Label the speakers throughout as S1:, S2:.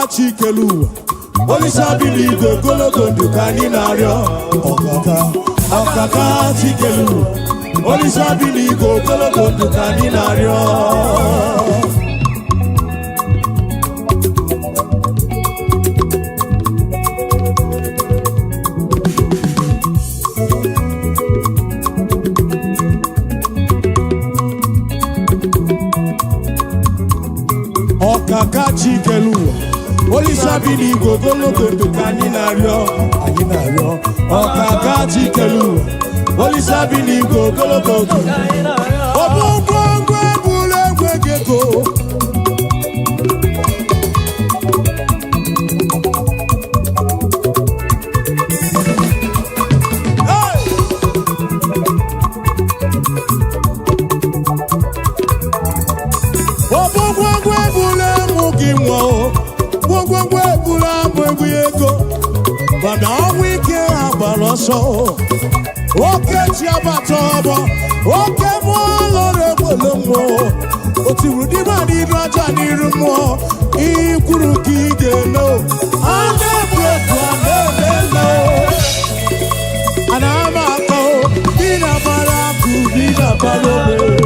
S1: Chikelu, Olisa biligo gologo dukani nario. Okaka chikelu, Olisa biligo gologo dukani nario. Okaka chikelu, Olisa biligo gologo dukani nario. Okaka chikelu, Olisa biligo gologo dukani nario. Obongwe bule gwegego. Obongwe bule mugiwo. Gwogwe bula mwego bana wike abaloso oke ti abatobo oke mo lore bolomo otiwudi ma ni raja ni rumo ikuru kigelo ande bweku ande anama ko bina baraku bina balobe.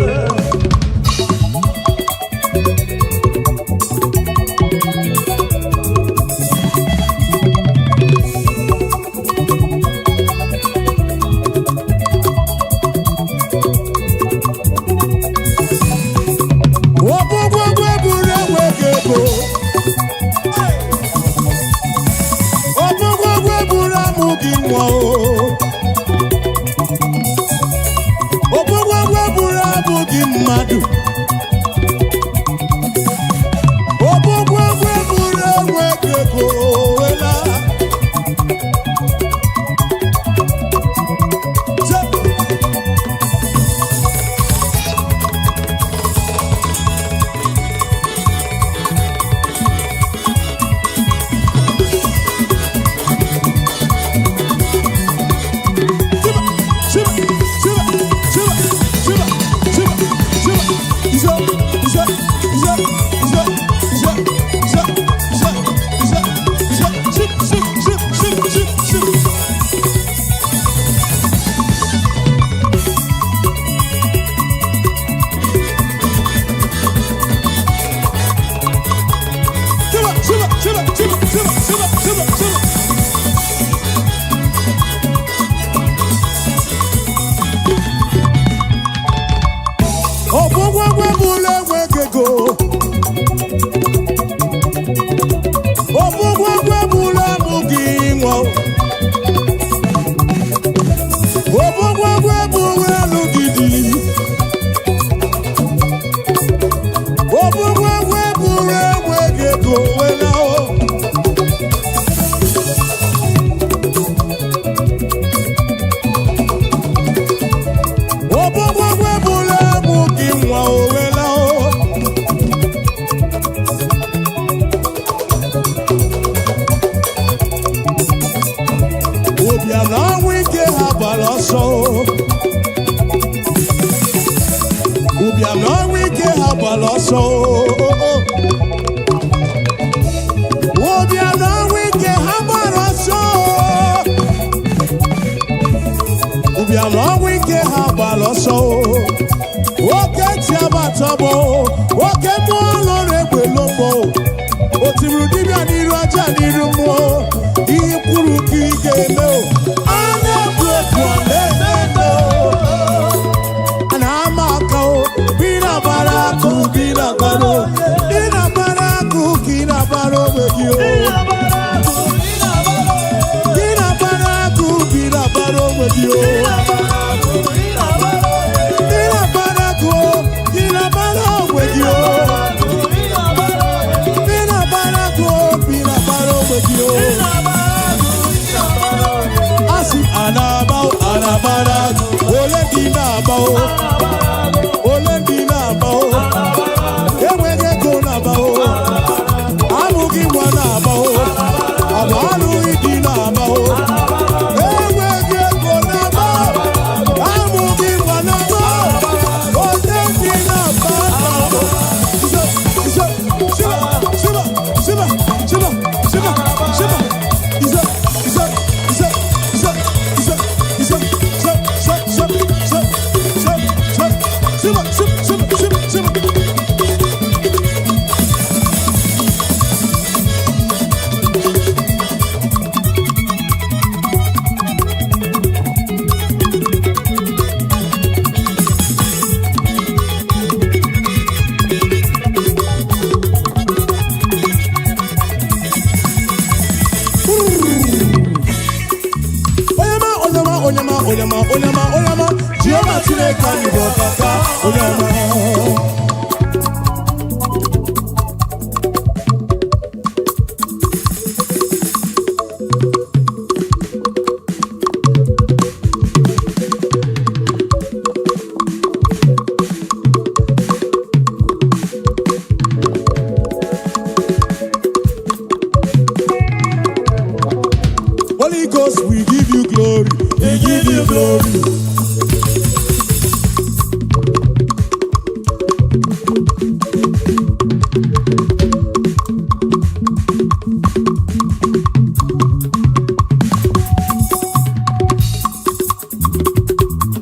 S1: Holy Ghost, we give you glory. We give you glory.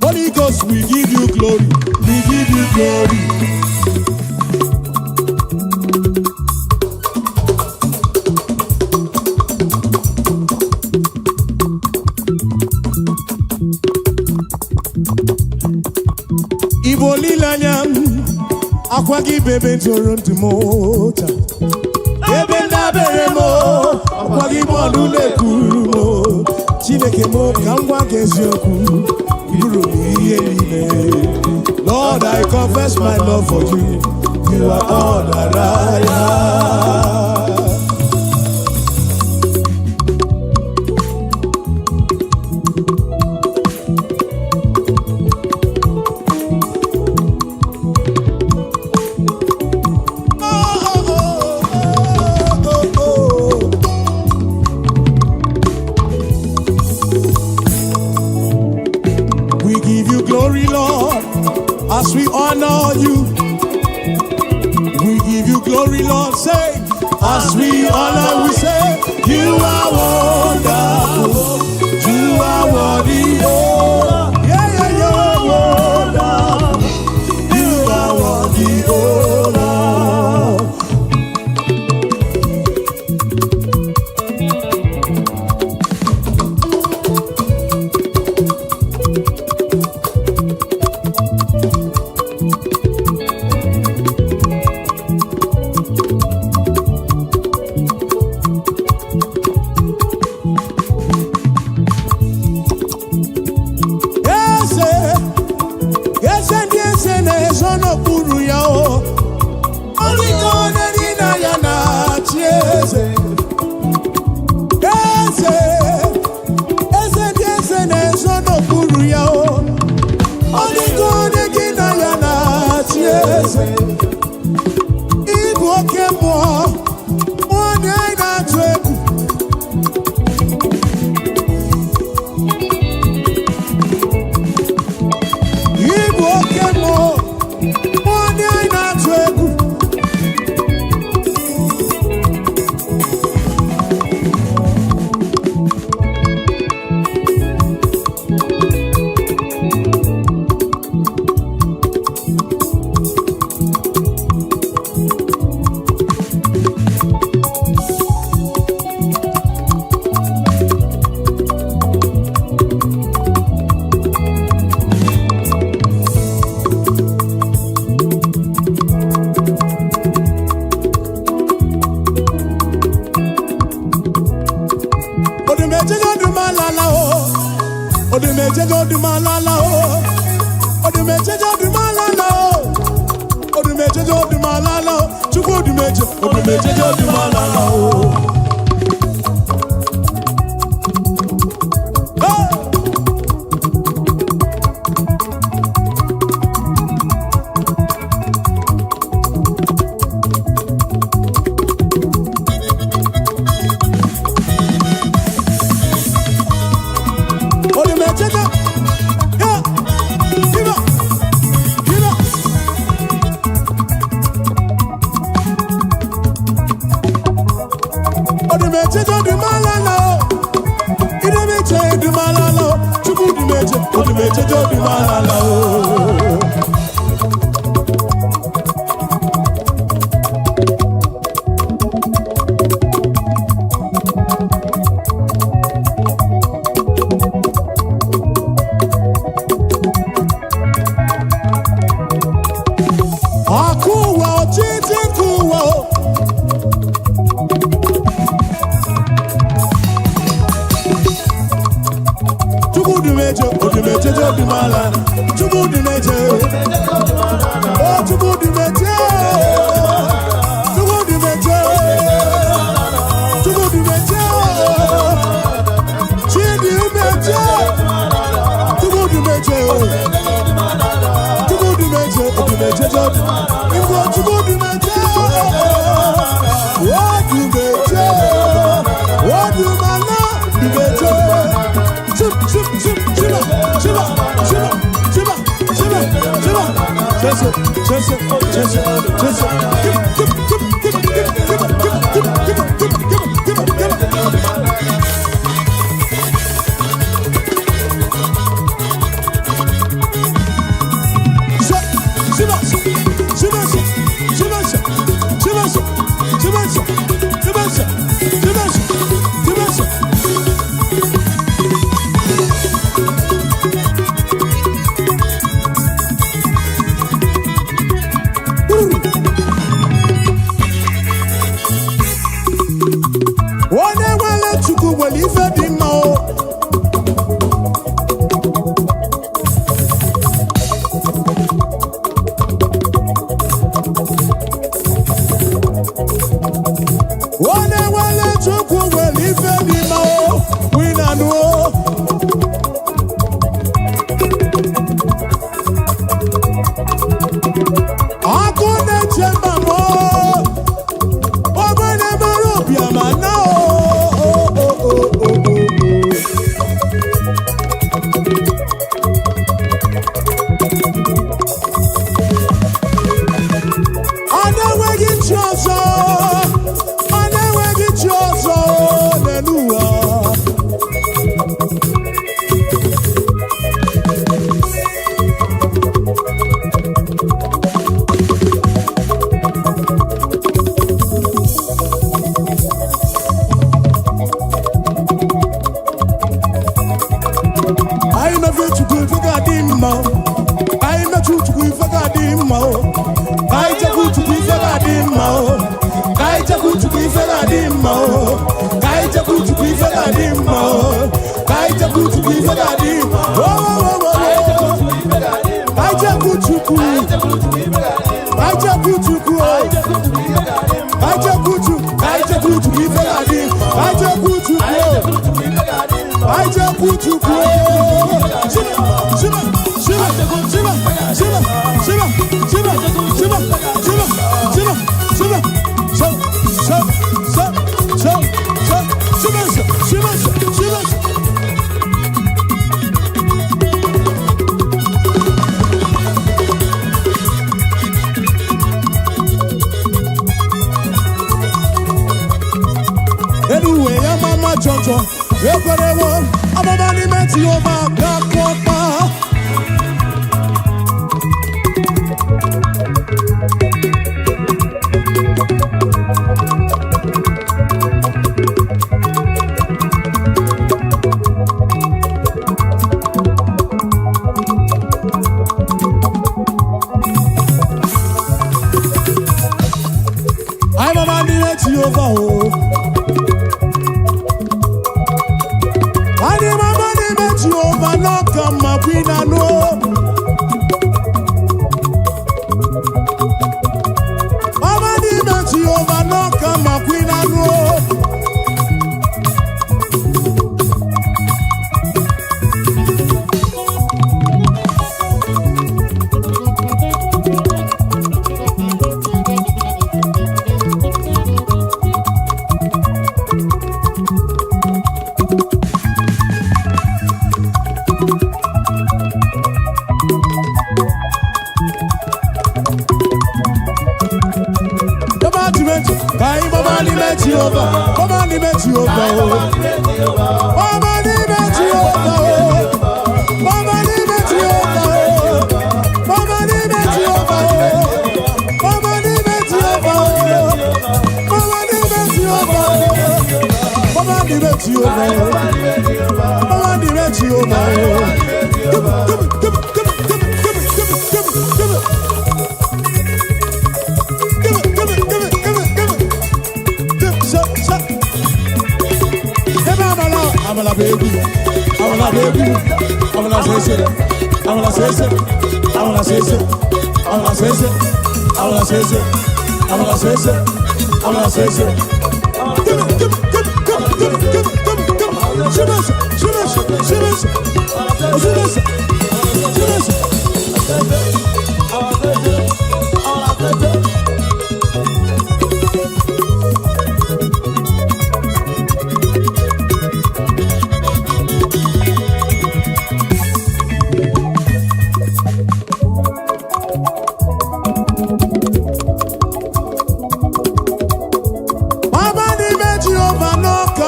S1: Holy Ghost, we give you glory. We give you glory. Igbo lilanya akwa gị bebe toro ntị m taa ebe ndabere m akwa gị bọọlụ na-ekwuru m Chineke m ka m gwa gị eziokwu bụrụ m ihe niile. Lord, I confess my love for you. You are all that I am. We give you glory, Lord, as we honor you. We give you glory, Lord, say, as we honor, we say, you are wonderful, you are worthy, oh, yeah, you are wonderful, you are worthy, oh, Lord. Igbo oke mmụọ onye anyị na-atụ egwu. Igbo oke mmụọ onye anyị na-atụ egwu. Odumejejo du malala o, odumejejo du malala o, odumejejo du malala o, chukwu odumejejo du malala o. Odumejejo du malala o, idumeje du malala o, chukwu odumejejo du malala o. Akuwa ochiti kuwa o. Odumejejo du malala, chukwu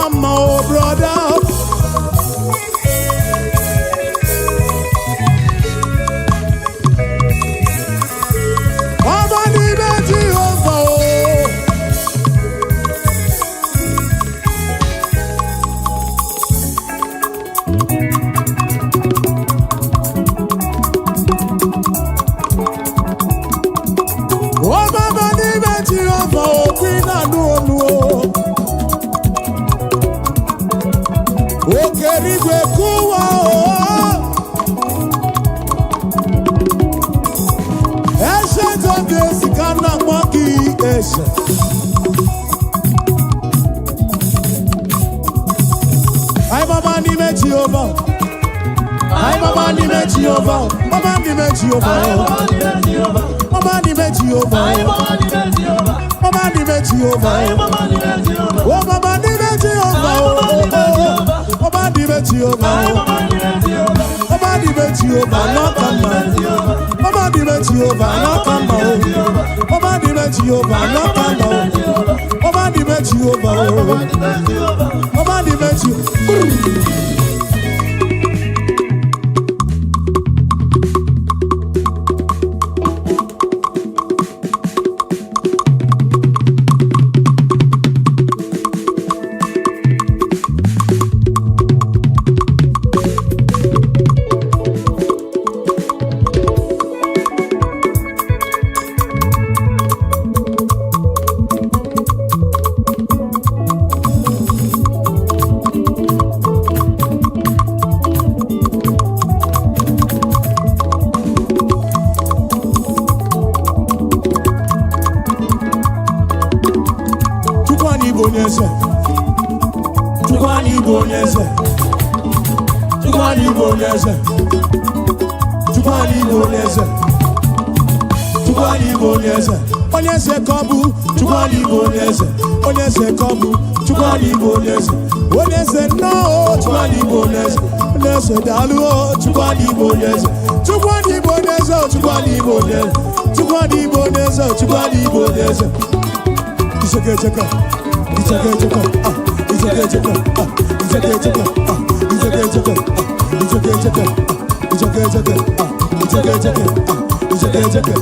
S1: come on, brother. Ay mama ni me Jehovah. Ay mama ni me Jehovah. Mama ni me Jehovah. Mama ni me Jehovah. Mama ni me Jehovah. Oh mama ni me Jehovah. Mama ni me Jehovah. Mama ni me Jehovah. No come on. Mama ni me Jehovah. No come on. Mama ni me Jehovah. No come on. Mama ni me Jehovah. Mama ni me Jehovah. Onyese kobu, chukwani bonese. Onyese kobu, chukwani bonese. Onyese no, chukwani bonese. Onyese dalu, chukwani bonese. Chukwani bonese, chukwani bonese. Chukwani bonese, chukwani bonese. Iseke cheka, iseke cheka, iseke cheka, iseke cheka, iseke cheka, iseke cheka, iseke cheka, iseke cheka, iseke cheka,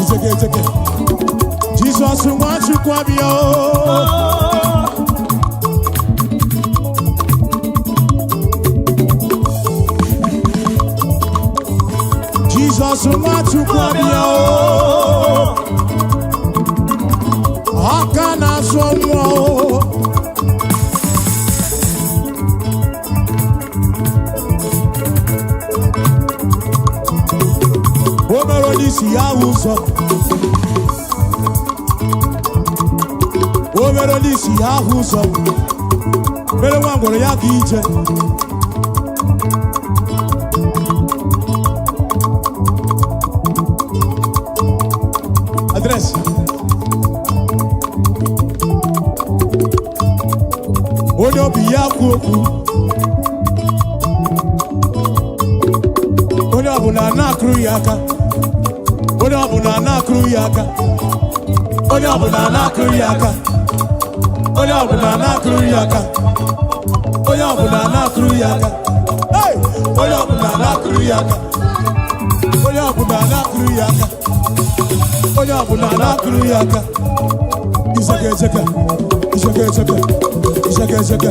S1: iseke cheka. Jesus wants you kwabio. Jesus wants you kwabio. Akana somo. Si ahuso, o vero di si ahuso, vero wangolo ya kiche. Address. Odo biya kuku. Odo abuna na kru yaka. Odo abuna na kru yaka. Odo abuna na kru yaka. Odo abuna na kru yaka. Odo abuna na kru yaka. Hey! Odo abuna na kru yaka. Odo abuna na kru yaka. Odo abuna na kru yaka. Isake isake. Isake isake. Isake isake.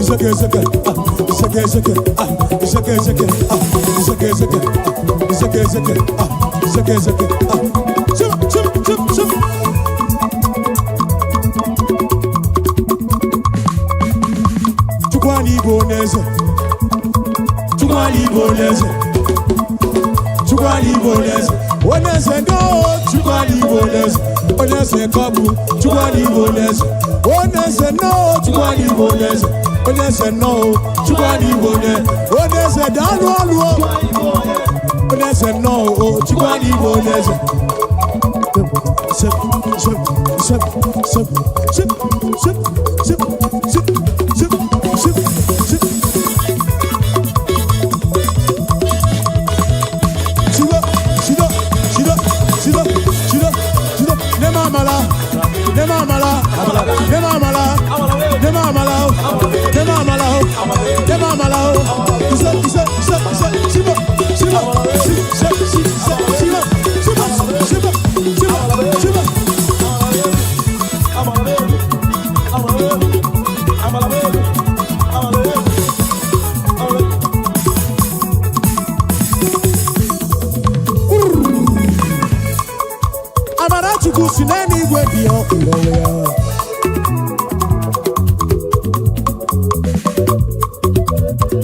S1: Isake isake. Isake isake. Isake isake. Isake isake. Isake isake. Isake isake. Chum. Chukwani bonese. Chukwani bonese. Chukwani bonese. Onese no. Chukwani bonese. Onese kabu. Chukwani bonese. Onese no. Chukwani bonese. Onese no. Chukwani bonese. Onese dalu alu. Onese no. Chukwani bonese. si n'eluigwe bịa ịlọwe ya.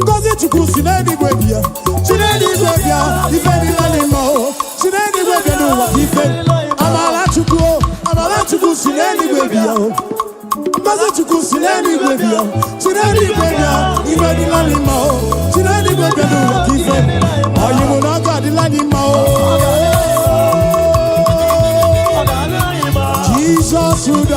S1: Ngozi Chukwu si n'eluigwe bịa, si n'eluigwe bịa, ife niile n'ime o, si n'eluigwe bịa n'ụwa ife. Amara Chukwu si n'eluigwe bịa o. Ngozi Chukwu si n'eluigwe bịa, si n'eluigwe bịa, ife niile n'ime o, si n'eluigwe bịa n'ụwa ife. Anyị mụ na ọga adịla n'ime o. Jesus would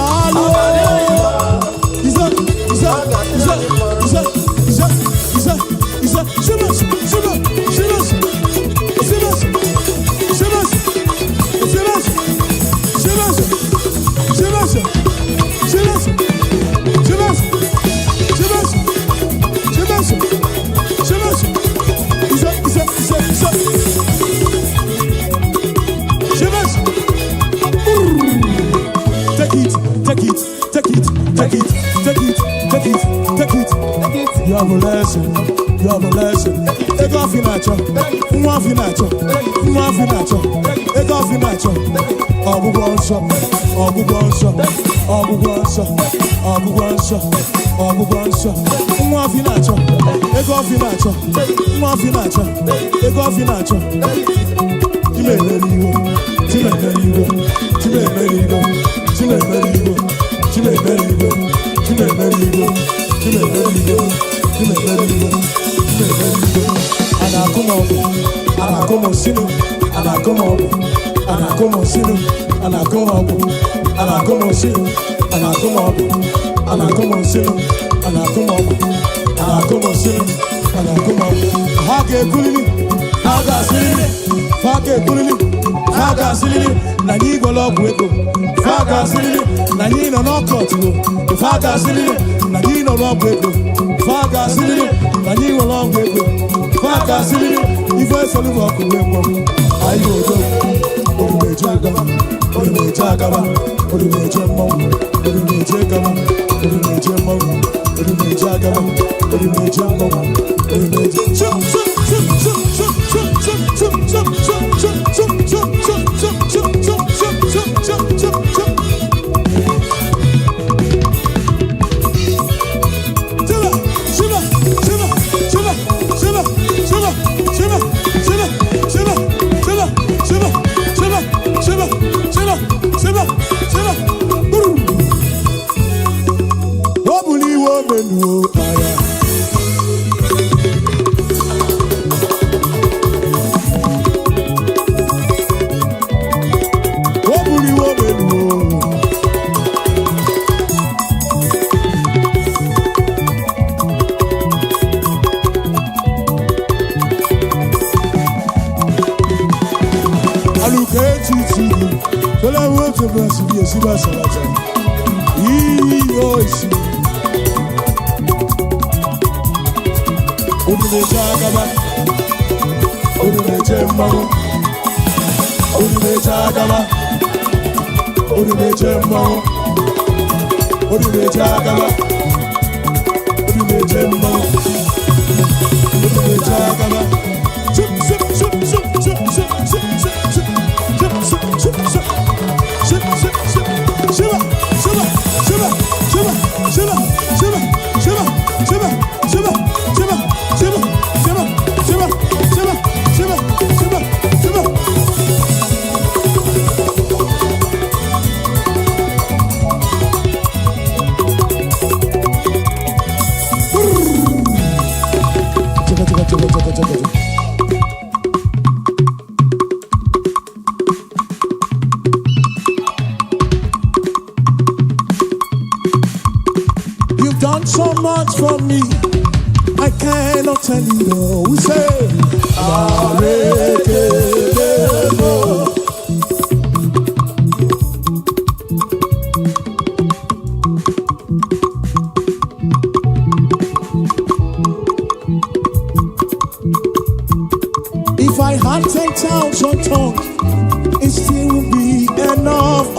S1: You have a lesson. Take off your nacho. Move your nacho. Take off your nacho. Abu Gonso. Move your nacho. Take off your nacho. Take off your nacho. Na ni golo bueko faga silili na ni no nokotilo faga silili na ni no bueko faga silili na ni golo bueko faga silili ife selu ko kuweko ayo do odumeje gaba odumeje mo odumeje gaba odumeje mo odumeje gaba odumeje mo odumeje You've done so much for me, I cannot tell you all. We say, if I had 10,000 tongues, it still would be enough.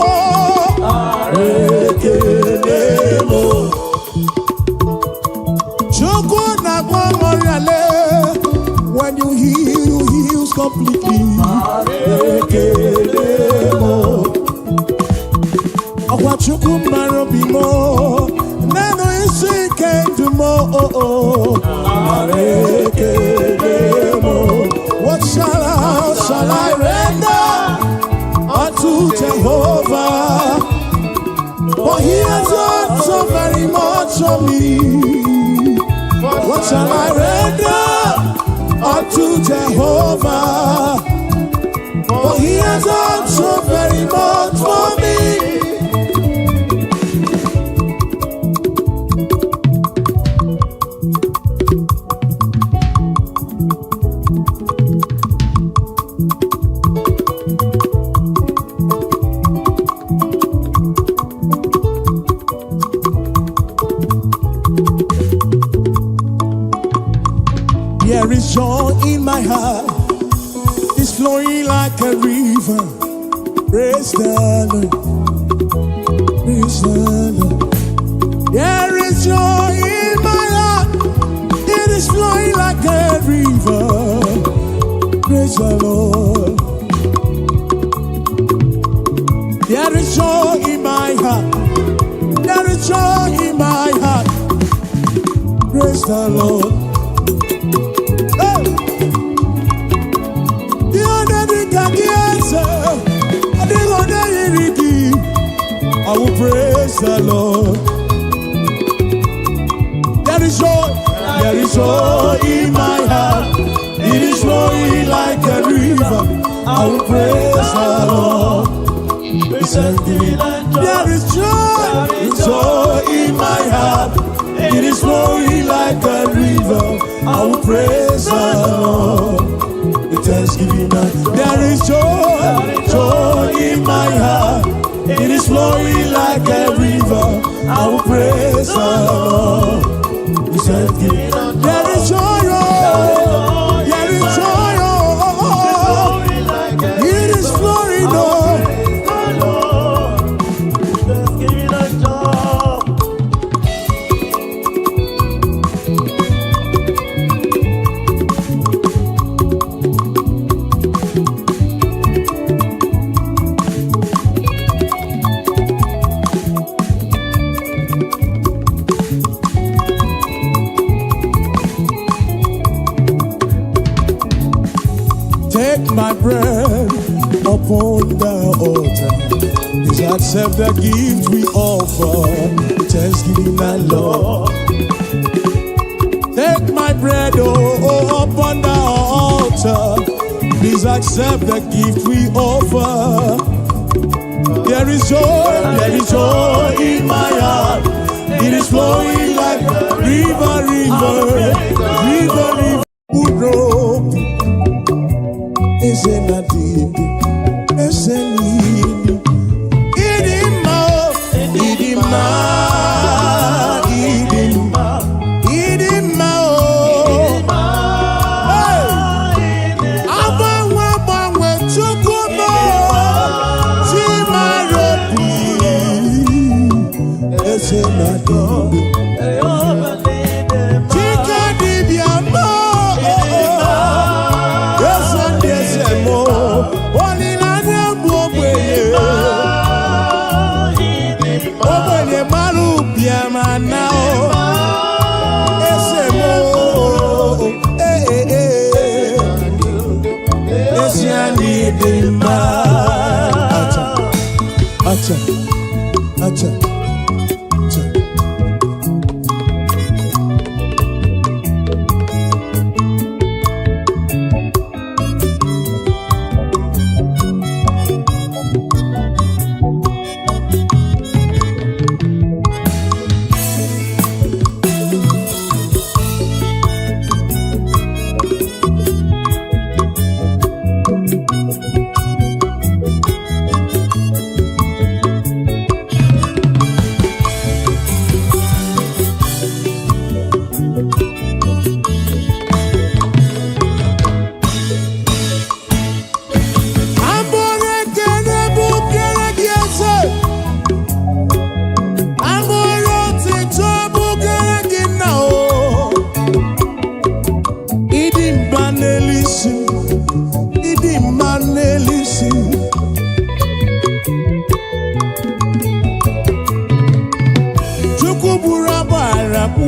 S1: When you heal, you heal completely. Wachukumaro bimo, nano isi kendumo. What shall I render unto Jehovah? For he has done so very much for me. What shall I render unto Jehovah? For he has done so very much for me. There is joy in my heart, it's flowing like a river. Praise the Lord, praise the Lord. There is joy in my heart, it is flowing like a river. Praise the Lord. There is joy in my heart, there is joy in my heart. Praise the Lord. I will praise the Lord. There is joy in my heart. It is flowing like a river. I will praise the Lord. There is joy in my heart. It is flowing like a river. I will praise the Lord. With thanksgiving, there is joy in my heart. It is flowing like a river. I will praise the Lord. There is joy, there is joy, it is flowing, Take my bread upon the altar. Please accept the gift we offer. Thanksgiving and Lord. Take my bread upon the altar. Please accept the gift we offer. There is joy in my heart. It is flowing like a river, river, river, river. Ese nadibu, ese nini, idima, idima, idima, idima, abangwe chukumo, chimaropi, ese nadibu, chikadibiamo. Acha, acha, acha.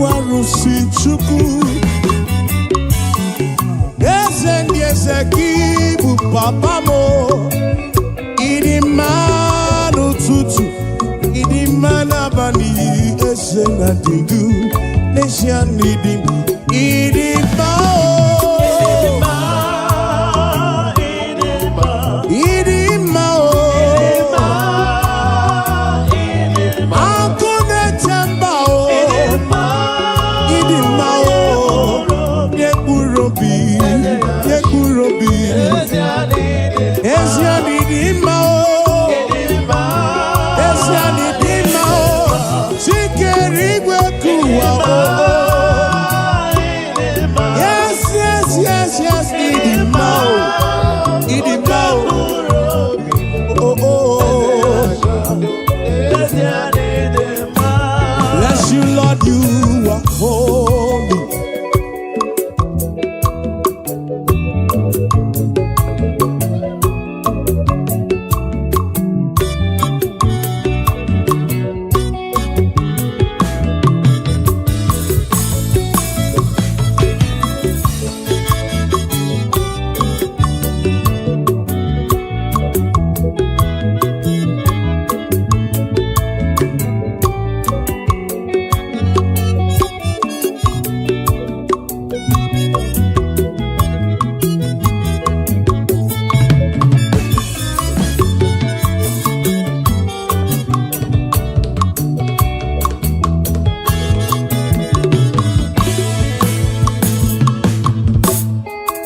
S1: warusi chuku eze ndi eze kibu papa mo idi manu tutu idi manabani eze na digu nation idi mao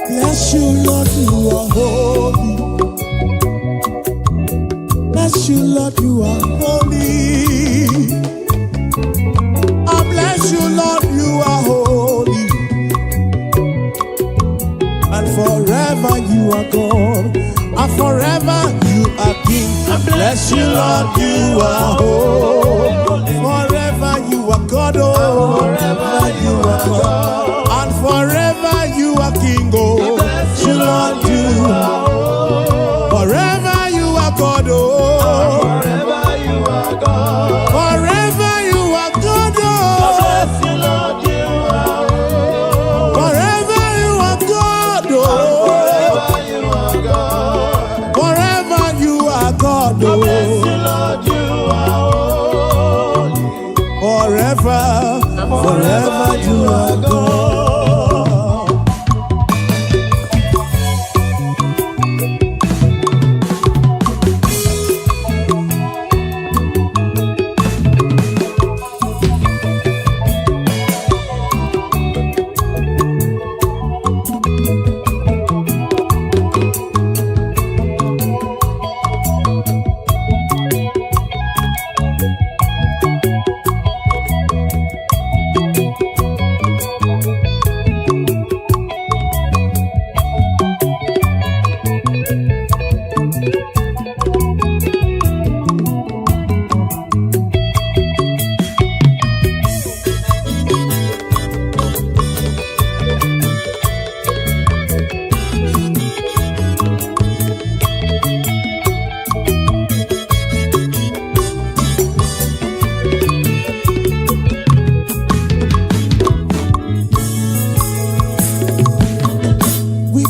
S1: Bless you, Lord, you are holy. Bless you, Lord, you are holy. Bless you, Lord, you are holy. I bless you, Lord, you are holy. And forever you are God. And forever you are King. I bless you, Lord, you are holy. Forever you are God, oh. Forever you are God. And forever you are King, oh. You, Lord, you are forever you are God, oh. Forever you are God. Forever you are God, oh. Bless you, Lord, you are forever you are God, oh. Forever you are God. Forever you are God, oh. Bless you, Lord, you are forever, forever you are God.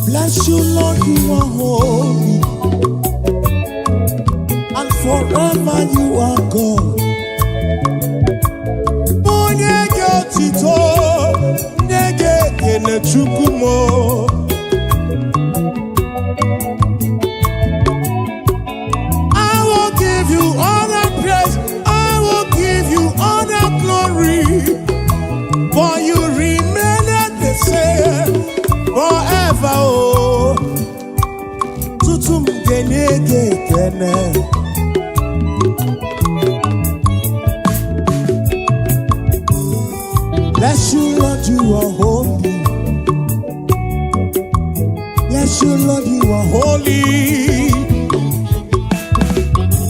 S1: Bless you, Lord, you are holy, and forever you are God. Onyege otito, nyege kene chukumo. I will give you all the praise, I will give you all the glory, for you remain the same forever, oh. Tutum genege kene. Bless you, Lord, you are holy. Bless you, Lord, you are holy.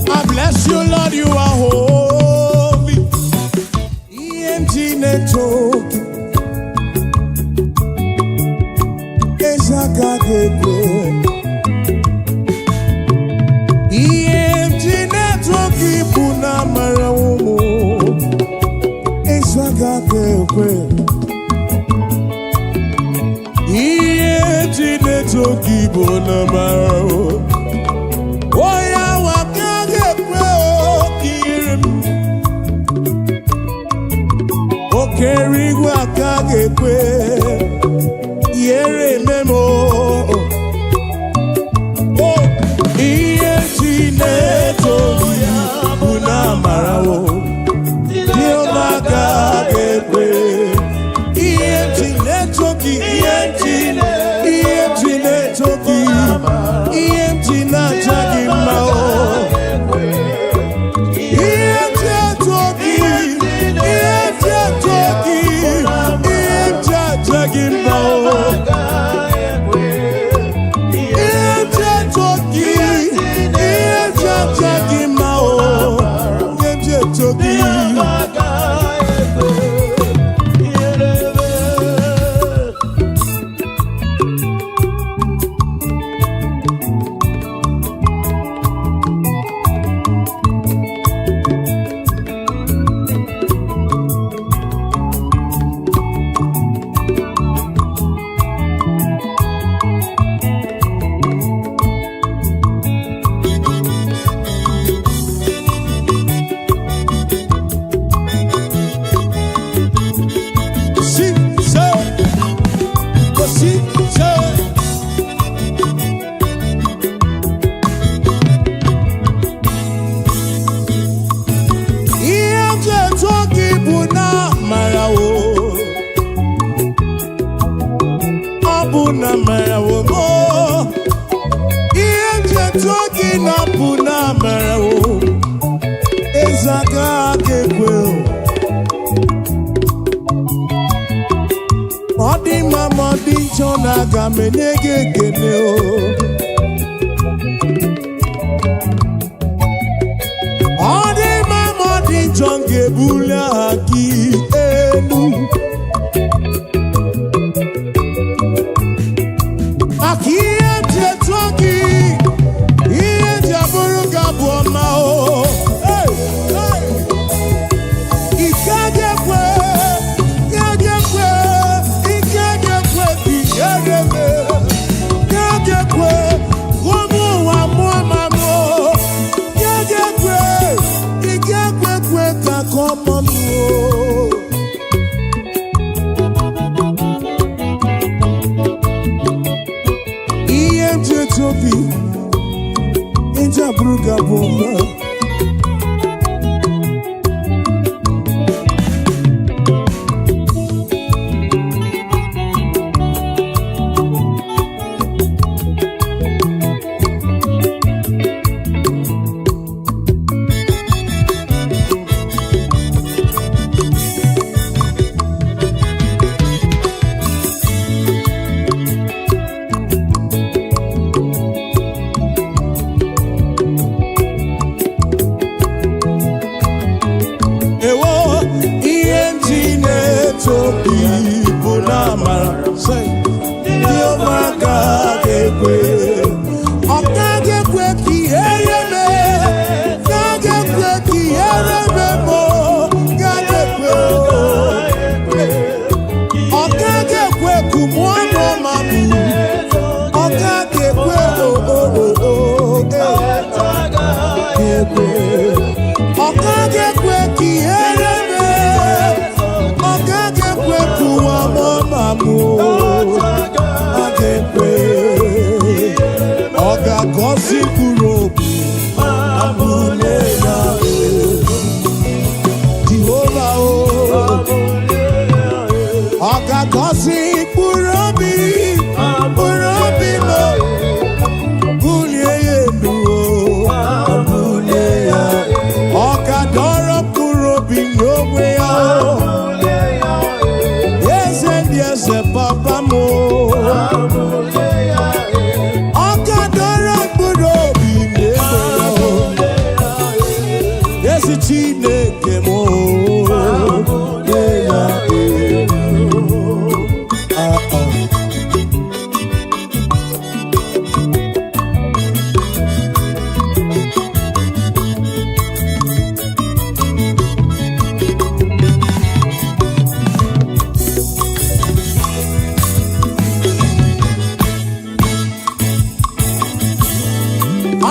S1: I bless you, Lord, you are holy. EMG network. EMG network ipuna marawo. Isagake ekwe ihe Chineke oge Igbo na mara onye awa ka ga-ekwe okiri m okere igwe aka ga-ekwe ihere ememo ihe Chineke oge bụ na mara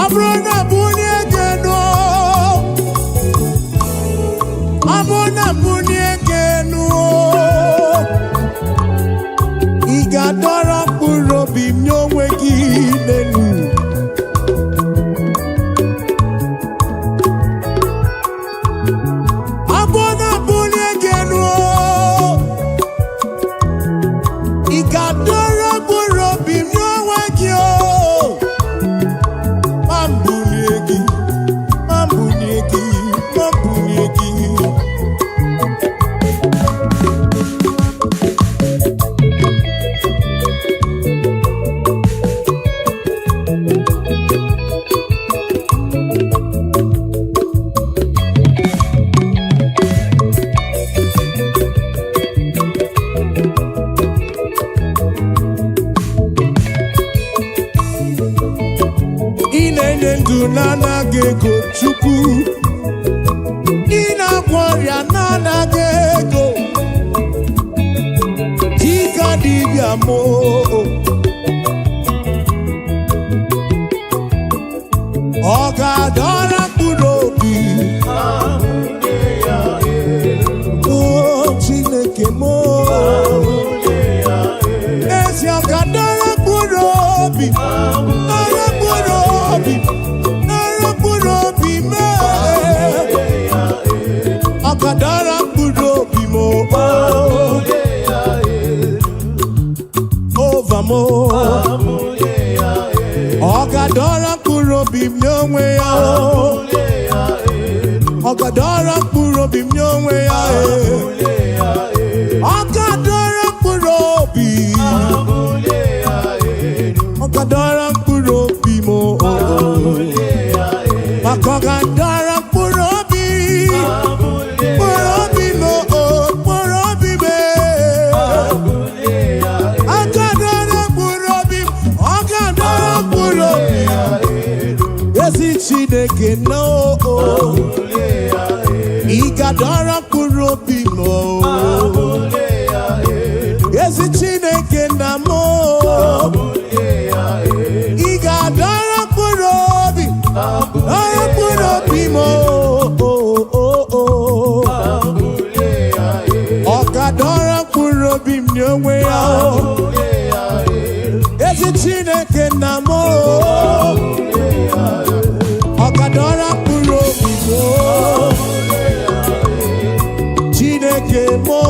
S1: Abrona bunye geno, Abrona bunye geno. Igadora kuro bimyo wegi nenu. Abrona bunye geno, Igadora kuro bimyo wegi o. Nana gego chuku ina kwaria nana gego tika dibia mo oga dora kurobi oh chineke mo esi oga dora kurobi Akadara kurobi mo over mo Akadara kurobi mnyongwe ya Akadara kurobi mnyongwe ya Akadara kurobi Akadara kurobi mo Akadara kurobi Chineke no Igadara kurobi mo Yesi Chineke na mo Igadara kurobi mo Okadara kurobi mnyongwe ya Yesi Chineke na mo Okadora kurobi mo Chineke mo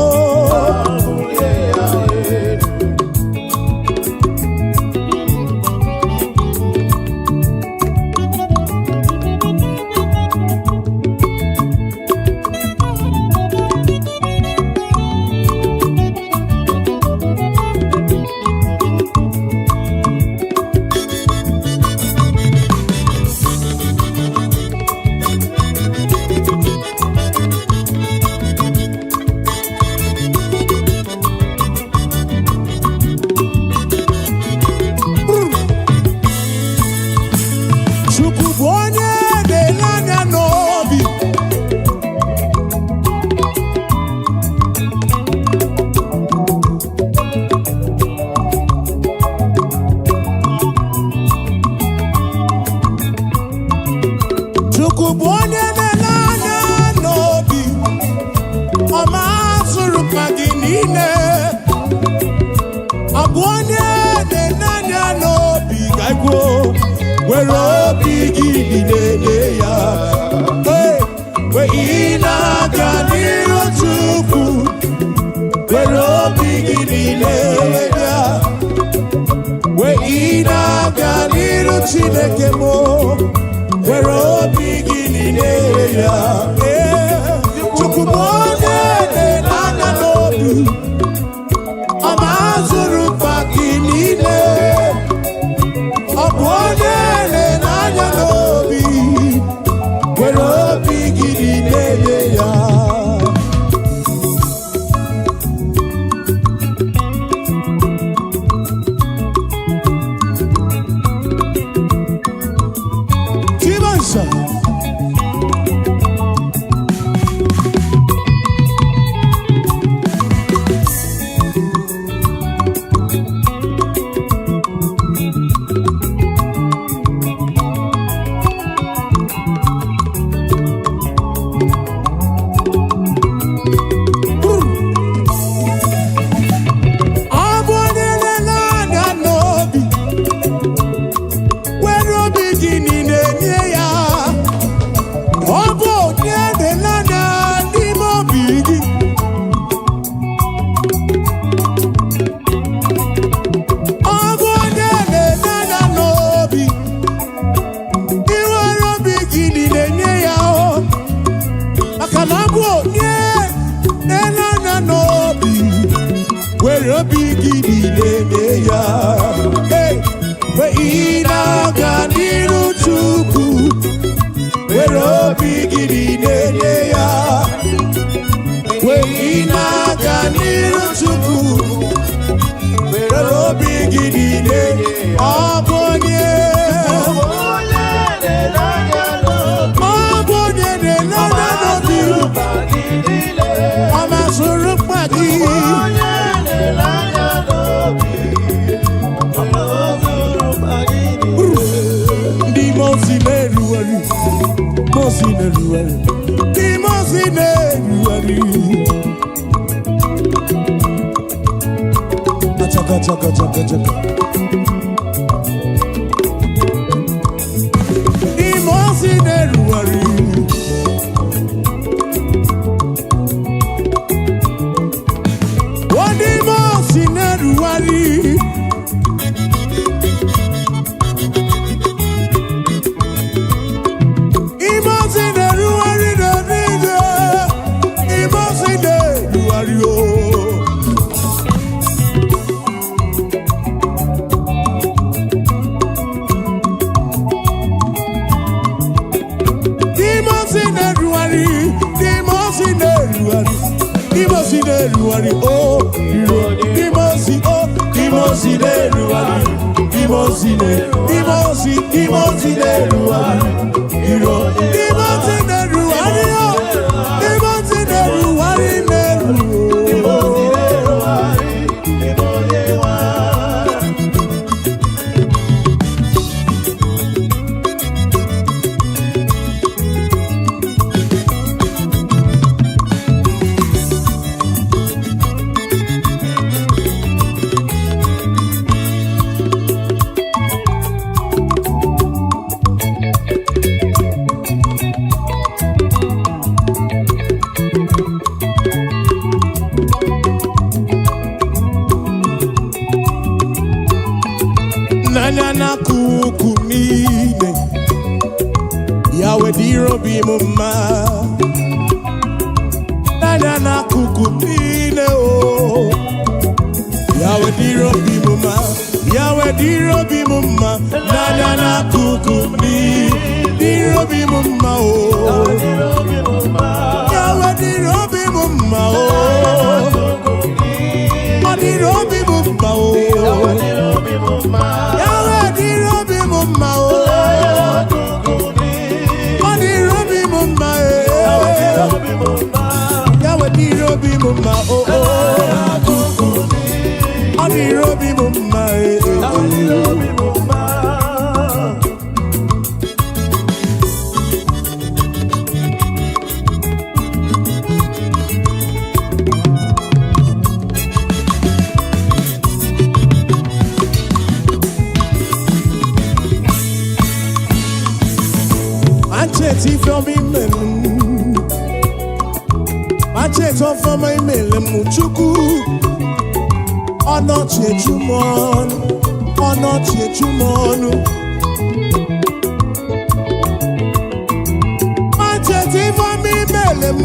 S1: Chineke mo where all beginning ya chukwubone nana nobi amazuru pakinine obone nana nobi where all beginning ya niile ọ bụ onye ọ masịrị mkpa gị ndị mozi na-erugharị mozi na-erugharị ndị mozi na-erugharị chaka chaka chaka chaka ndị mozi na-erugharị ndị mozi na-erugharị Nanya na kuku niile yawe diro bimuma Nanya na kuku niile oh yawe diro bimuma yawe diro bimuma Nanya na kuku niile diro bimuma oh yawe diro bimuma oh diro bimuma oh Yawe di robi mumma oh Odi robi mumma eh Yawe di robi mumma oh Odi robi mumma eh Machete from me melum Machete from me melum Chuku Ono chechumon Ono chechumon Machete from me melum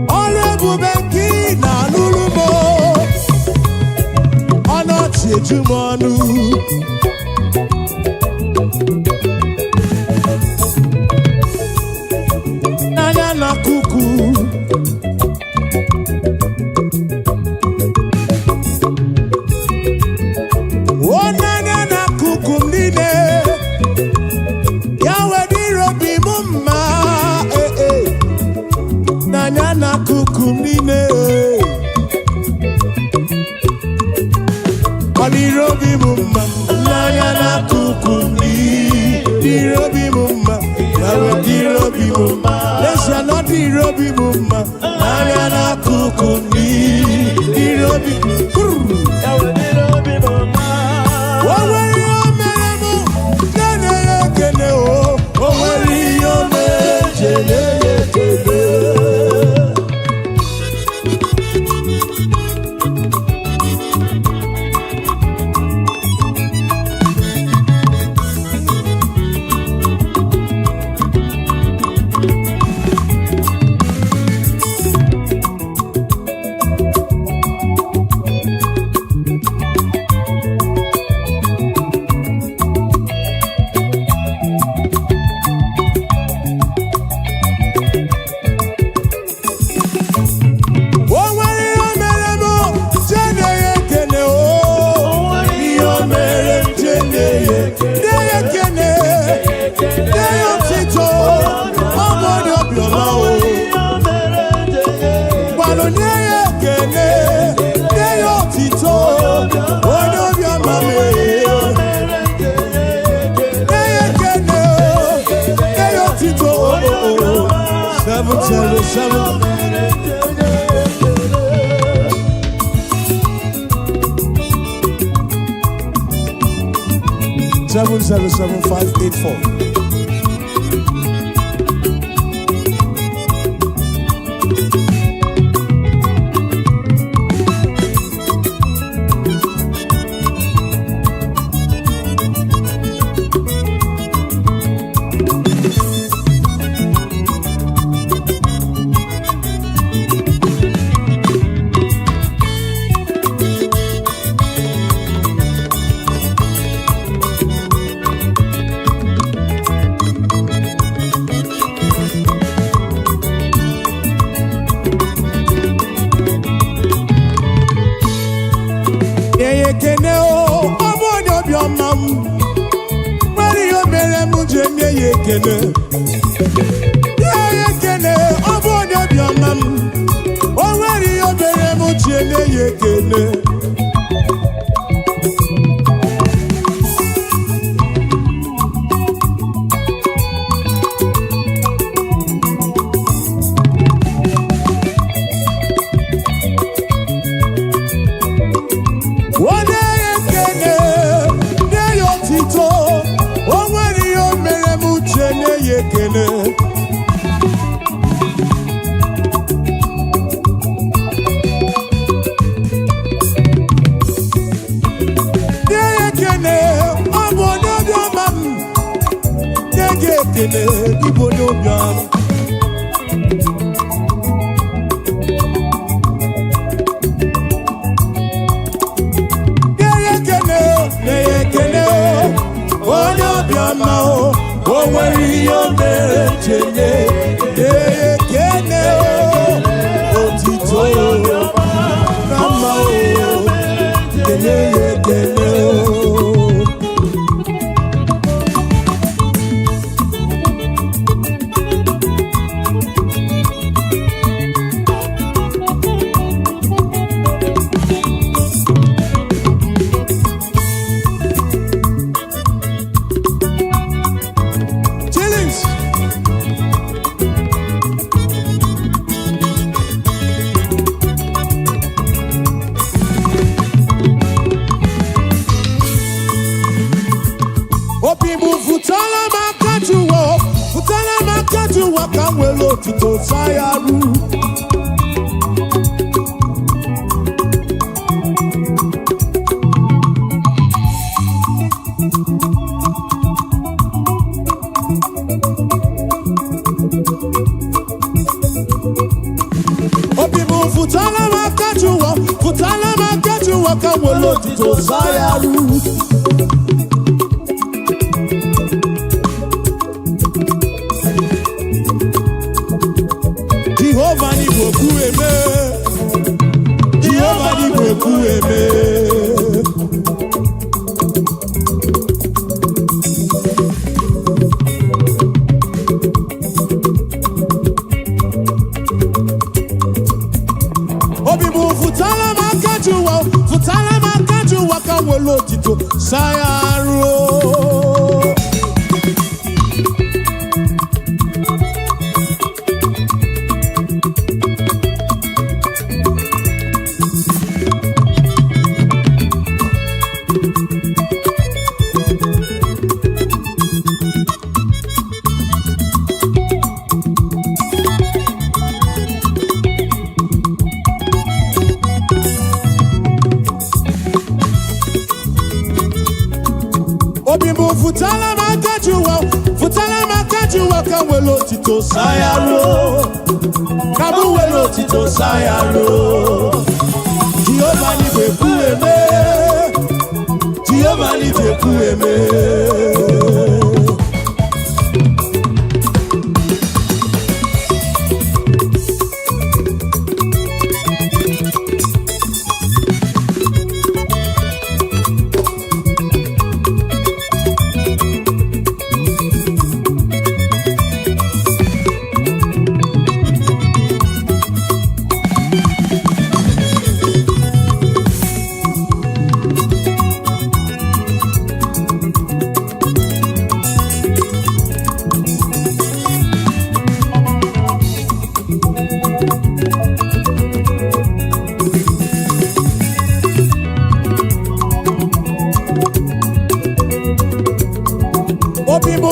S1: Ole bubeki na lulumo Ono chechumon na kuku oh nana na kuku mline yawe di robi mumma nana na kuku mline di robi mumma nana na kuku mline di robi mumma yawe di robi mumma Lesha no di robi mumma Nana kuku di robi Yawe di robi mumma Wawari omeremu Nene yekene o Wawari omejene yekene 707-584. Igbo n'obiọma na-ekene onye obiọma o nwere ihe o mere chenye na-ekene otito na mma kene ya ekene to Sayaru. Obibu futala makajuwa kamwelo to Sayaru. Jehovah ni boku eme. Jehovah ni boku eme. Obibu futala makajuwa kamwelo tito Sayaru. Obibu futala makajuwa kamwelo tito Sayaru. Kamwelo tito Sayaru. Jehovah ni beku eme. Jehovah ni beku eme.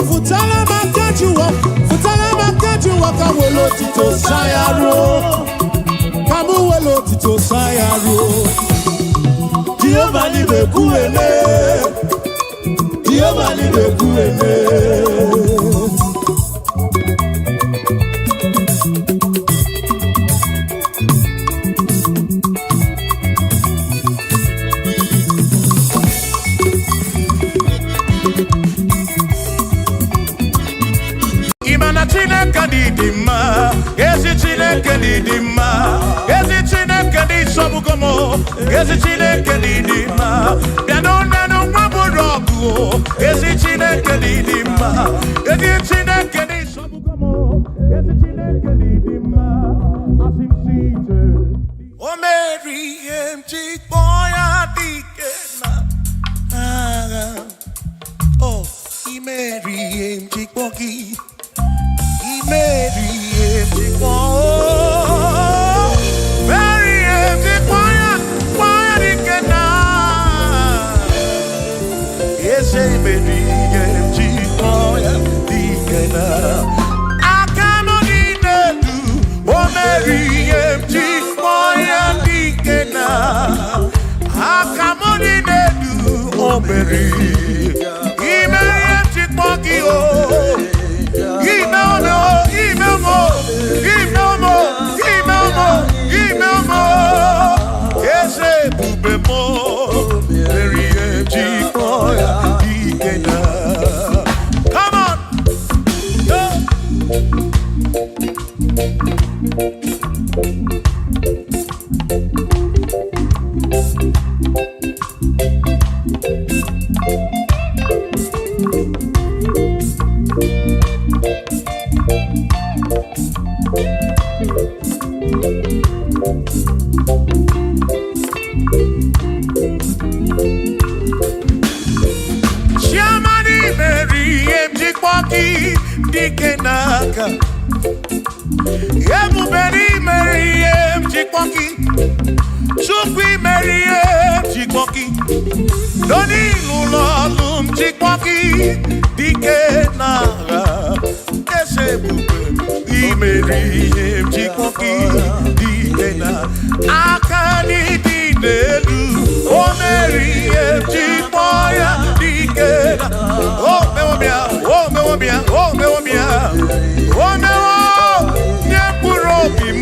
S1: futala makajuwa kawelo tito sayaro kamu welo tito sayaro Jehovah ni bekuele Jehovah ni bekuele Didima, esi Chineke didima, esi Chineke di sobugomo, esi Chineke didima, dano maburogu, esi Chineke didima, esi Chineke di sobugomo, esi Chineke didima, asim site. O Mary empty boy adikena, oh, Mary empty boy. Mary empty quiet, Mary empty quiet ikena. Yes, Mary empty quiet ikena. Akamonine du, oh Mary empty quiet ikena. Akamonine du, oh Mary, Mary empty quiet oh. Come on. Dikenaka Ebuberi Meriem Chikpoki Chukwi Meriem Chikpoki Doni Lulolum Chikpoki Dikenaka Esebuberi Meriem Chikpoki Dikenaka Akani Dinelu O Meriem Chikpoya Dikenaka Oh mewomia Oh mewomia Oh mewomia Oh mewo Nyepurobim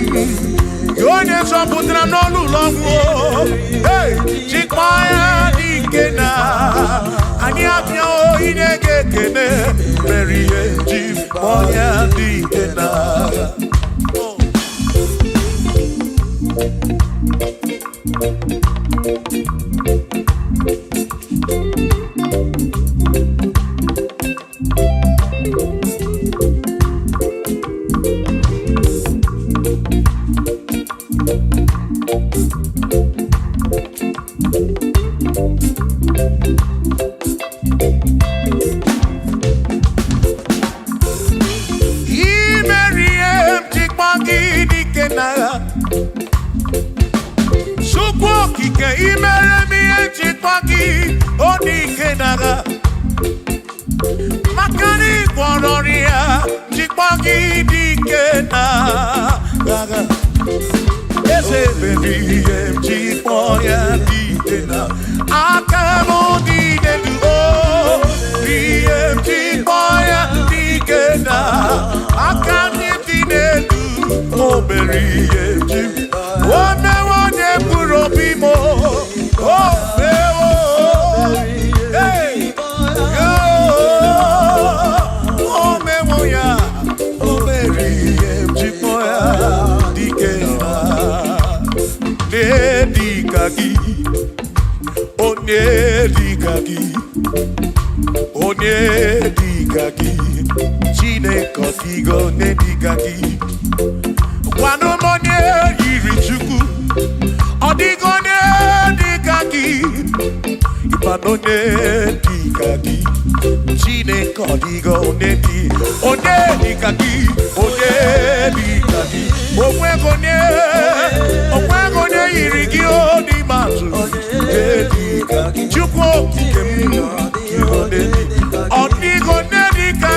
S1: Yonye soputra nolu longo Hey Chikpaya dikena Ani apnya o inege kene Meriye Chikpaya dikena Makani Bonoria, Chikpagi Dikena, Ese baby, Chikpoya Dikena, Akamo Dikenu, DM Chikpoya Dikena, Akani Dikenu, Oh, Berry, Chik, Oh, me one Purobimo, Oh, Onye digagi, Chine kotigo ne digagi. Wano monye yirichuku, odigo ne digagi. Ipano ne digagi, Chine kotigo ne di. Onye digagi, Omwego ne yirigi oni matu. Chukwu odigo ne digagi.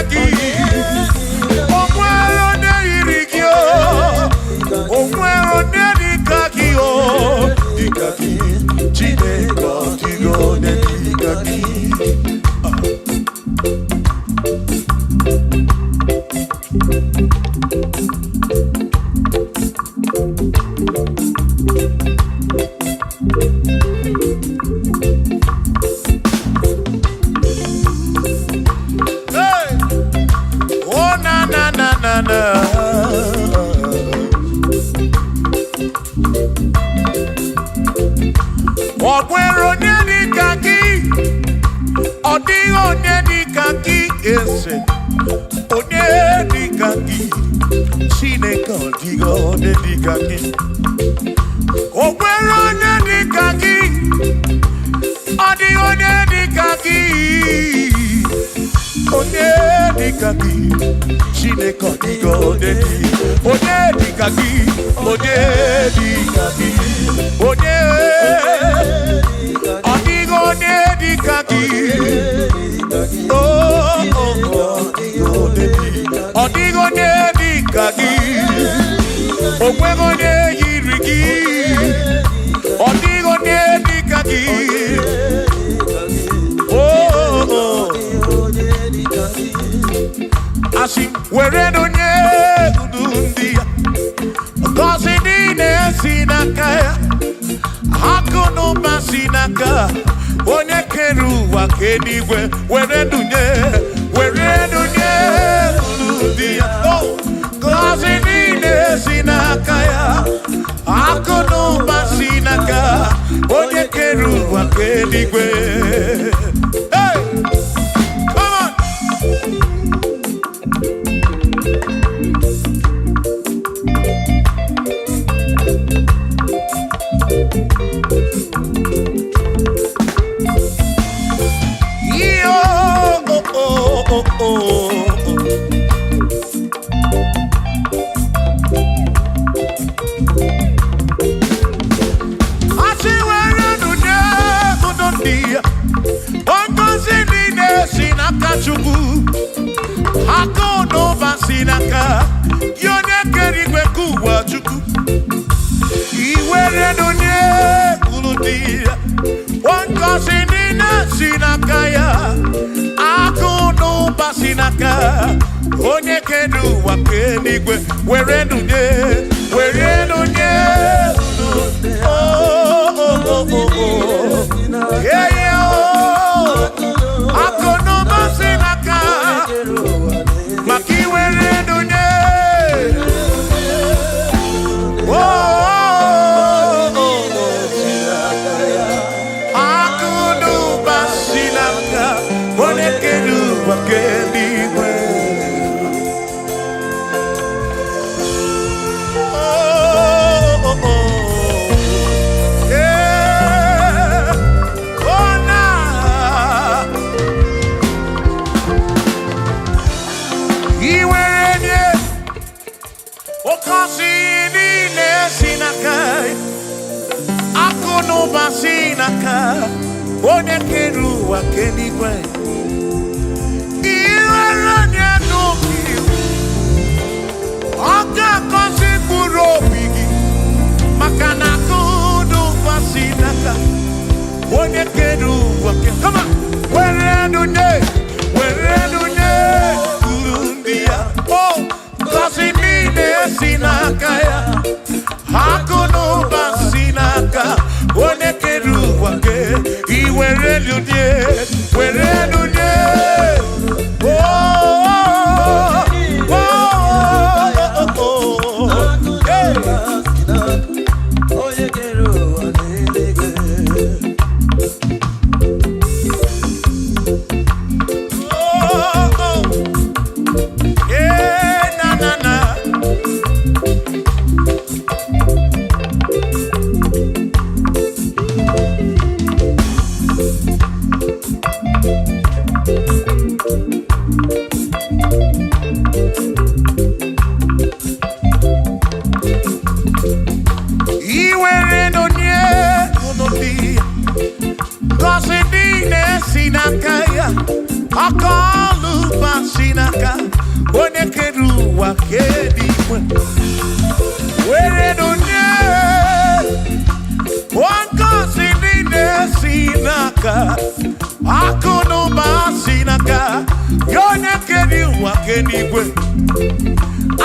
S2: n'igwe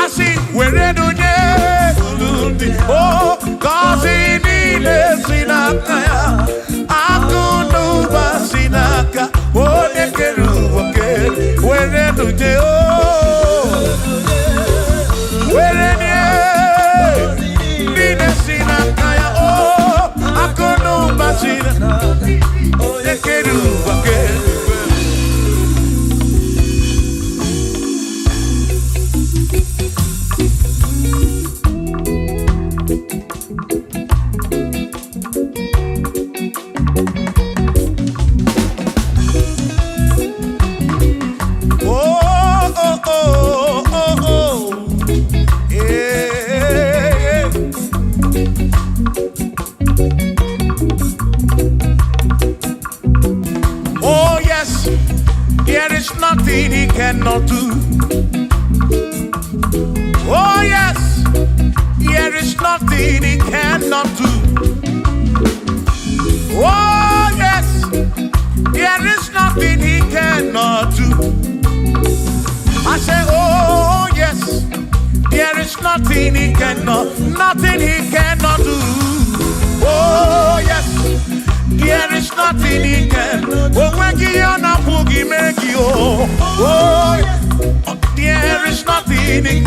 S2: asị were dunye ulundi o gọzi niile si n'aka ya akụ n'ụba si n'aka onye kere ụwa were dunye o were nye niile si n'aka ya o akụ n'ụba si n'aka onye kere ụwa nothing he cannot do. Oh yes, there is nothing he cannot do. Oh yes, there is nothing he cannot do. I say, oh yes, there is nothing he cannot do. Oh yes, there is nothing he can. Oh, when you na boogie make you. Oh, there is nothing he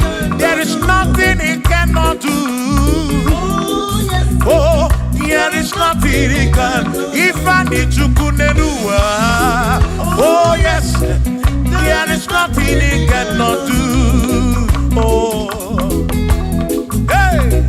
S2: cannot do. Oh, there is nothing he can. If I need to kunenua. Oh yes, there is nothing he cannot do. Oh, hey.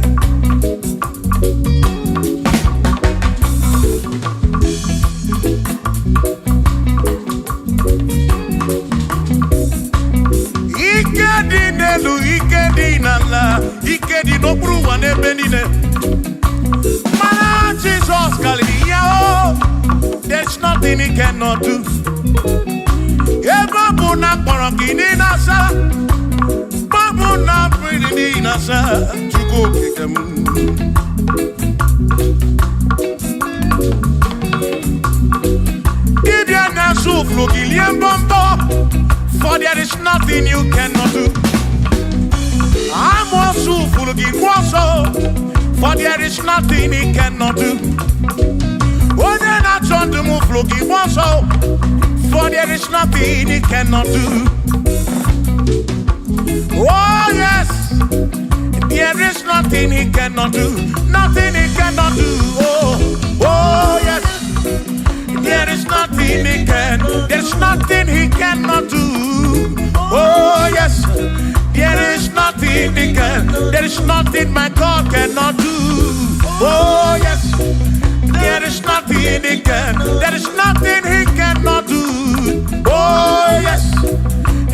S2: Ikedi no bruwa ne benine. Man, Jesus Galileo, there's nothing he cannot do. Babu na parangini nasa, babu na pretty nasa, chuko kikemu. Gideon na suflo giliem bombo, for there is nothing you cannot do. I'm also full of also, for there is nothing he cannot do. Oh, then I turn to move looking also, for there is nothing he cannot do. Oh, yes, there is nothing he cannot do. Nothing he cannot do. Oh, yes, there is nothing he can. There's nothing he cannot do. Oh, yes. There is nothing he can. There is nothing my God cannot do. Oh yes. There is nothing he can. There is nothing he cannot do. Oh yes.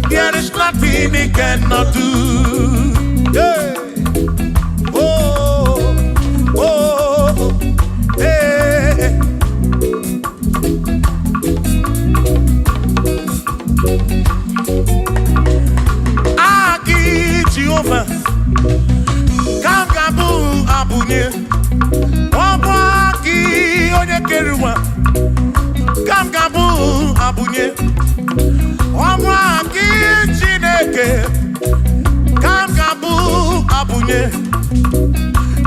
S2: There is nothing he cannot do. Hey. Oh. Oh. Hey. Jehovah, Kangabu Abunye, Obaki Onekerua, Kangabu Abunye, Obaki Chineke, Kangabu Abunye,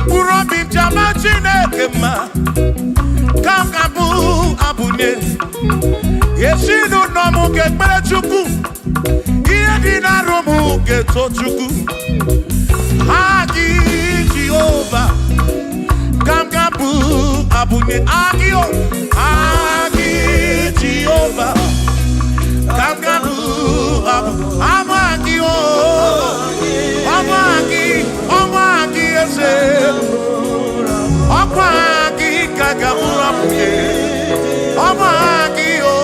S2: Urobi Jama Chineke ma, Kangabu Abunye, Yesinu Nomu Gekbechuku. Dina romu geto chuku Agi Jehovah Kamgabu Abunye Agio Agi Jehovah Kamgabu Amagio Amagi ese Amagi Kagabu Abunye Amagio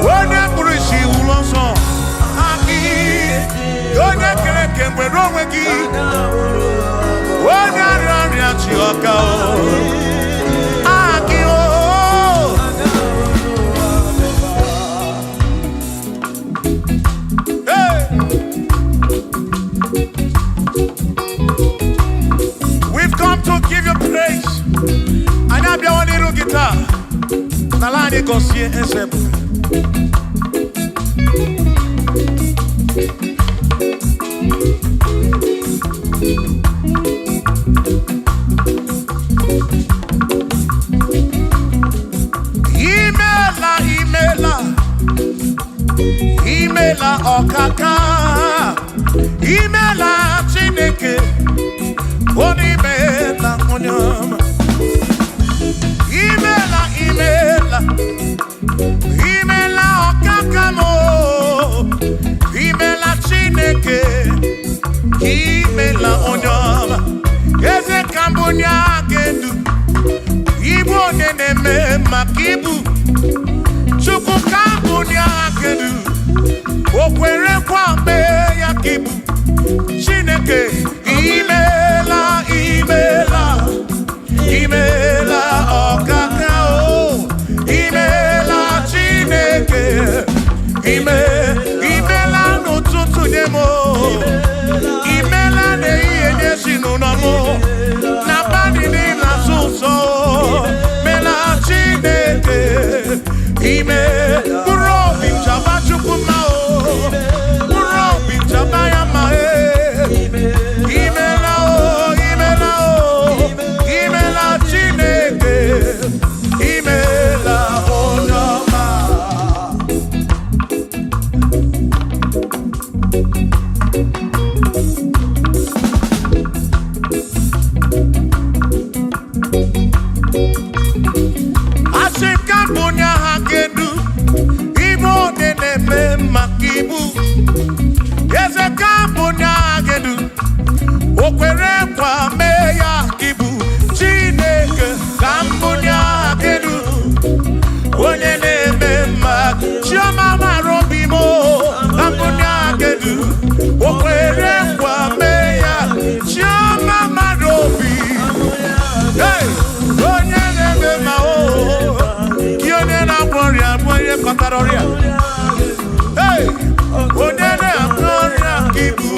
S2: when I push you also, Aki, you're not going to wrong with you. When I run at your cow, Aki, hey, we've come to give you praise. Somebody go see and say, Imela okaka, imela chineke, onimela onyama. Imela okaka mo, imela chineke, imela onyama. Eze kambunya gendu, ibo neneme makibu, chuku kambunya gendu. Okwere kwame ya kibu Chineke imela okaka o imela Chineke imela n'ụtụtụ nye mo imela n'ihe sinuna mo na bani na suso mela Chineke Robi Chabachukuma Robi Chabayama Imela Chineke Imela Onyama Asikabunya hakedu Ibo neneme makibu Yeze kambunya hakedu Okwere kwa meya kibu Chineke kambunya hakedu Onye neme mak Chioma marobi mo Kambunya hakedu Okwere kwa meya Chioma marobi Hey! Onye neme ma o Kiyone na gloria Mwenye kataroria Hey! Onye na gloria kibu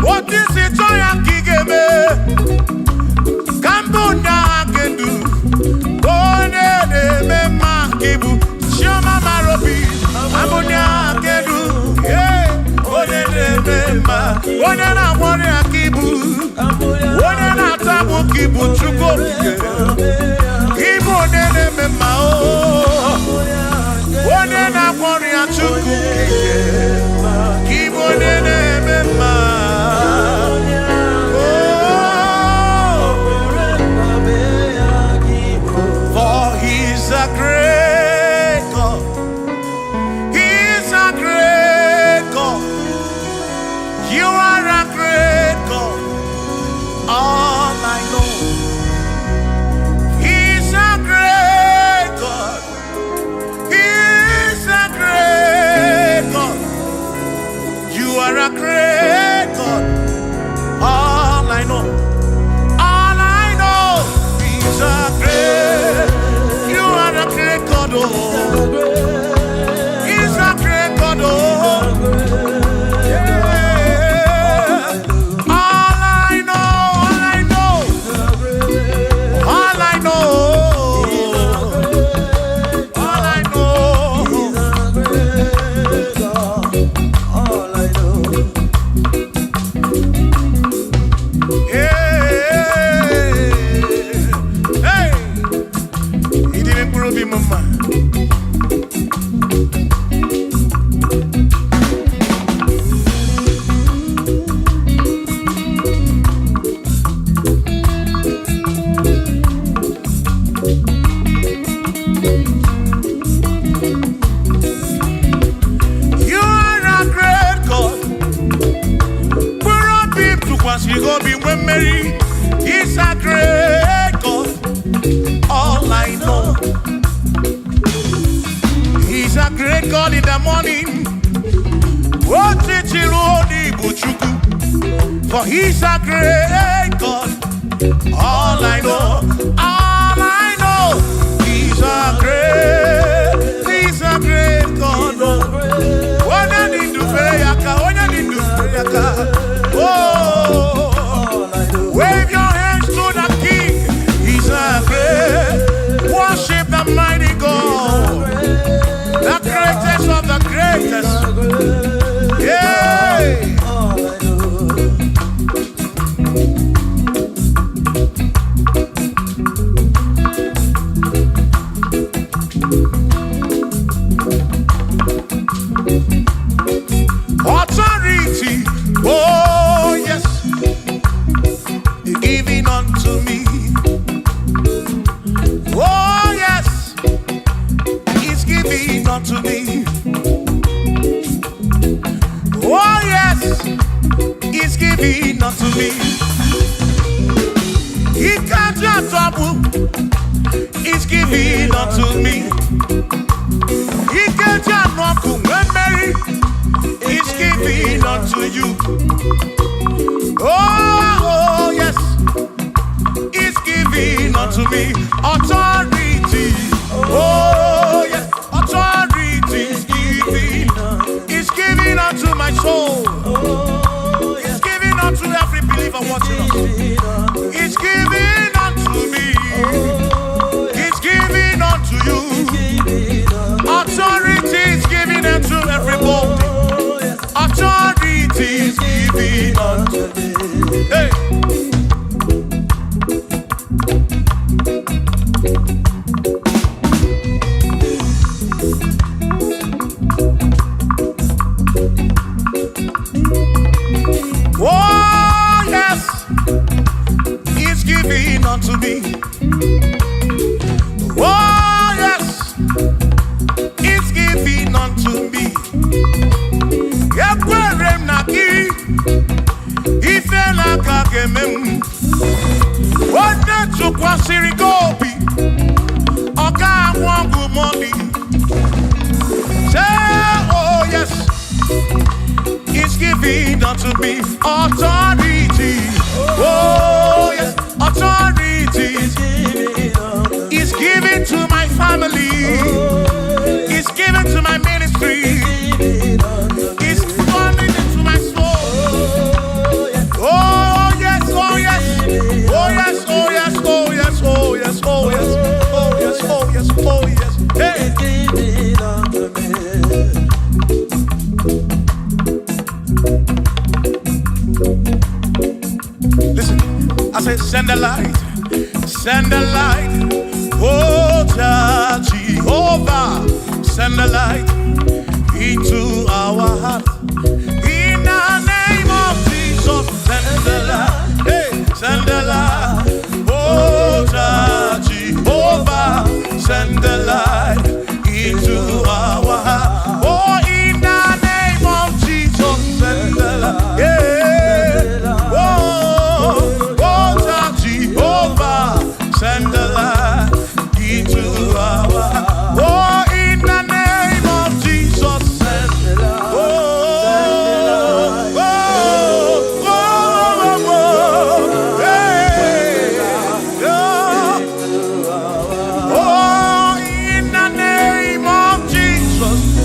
S2: What is it I can Kambunya Hakedu One Mema Kibu Shoma Marobi Kambunya Hakedu Yeah One Mema One na One Akibu One na Tabu Kibu Chuko Kibu One Mema One na One Chuko Kibu One Mema Hey! morning. For he's a great God. All I know, he's a great God. When I need to pray, oh, wave your hands to the King. He's a great. Worship the mighty God, the greatest of the greatest. Yeah. Authority, oh yes, giving unto me. Oh yes, it's giving unto me. Oh yes, it's giving unto me. He can't just trouble, it's giving unto me. He can't just walk when Mary. It's giving unto you. Oh, yes. It's giving unto me. Authority. Oh, yes. Authority is giving. It's giving unto my soul. It's giving unto every believer watching us. It's giving unto me. It's giving unto you. Authority is giving unto everybody. Authority is giving unto me. Hey. Oh yes, it's giving unto me. Oh yes, it's giving unto me. Ifela kagemem Wanda chukwa sirikopi Oka wangu moni. Say oh yes, it's giving unto me. Authority. Oh yes, authority is given to my family. It's given to my ministry. It's falling into my soul. Oh yes, oh yes, oh yes, oh yes, oh yes, oh yes, oh yes, oh yes, oh yes, oh yes. Hey. Listen, I said send the light, send the light. Oh Jehovah, send the light into our heart. In the name of Jesus, send the light. Hey, send the light. Oh Jehovah, send the light into our heart. Oh, in the name of Jesus, send the light. Yeah. Oh, Jehovah, send the light into our heart. Oh, in the name of Jesus,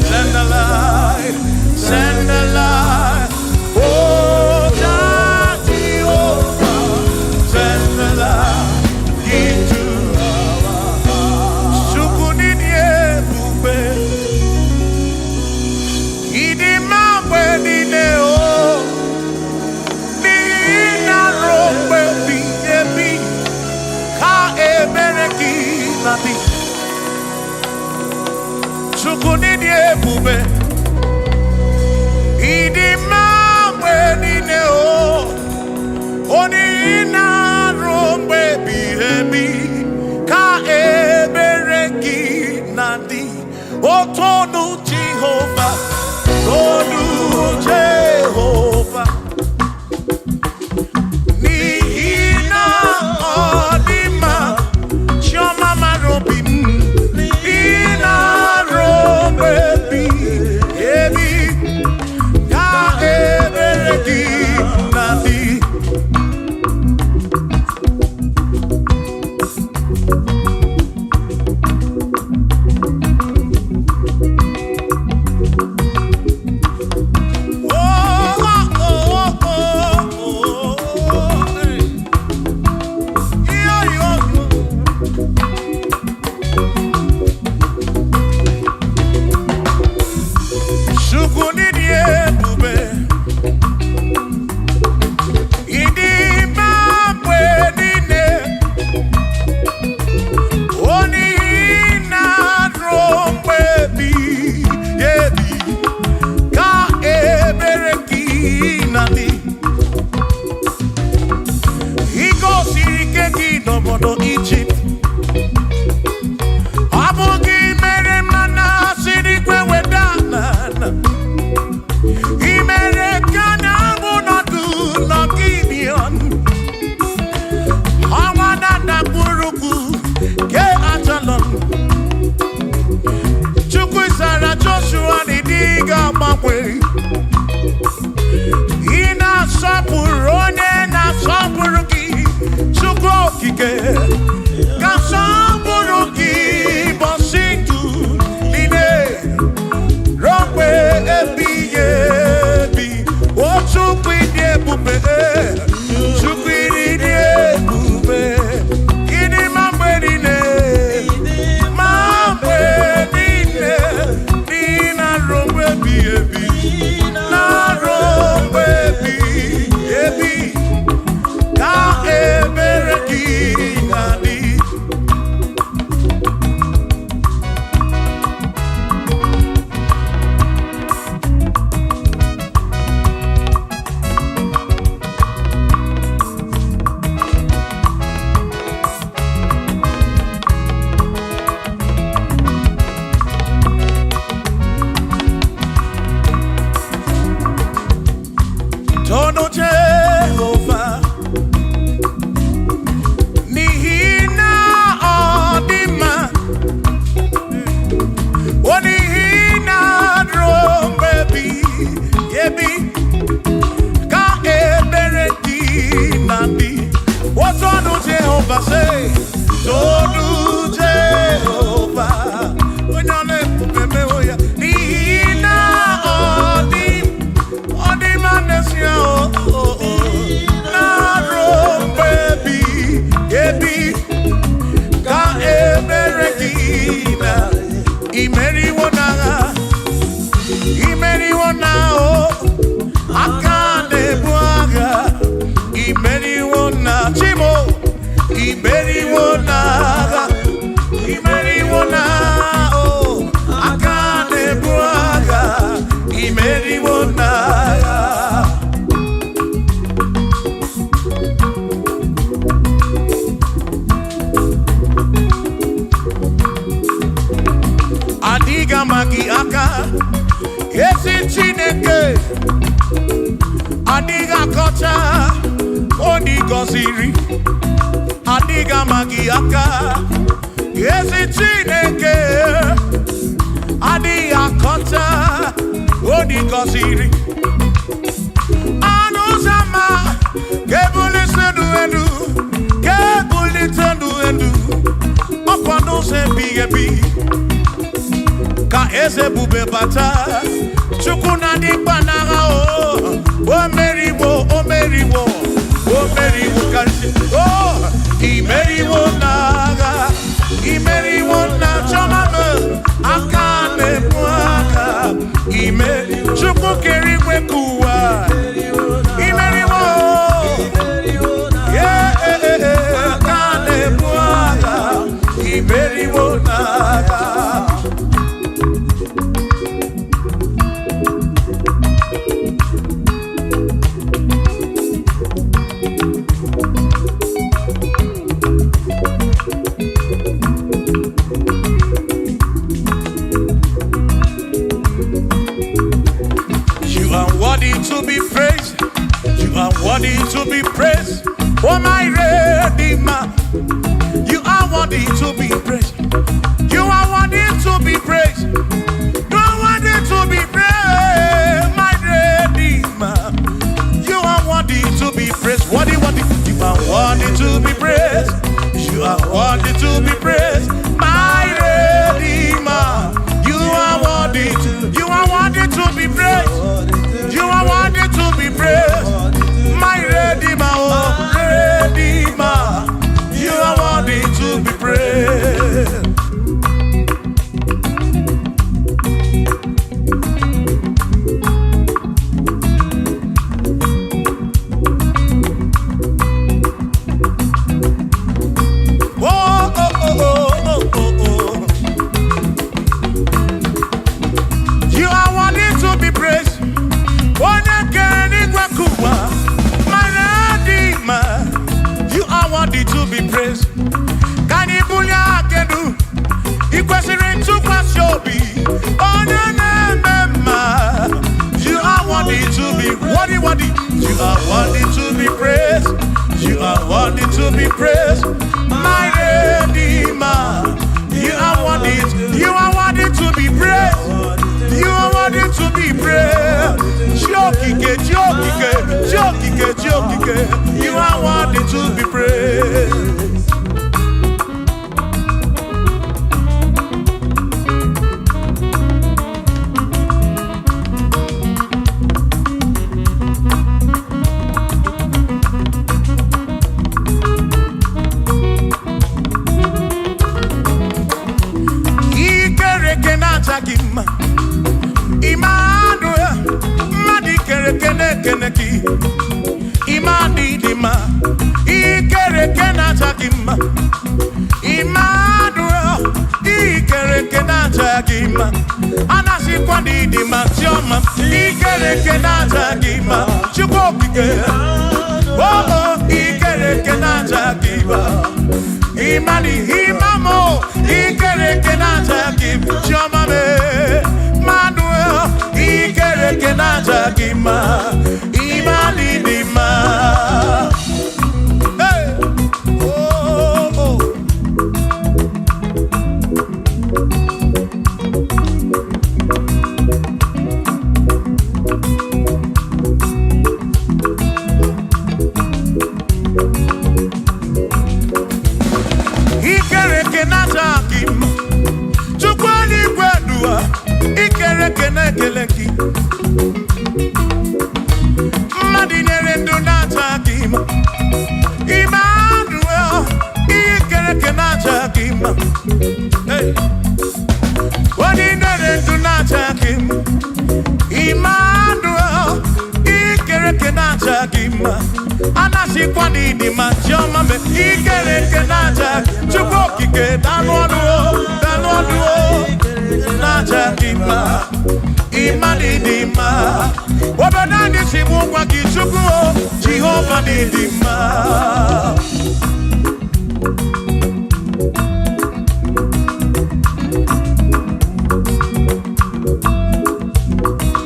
S2: send the light. Send the light. Oh, Jehovah, send the light into our heart. Sukunidie bube, idimabwe dineo, nina rombe biyebi, ka ebereki nati. Sukunidie bube. Idimamwe nineo Onina rombe bihebi Ka ebereki nandi Otonu Jehovah Tonu Jehovah Nihina odima Shoma marobim Nina rombe bihebi Ị na-asọpụrụ onye na-asọpụrụ gị, Chukwu okike ga-asọpụrụ gị ụbọchị ndụ niile ruo mgbe ebighị ebi. O Chukwu ịdị ebube, Chukwu ịdị ebube, ịdị mma mgbe niile, ma mgbe niile, dị na ruo mgbe ebighị ebi, na ruo mgbe ebighị ebi, ka ebere gị na-adị. Tono Jehovah, n'ihi na ọ dị mma, o n'ihi na ruo mgbe ebighị ebi, ka ebere gị na-adị. O tono Jehovah, say, tono Jehovah, onye ọ na-ebube mewo ya, n'ihi na ọ dị mma n'ezie, na ruo mgbe ebighị ebi, ka ebere gị na imeriwo n'agha, imeriwo n'ahụ, aka na-ebu agha, imeriwo na chimo, imeriwo n'agha, imeriwo n'ahụ, aka na-ebu agha, imeriwo n'agha. Adiga magi aka, ezi Chineke, adiga kọcha, odi gọziri. Adiga magi aka, ezi Chineke, adiga kọcha, odi gọziri. Anụ zama, kebuli sendu elu, kebuli tendu elu, ọkwado se ebighị. Ka eze bube bata, Chukwu na dịkpa n'agha, o meriwo, o meriwo, o meriwo karịsị. Imeriwo n'agha, imeriwo na chọmame, aka na-ebu aka, Chukwu kere igwe ka ụwa, imeriwo, aka na-ebu aka, imeriwo n'agha. To be praised, you are worthy to be praised. Oh my Redeemer, you are worthy to be praised. You are worthy to be praised. You are worthy to be praised, my Redeemer. You are worthy to be praised. Worthy, worthy. You are worthy to be praised. You are worthy to be praised, my Redeemer. You are worthy to be praised. You are worthy to be praised, my Redeemer, oh Redeemer. You are worthy to be praised. Oh, oh, oh, oh, oh, oh, oh. You are worthy to be praised. My Redeemer, you are worthy to be praised. Can you believe I can do? You question to Kwasiobi. Oh, you are worthy to be worthy. You are worthy to be praised. You are worthy to be praised. My Redeemer, you are worthy to be praised. You are worthy to be praised. to be praised. Emmanuel, Madi kere kene kene ki. Imadi dima, ikere kena chakima. Emmanuel, ikere kena chakima. Anasi kwandi dima tioma, ikere kena chakima. Chukokike, oh ikere kena chakima. Imani imamo, ikere kena chakima. Tioma me. Ikere kenaja gima, imani dima. Hey, oh, oh. Ikere kenaja gima, chukwani gwedua. Ikere kene keleki Madinere nduna chakima Emmanuel Ikere kena chakima Hey Madinere nduna chakima Emmanuel Ikere kena chakima Anasi kwani di machoma me Ikere kena chakima Chupo kike danwaduo Nachakima, Imanidima, Wabanani Simukwa Kichuku, Jehovah Nidima.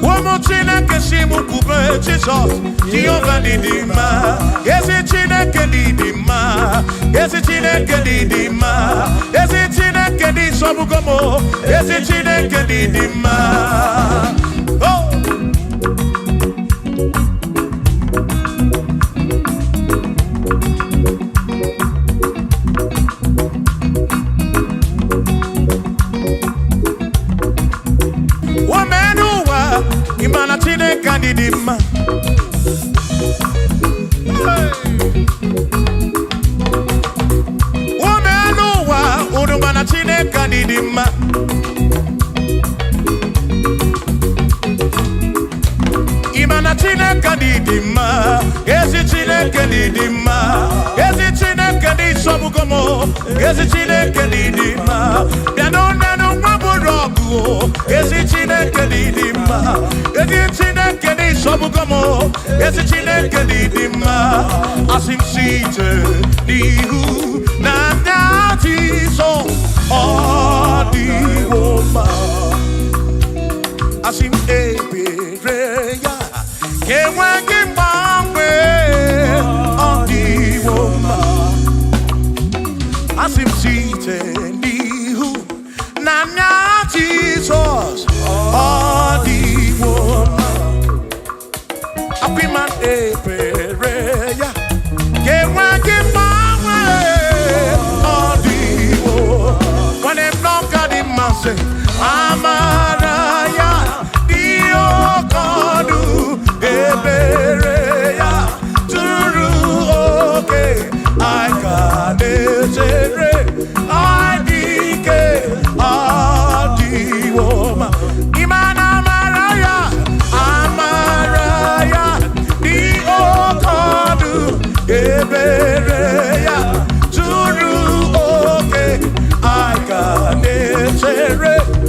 S2: Womochina Kesimuku, Jesus, Jehovah Nidima. Yes, it's in a Kedidima. Yes, it's in a Kedidima. Yes, it's in a Kedisobukomo. Yes, it's in a Kedidima. Oh. Womenuwa, Imana Chine Kedidima. Udumana Chineke didima. Imana Chineke didima. Ezi Chineke didima. Ezi Chineke di sobukomo. Ezi Chineke didima. Bianonenu maburogu. Ezi Chineke didima. Ezi Chineke di sobukomo. Ezi Chineke didima. Asim site nihu na so all the woman asim ebereya kewangi mangwe all the woman asim site nihu na Jesus all the woman apiman ebereya kewangi say, Amaraya, Dio Kodu, Ebereya, Turu, okay, I got it, I dike, Adi Woma, Imana Maraya, Amaraya, Dio Kodu, Ebereya, Turu, okay, I got it.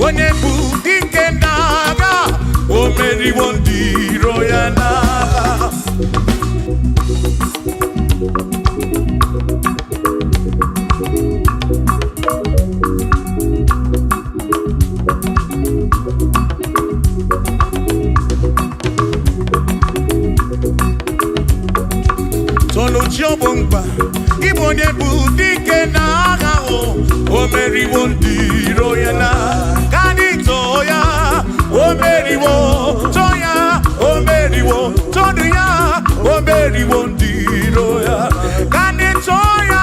S2: onye bụ dike n'agha, o meriwo ndị iro ya n'agha. Chiobumba, Igbo onye bụ dike n'agha, o meriwo ndị iro ya na kanito ya, o meriwo to ya, o meriwo todu ya, o meriwo ndị iro ya kanito ya,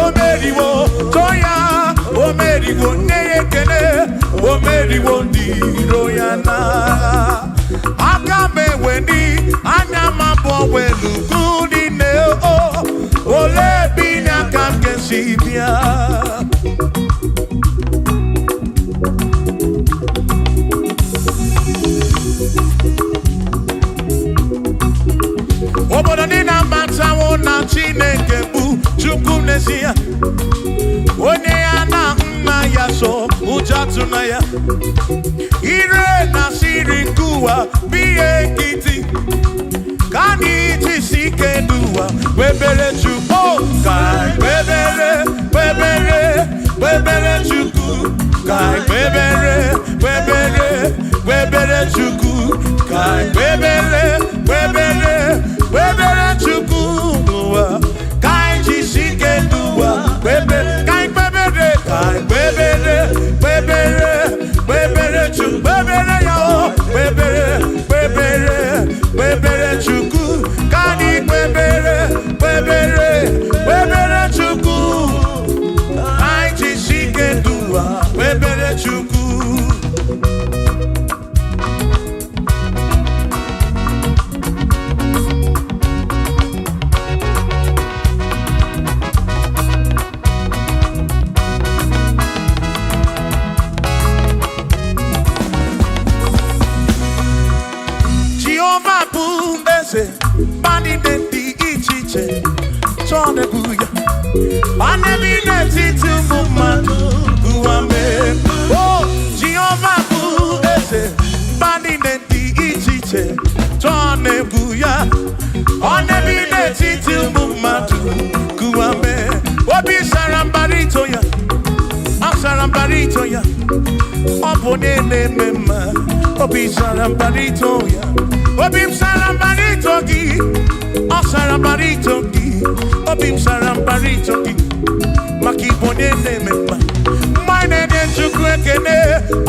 S2: o meriwo to ya, o meriwo nne ya ekele, o meriwo ndị iro ya na aka m eweni anya m abụọ welugu ole bi n'aka m ga-esi bịa. Obodo niile amatawo na Chineke bụ Chukwu n'ezie, onye ya na nna ya so ụjọ atụna ya. Ire na siri nke ụwa bụ ihe nkịtị, ka anyị jisi ike n'ụwa webere Chukwu, ka webere Chukwu, ka webere Chukwu, ka webere Chukwu n'ụwa, ka anyị jisi ike n'ụwa webere, ka webere Chukwu, webere ya o, webere Chukwu, ka anyị webere Chukwu, anyị jisi ike n'ụwa webere Chukwu. Bani dị iche iche chọrọ egwu ya, bani bi n'etiti ụmụ mmadụ gụwa mee. O Jehova bụ eze, bani dị iche iche chọrọ egwu ya, ọ na-ebi n'etiti ụmụ mmadụ gụwa mee. Obi sara mbara ito ya, ọ sara mbara ito ya, ọ bụ onye na-eme mma. Obi sara mbara ito ya, obi m sara mbara ito gị, ọ sara mbara ito gị, obi m sara mbara ito gị, maka ịbụ onye na-eme mma. Mgbe anyị na-enye Chukwu ekele,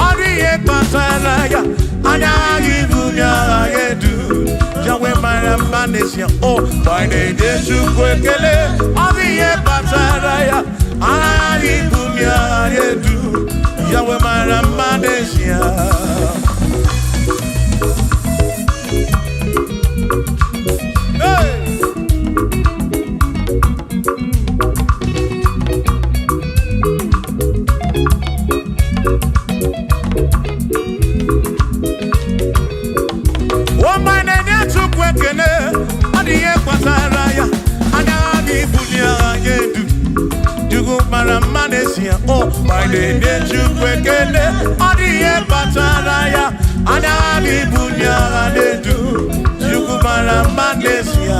S2: ọrụ ihe kpatara ya, anya agha ibu ya agha edu ya wee mara mma n'ezie. O mgbe anyị na-enye Chukwu ekele, ọrụ ihe kpatara ya, anya agha ibu ya agha edu ya wee mara mma n'ezie. Oh, my name is Chukwu ekele, ọ dị ihe kpatara ya, anya gị bụ nye agha na-edu, Chukwu mara mma n'ezie.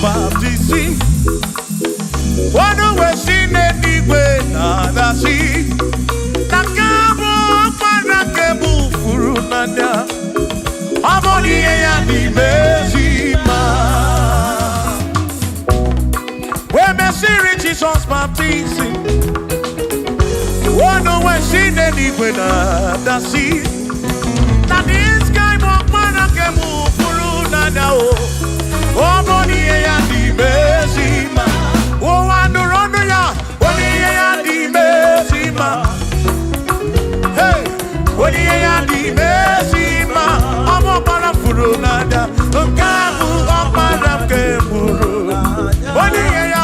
S2: Baptizim, wanu wesi n'eluigwe na-adasi, na kabụ ọkpara kebu furu n'anya, ọ bụ ihe ya n'ime ezi mma. Wee mesiri Jesus baptizim, wanu wesi n'eluigwe na-adasi, na this guy bụ ọkpara kebu furu n'anya o. Oh, money ya di mesima. Oh, anuronu ya. Money ya di mesima. Hey, money ya di mesima. Omo para furu nada. Nkabu opara keburu. Money ya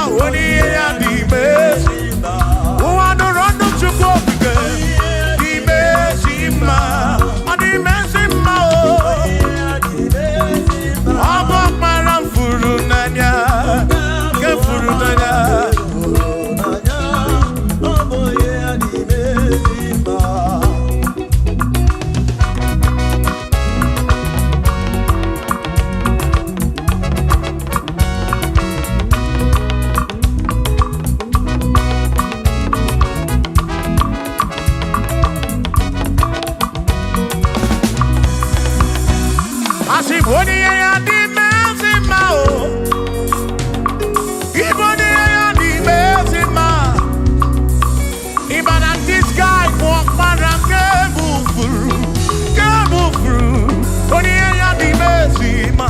S2: Asiboni ya di mezima o. Iboni ya di mezima. Even at this guy walk around move through. Boni ya di mezima.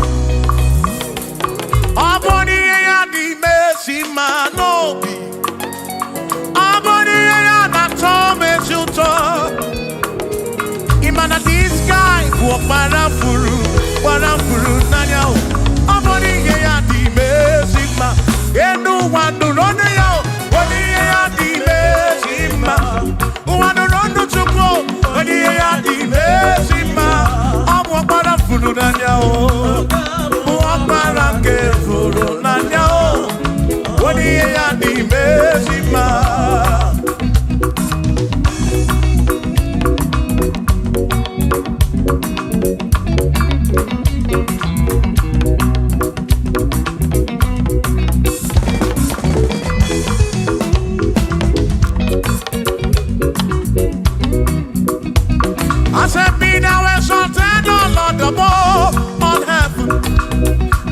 S2: Aboni ya di mezima no be. Aboni ya na tome chuto. Even at this guy walk around nanya o. Aboni ya di mezima. Enu wandu rone ya o. Boni ya di mezima. Wandu rondo chuko. Boni ya di mezima. Abu para furu nanya o. Walk around furu nanya o. Boni ya di mezima. I said, be thou exalted, O Lord, above all heaven.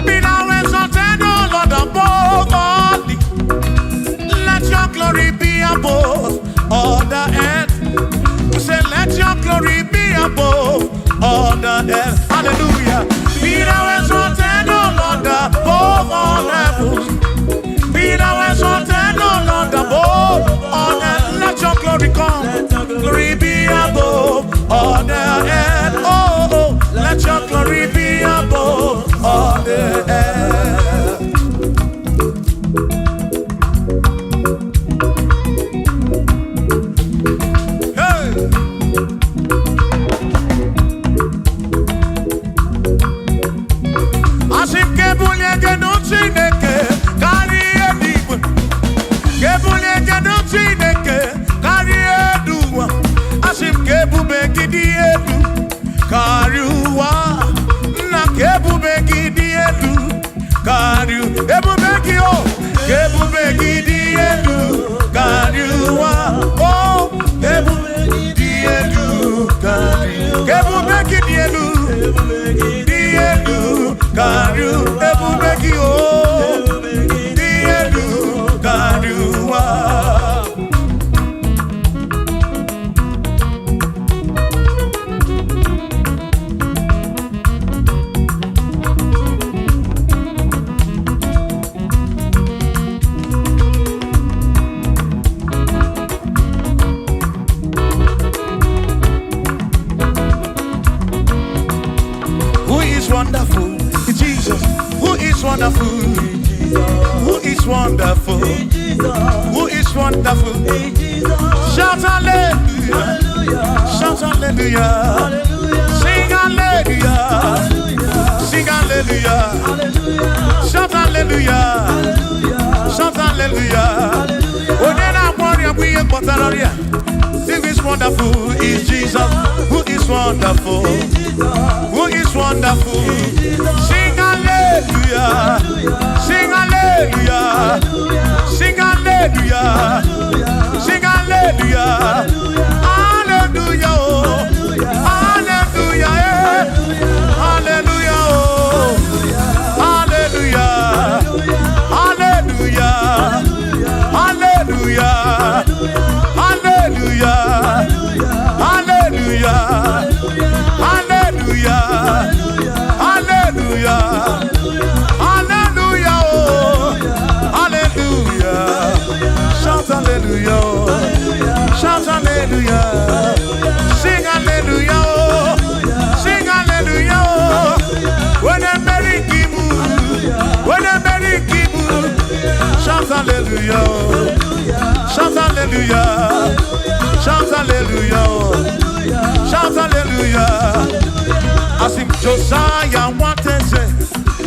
S2: Be thou exalted, O Lord, above all the. Let your glory be above all the earth. We say, let your glory be above all the earth. Hallelujah. Be thou exalted, O Lord, above all heaven. Be thou exalted, O Lord, above all earth. Let your glory come. Glory be above all the earth. Oh, let your glory be above all the earth. Hey. Asim kebulie genu Chineke kari edigwe. Kebulie genu Chineke kari eduwa. Asim kebube gidi edu kari uwa. Na kebube gidi edu kari ebube gi o. Kebube gidi edu kari uwa. Oh, kebube gidi edu kari. Kebube gidi edu. Karu ebube gi o di edu karuwa. Who is wonderful? Jesus, who is wonderful? Who is wonderful? Who is wonderful? Shout hallelujah! Shout hallelujah! Sing hallelujah! Sing hallelujah! Shout hallelujah! Shout hallelujah! Onena warrior we are. Who is wonderful is Jesus. Who is wonderful? Who is wonderful? Sing hallelujah! Sing hallelujah! Sing hallelujah! Sing hallelujah! Hallelujah! Hallelujah! Hallelujah! Hallelujah! Hallelujah! Hallelujah! Hallelujah! Hallelujah! Hallelujah! Hallelujah! Hallelujah! Hallelujah! Shout hallelujah! Shout hallelujah! Sing hallelujah! Sing hallelujah! When a merry kibu, when a merry kibu, shout hallelujah! Shout hallelujah! Shout hallelujah! Shout hallelujah! I sing Josiah wanted say,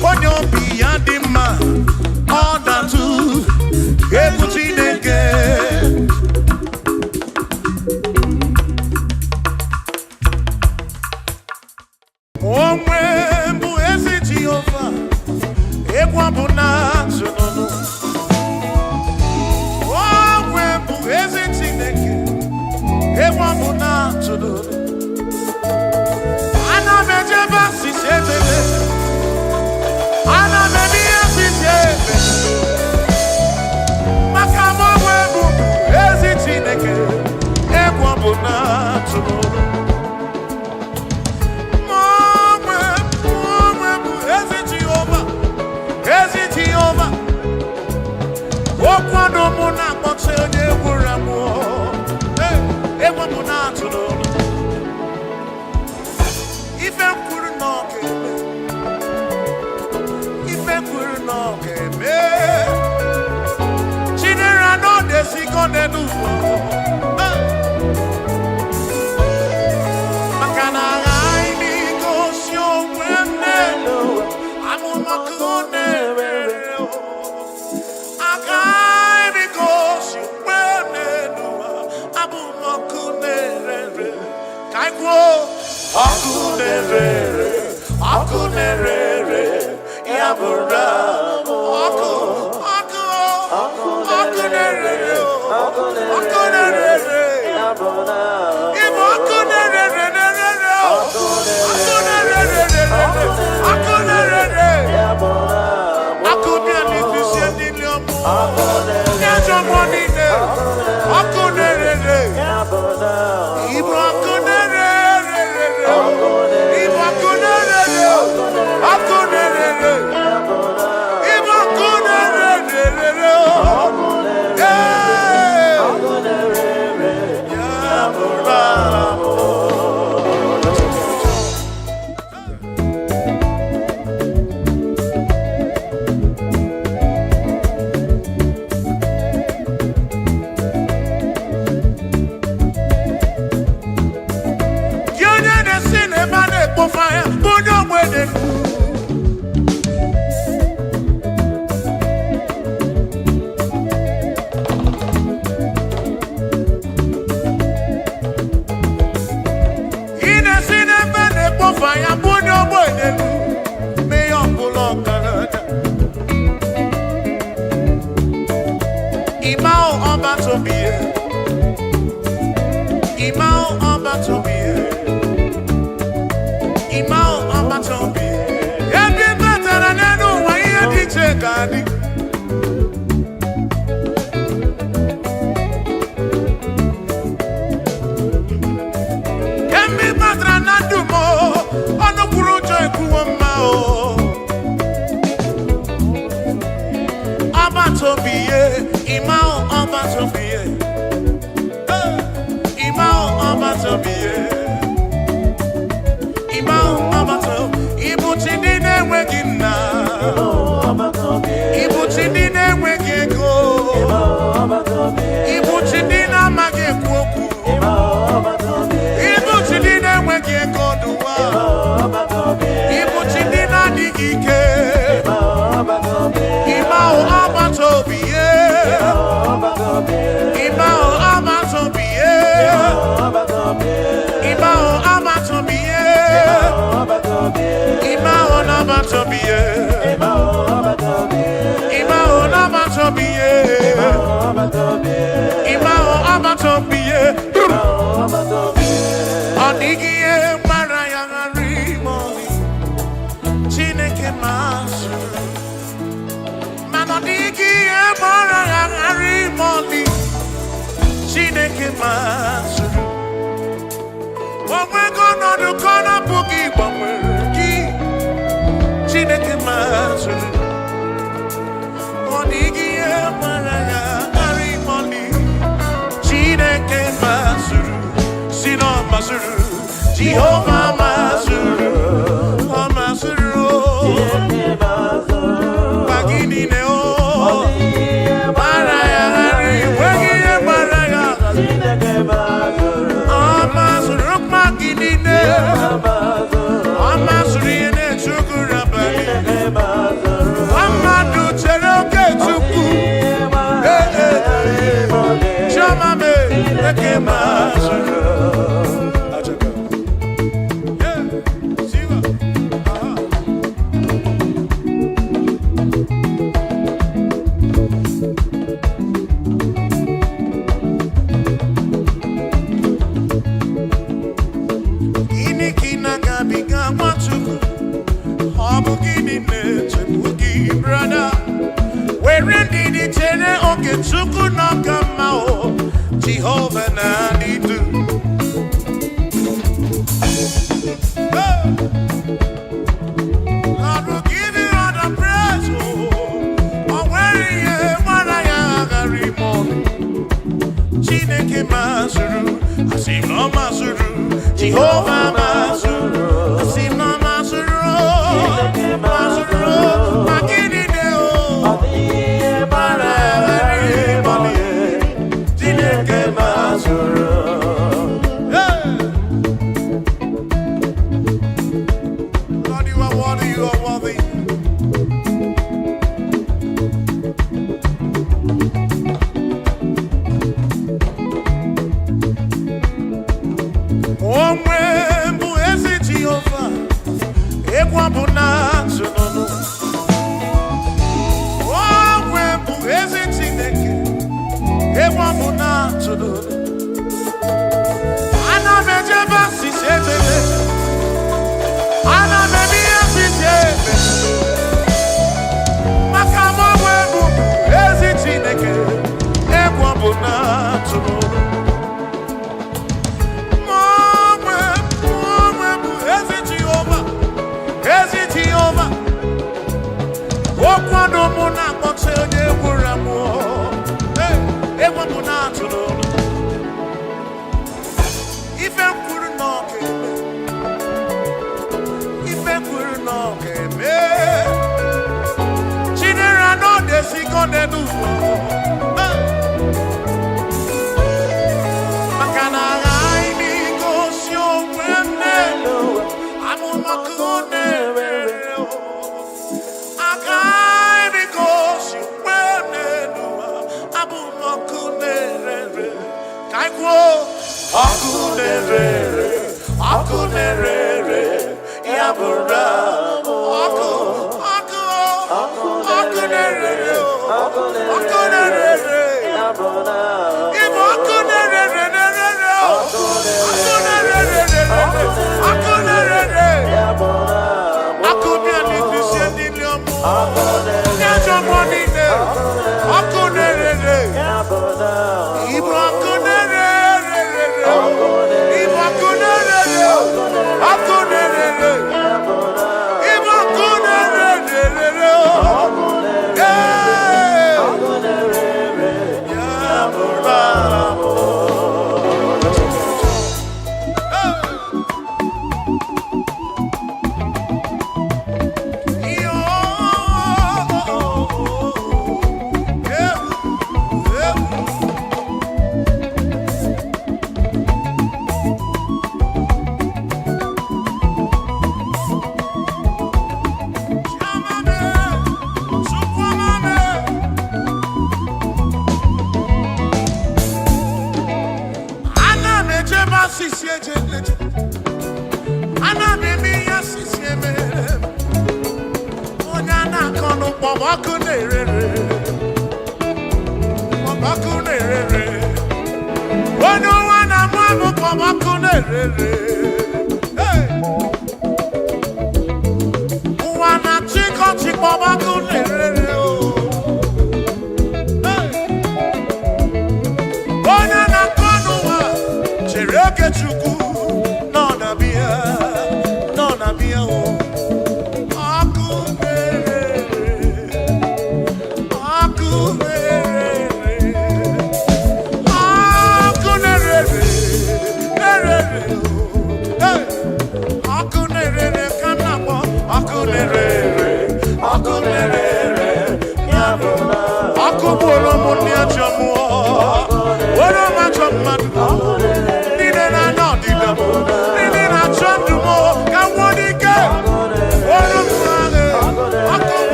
S2: when you be a man, all that too, everything again. Oh, when you is Jehovah, everyone will not know. Oh, when you is again, everyone will not know. I know that you're ife kwuru n'ọga-eme, ife kwuru n'ọga-eme. Chinere n'ọdesigo n'elu ụwa, maka na aghaghị m igosi onwe m n'elu amụmakụ na-ere. Aghaghị m igosi onwe m n'elu amụmakụ na-ere. Ka anyị kwuo ọkụ na-ere, ọkụ na-ere, ya bụrụ ọkụ, ọkụ, ọkụ na-ere, ọkụ na-ere, ịbụ ọkụ na-ere, ọkụ na-ere, ọkụ na-ere, ọkụ bịa n'etiti ndị ọmụ, ndị ajọ mmụọ niile, ọkụ na-ere, ịbụ ọkụ na-ere, ịbụ ọkụ na-ere, ọkụ na-ere, ịbụ ọkụ na-ere, fire, put your wedding. In a cinema, put fire, put your wedding. May your pull on Canada. Imao about to be here. Imao about to be here. Imao amatombi, every better than I know why you did check on it. Can be better than I do more on the Kuroja Kuamao. Amatombi, Imao amatombi, Imao amatombi. Chineke masuru, we're gonna do corner boogie, but we're Chineke masuru, Monigi Maraya, Harry Money, Chineke masuru, Sino masuru, Jehovah masuru, masuru, Bagini Neo, Maraya, Harry, Jehovah Nadidu. Lord will give you all the praise. Oh, where you are, I am Chineke Masuru, I see no Masuru, Jehovah Masuru, I see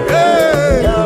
S1: Hey!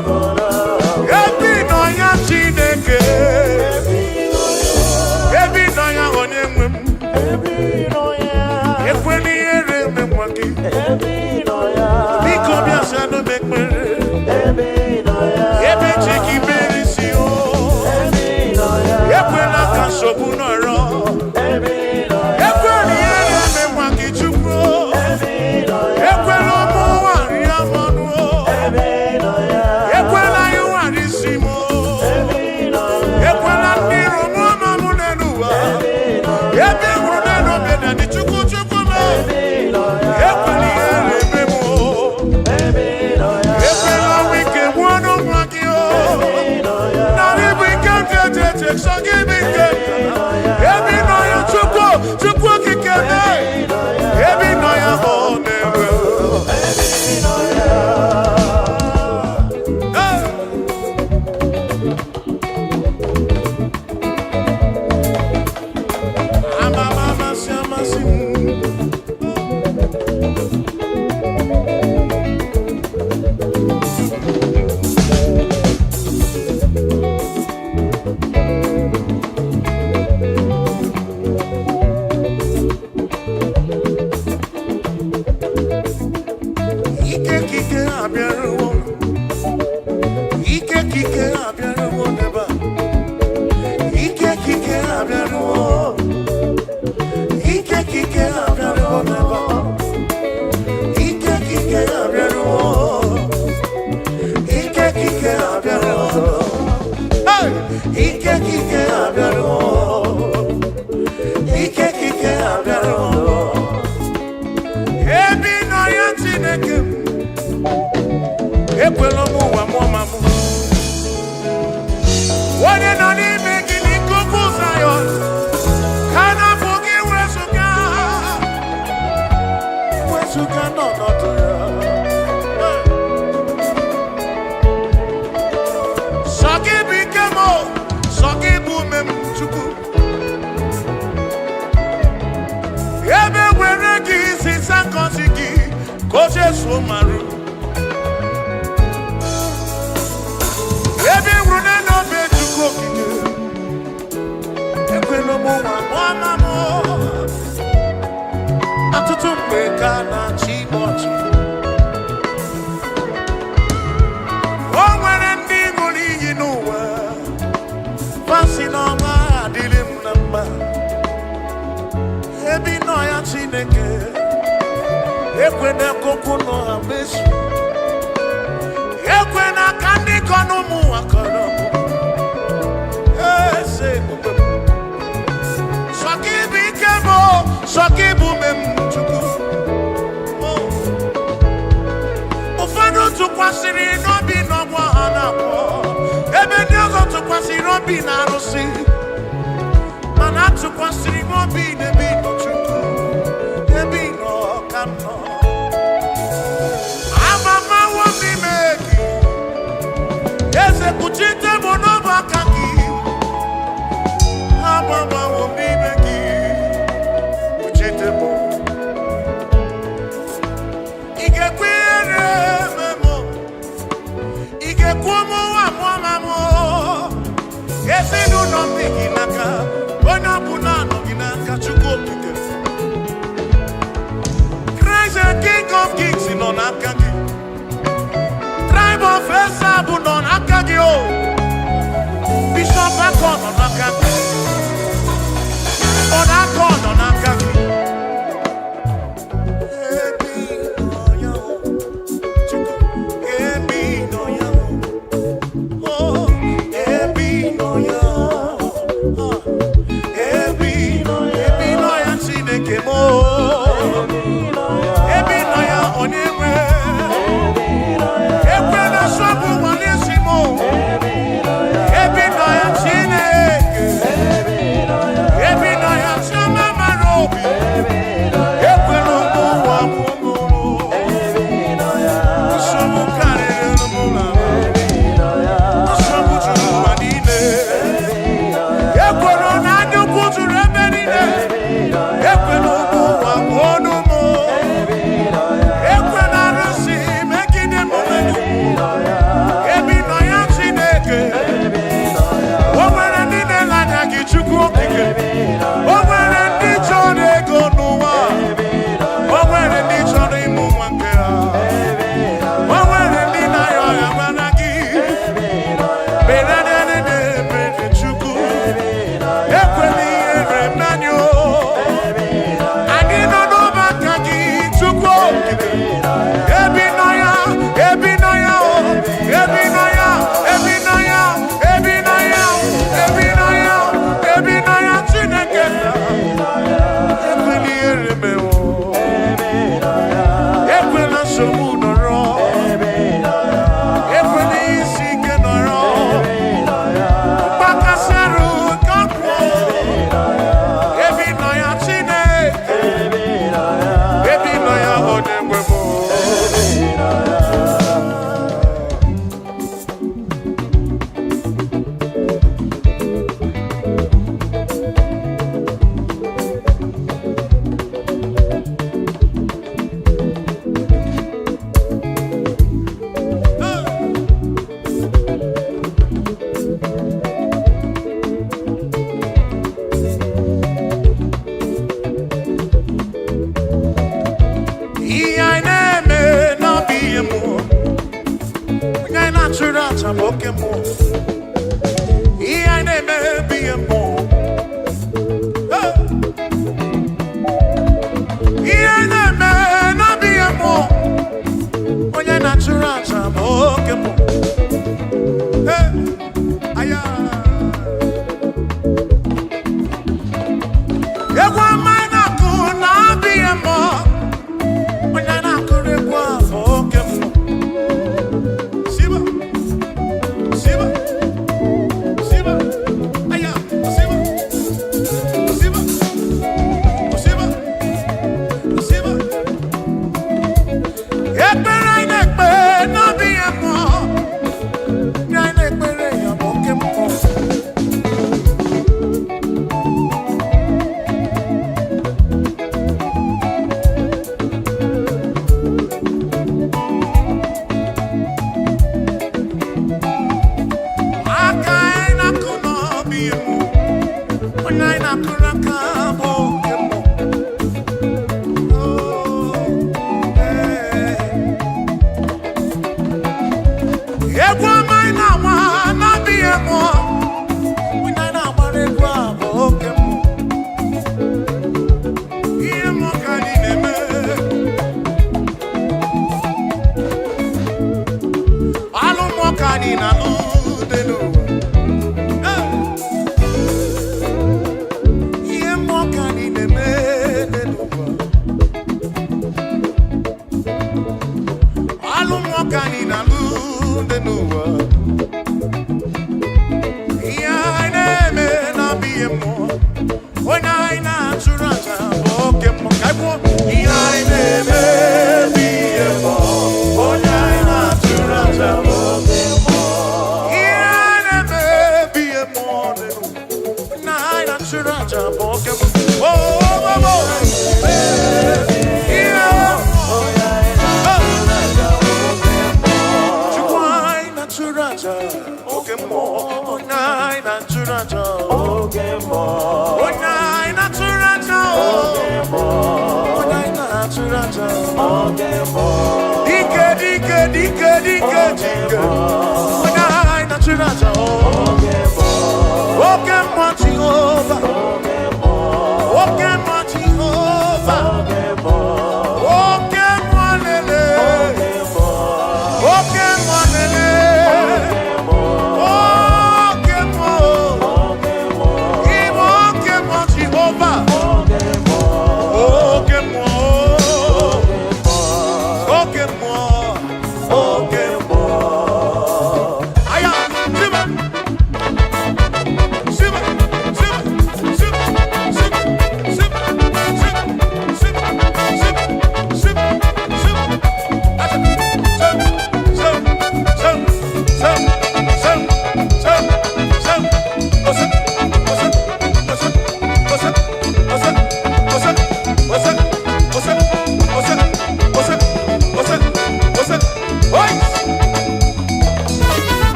S2: Ebi no ya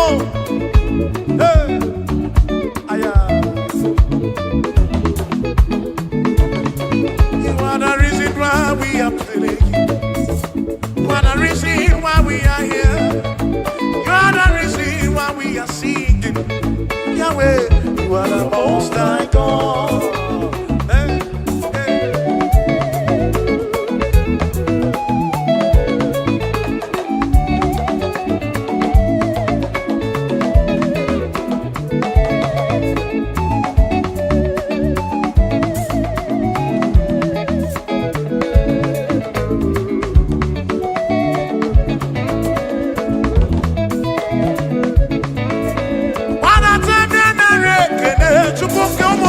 S2: Hey. Aya. You are the reason why we are playing. You are the reason why we are here. You are the reason why we are singing. Yahweh, you are the most high God. Hey, hey. Chukwu ke ụmụ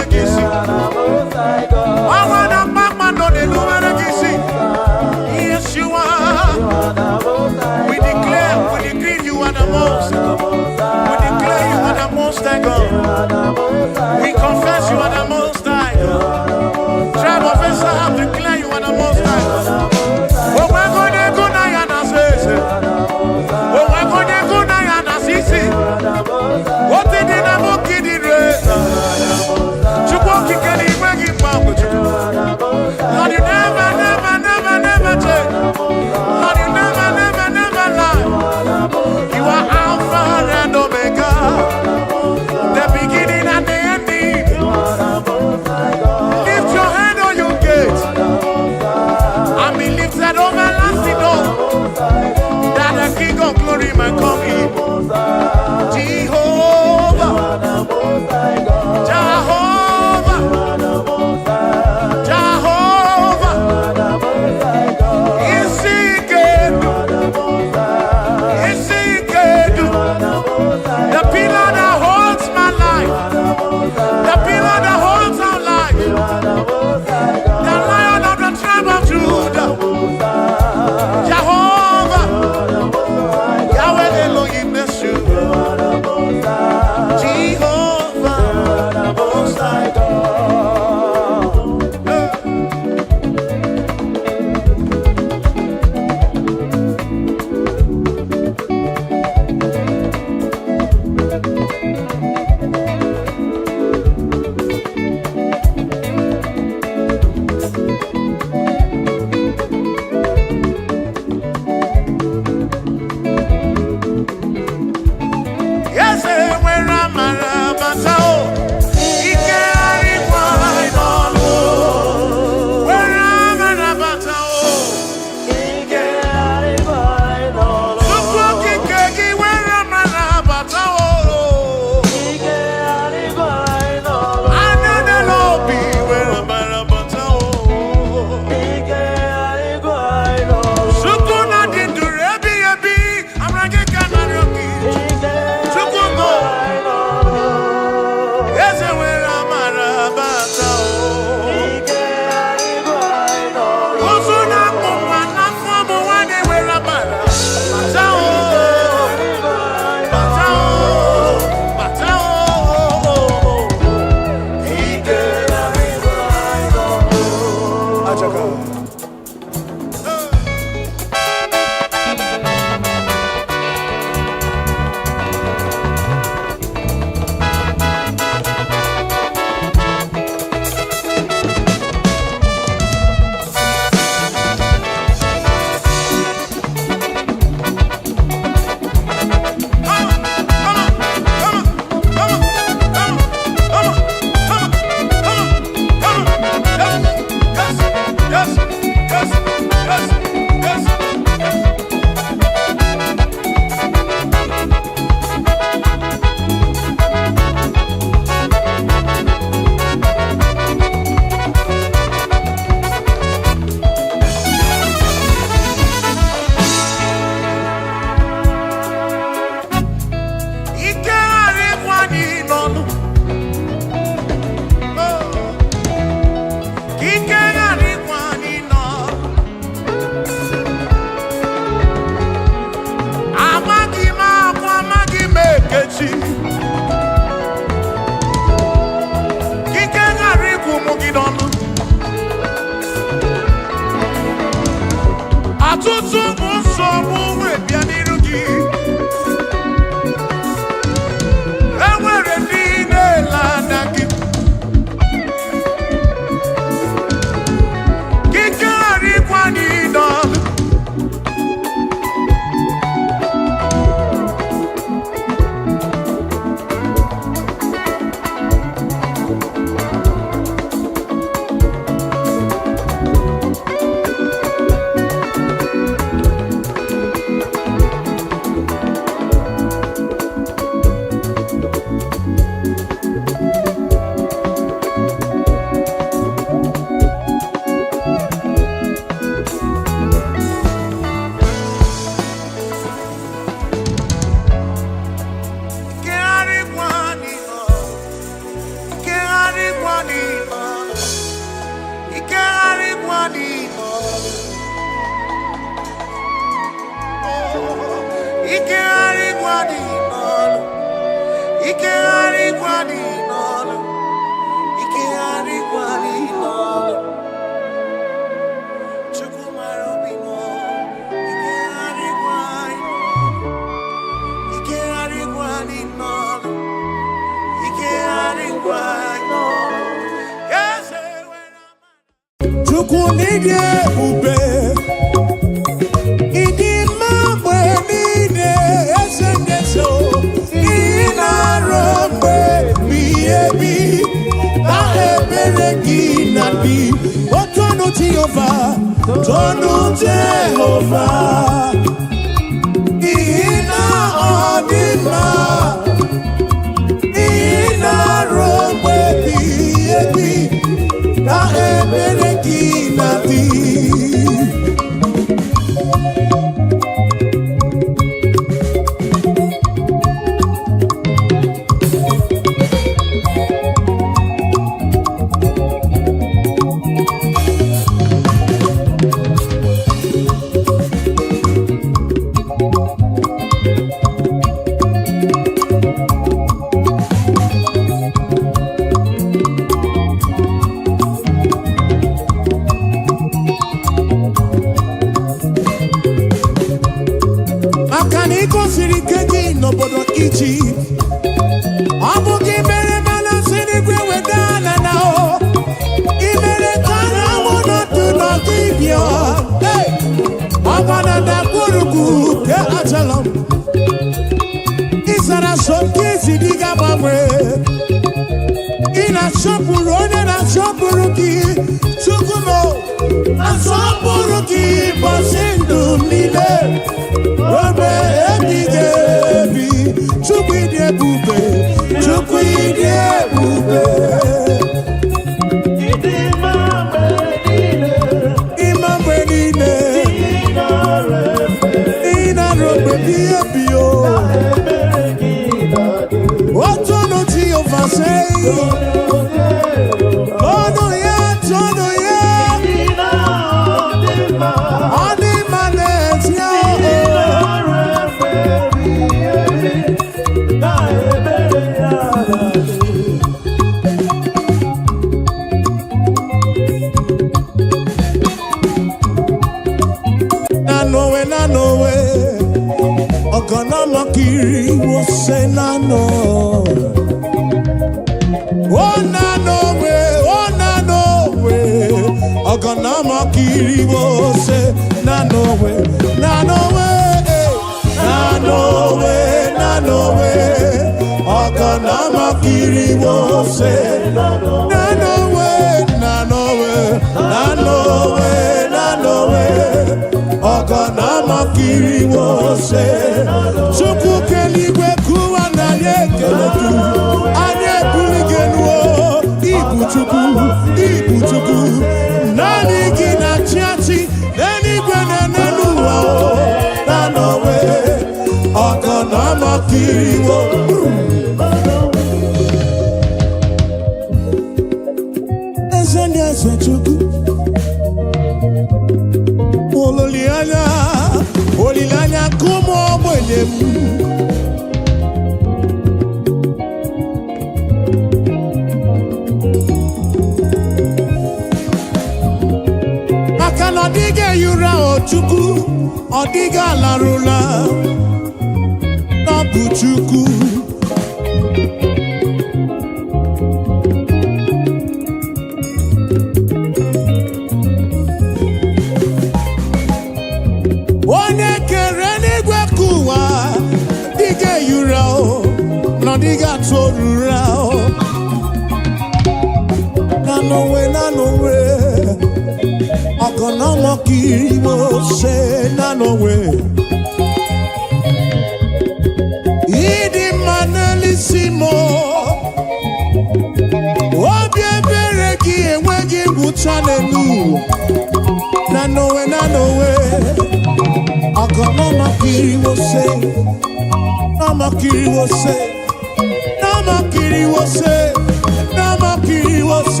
S1: Namakiri was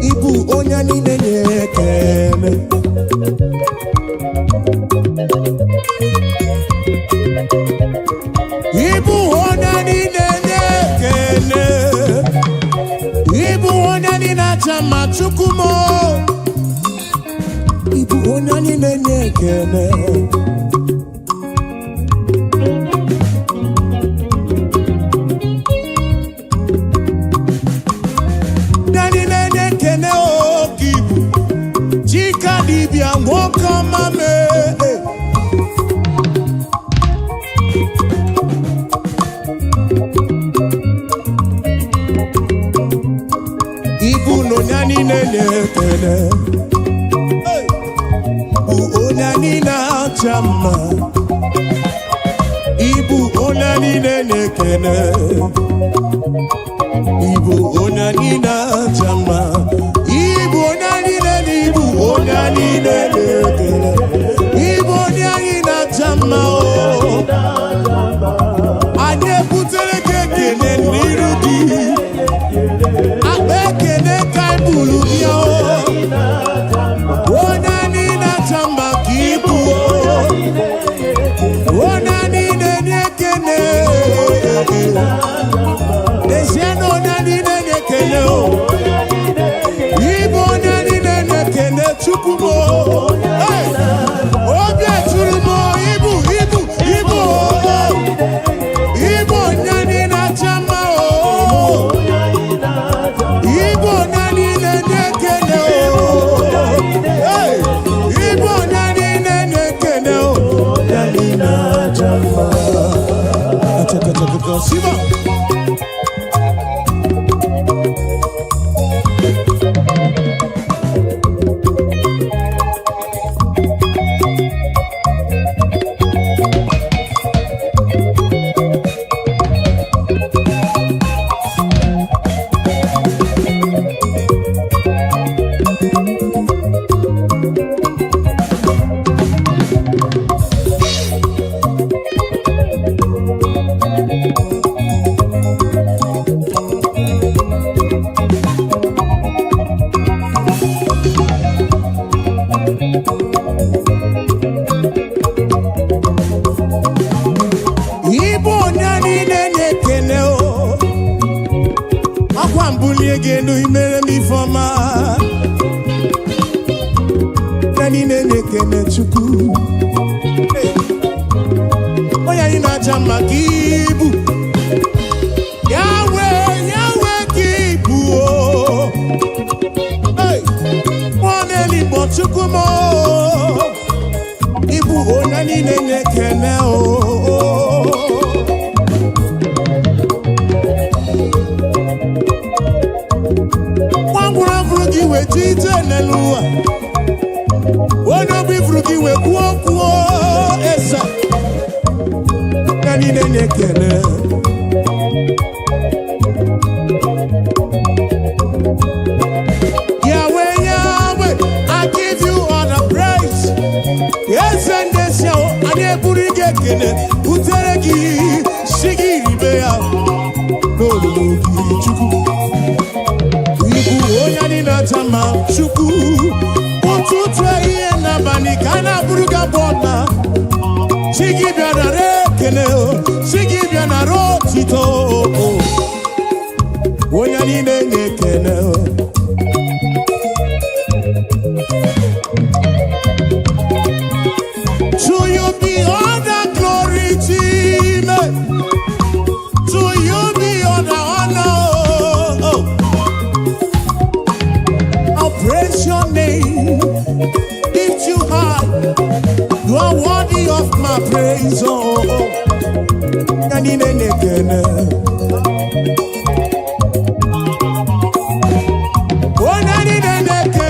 S1: Ibu onya ni nenye kene. Ibu onya ni nenye kene. Ibu onya ni nachama chukumo. Ibu onya ni nenye kene. Ibu no nyani nene kene. Ibu onani na chama. Ibu onani nene kene. Ibu onani na chama. Ibu onani nene. Ibu onani nene kene. Ibu onani na chama. Anye putere kene nirudi. Abekene kai bulu yo. Onani na chamba kipu. Onani nene kene. Desiano onani nene kene o. Ibo onani nene kene chukumo. Obia churumo ibu. Ibo onani na chamba o. Ibo nani nene kene o. Ibo nani nene kene o. Nani na jamba. Ataka siba. Genu imere mi foma. Nani nene kene chuku. Oya ina chama kibu. Yahweh kibu. Hey, mwane libo chuku mo. Ibu o nani nene kene o. We tite nelua. Wono bi fruki we kuo esa. Nani nene kene. Yahweh, I give you all the praise. Yes, and this yo, ane burige kene. Uteregi shigiri beya. No chuku. Onyani na chama chuku. Ututu iye na banikana buruga bona. Shigi biana rekene o. Shigi biana rotito o. Onyani nene kene o. To you be all the glory, Jesus. To you be all the honor. Praise your name, lift you high. You are worthy of my praise. Oh, nani nene kene. Oh, nani nene kene.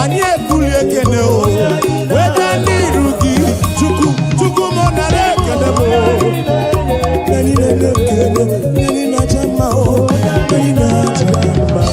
S1: anyị ebuli ekele o weta n'iru gị chukwu chukwu mụ nara ekele m anyị na-ekele anyị na-acha mma o anyị na-acha mma.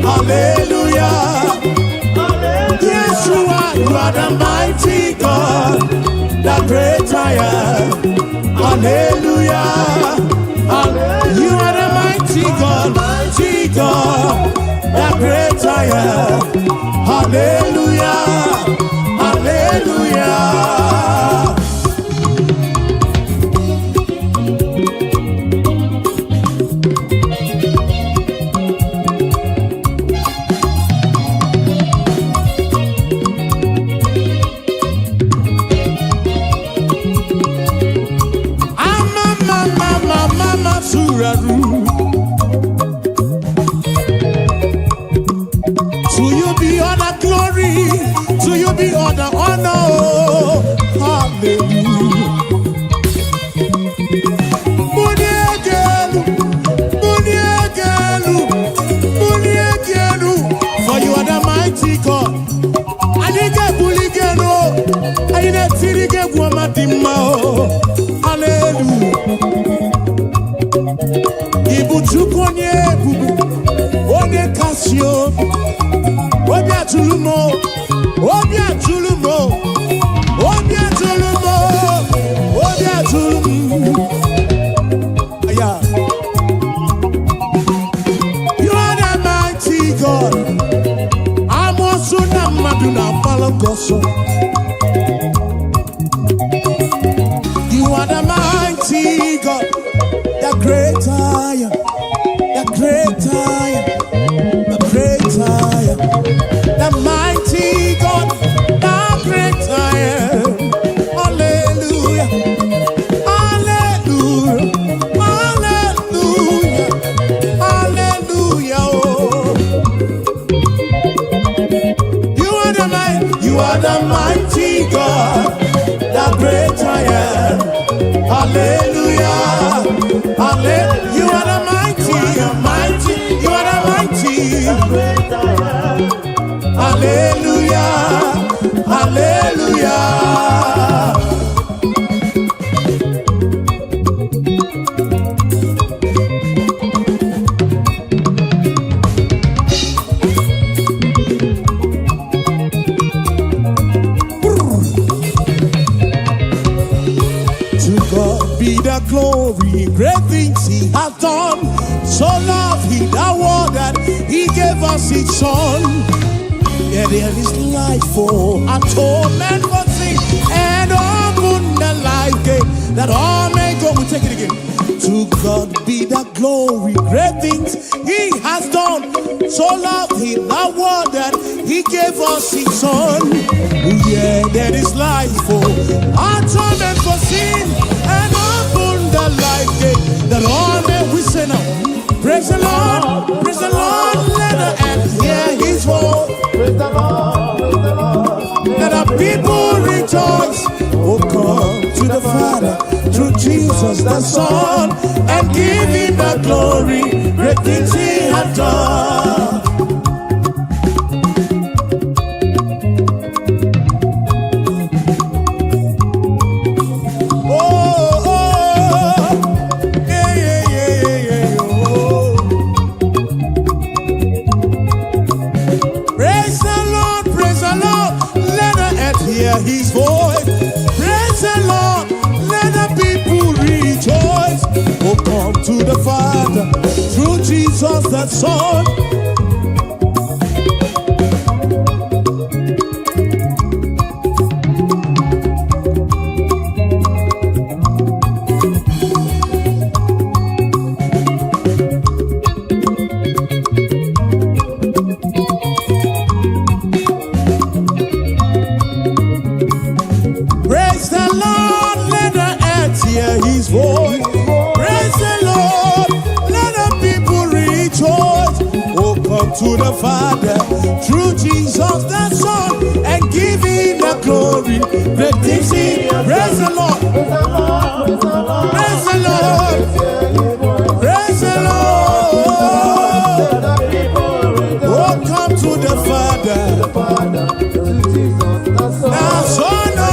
S1: Hallelujah. Yes, you are the mighty God, the great I am. Hallelujah. You are the mighty God, the great I am. Hallelujah. Hallelujah. To you be all the glory, to you be all the honor. Hallelujah. For you are the mighty God. I didn't get bully geno. I didn't see get woman. Hallelujah. Ibu chukonye bubu, one kasio, obia tulumo, obia tulumo, obia tulumo, obia tulumo. Yeah. You are the mighty God. I'm also the Maduna Palogoso. You are the mighty God. The great I am, the great I am, the great I am, the mighty God, the great I am. Hallelujah, hallelujah, hallelujah, hallelujah. Oh. You are the mighty God, the great I am. Hallelujah. Hallelujah. You are the mighty, you are the mighty. Hallelujah. Hallelujah. Be the glory, great things he has done. So loved he the world that he gave us his son. Yeah, there is life for atonement for sin, and open the life gate that all may go. We take it again. To God be the glory, great things he has done. So loved he the world that he gave us his son. Yeah, there is life for atonement for sin, and open the life gate that all men we say now. Praise the Lord, let the earth hear his voice.
S3: Praise the Lord,
S1: Let the people rejoice. Oh, come to the Father through Jesus the Son, and give him the glory, great things he has done. His voice, praise the Lord, let the people rejoice. Oh, come to the Father through Jesus the Son. His voice, praise the Lord, let the people rejoice. Oh, come to the Father through Jesus the Son, and give him the glory. Great things he, praise the Lord, praise the Lord, praise the Lord. Oh, come to the Father, now Son, oh.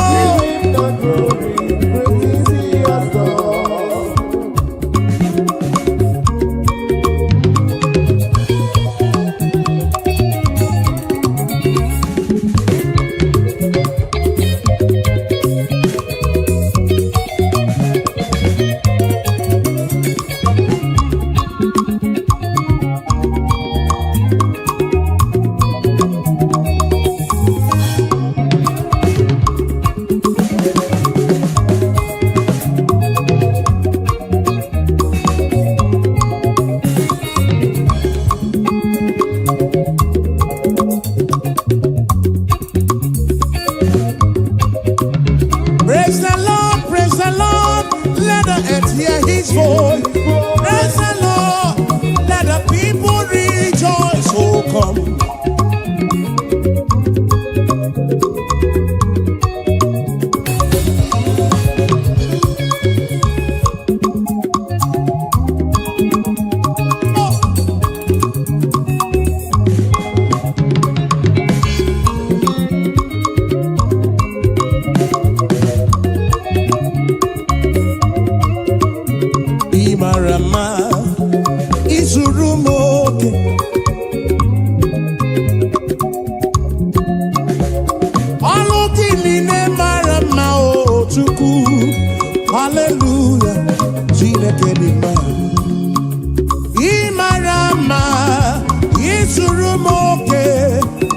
S1: izuru moke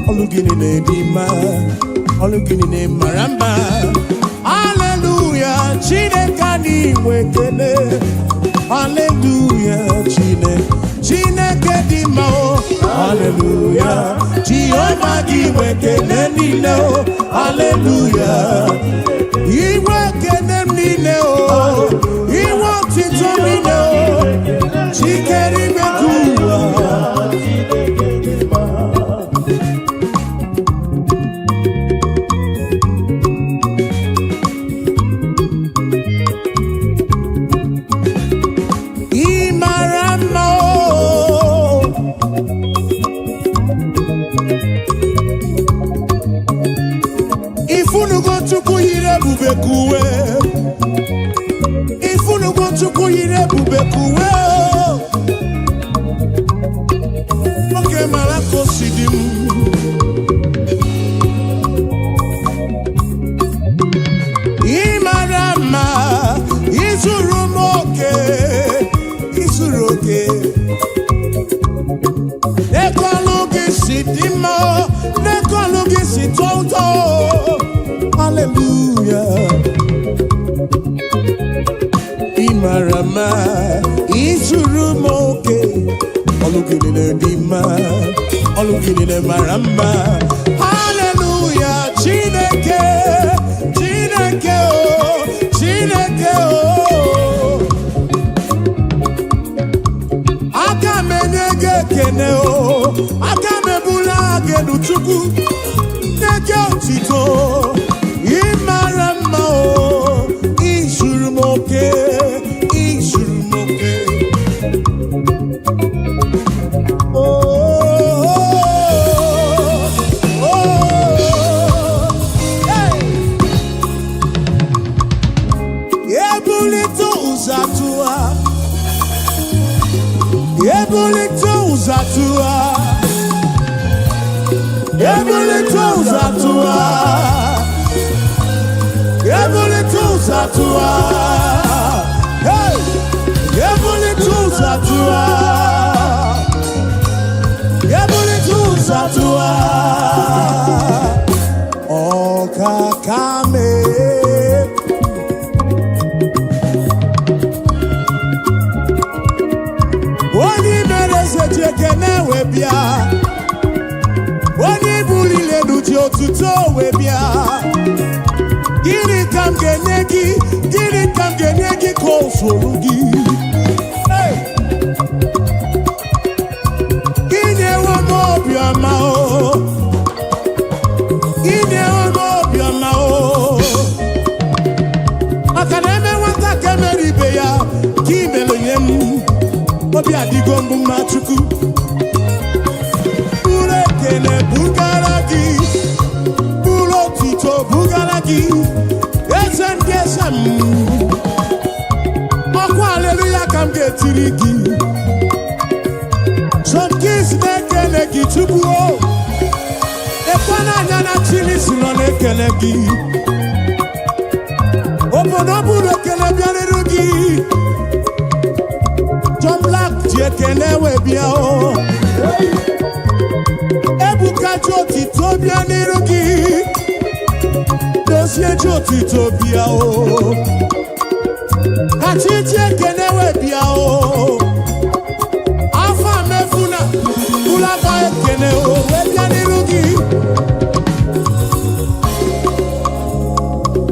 S1: olugini nedima olugini ne maramba hallelujah chineke ni wekele hallelujah chineke di ma hallelujah Jehovah di wekele nile hallelujah iwekele nile iwotito nile chikeri mekua Ifunu go chuku yire bubekuwe oke malako sidim imarama izurumoke isuroke nekologi sidimo nekologi sitonto hallelujah Imarama isurumoke olugini dima olugini maramba hallelujah chineke oh akamenege kene oh akamebula genu chuku neke otito imarama oh isurumoke Oni bulile nuji otuto webia Gini kam genegi konsorugi Ine wamo biama o Akaneme wanta kemeri beya Kimelo yemu Obi adigombu machuku Kene bugaragi Bulo tito bugaragi Esen kesem Okwa hallelujah kam getirigi Some kids nekele gi tubuo Ekwana nyana chili silo nekele gi Oponobu nekele biane rugi John Black jekele webiao Ebuka ti tobia nirugi Dosie ti tobia o Kachiti kenewe bia o Afa mefuna Ulaba kene o Webia nirugi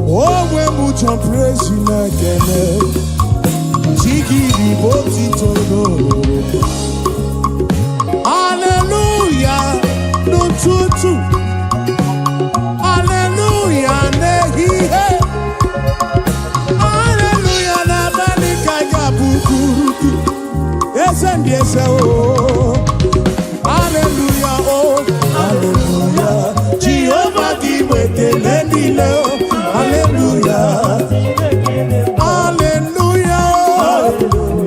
S1: Owe mucho praise na kene Chigi riboti todo Hallelujah Tutu hallelujah nehihe hallelujah na balika ya bukuruki esendi ese o hallelujah oh hallelujah Jehovah di wekele nile o hallelujah hallelujah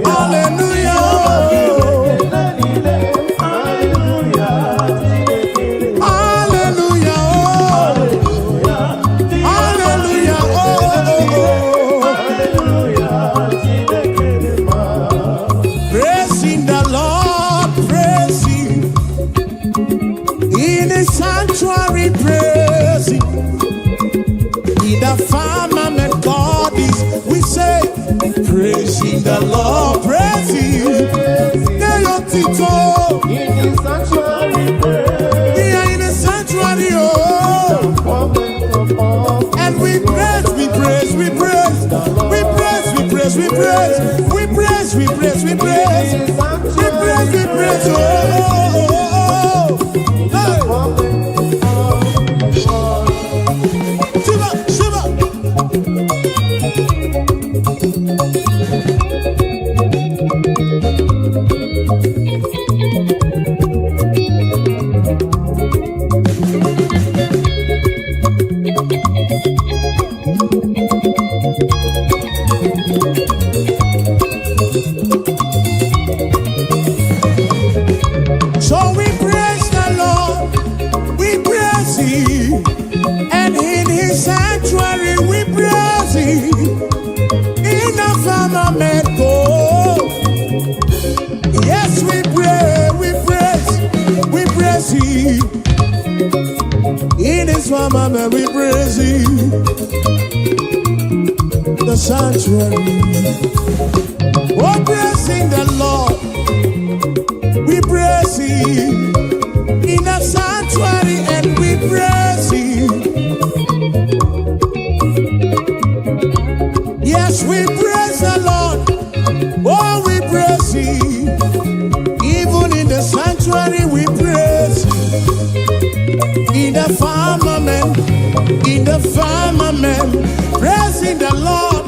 S1: hallelujah Praising the Lord. the Lord, praise Him.
S3: In the sanctuary,
S1: We are in the sanctuary, oh. And we praise, we praise, we praise, we praise, we praise, we praise, we praise, we praise, we praise, we praise, we praise, oh. Shiva, Shiva. So we praise the Lord, we praise Him, and in His sanctuary we praise Him. In the firmament, oh, yes, we pray, we praise Him. In His firmament we praise Him. The sanctuary, oh, praising the Lord. We praise Him in the sanctuary, and we praise Him. Yes, we praise the Lord. Oh, we praise Him. Even in the sanctuary, we praise Him. In the firmament, praising the Lord,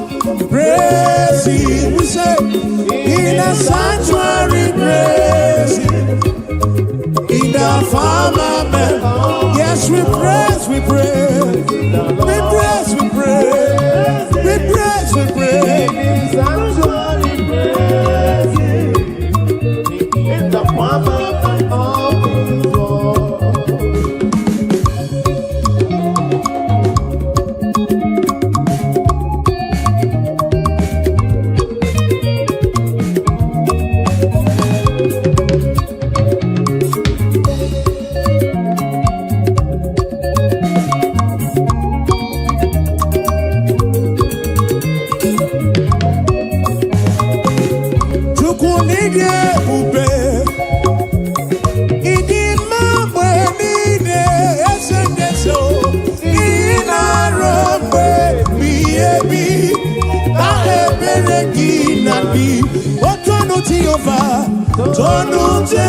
S1: praise Him. We say, in the sanctuary, praise Him. In the firmament, yes, we praise, we praise, we praise, we praise, we praise, we praise.
S3: in the sanctuary, in the firmament of His word.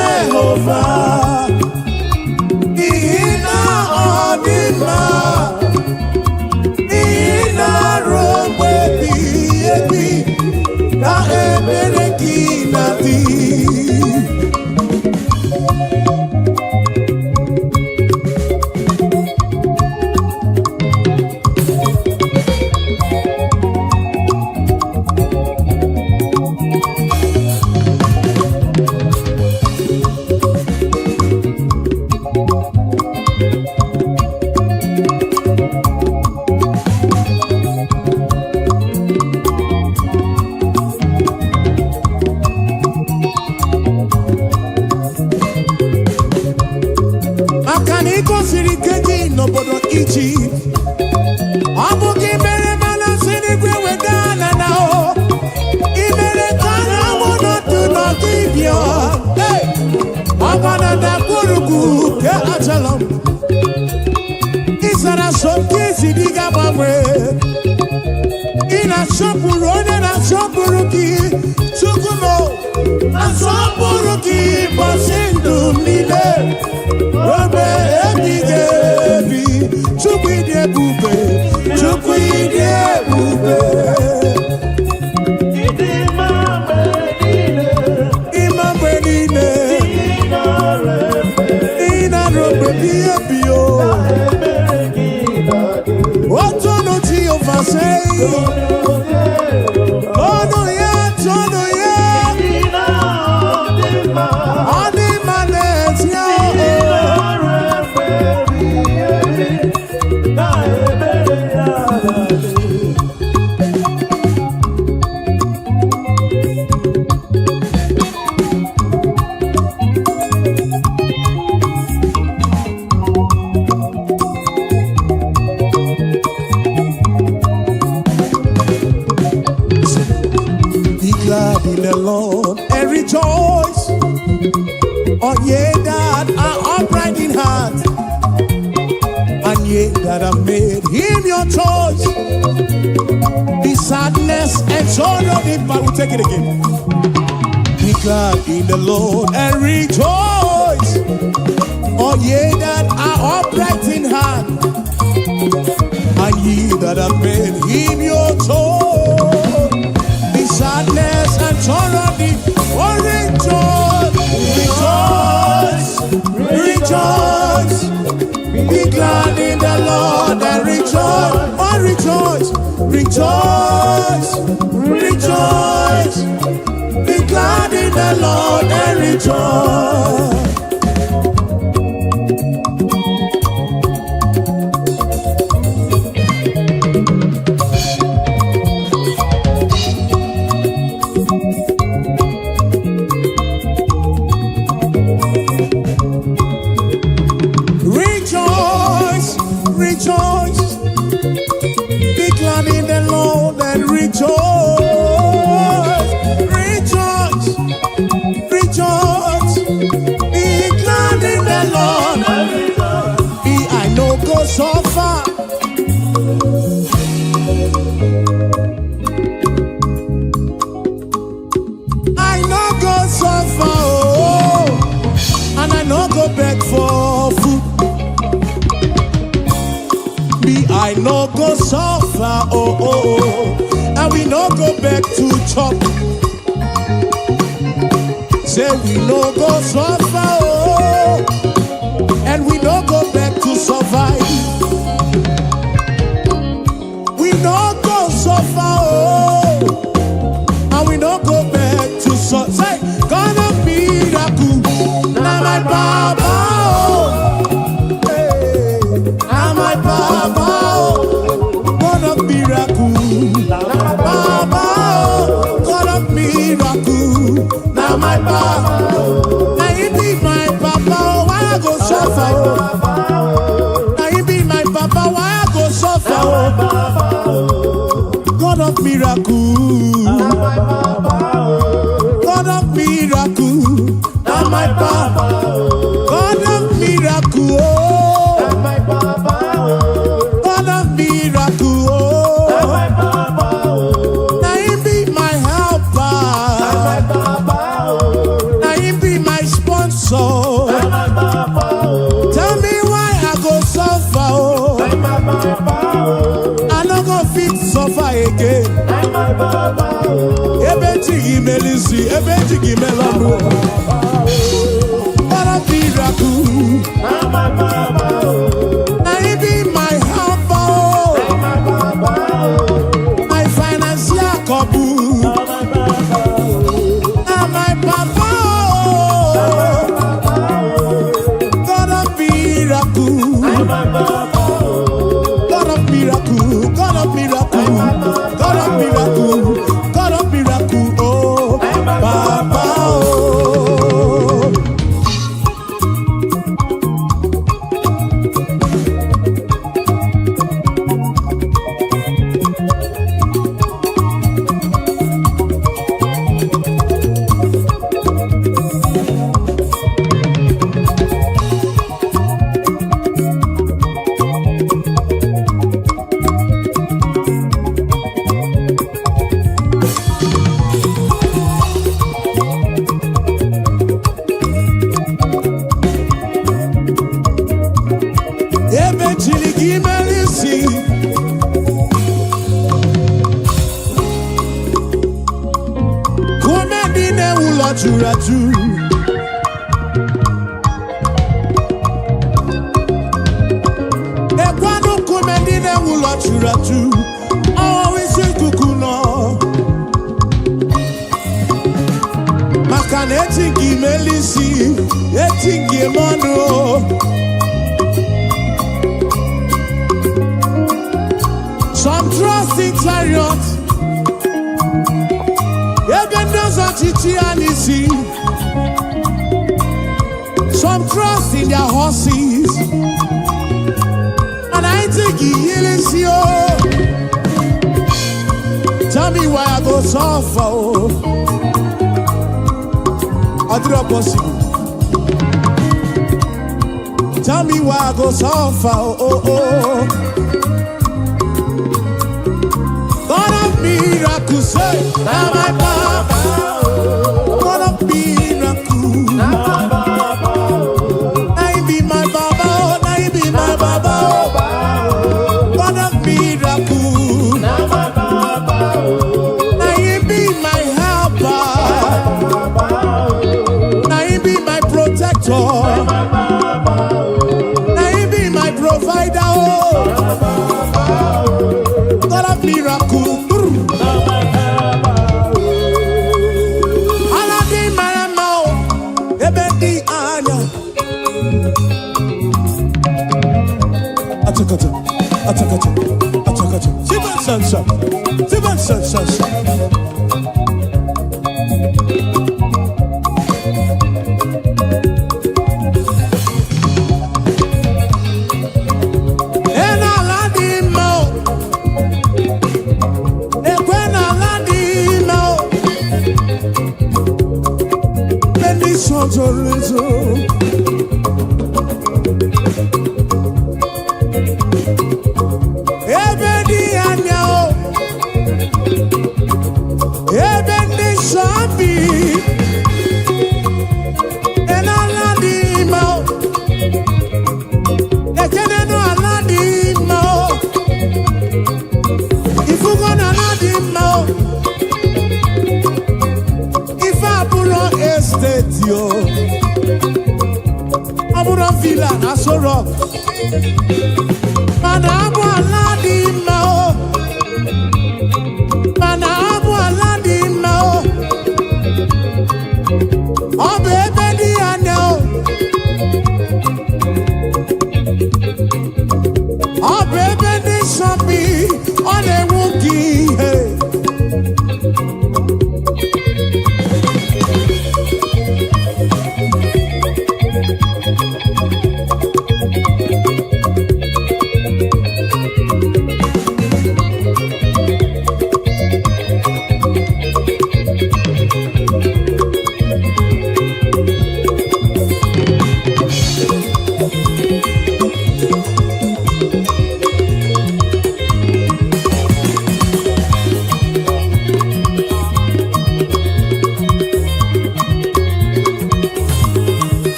S1: Jehovah, Ina Odima, Ina Romwe Biebi, Na Ebereki Nabi. N'obodo Egypt, ọ bụ gị mere mana si n'igwe wega ala na o, ị mere ka anyanwụ n'otu n'ọdịbịa, ọbara dakpurugu ke achala m, ị sara asọmpi ezi dị ga-agbanwe, ị na-asọpụrụ onye na-asọpụrụ gị, Chukwu m asọpụrụ gị ụbọchị ndụ m niile. Obe ebighị ebi, Chukwu ịdị ebube, Chukwu ịdị ebube. Ịma mgbe niile, ị na-arụ mgbe biya biyo. Otu ọnụ Jehova sị, ọnụ ya, ọnụ ya, ọ dị mma n'ezi ahụ. that are upright in heart, and ye that have made him your choice. The sadness and sorrow, but we'll take it again. Be glad in the Lord and rejoice, all ye that are upright in heart, and ye that have made him your choice. The sadness and sorrow, oh rejoice, rejoice, rejoice. Be glad in the Lord and rejoice, oh rejoice, rejoice, rejoice. Be glad in the Lord and rejoice. Rejoice, rejoice. Be glad in the Lord and rejoice. Rejoice, rejoice. Be glad in the Lord. Be I know go so far. I know go so far, oh, and I know go back for food. Be I no go suffer, oh, oh, oh, and we no go back to chop. Say we no go suffer, oh, and we no go back to survive. We no go suffer, oh, and we no go back to survive. Say, God of miracle, now my Baba, oh, hey, now my Baba. God of miracle, Baba, God of miracle, now my Baba, now you be my Papa, why I go suffer? Now you be my Papa, why I go suffer? God of miracle, God of miracle, now my Papa, God of miracle, oh. Tell me why I go suffer, oh. I no go fit suffer again. Ebeti melisi, ebeti melonu. What a miracle! Now you be my helper, my financial couple. Now my Papa. God of miracle, God of miracle, God of miracle, God of miracle, oh, Papa, oh. Raju. Ekwano kumendine wula churaju. Always kukuno. Makane etingi melisi, etingi mono. Some trust in chariots. Some trust in their horses, and I think he is you. Tell me why I go suffer. I do not possible. tell me why I go suffer, oh, oh. God of miracles, say, now my Baba, God of miracles, now he be my Baba, now he be my Baba, God of miracles, now he be my helper, now he be my protector, now he be my provider, oh, God of miracles.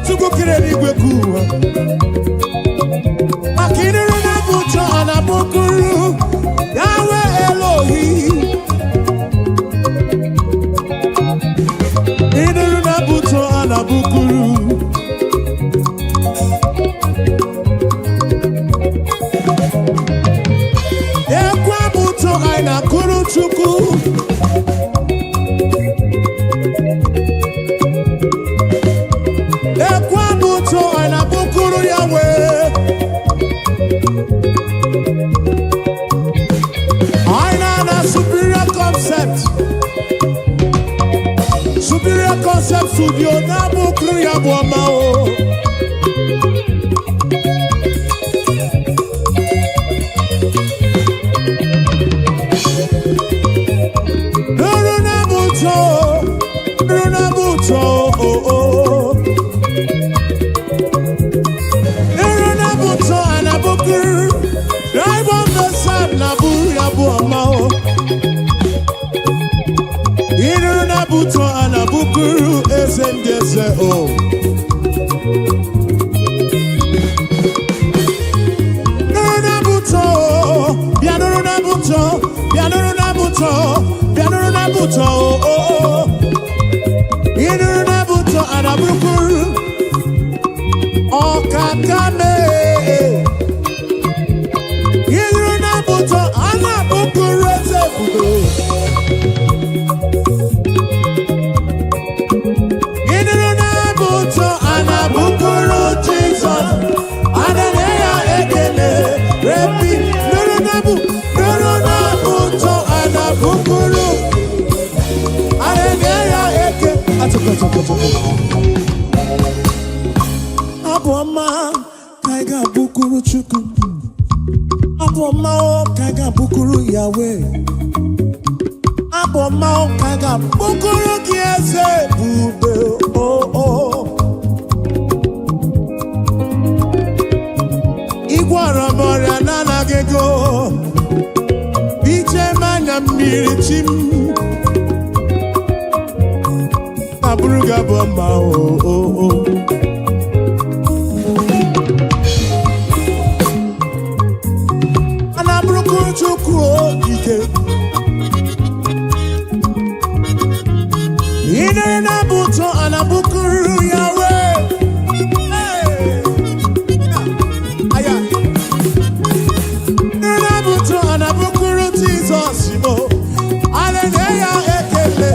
S1: Chukwu kere n'igwe kuwa bukuru Yahweh. I know a superior concept. Superior concept studio na bukuru Yahweh mao. Buto anabukuru esendese o. Nuruna buto, bianuruna buto, bianuruna buto, bianuruna buto o. Inuruna buto anabukuru o kakame. Inuruna buto anabukuru esefudo. Aboma kaiga bukuru chuku. Aboma kaiga bukuru Yahweh. Aboma kaiga bukuru kiese bube oh. Igwara moria nana gego. Biche manya mirichim. Aburuga bomba oh. Anabruku chuku ike. Ine na buto anabukuru Yahweh. Hey. Aya. Ine na buto anabukuru Jesus mo. Hallelujah ekele.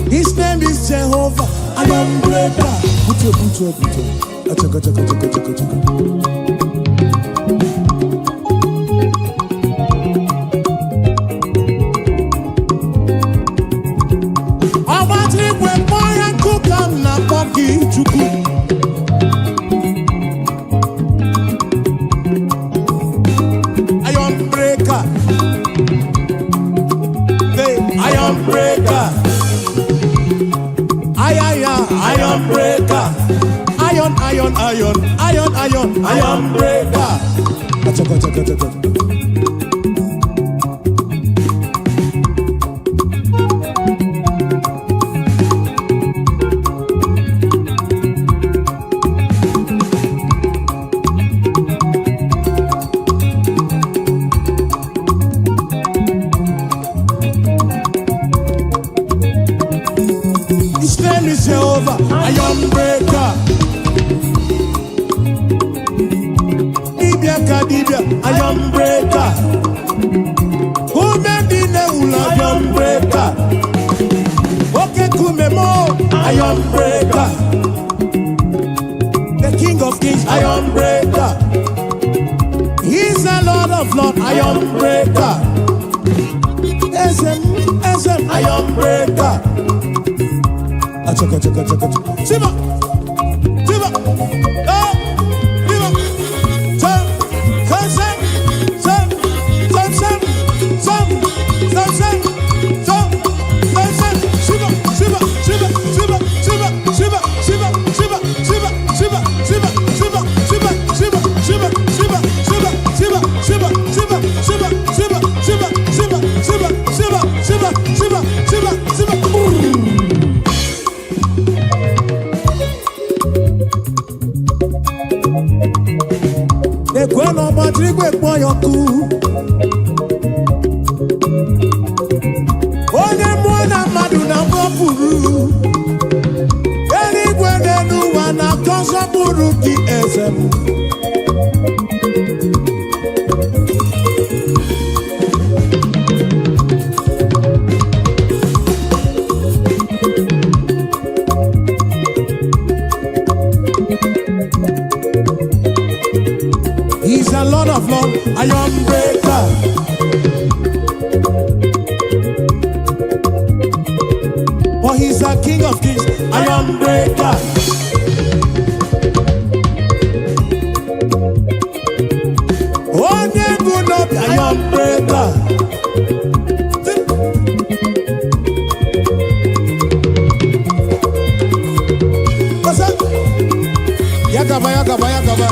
S1: His name is Jehovah. I am breaker. Buto. Achaka. Iron breaker. Achaka. His name is Jehovah. Iron breaker. I am breaker. Who made the name? I am breaker. Okay, Kumemo, I am breaker. The King of Kings, I am breaker. He's the Lord of Lords, I am breaker. SM, I am breaker. Achaka. Siba. Ekwana matrigwe kwa yoku. Onye mwana madu na mwapuru. Eri gwene nuwa na konsa buru ki ezemu. Onye bụ n'obi iron breaker. Yakaba, yakaba, yakaba.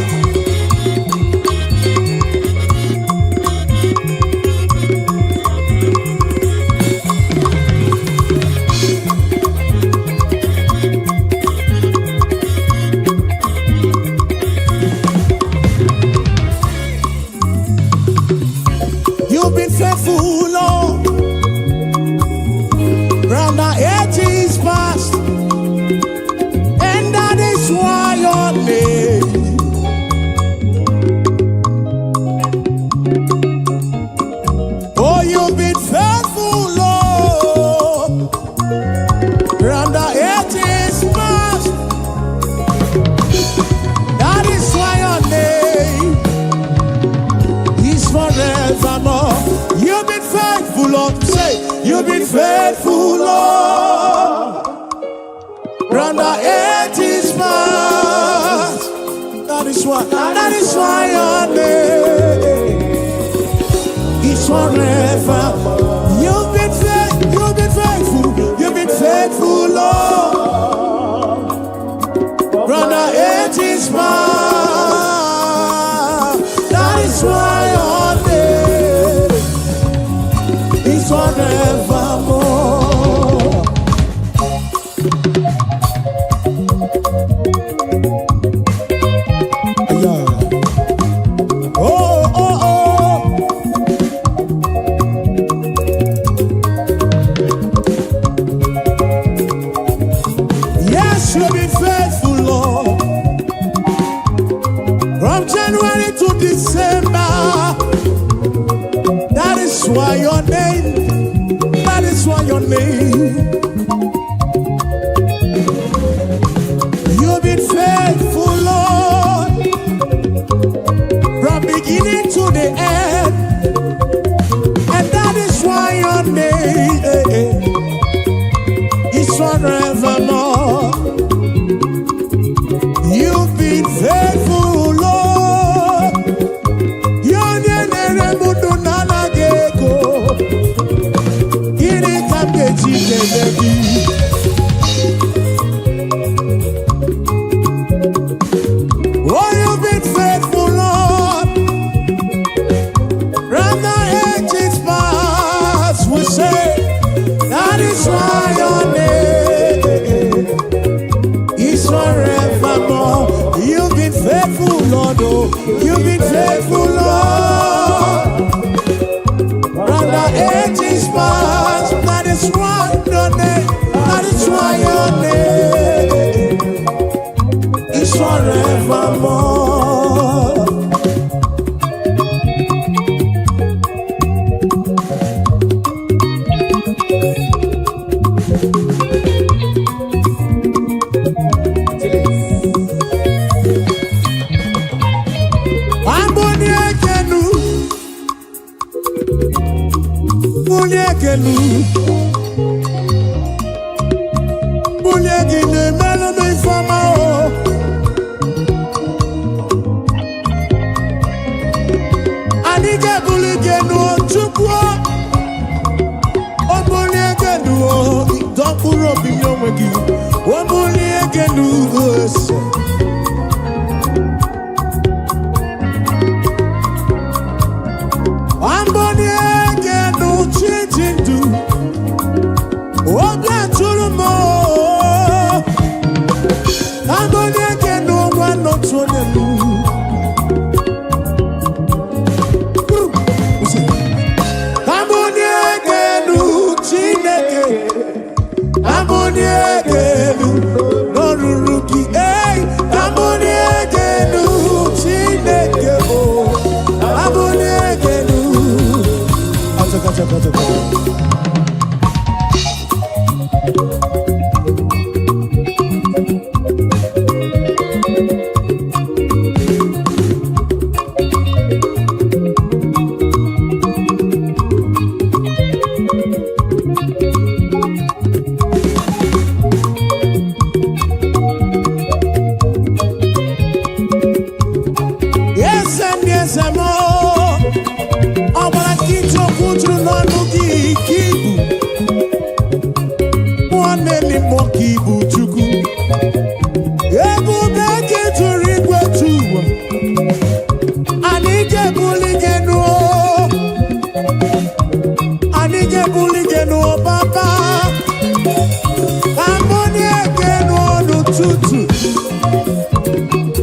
S1: You've been faithful, Lord, round the ages past, and that is why your name. Oh, you've been faithful, Lord, round the ages past, that is why your name is forevermore. You've been faithful, Lord. Say, you've been faithful, Lord. Round the ages past. That is why your name is forever. You've been faithful, Lord. Round the ages past. That is why your name is forevermore. Yeah. Oh, oh, oh. Yes, you've been faithful, Lord. From January to December. That is why your name, that is why your name. You've been faithful, Lord, from beginning to the end. And that is why your name is forevermore. You've been faithful, Lord. Your name oh, you've been faithful, Lord. From the ages past, we say that is why your name is forevermore. You've been faithful, Lord. Oh, you've been faithful, Lord. From the ages past, that is why your name, that is why your name is forevermore.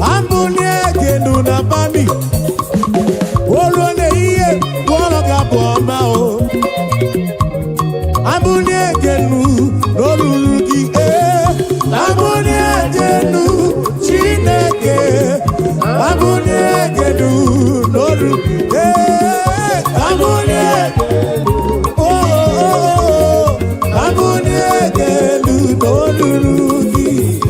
S1: Ambunye genu na bani. Olone iye wolo gaboma o. Ambunye genu lolugi Ambunye genu Chineke. Ambunye genu lolugi Ambunye Ambunye genu lolugi.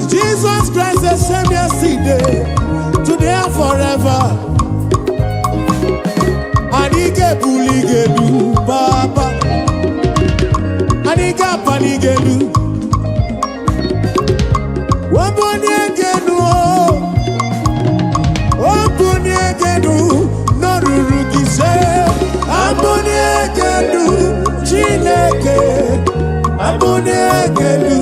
S1: Jesus Christ the same yesterday, today and forever. Anike buligelu Baba, Anika panigelu. Wabonyegenu, Wabonyegenu, Norurugise. Abonyegenu, Chineke. Abonyegenu.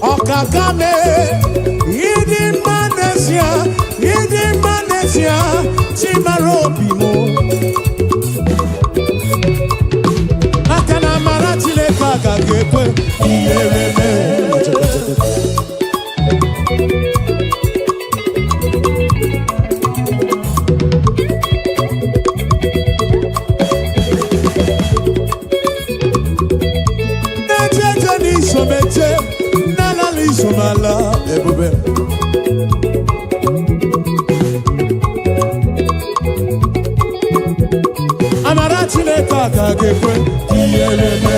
S1: Okakame, Yidi Manesia, Chimarobimo. Akana Maratile Kaka Gekwe, Iyereme. Somala, everywhere. Amarachile kaka gekwe, kiyeleme.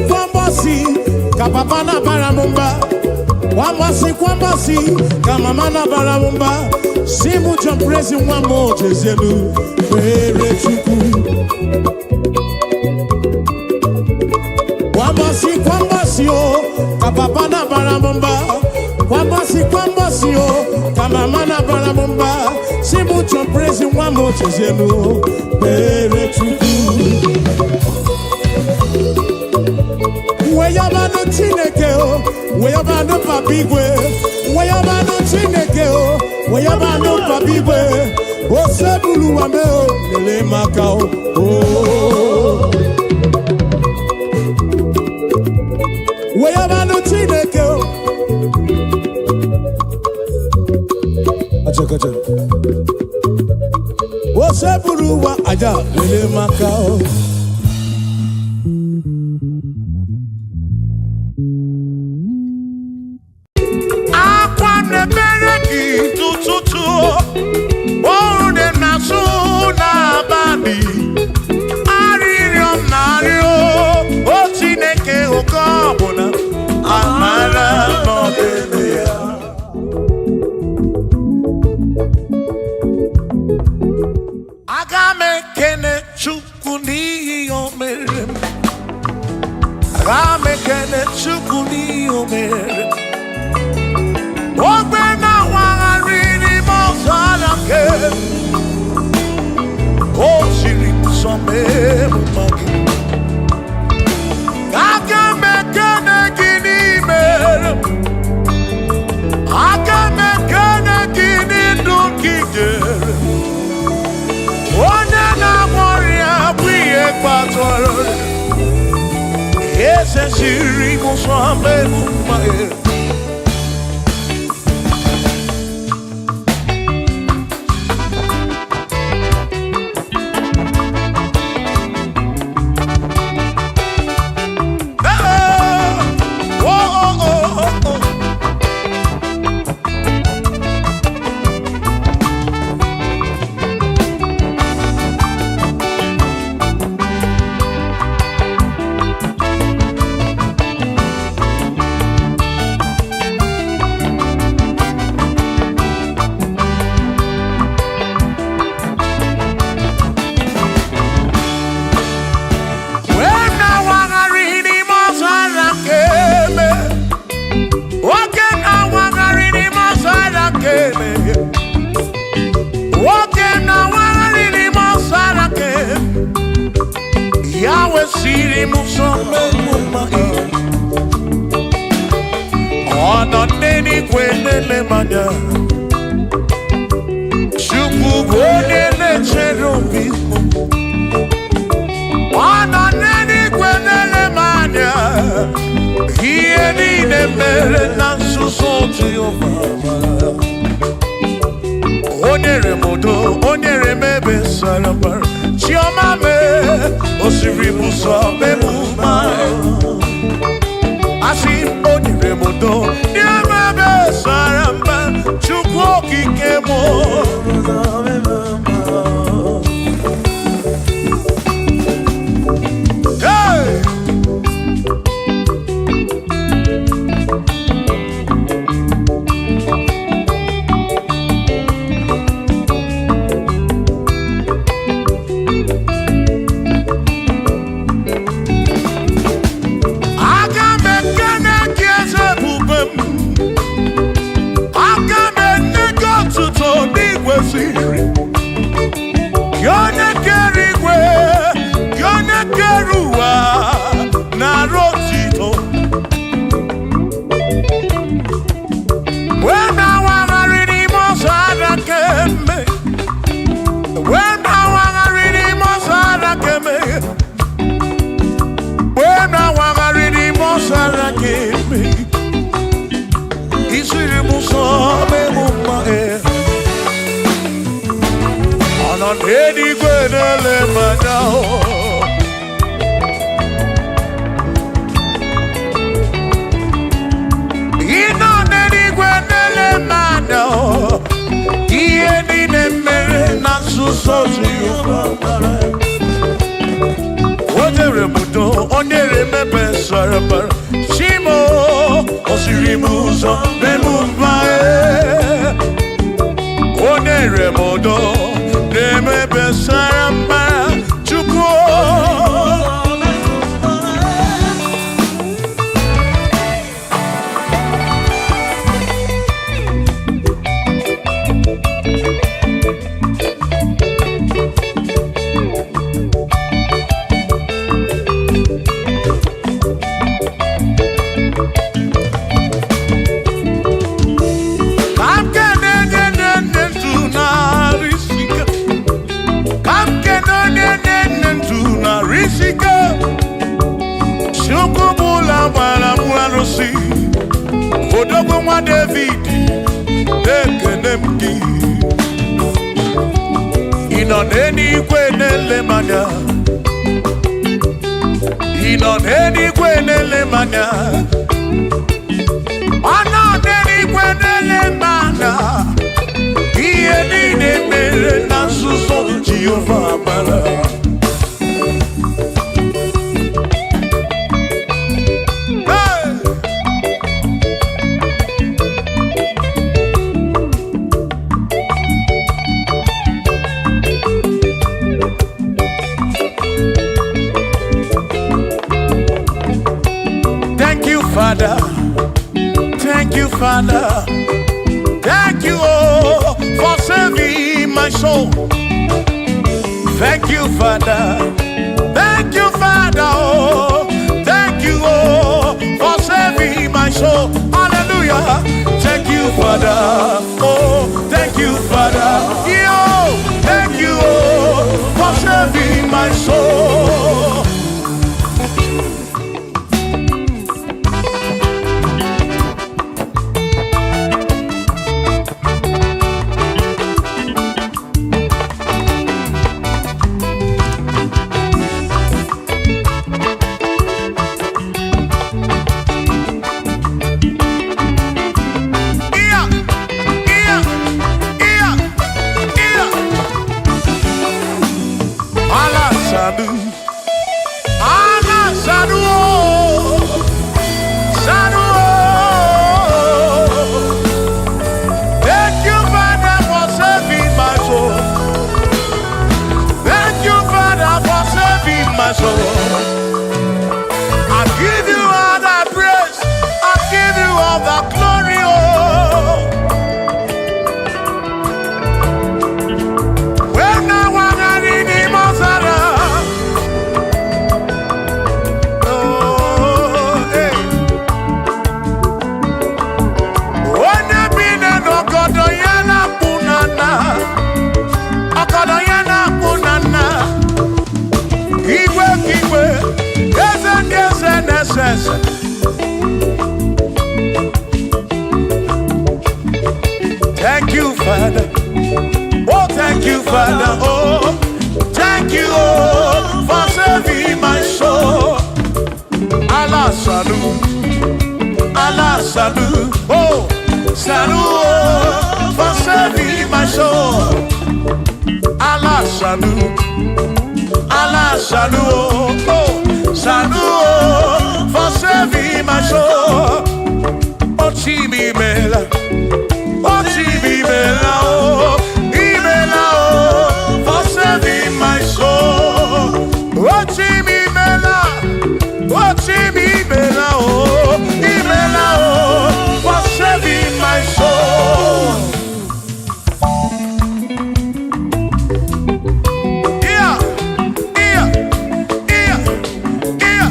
S1: kwambosi, kapapa na baramumba. Kwambosi, kwambosi, kamama na baramumba. Simu jumprezi wamo jezelu, were chuku. Kwambosi, kwambosi, oh, kapapa na baramumba. Kwambosi, kwambosi, oh, kamama na baramumba. Simu jumprezi wamo jezelu, were chuku. Weyabano Chineke o, weyabano papigwe, weyabano Chineke o, weyabano papigwe, o sebulu wame o, lele makao o. Weyabano Chineke o, acha. O sebulu wa aja, lele makao.
S2: saraba shimo osirimuzo memumbae onere modo nemebe saramba chuko. Odogwu nwa David ekene m gị ị nọ n'eluigwe na-ele m anya ị nọ n'eluigwe na-ele m anya ọ nọ n'eluigwe na-ele m anya ihe niile mere na nzuzo Jehova amara. Father, thank you, Father, thank you, oh, for saving my soul. Thank you, Father, oh, thank you, oh, for saving my soul. Hallelujah. Thank you, Father, oh, thank you, Father, yo, thank you, oh, for saving my soul. Thank you, Father. Oh, thank you, Father. Oh, thank you, oh, for saving my soul. Allah salut, oh, salut, oh, for saving my soul. Allah salut, oh, salut, oh, for saving my soul. Oh, Chibi Mela. Oh, Chibibela, oh, Ibela, oh, for saving my soul. Oh, Chibibela, oh, Chibibela, oh, Ibela, oh, for saving my soul. Yeah, yeah, yeah, yeah.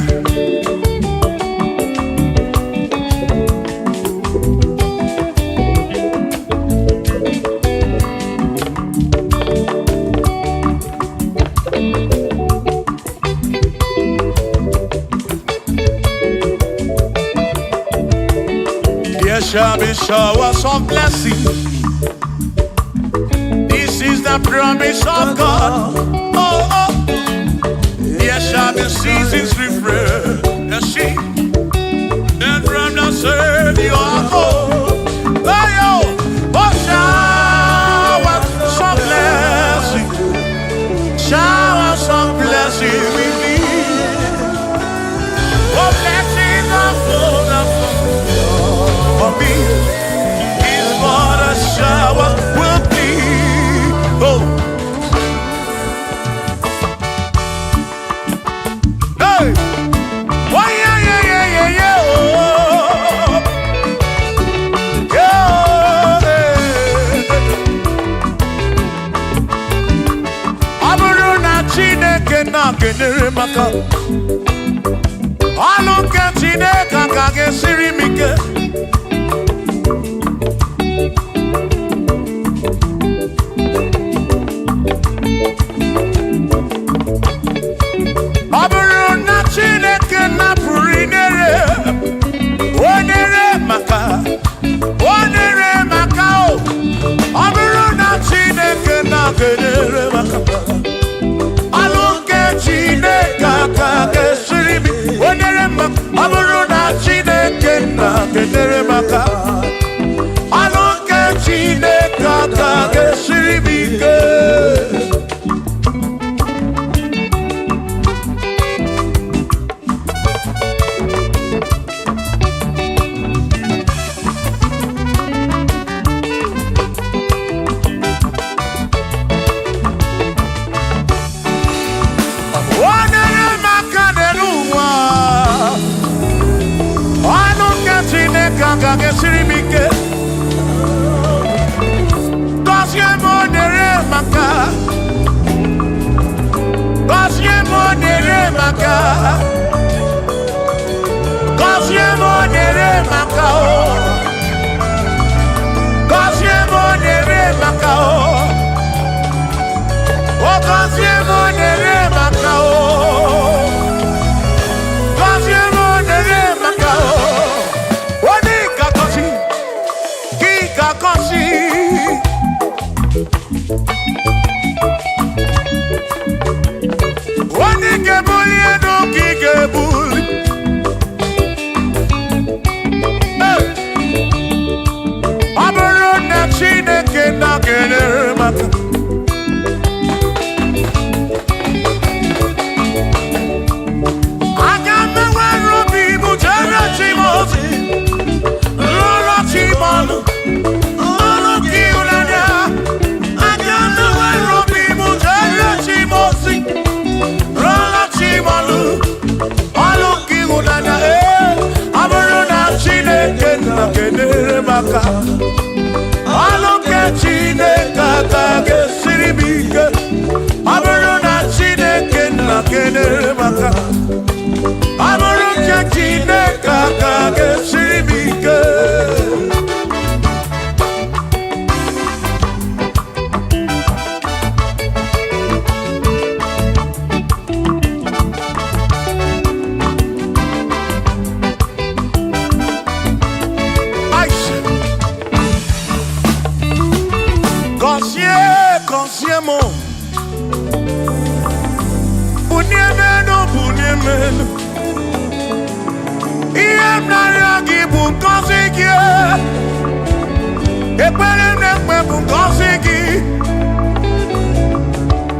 S2: There shall be showers of blessing. This is the promise of God. Oh, oh. There shall be seasons refresh the sheep, and from the Savior. Oh, oh, oh, showers of blessing, showers of blessing we need. Oh, bless maka ọlụ nke Chineke ka ga-esiri m ike. Ọ bụrụ na Chineke napụrụ inere onere maka o, ọ bụrụ na Chineke na-genere maka ọlụ nke Chineke ka ga-esiri m onere maka. Ọ bụrụ na Chineke na-genere maka ọlụ nke Chineke ka ga-esiri m ike. Ga-esiri m ike. Gọzie m onere maka, gọzie m onere maka, gọzie m onere maka o, gọzie m onere maka o, gọzie m onere maka o, gọzie m onere maka o. Onye ga-ebuli elu ka ị ga-ebuli. Ọ bụrụ na Chineke na-genere maka aga m enwere obi bụ jere chi m ozi, lụrụ chi m ọnụ. Genere maka ọlụ nke Chineke ka ga-esiri m ike. Ọ bụrụ na Chineke na-genere maka ọ bụrụ nke Chineke ka ga-esiri m ike. Consiamo Bunyemenu Iem Nariagi Bunkosiki Ekpere Nekpe Bunkosiki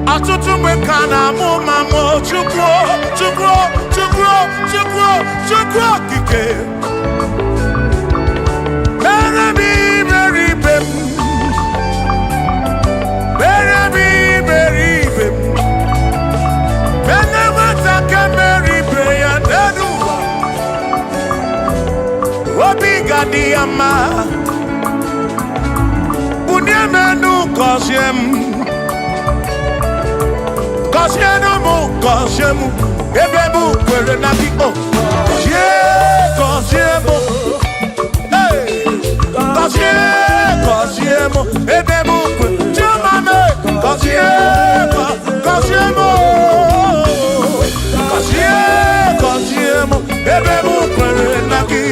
S2: Atutu Mekana Mumamo Chukwo Kike Diama Bunyemenu Kosiemu Ebemu Kwere Naki O Kosiemu Kosiemu Ebemu Kwere Chumame Kosiemu Ebemu Kwere Naki.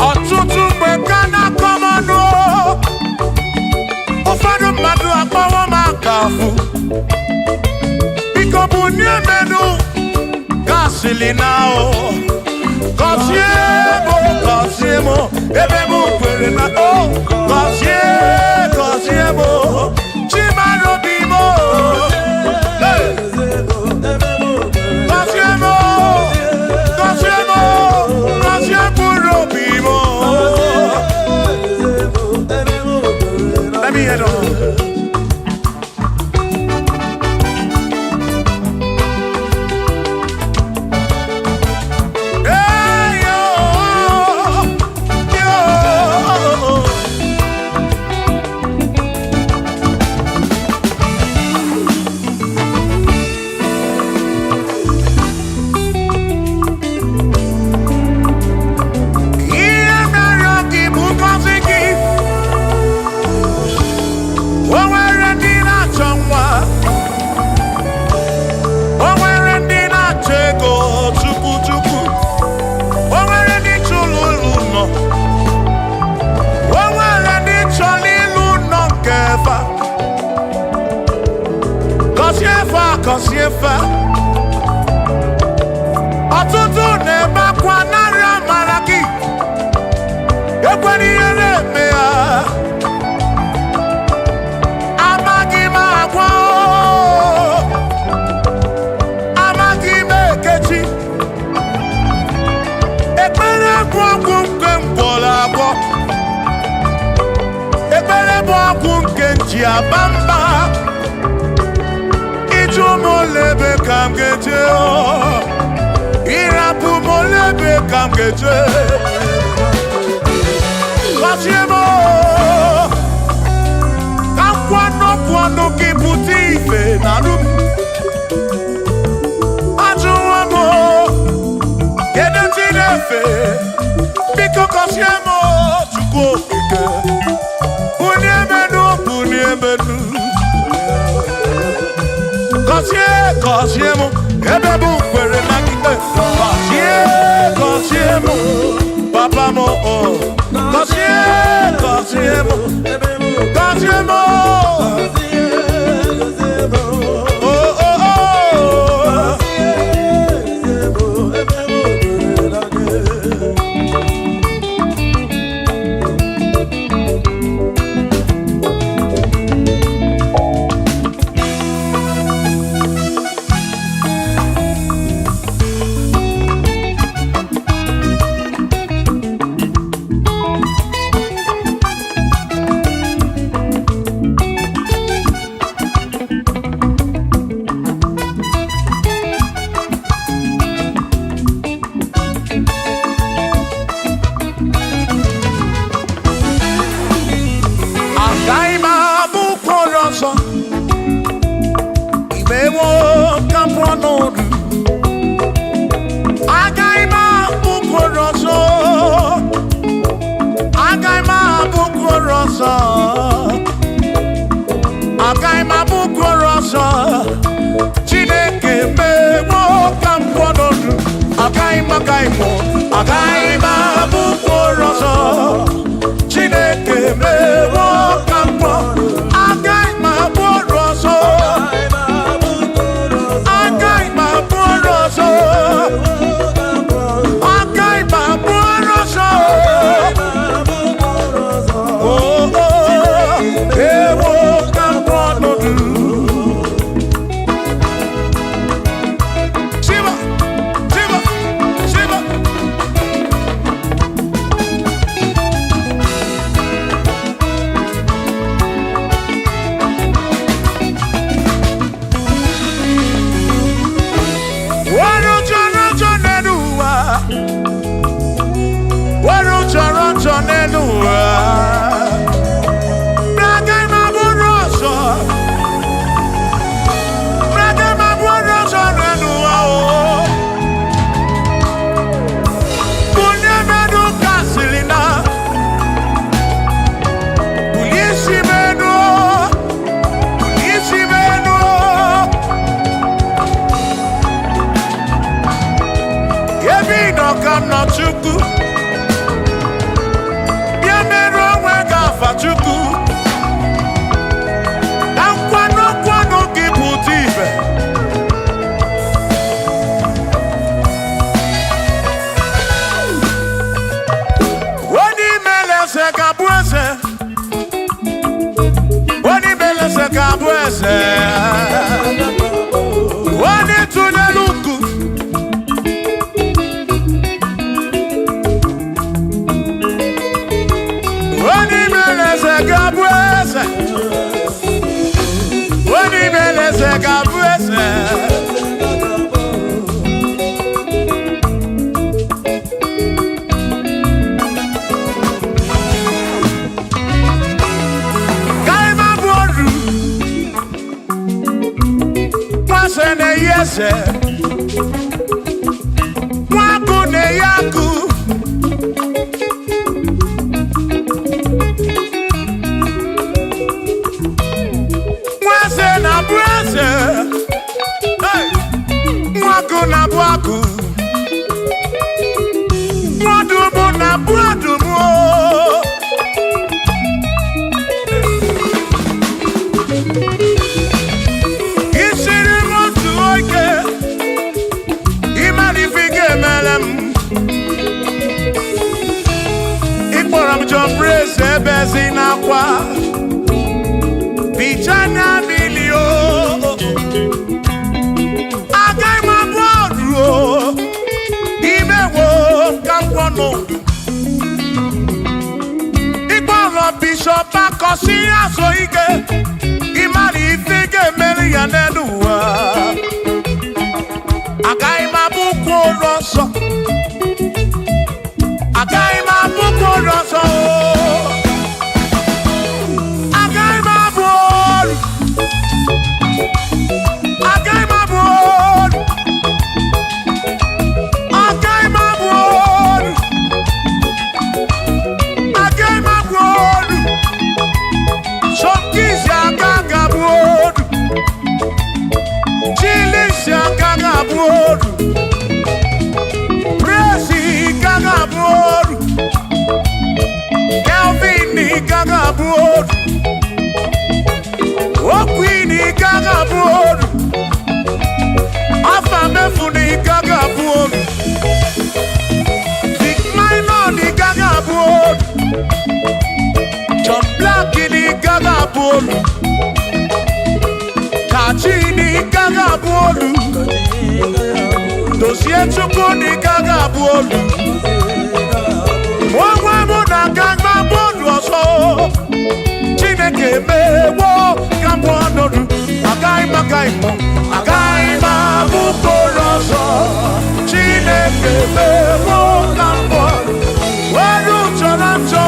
S2: Ọtụtụ mgbe ka na-akọmọnụ ụfọdụ mmadụ Casilina, Cosiemo, Ebemu, Perena, Cosiemo, Chimano Bimo, Cosiemo, Bimo. Let me head on. Kosiefa ọtụtụ na-ebe akwa narị amara gị ekwere ihe na-eme ya amaghị m agwa amaghị m ekechi ekpere bụ ọgwụ nke mgbọrọ agwọ ekpere bụ ọgwụ nke nji aba mba Molebe kam geje irapu molebe kam geje Kosiemo kam kwano kiputi ife narum ajuwamo kede tinefe biko Kosiemo chukwu ike uniemenu Kosiemo, Ebebu, where am I? Kosiemo, Papa Mo, Kosiemo, ese mwaku ne yaku mwase na brase hey mwaku na bwaku mwadumu na bwadumu John Brace Bezina kwa Pichana milio Agai mabodro Imewo kampono Ikwaro Bishop Akosi asoike Imari ifige meli yaneduwa Agai mabuko roso Agai mabuko roso Agai mabod Agai mabod Agai mabod Agai mabod Shokis ya gaga bod Chilis ya gaga bod Kelvin gaga board Okwini gaga board Afamefuni gaga board Big Minor gaga board John Black gaga board Kachini gaga board Dossier Chukuni gaga board Wamuna gangma bodu oso Chineke mewo kamponodu Agaima gaimo Agaima bukoroso Chineke mewo kamponodu Wadu chorancho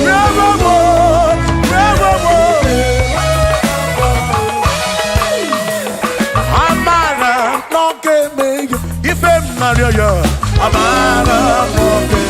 S2: Revomo Revomo Amara Noke mege Ifem naryoyo Amara Noke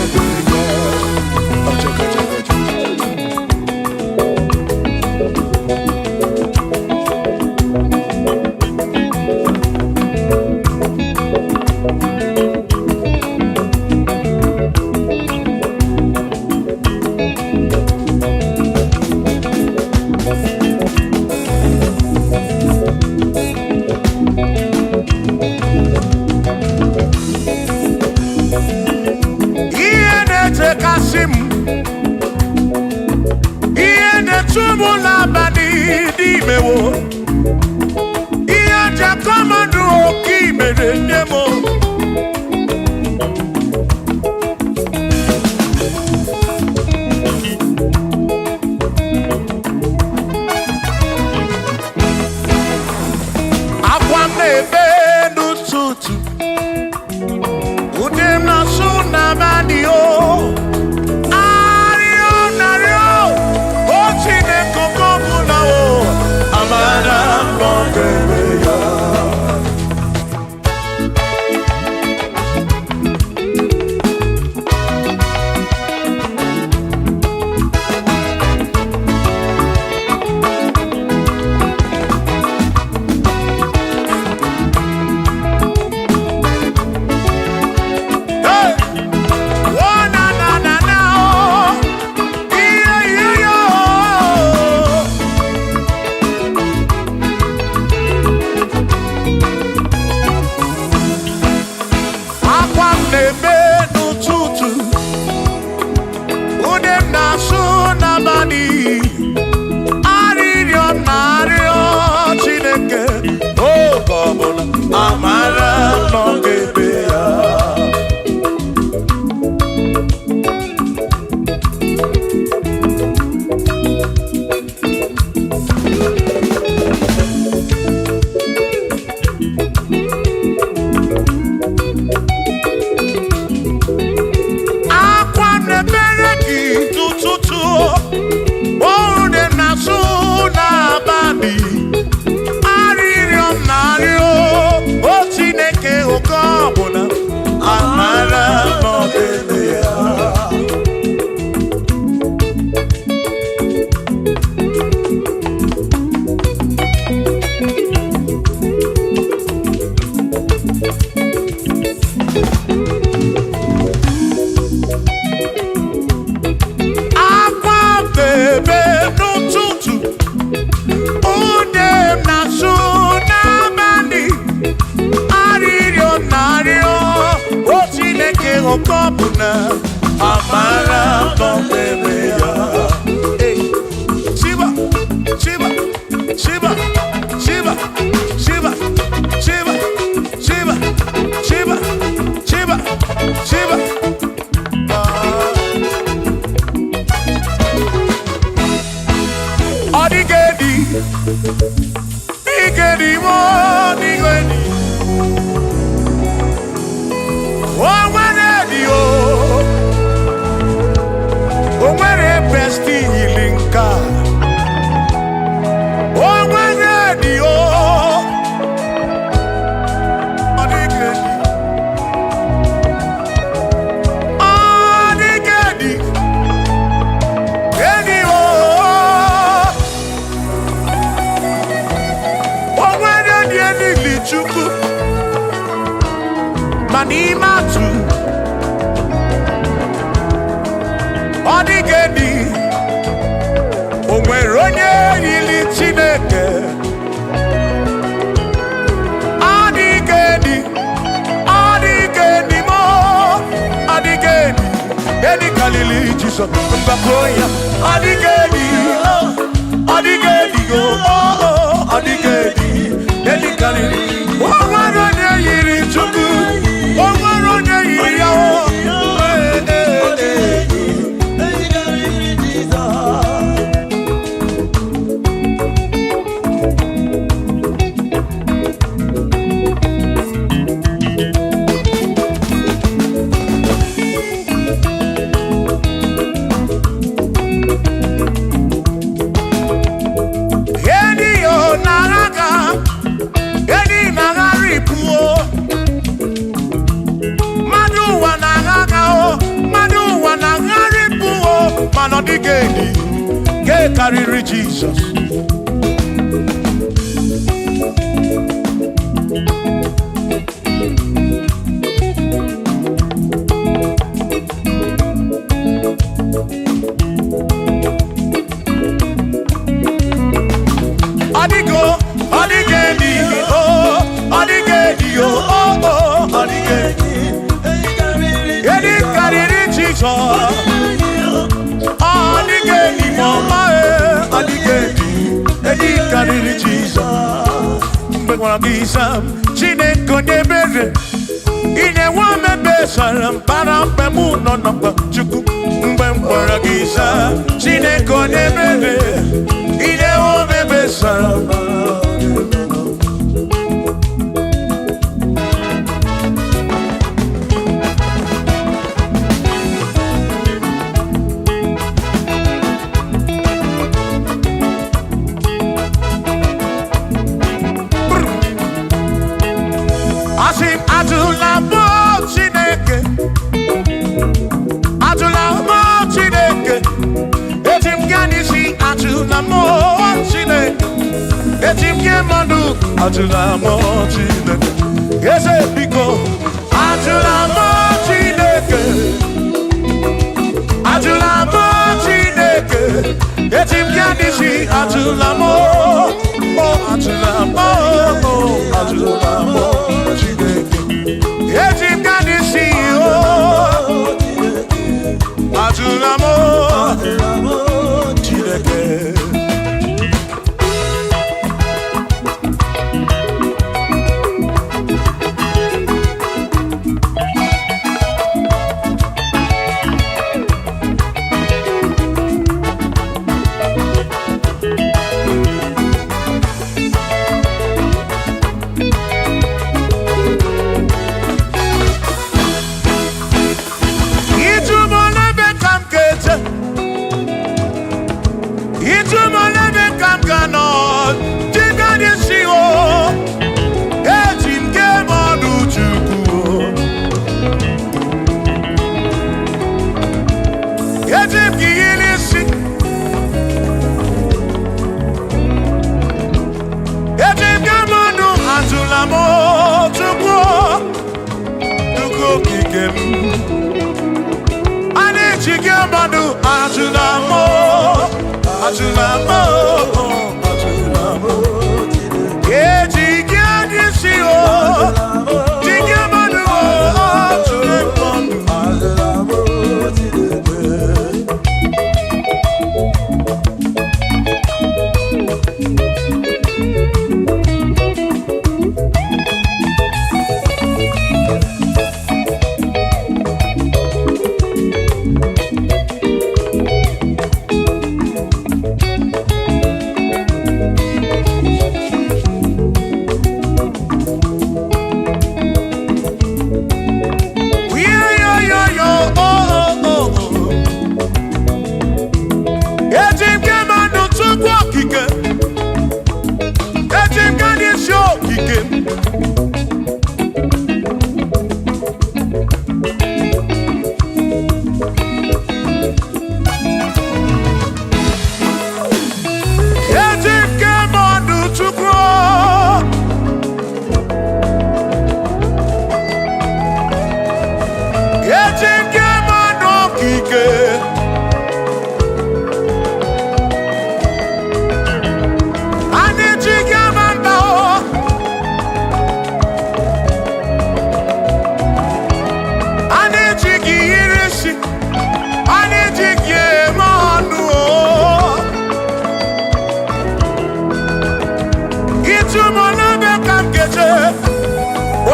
S2: Chukwu ma n'ime atụ ọ dịghị edi o nwere onye yiri Chineke ọ dịghị edi mo ọ dịghị edi kalili Jizọs mgbakọ ya ọ dịghị edi ọ dịghị edi ọ dịghị edi kalili o nwere onye yiri Chukwu o nwere onye yiri ya ọ dịghị edi nke karịrị Jizọs ọ dịghị edi ọ dịghị edi ọ dịghị edi karịrị Jizọs karịrị Jizọs mgbe gwara gị Sam Chineke onye ebere ị na-enwe omebe sara mpara mgbe mụ nọ n'ọkpa Chukwu mgbe m gwara gị Sam Chineke onye ebere ị na-enwe omebe sara Ajụla m Chineke eze biko ajụla m Chineke ajụla m Chineke eti m ya n'isi ajụla m ajụla m ajụla m Chineke eti m ya n'isi ajụla m Chineke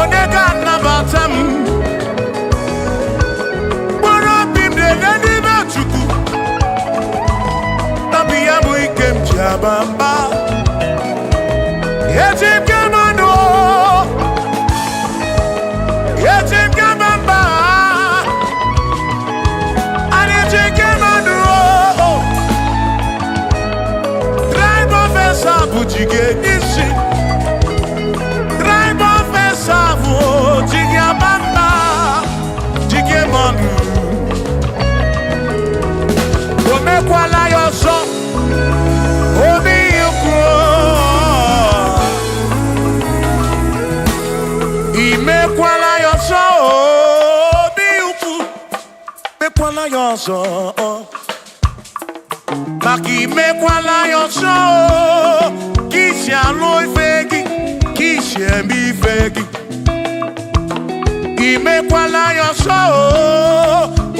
S2: onega nabatam boro bimde nani machuku nabiya muikem jabamba yetim kamano yetim kamamba ane kamano drive officer bujige nisi Savu jigia bamba jigia manu ome kwala yoso obi yuko ime kwala yoso obi yuko me kwala yoso maki me kwala yoso kisi alo ifegi kisi emi ifegi imekwala yoso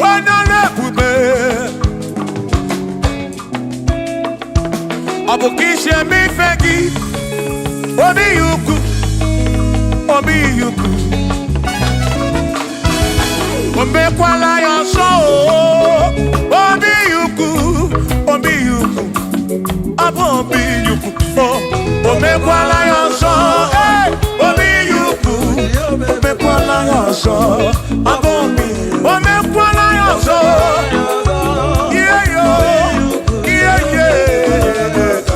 S2: wana bube abukishe mifegi obi yuku imekwala yoso obi yuku abo obi yuku imekwala yoso obi yuku imekwala yoso abo obi imekwala yoso yeah yo yeah yeah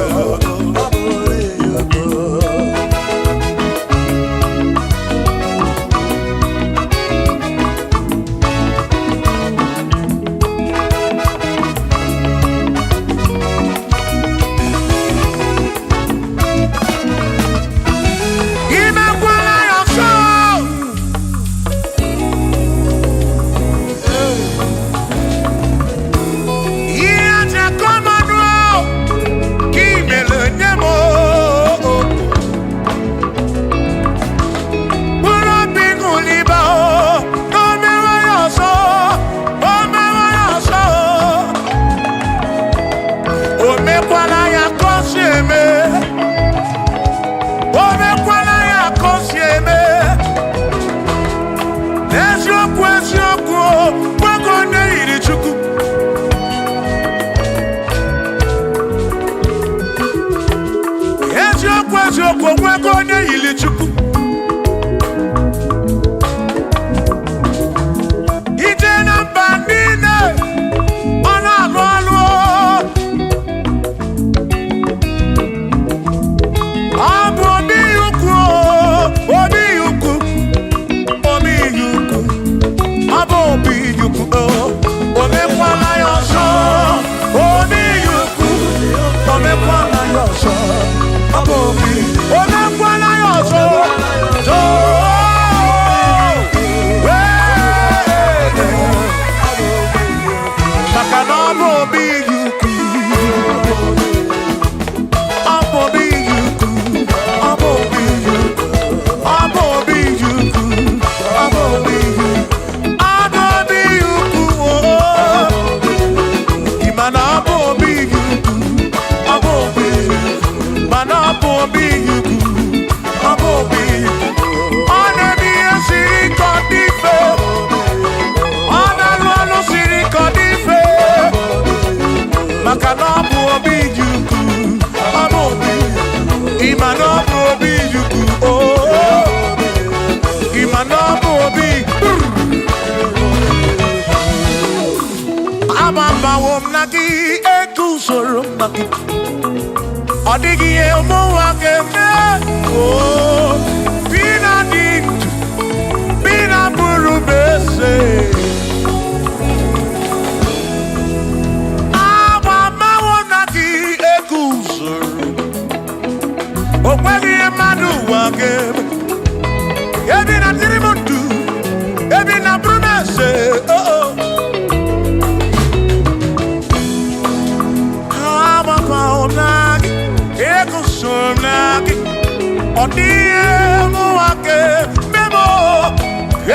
S2: Odigi emo wakeme bina dintu bina burubese abama wonagi ekuzuru okwagi emadu wakeme ebina tirimutu ebina burubese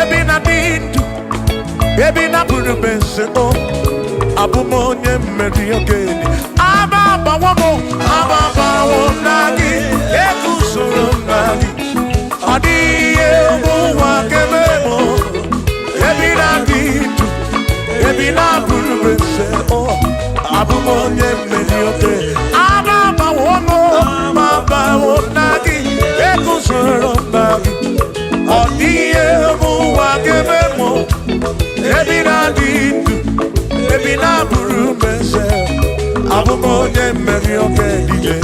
S2: Ebina dintu, ebina burubese o, abumonye meri ogeni. Ababa wamo nagi, ekusoro nagi. onye mmeri oke. Amabawo mo, mabawo nagi, ekuzoro nagi. Odiye muwa gebemo, ebi na dindu, ebi na buru mese. Abumo onye mmeri oke dije.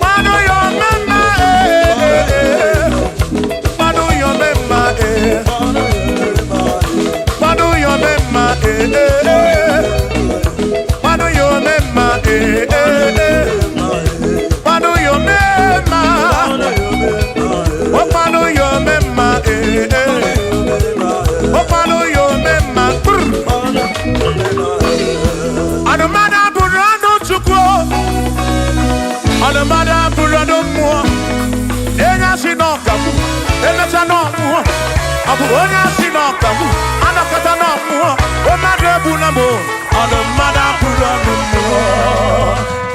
S2: Wano your Manu yo mema, Manu yo mema, oh manu yo mema, oh manu yo mema. Anumana burano chukwo, anumana burano mo. Enya sinokamu, enya sanomu. Abu onya sinokamu, anakata nomu. Omade bunamo, anumana burano mo.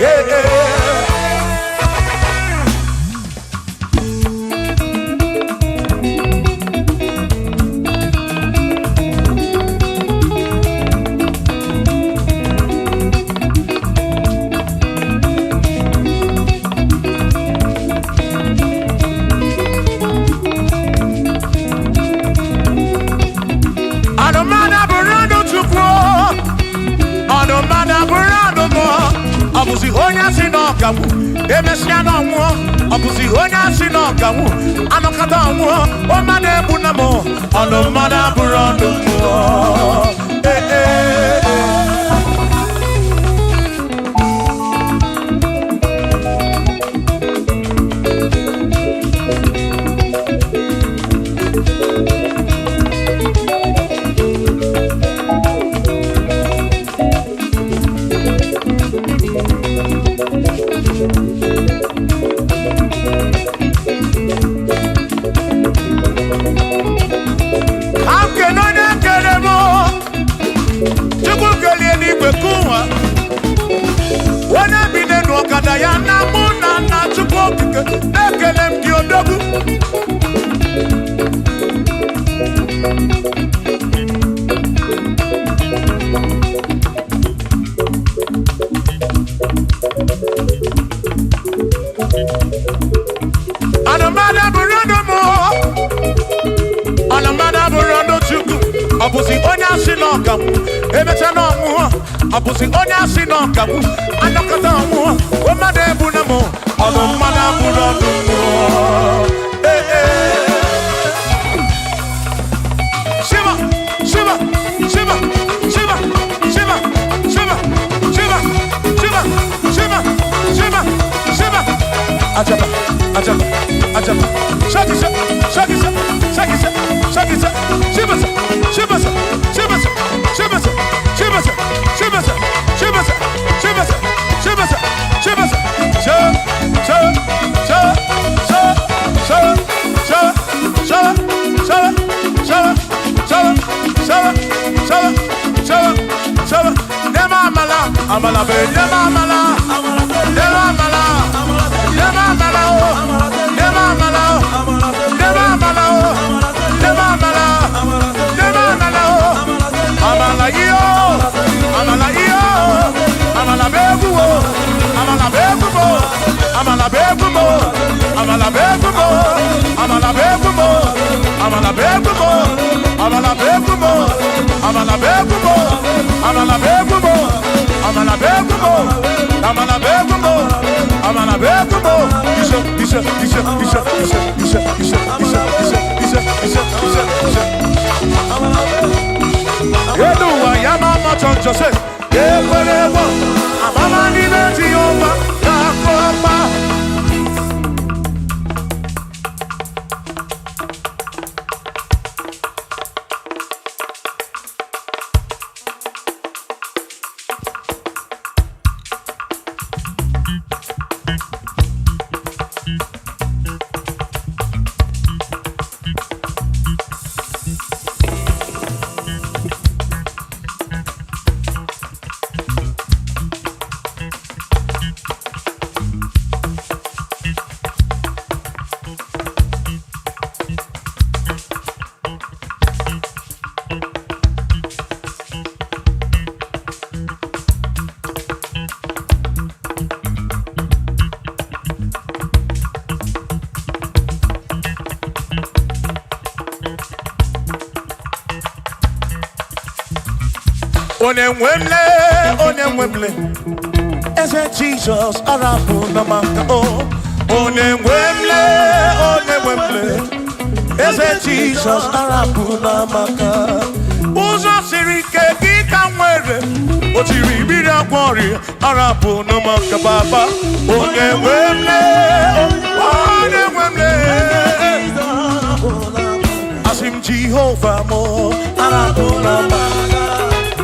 S2: Abusi onya sinokamu, emesiano mo. Abusi onya sinokamu, anokata mo. Omade bunamo, anomada burano mo. Abusi onya sinokamu, emechano mu. Abusi onya sinokamu, anokata mu. Omade bunamo, anomada bunamo. Shiva, Shiva, Shiva, Shiva, Shiva, Shiva, Shiva, Shiva, Shiva, Shiva, Shiva. Ajaba, ajaba, ajaba. Shakisa, shakisa, shakisa, shakisa. Shiva, Shiva, Shiva, Shiva, Shiva, Shiva, Shiva, Shiva, Shiva, Shiva, Shiva, Amala be, amala, amala, Onemwemle, ese Jesus arabu namaka oh. Onemwemle, ese Jesus arabu namaka. Uzo sirike Otiri bida kwori arapu no makababa. One wemle, one wemle. Asim Jehovah mo arapu no makababa.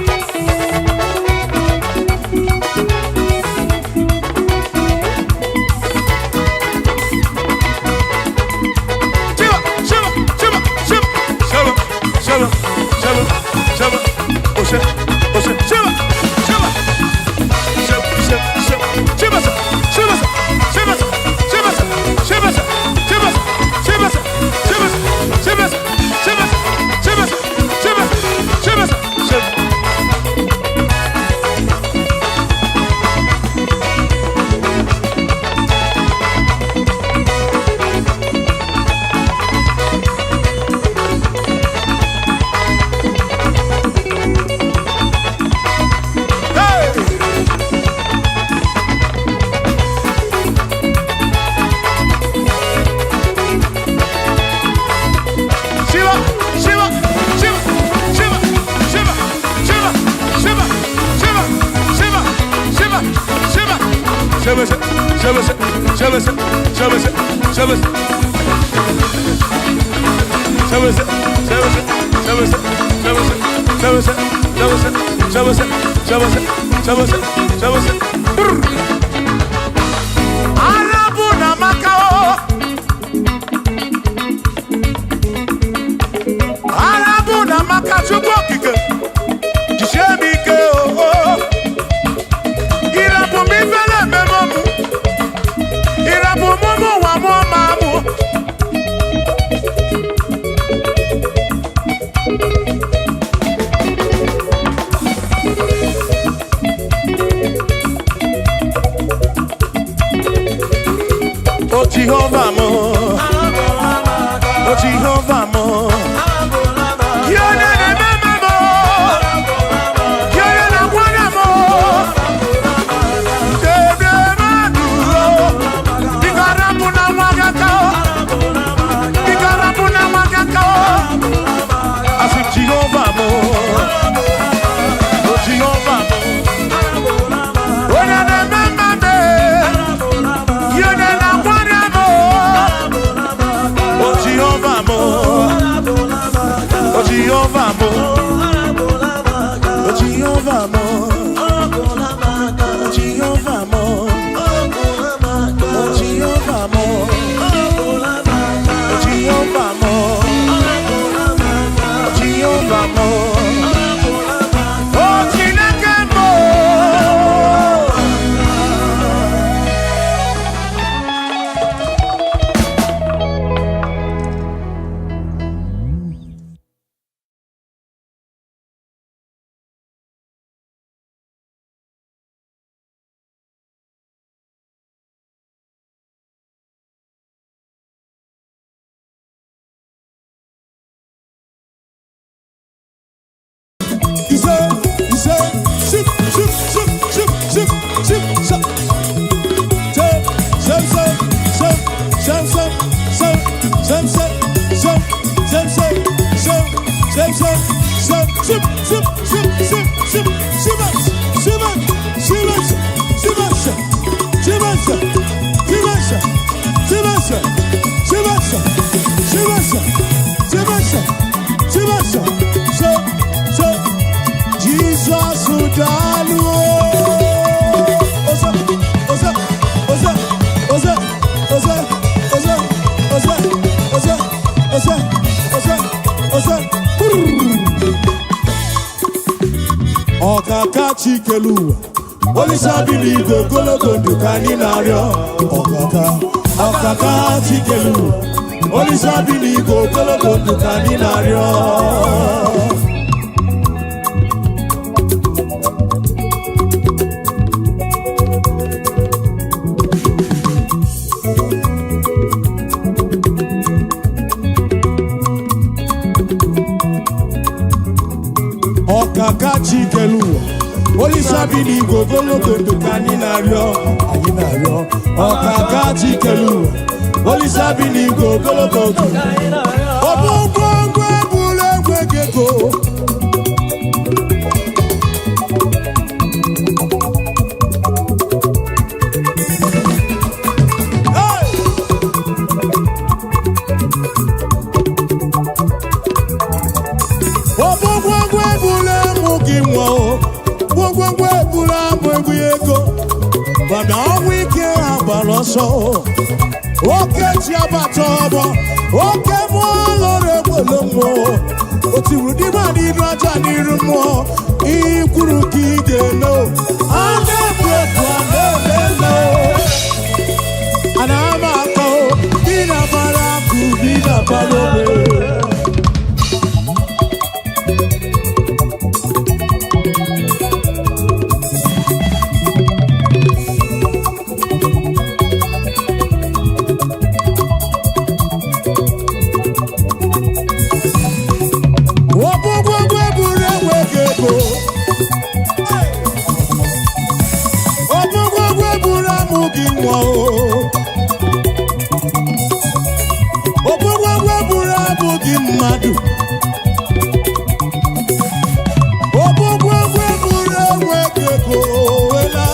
S2: Jehovah mo, oh Jehovah mo, Yona na mama mo, Yona na wana mo, Kebe maduro, Bigarabu na wagakao, Bigarabu na wagakao, Asim Jehovah mo, oh Jehovah mo, Yona na mama me, Yona na wana mo. Jehovah mo, oh Jehovah mo, oh Jehovah mo, oh Jehovah mo, oh Jehovah mo, oh Jehovah mo, oh Jehovah mo, oh Chineke mo.
S1: Ọkaka Chikelu, Olisa Biligo Gologo Dukani Nario. Ọkaka Chikelu, Olisa Biligo Gologo Dukani Nario. Ọkaka Chikelu, Olisa Biligo Gologo Dukani Nario. Ọkaka Chikelu, Olisa Biligo Gologo Dukani Nario. Obungwe bule gwegeko. ọsọ oke ji abata ọgbọ oke mmụọ lụrụ egbolo mmụọ o tiwuru dịba n'iru aja n'iru mmụọ ihe kwuru ka ị ga-eme a na-ebu ebu a na-eme a na-ama aka dị na bara akụ dị na bara obe mmadụ obogwegwe buru enweghị ego wela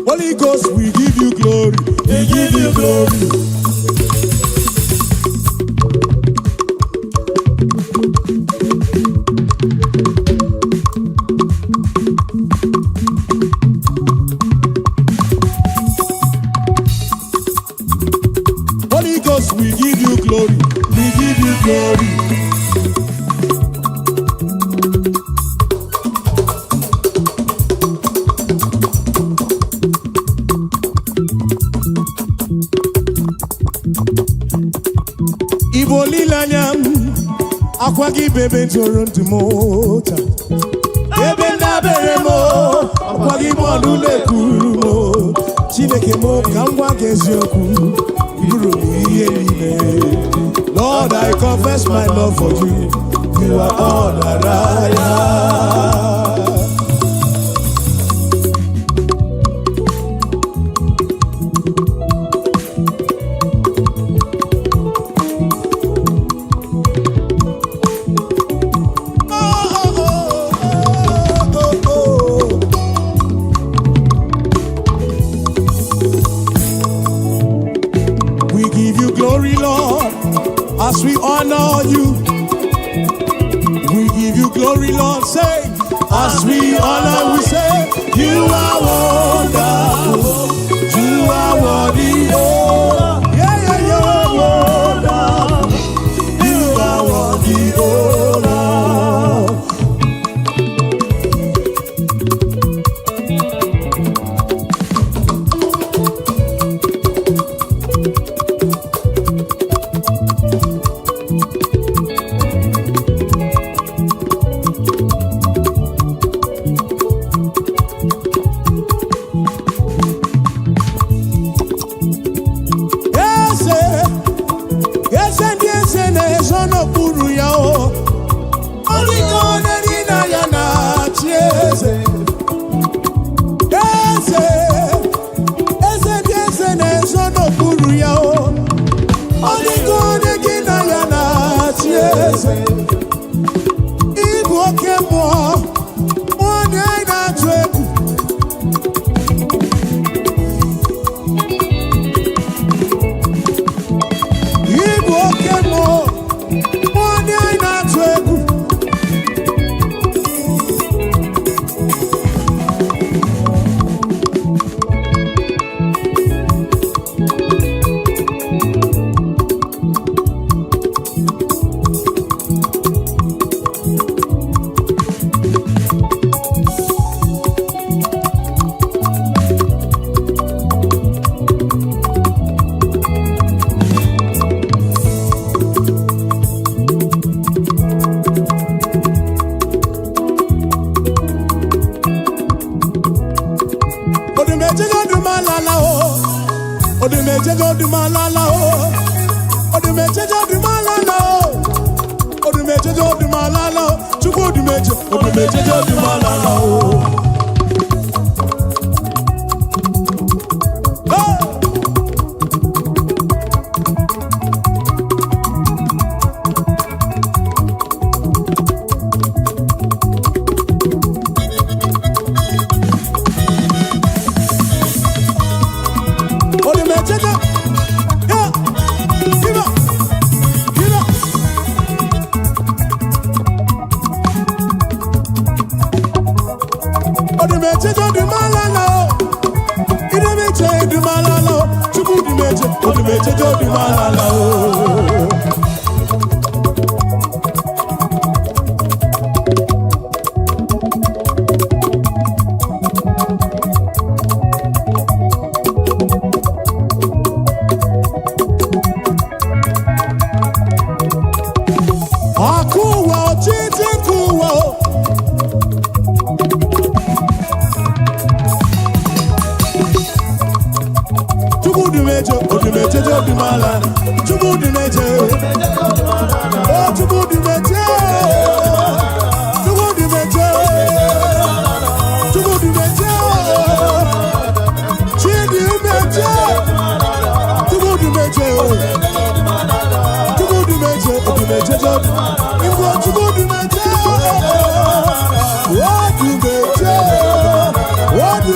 S1: Holy Ghost. Ghost, we give you glory. We give you glory. Holy Ghost, we give you glory. We give you glory. Igbo lilanya akwa gị bebe toro ntị m taa. Ebe ndabere m akwa gị bọọlụ na-ekwuru m. Chineke m ka m gwa gị eziokwu, bụrụ m ihe niile. Lord, I confess my love for you. You are all that I am. We give you glory, Lord, as we honor you. We give you glory, Lord, say, as we honor, we say, you are wonderful, you are worthy, oh, yeah, yeah, you're wonderful, you are worthy, oh, Lord. Igbo oke mmụọ, mmụọ na anyị na-atụ egwu. Igbo oke mmụọ, mmụọ na anyị na-atụ egwu. Odumejego dumalala o, odumejego dumalala o, odumejego dumalala o, chukwu odumejego dumalala o. What do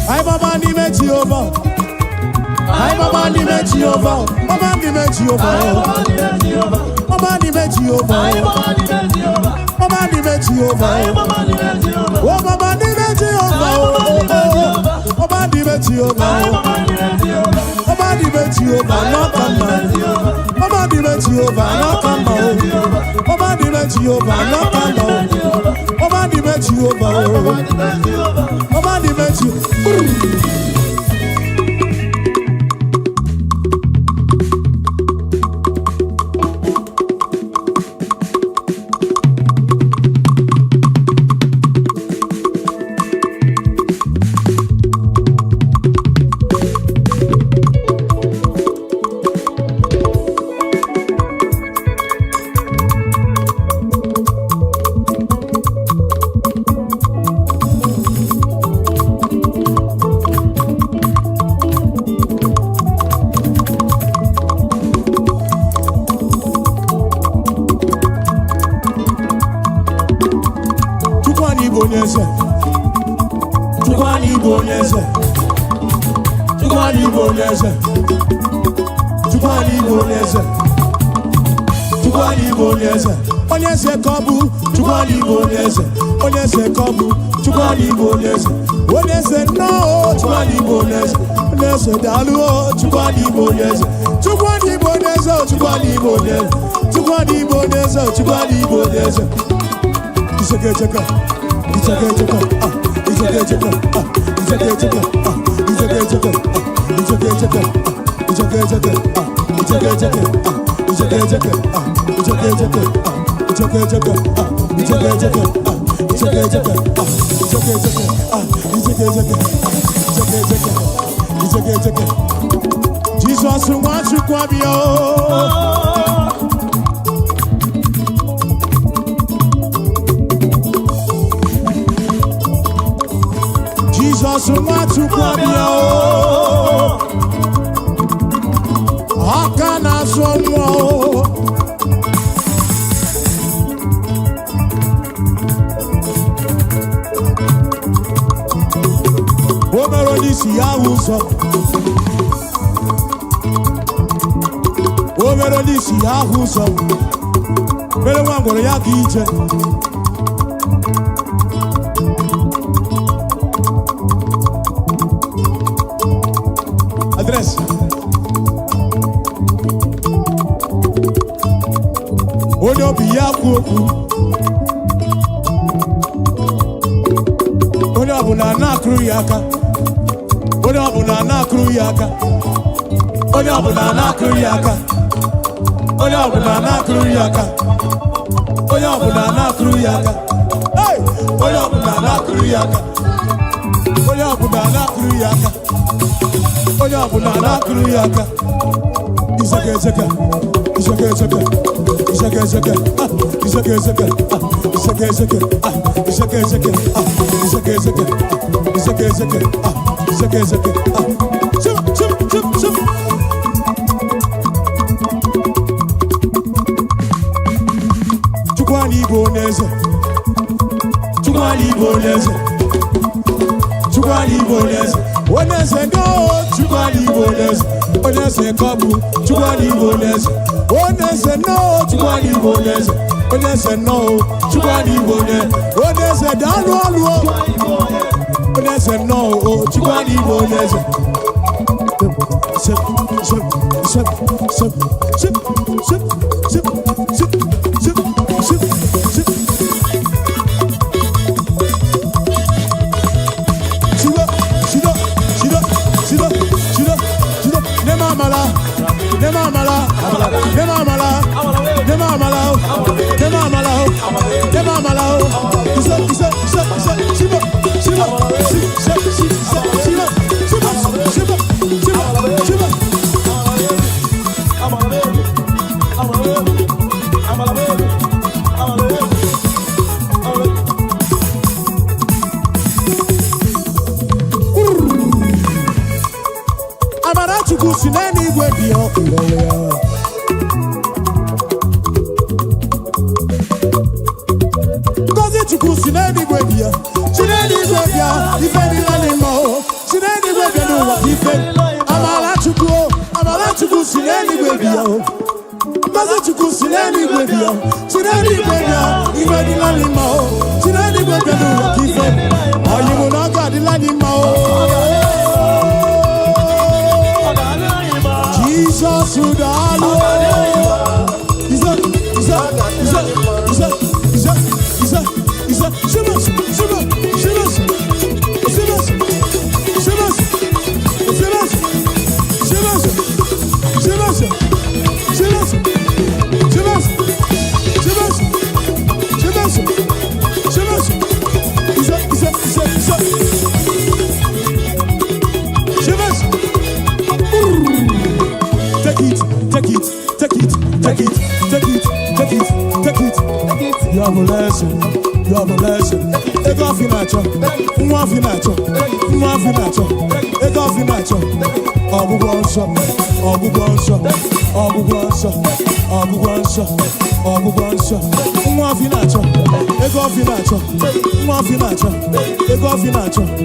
S1: Ai mama ni me Jehovah. Ai mama ni me Jehovah. Mama ni me Jehovah. Mama ni me Jehovah. Mama ni me Jehovah. Oh mama ni me Jehovah. Mama ni me Jehovah. Mama ni me Jehovah. No come on. Mama ni me Jehovah. No come on. Mama ni me Jehovah. No come on. Mama ni me Jehovah. Mama ni me Jehovah. Tukwani bonese, tukwani bonese, tukwani bonese, tukwani bonese. Onese kobu, tukwani bonese, onese kobu, tukwani bonese. Onese no, tukwani bonese, onese dalu, tukwani bonese, tukwani bonese, tukwani bonese, tukwani bonese, tukwani bonese. Iseke cheka. It's a good joke. It's a good joke. It's a good joke. It's a good joke. It's a good joke. It's a good joke. It's a good joke. It's a good joke. It's a good joke. It's a good joke. It's a good joke. It's a good joke. It's a good joke. It's a good joke. It's a good joke. It's a good joke. It's a good joke. Jesus wants to grab you. Jesus wants to come here. How can I show more? Omerolisi Yahuso. Omerolisi Yahuso. Mele wangu ya kije. Address. Odo biya kuku. Odo abuna na kru yaka. Odo abuna na kru yaka. Odo abuna na kru yaka. Odo abuna na kru yaka. Odo abuna na kru yaka. Hey! Odo abuna na kru yaka. Odo abuna na kru yaka. Oya bunana kruyaka. Isake isake. Isake isake. Isake isake. Isake isake. Isake isake. Isake isake. Isake isake. Isake isake. Isake isake. Chip chip chip chip. Tukwani bonese. Tukwani bonese. Tukwani bonese. Onese no, tukwani bonese. Onese kabu, tukwani bonese. Onese no, tukwani bonese. Onese no, tukwani bonese. Onese dalu alu. Onese no, tukwani bonese. Sip, sip, sip, sip, sip, sip, sip, sip, sip, sip, sip. Chukwu si n'eluigwe bịa, si n'eluigwe bịa, ife niile n'ime o, si n'eluigwe bịa n'ụwa ife. Amara Chukwu si n'eluigwe bịa o, Mmazi Chukwu si n'eluigwe bịa, si n'eluigwe bịa, ife niile n'ime o, si n'eluigwe bịa n'ụwa ife. Anyị mụ na ọ ga-adịla n'ime o. Jesus udalo. You have a lesson. Take off your nacho. Move your nacho. Take off your nacho. Ogugonso. Move your nacho. Take off your nacho. Move your nacho. Take off your nacho.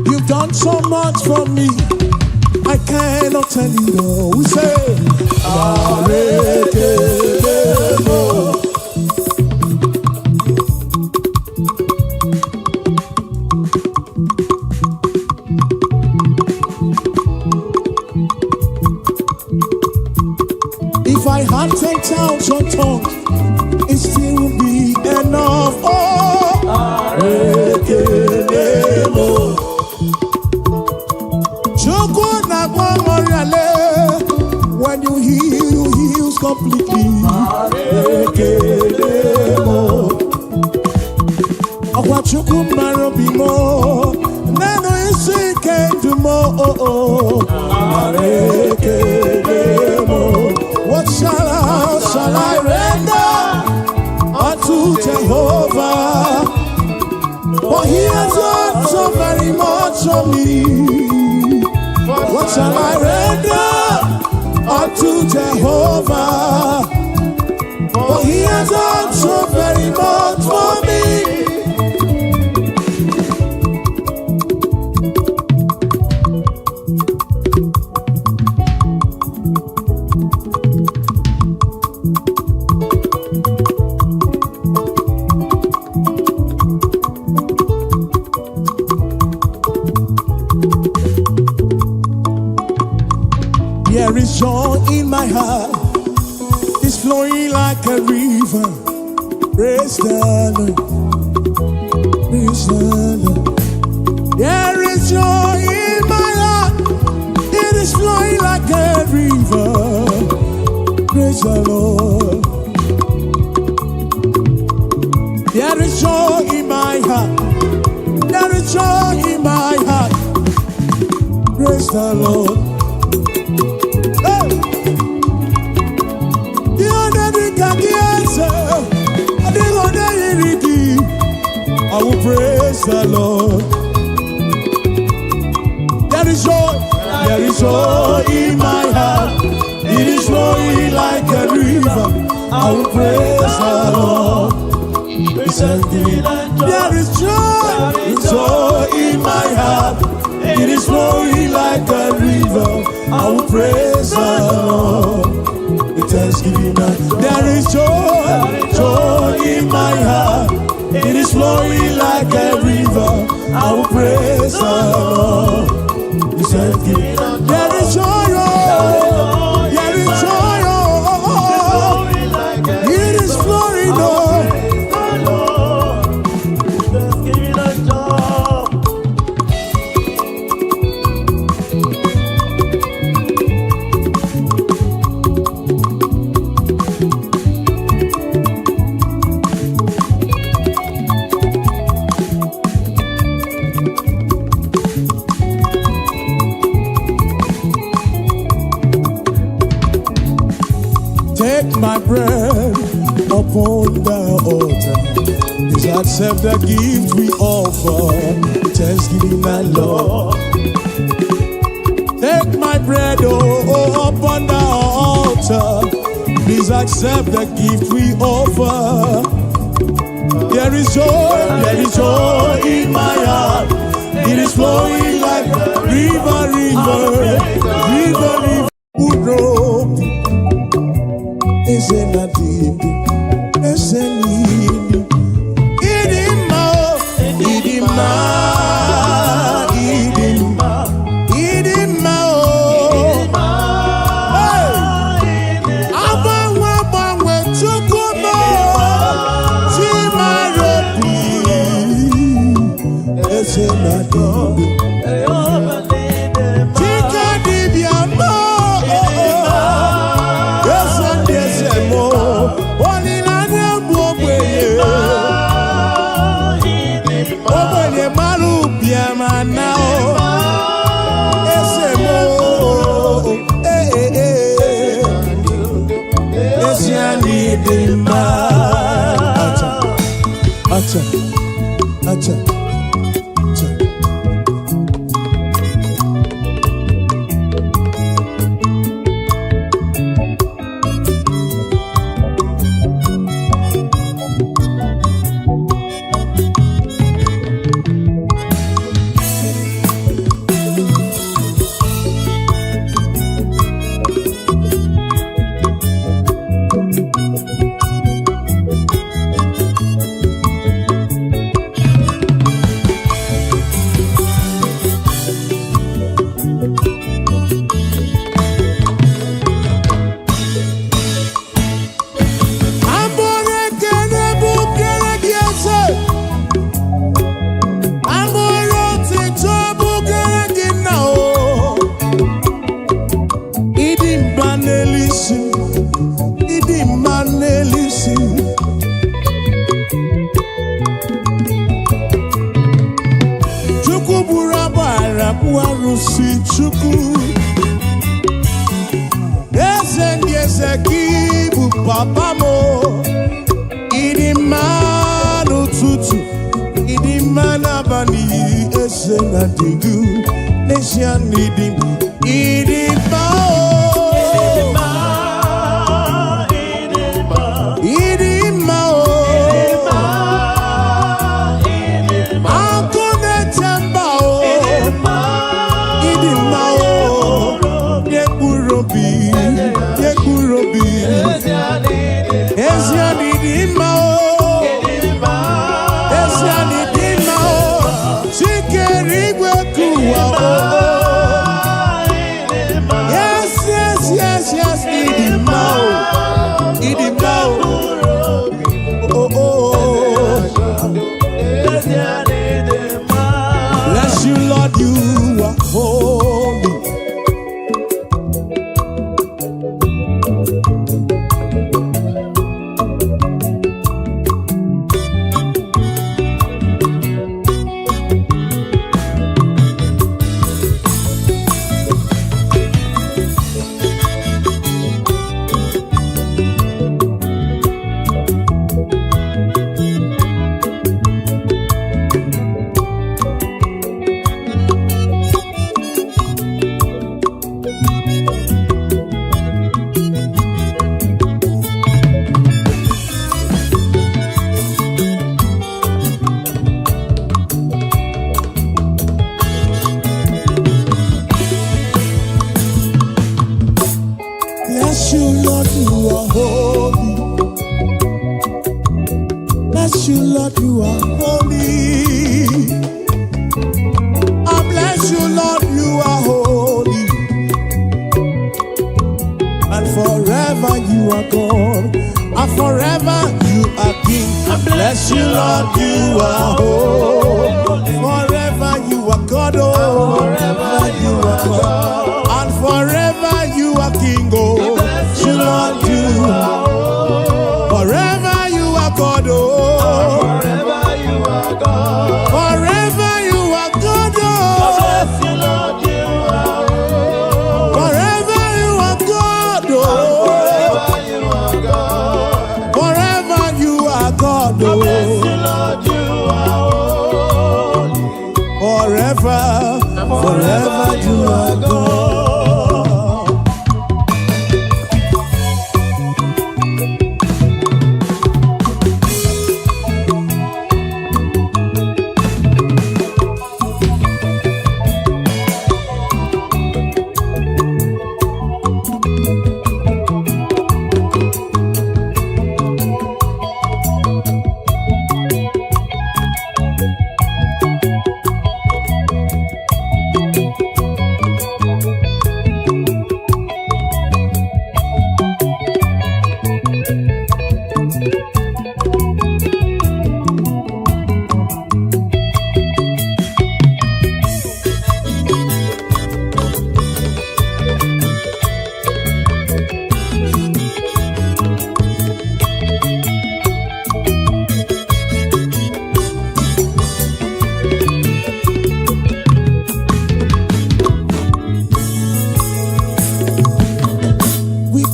S1: You've done so much for me, I cannot tell you all. We say, if I had 10,000 tongues, it still would be enough. When you heal, heals completely. Akwachukwu mara obi mo, nenu isi ke ndu mo. for me. What shall I render unto Jehovah? For he has done so very much for me. There is joy in my heart, it's flowing like a river. Praise the Lord, praise the Lord. There is joy in my heart, it is flowing like a river. Praise the Lord. There is joy in my heart, there is joy in my heart. Praise the Lord. I will praise the Lord. There is joy in my heart. It is flowing like a river. I will praise the Lord. There is joy in my heart. It is flowing like a river. I will praise the Lord. With thanksgiving, there is joy in my heart. It is flowing like a river. I will praise the Lord. With thanksgiving, there is joy. There is joy. It is flowing, Take my bread upon the altar. Please accept the gift we offer. Thanksgiving and Lord. Take my bread upon the altar. Please accept the gift we offer. There is joy in my heart. It is flowing like a river, river, river. Papa mo, idi manu tutu, idi mana bani. say nothing good. Nation needing, eating power. Eating power. I'm gonna temper. Eating power. Yekurobi, Yekurobi. Nation needing power. Yes, yes, yes, yes, Idimao. Oh, oh. Bless you, Lord, you are holy. Bless you, Lord, you are holy. Bless you, Lord, you are holy. I bless you, Lord, you are holy. And forever you are God. And forever you are King. I bless you, Lord, you are holy. Forever you are God, oh. Forever you are God. And forever you are King, oh. You, Lord, you are. Forever you are God, oh. Forever you are God. Forever you are God, oh. Bless you, Lord, you are. Forever you are God, oh. Forever you are God. Forever you are God, oh. Bless you, Lord, you are. Forever, forever you are God.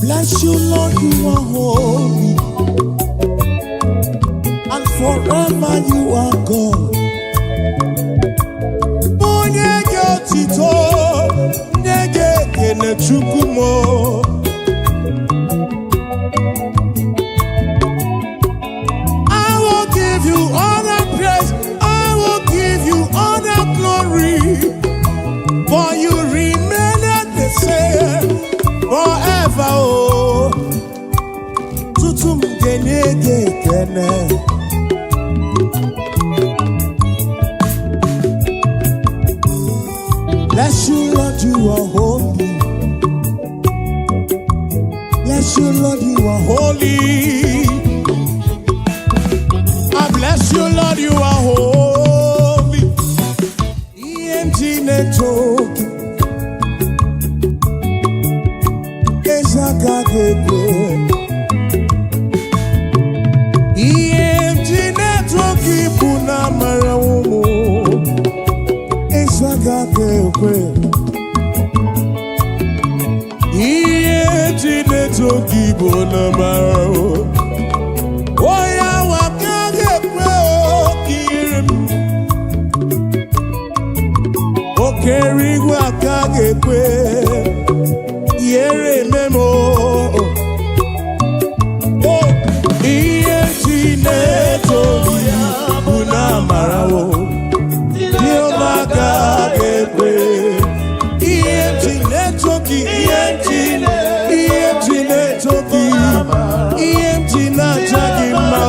S1: Bless you, Lord, you are holy. And forever you are God. Onyege otito, nyege kene chukumo. I will give you all the praise. I will give you all the glory. For you remain the same forever, oh. Tutum genege kene. Bless you, Lord, you are holy. Bless you, Lord, you are holy. I bless you, Lord, you are holy. EMG network. EMG network ipuna marawo Esaga kekwe EMG network ipuna marawo Oya wakage kwe okirim kerigwe aka ga-ekwe yere memo ihe Chineke ya bụ na amarawo Jehovah aka ga-ekwe ihe Chineke gị ihe Chineke gị ihe Chineke gị mma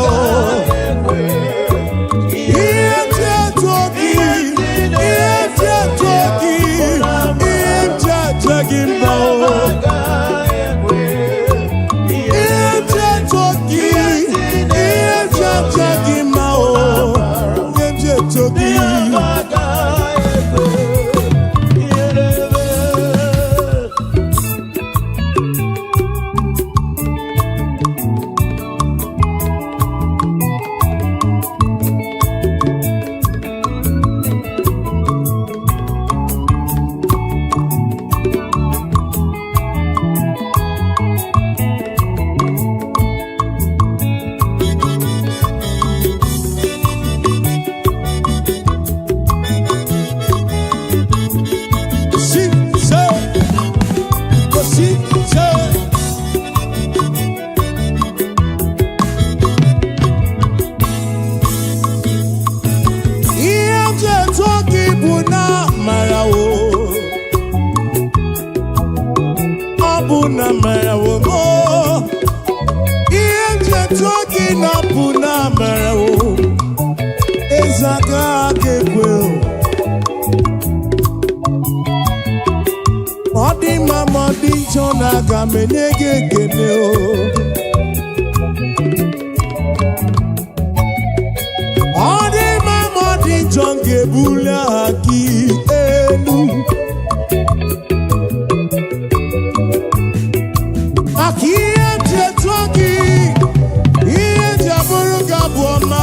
S1: Aga menye gị ekele ọ dị mma ma ọ dị njọ ga-ebuli aha gị elu maka ihe ji etu gị ihe ji abụrụ gị abụ ọma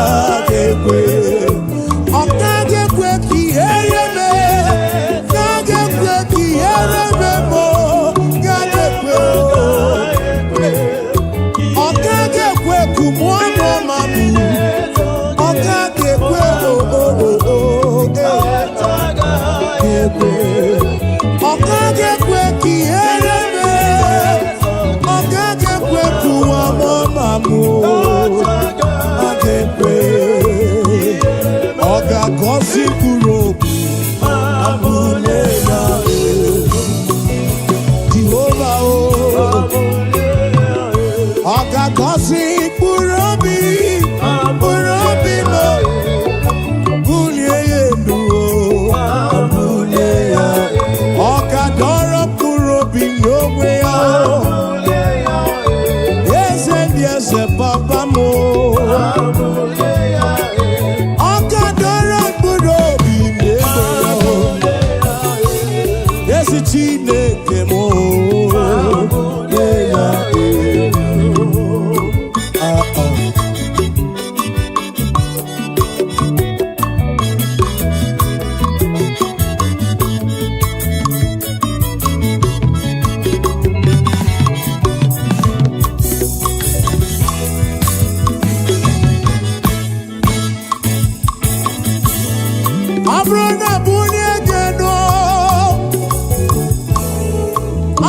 S1: ike ga-ekwe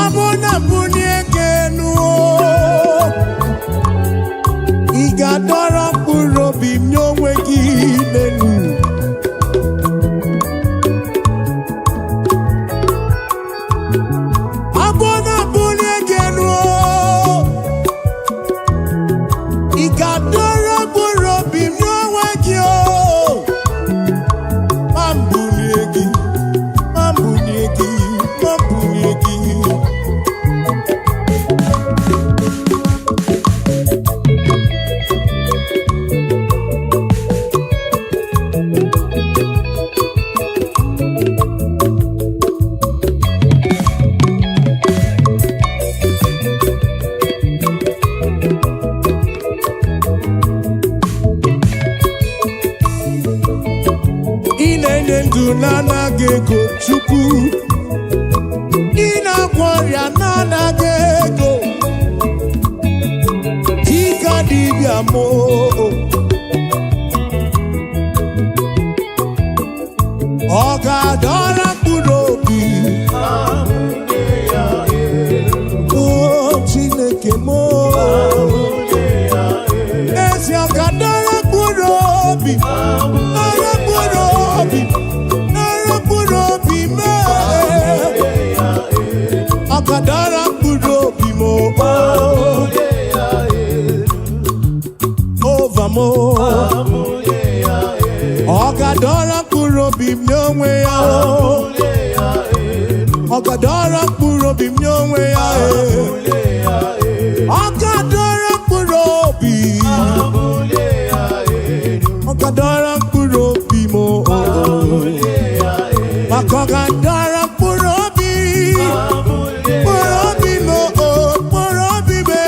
S1: Abona bunye kenu onwe gị n'elu. Abụ na-abụlie gị elu, ị ga-adọrọ mkpụrụ obi m n'onwe gị o. Ma mbulie gị, ma mbulie gị, ma mbulie gị. Ị na-enye ndụ na-anaghị ego Chukwu, ị na-agwọ ọrịa na-anaghị ego, dịka dibịa mo. Ọ ga-adọrọ mkpụrụ obi, o Chineke mo. Ezi ọ ga-adọrọ mkpụrụ obi, dọrọ mkpụrụ obi, dọrọ mkpụrụ obi mee. Ọ ga-adọrọ mkpụrụ obi mo. Ova mo. Ọ ga-adọrọ mkpụrụ obi m n'onwe ya o. Ọ ga-adọrọ mkpụrụ obi m n'onwe ya e. Ọ ga-adọrọ mkpụrụ obi. Ọ ga-adọrọ mkpụrụ obi m o. Maka ọ ga-adọrọ mkpụrụ obi. Mkpụrụ obi m o, mkpụrụ obi m e.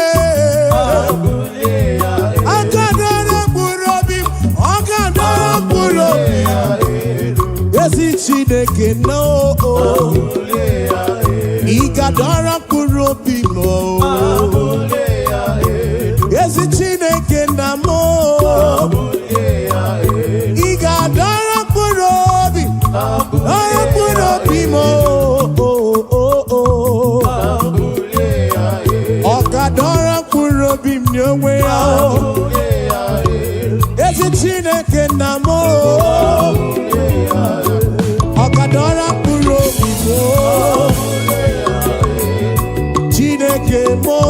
S1: Ọ ga-adọrọ mkpụrụ obi m. Ọ ga-adọrọ mkpụrụ obi. Ezi Chineke no. Ị ga-adọrọ mkpụrụ obi m o. Ezi Chineke nna m o. Ị ga-adọrọ mkpụrụ obi. Dọrọ mkpụrụ obi m o. Ọ ga-adọrọ mkpụrụ obi m n'onwe ya o. Ezi Chineke nna m o. Ọ ga-adọrọ mkpụrụ obi m o. Chineke m o.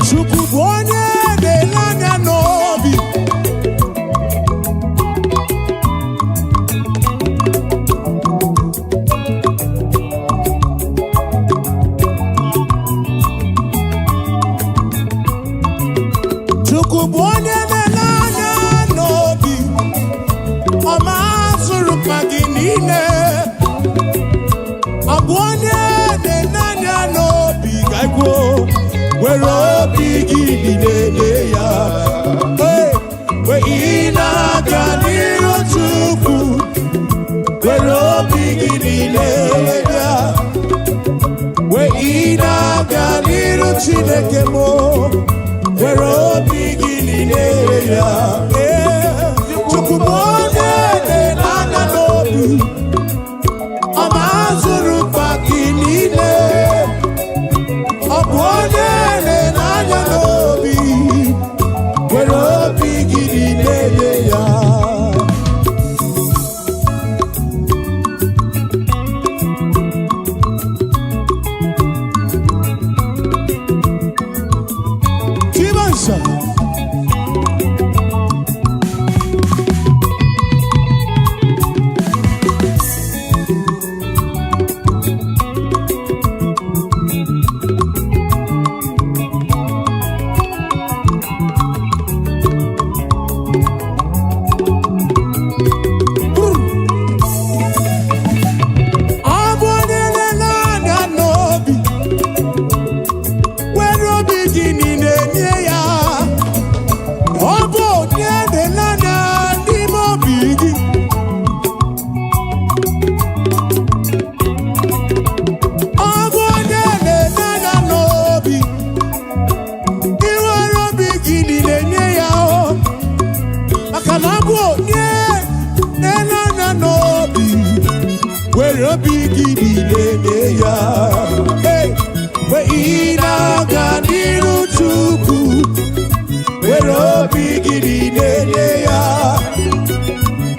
S1: Chukwu bụ onye na-ele anya n'obi. Chukwu bụ onye na-ele anya n'obi. Ọ ma zụrụ mkpa gị niile. Ọ bụ onye na-ele anya n'obi ga-ekwu. Were obi gị niile ya. Wee ị na-aga n'iru Chukwu. Were obi gị niile ya. Wee ị na-aga n'iru Chineke m. Were obi gị niile ya. Chukwu bụ onye na-ele anya n'obi. Ọ ma zụrụ mkpa gị niile. Ọ bụ onye na-ele anya n'obi. Were obi gị niile ya. Chibansa. inaga n'iru Chukwu were obi gị niile nye ya.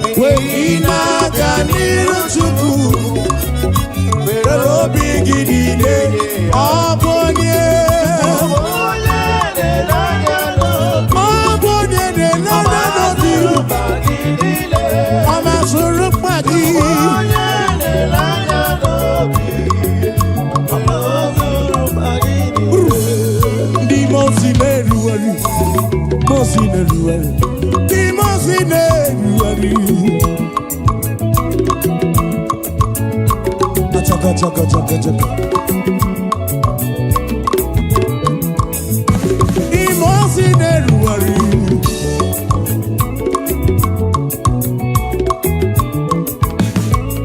S1: Mgbe inaga n'iru Chukwu were obi gị niile, ọ bụ onye chaka chaka chaka chaka. Imosi neruari.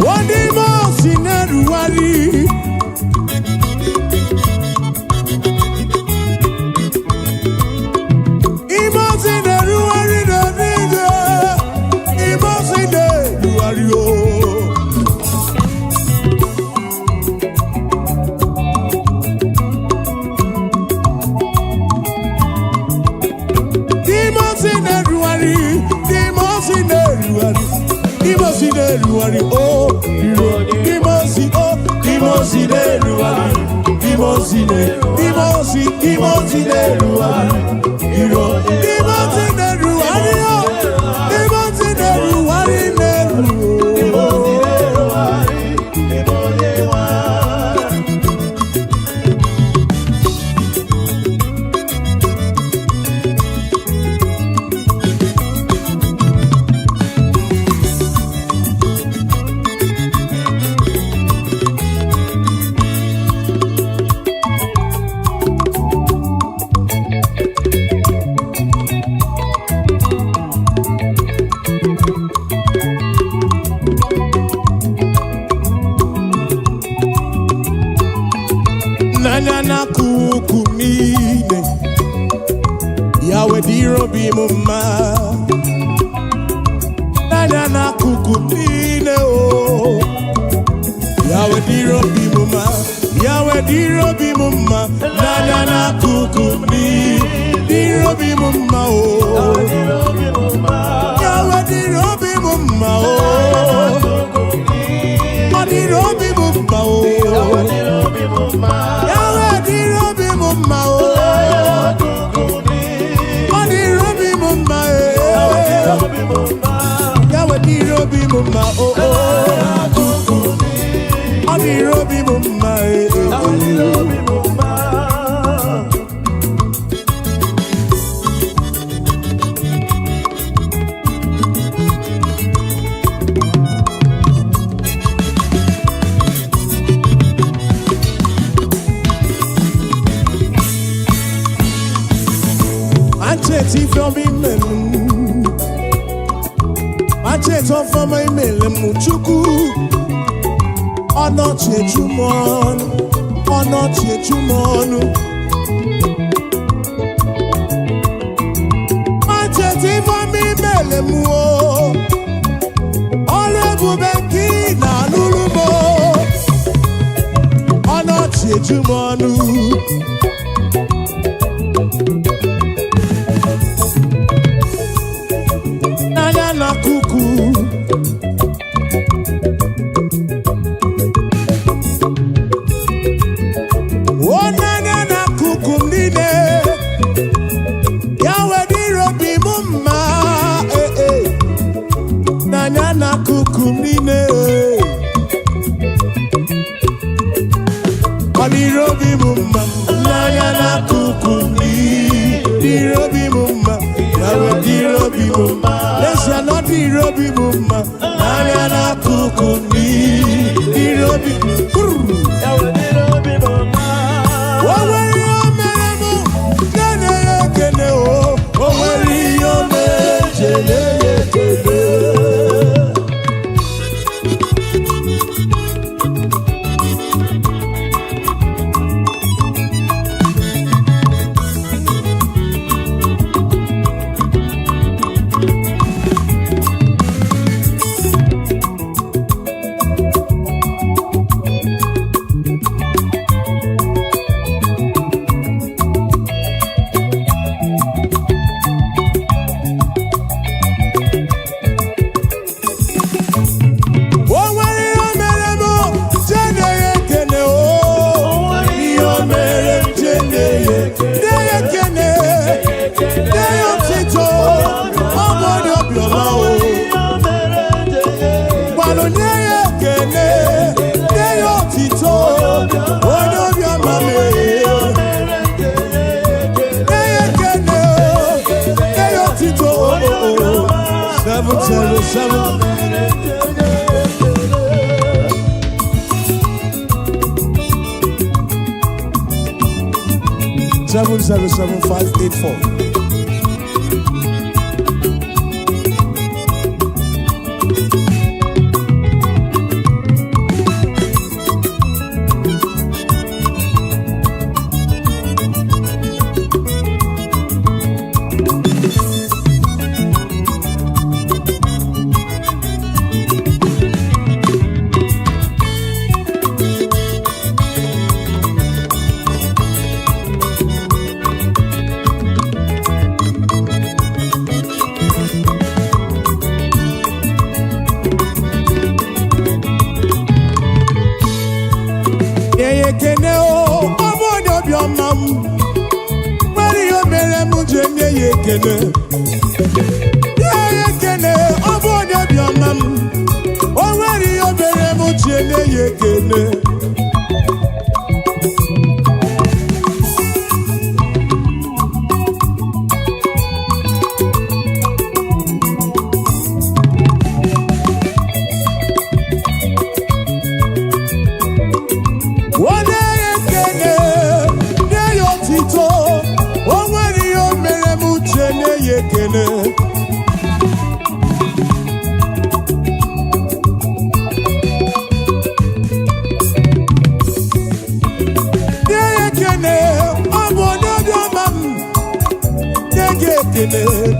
S1: Wadi mosi neruari. Imosi neruari naniga. Imosi neruari oh. Deruari oh, Dimosi oh, Dimosi deruari, Dimosi Deruari, Dimosi deruari oh, Dimosi deruari Nana kukumine yawe diro bimuma. Nana kukumine oh yawe diro bimuma, yawe diro bimuma. Nana kukumine diro bimuma oh yawe diro bimuma oh diro bimuma oh Mama oh oh, Ani Robi Mama Ani Robi Mama. Ancheti from me melu. Ancheti from me melu muchuku. Ono chechumonu. Ono chechumonu. Ancheti from me melu o. Ole bubeki na lulumo. Ono chechumonu. 777-584.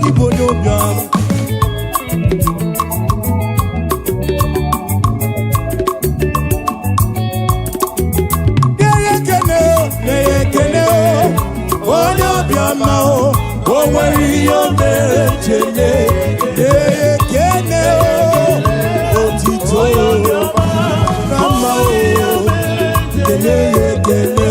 S1: Igbo n'obiọma na-ekene onye obiọma o nwere ihe o mere chele na-ekene otito na mma o kene ya ekene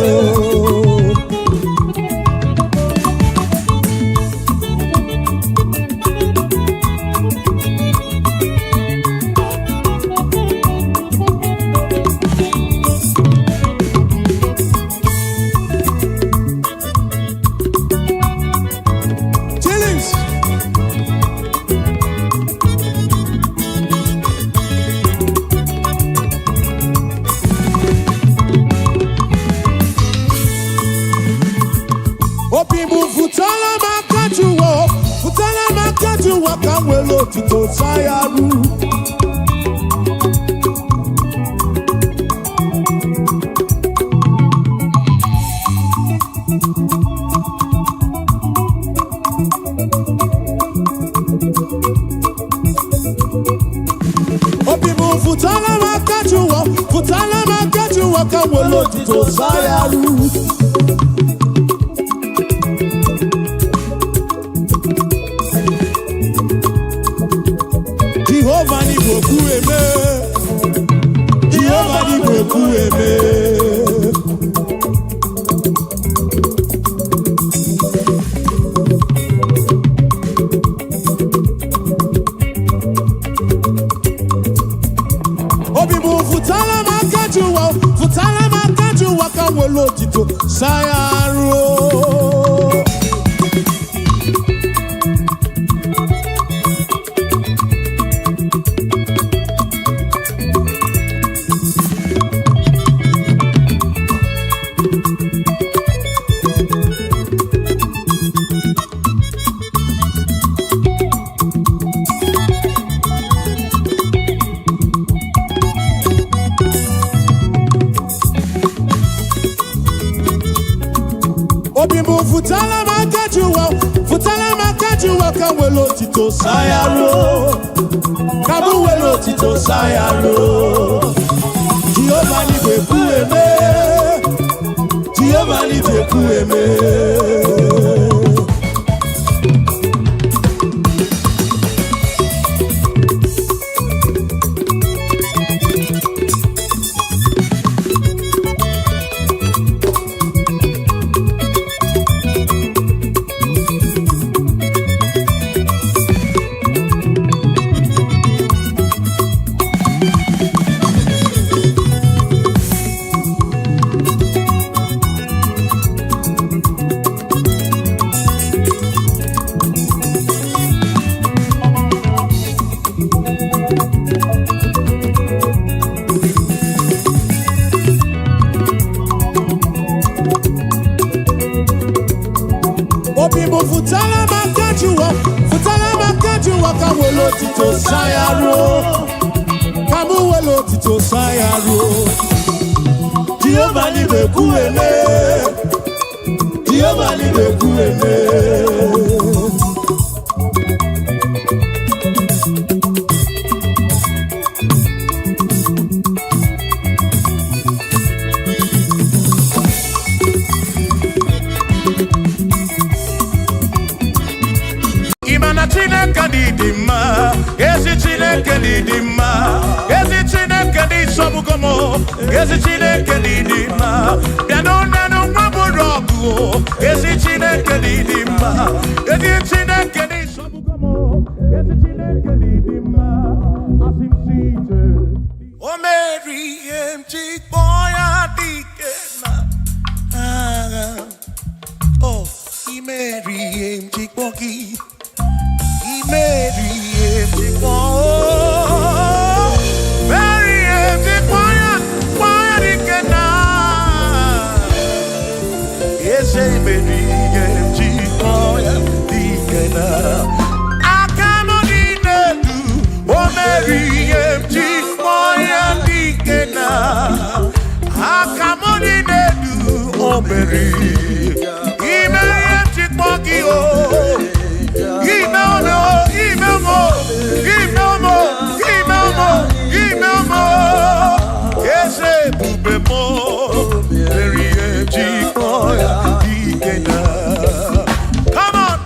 S1: Tito Sayaru Obibu futala makajuwa kamwelo Tito Sayaru Jehovah ni boku eme Jehovah ni boku eme Obibu futala makajuwa kamwelo Tito Sayaru Obibu futala makajuwa kamwelo Tito Sayaru Kabuwelo Tito Sayaru Jehovah ni beku eme Jehovah ni beku eme futala makajuwa kamwelo tito sayaro. Kamuwelo tito sayaro. Jehovah ni bekuene. Jehovah ni bekuene.
S2: Chineke dị mma, ezi Chineke dị mma, ezi Chineke dị sobugomo, ezi Chineke dị mma, bịanụ nenu nwa bụrụ ọgụ, ezi Chineke dị mma, ezi Chineke dị sobugomo, ezi Chineke dị mma, asị m si ije. O meri ihe m ji kpọọ ya dike na agha, o imeri ihe m ji kpọọ gị. Mary, Mary, quiet, yes, Mary, I cannot do, oh Mary, I cannot do, oh Mary, come on.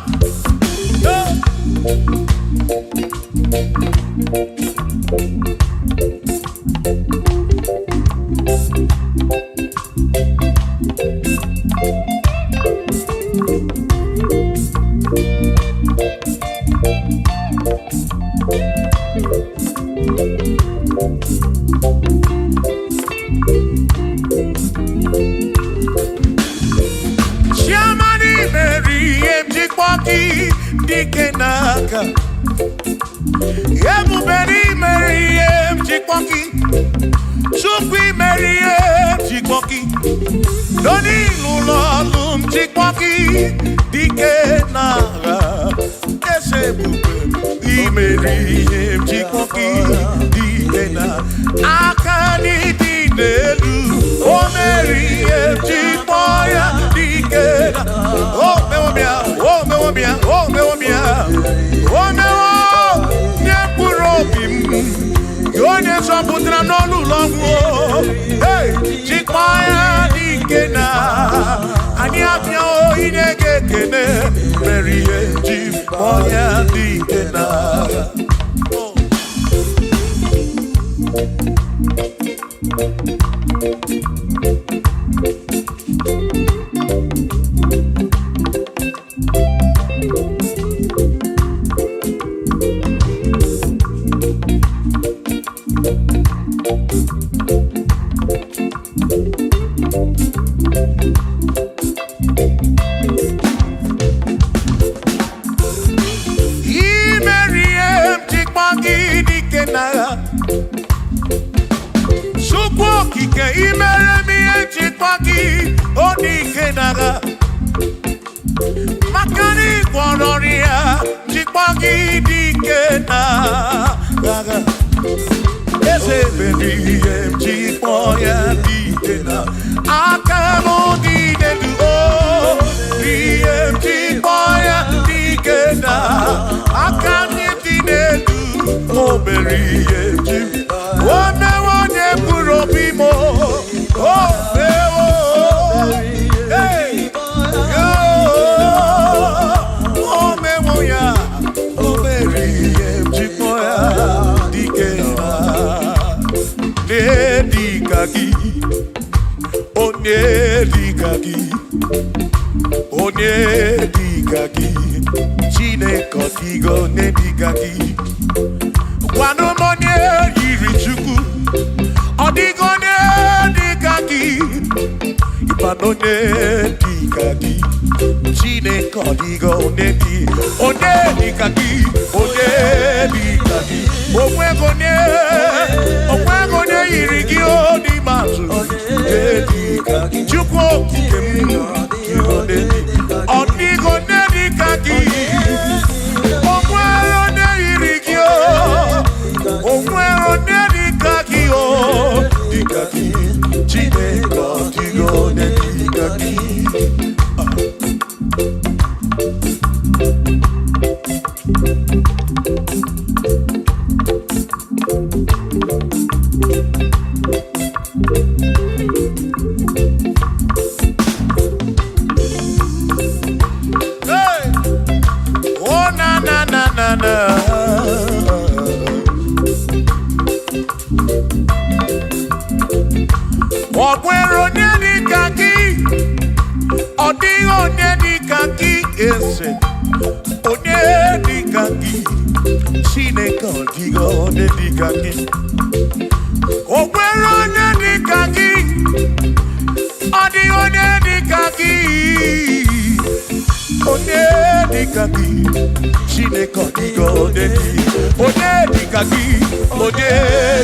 S2: Dikenaka Ebuberi Meriem Chikpoki Chukwi Meriem Chikpoki Doni Lulolum Chikpoki Dikenaka Esebuberi Meriem Chikpoki Dikenaka Akani Dinelu O Meriem Chikpoya Dikenaka Oh Meomia Oh Meomia Oh Meomia Oh Meomia Nyepurobim Yonye Soputra Nolu Longo Hey Chikpoya Dikena Anyapia O Inege Kene Merie Chikpoya Dikena Kike imere mi echikpaki onikenaga makani kwororia chikpaki dikenaga ese bedi chikpoya dikena akamo dinedu o chikpoya dikena akami dinedu o beri chik o me puro bimo oh hey yo oh me moya oh beri chikoya dikena ne dikaki oh ne dikaki chine kotigo ne dikaki wano monye yiri chuku Odigone dikaki Ipanone dikaki Chine kodigone di One dikaki Omwegone irigi odi matu Dikaki Chukwo Odigone dikaki onye dịka gị eze, onye dịka gị Chineke, ọ dịghị onye dịka gị. O nwere onye dịka gị, ọ dịghị onye dịka gị, onye dịka gị Chineke, ọ dịghị onye dịka gị, onye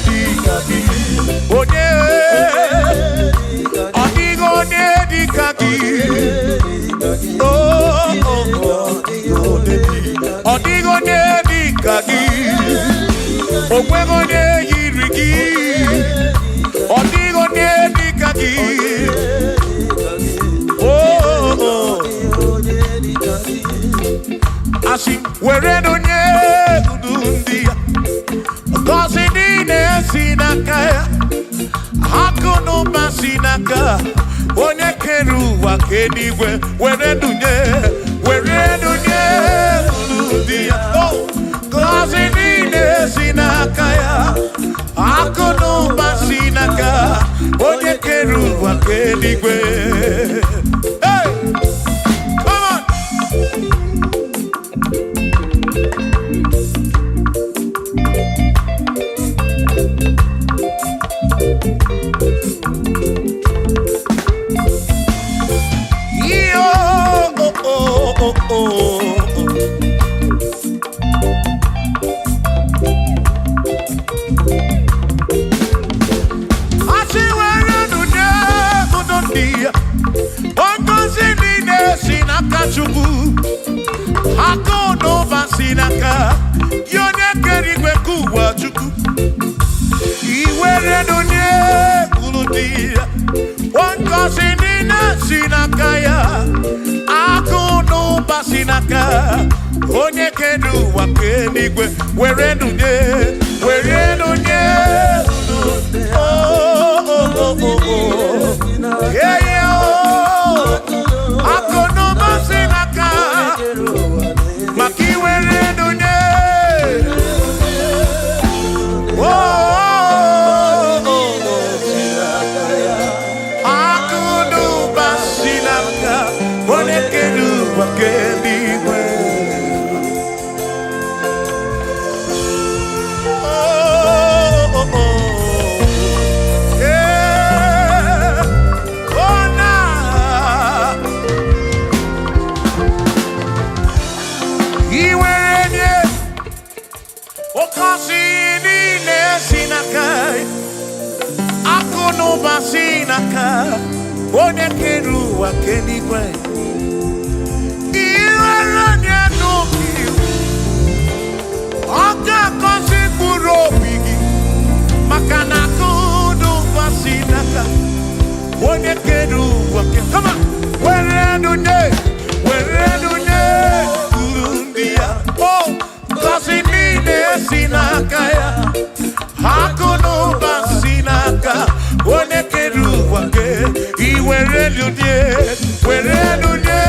S2: dịka gị, onye ọ dịghị onye dịka gị, ọ dịghị onye dịka gị, o nweghị onye yiri gị, ọ dịghị onye dịka gị. Asị were onye udu ndị ya, ngọzi niile si n'aka ya, akụ na ụba si n'aka onye kere ụwa ka eluigwe. Were dunye udu ndị ya, ngọzi niile si n'aka ya, akụ na ụba si n'aka onye kere ụwa ka eluigwe. Chukwu akụ n'ụba si n'aka ya, onye kere igwe ka ụwa Chukwu. Iwere onye kwuru dị ya, ngọzi niile si n'aka ya, akụ n'ụba si n'aka onye kere ụwa ka eluigwe. Were onye akụ n'ụba si n'aka, maka iwere onye akụ n'ụba si n'aka onye kere ụwa ka eluigwe. Onye kere ụwa ka eluigwe, iwere onye n'obi, ọ ga-agọzi mkpụrụ obi gị, maka na akụ n'ụba si n'aka onye kere ụwa ka. Were onye uru ndị ya, ngọzi niile si n'aka ya, akụ n'ụba si n'aka onye kere ụwa ka. Were onye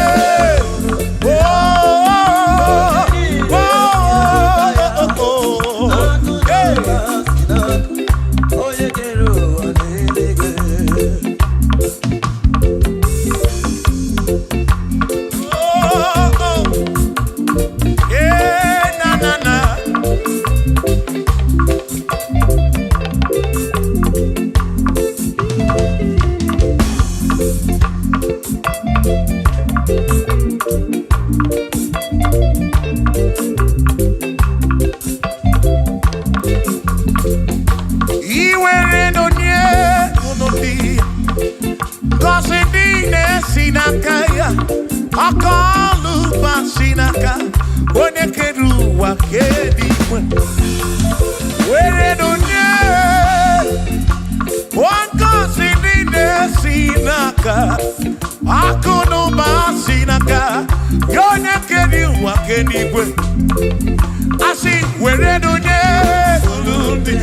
S2: akọlụba si n'aka onye kere ụwa ka eluigwe. Were onye ngọzi niile si n'aka, akụ na ụba si n'aka ya, onye kere ụwa ka eluigwe. Asị were onye ndị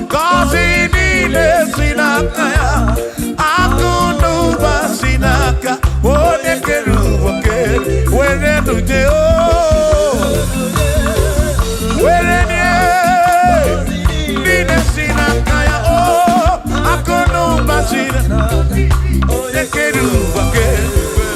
S2: ngọzi niile si n'aka ya, akụ na ụba si n'aka onye kere ụwa ka eluigwe. Were onye niile si n'aka ya, akụ na ụba si n'aka onye kere ụwa ka eluigwe.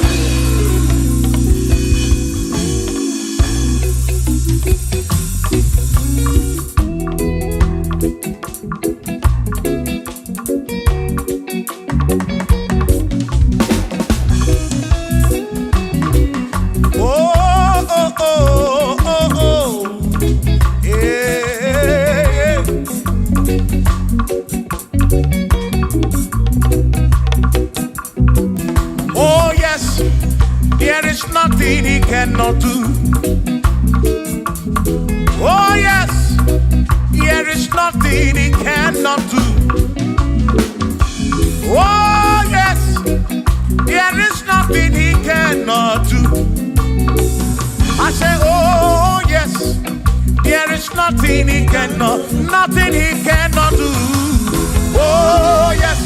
S2: there is nothing he cannot do. Oh yes, there is nothing he cannot do. Oh yes, there is nothing he cannot do. I say, oh yes, there is nothing he cannot do. Oh yes,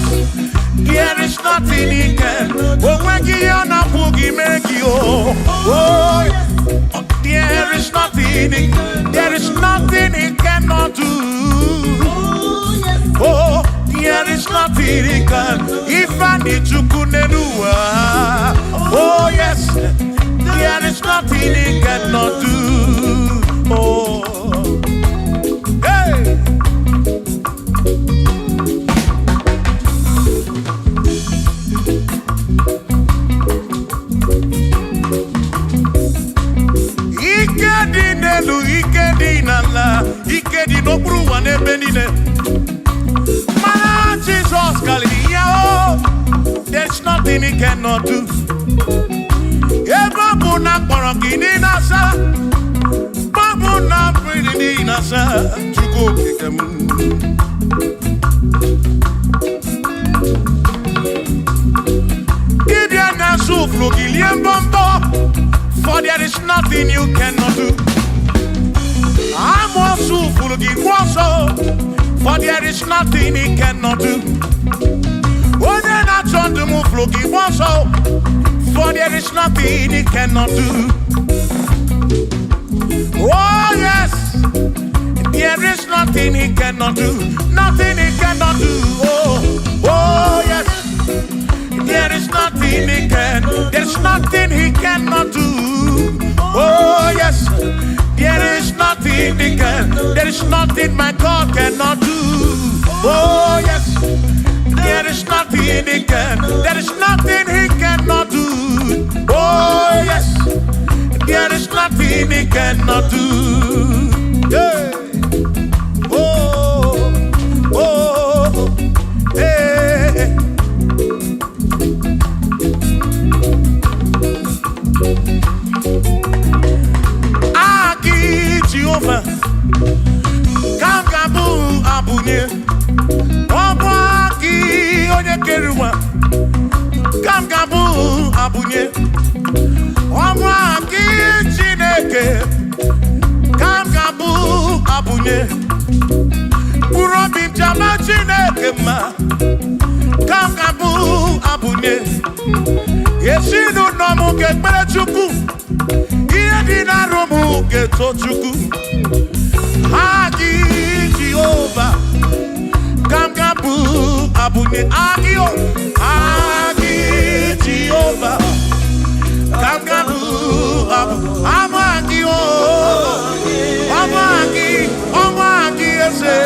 S2: there is nothing he can. Oh when you are not boogie make you. Oh yes, there is nothing he cannot do. Oh, there is nothing he can. If I need to kunenua. Oh yes, there is nothing he cannot do. Oh, hey. Ikedi nelu, ikedi nala, ikedi no bruwa ne benine. Mana Jesus Galicia, oh, there's nothing he cannot do. Babu na kparokini nasa, babu na pretty nasa, chuko kikem. Gideon na suflo giliem bombo, for there is nothing you cannot do. I'm also full of for there is nothing he cannot do. Oh, then I turn to move looking also, for there is nothing he cannot do. Oh yes, there is nothing he cannot do. Nothing he cannot do. Oh yes, there is nothing he can. There's nothing he cannot do. Oh yes, there is nothing he can. There is nothing my God cannot do. Oh yes, there is nothing he can. There is nothing he cannot do. Oh yes, there is nothing he cannot do. Hey. Oh, oh, hey. Aki Jehovah, Kangabu Abunye, Obaki Oyekeruwa, Kangabu Abunye, Obaki Chineke, Kangabu Abunye, Urobim Jama Chineke ma, Kangabu Abunye, Yesinu Nomu Kekpere Chukwu, Yedina Romu Ketochukwu, Hagi Jehovah, Kangabu Abunye, Agio, Hagi Jehovah, Kangabu Abunye, Amagio, Amagi Ese,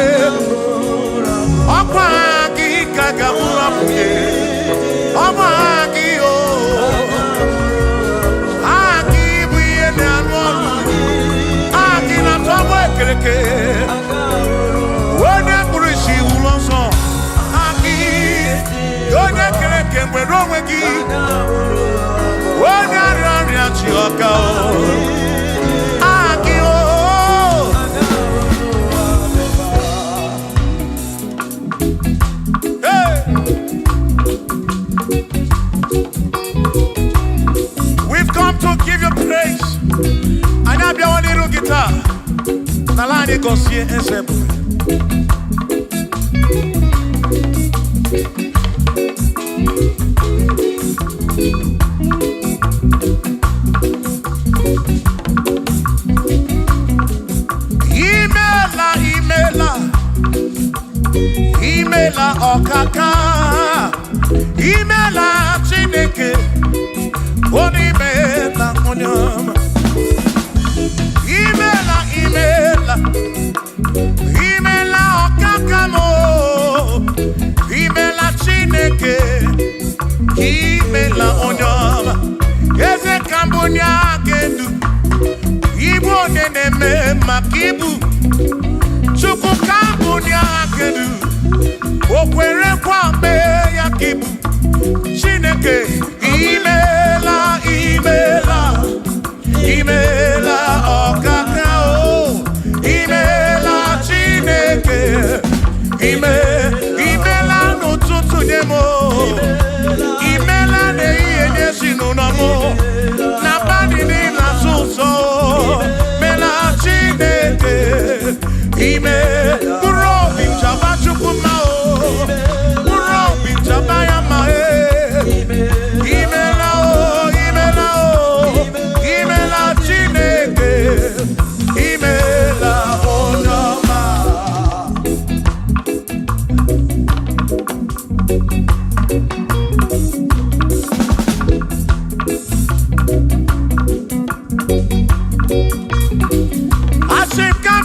S2: Amagi Kangabu Abunye, Amagio, Agi Buye Nanu, Agi na Tomo Keleke, Wone Kurishi Ulonso, Agi, Yone Keleke Mwerowegi, Wone Aranya Chioka, Agi o. Hey. We've come to give you praise. And I'll be on the guitar. Nalani Gosie Ensemble. Imela okaka, imela Chineke, onimela onyama. Imela okaka mo, imela Chineke, imela onyama. Eze kambunya kedu, ibu nene me makibu, chuku kambunya kedu. Okwere kwambe ya kibu Chineke imela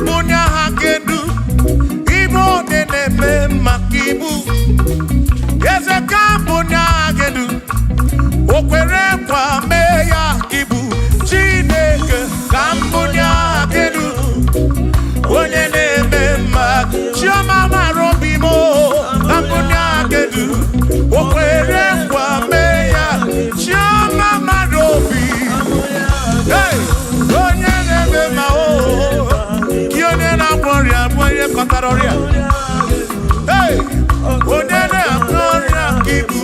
S2: Kambunya hakedu, Igbo neneme makibu. Yes, a Kambunya hakedu, Okwere kwa meya kibu. Chineke Kambunya hakedu, Onyeneme mak. Chioma marobimo, Kambunya hakedu, Okwere kwa meya. Chioma marobi. Hey, Onyeneme mao. Hey, Onene Gloria Kibu.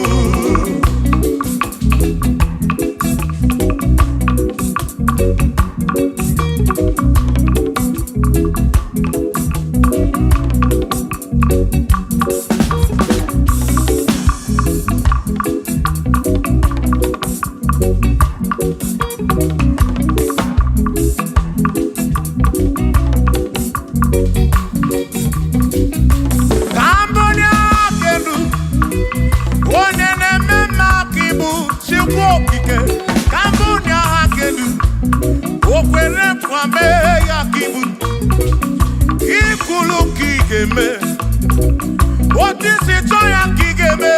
S2: What is it? Joya Kigeme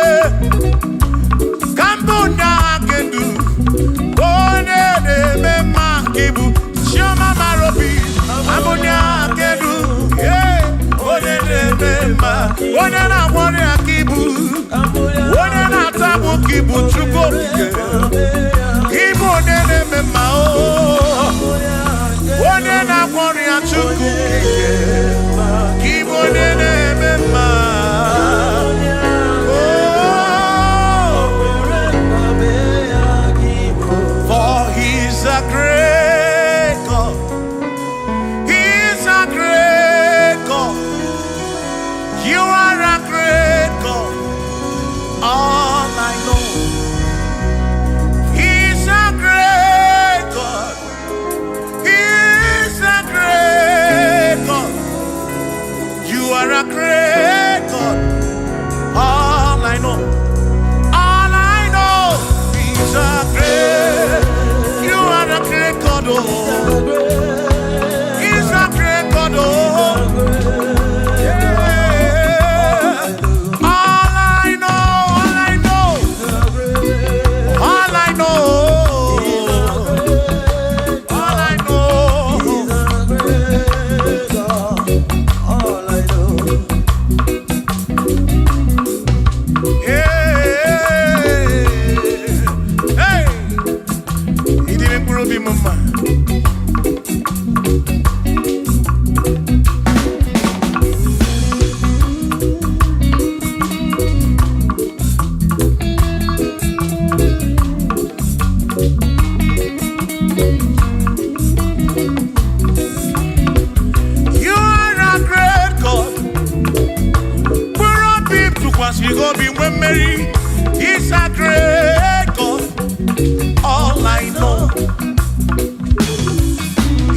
S2: Kambunya Hakedu One de Mema Kibu Shoma Marobi Kambunya Hakedu Yeah One de Mema One na One Akibu One na Tabu Kibu Chuko Kibu One de Mema One na One Chuko Kibu One de Mema You go be when Mary. He's a great God. All I know,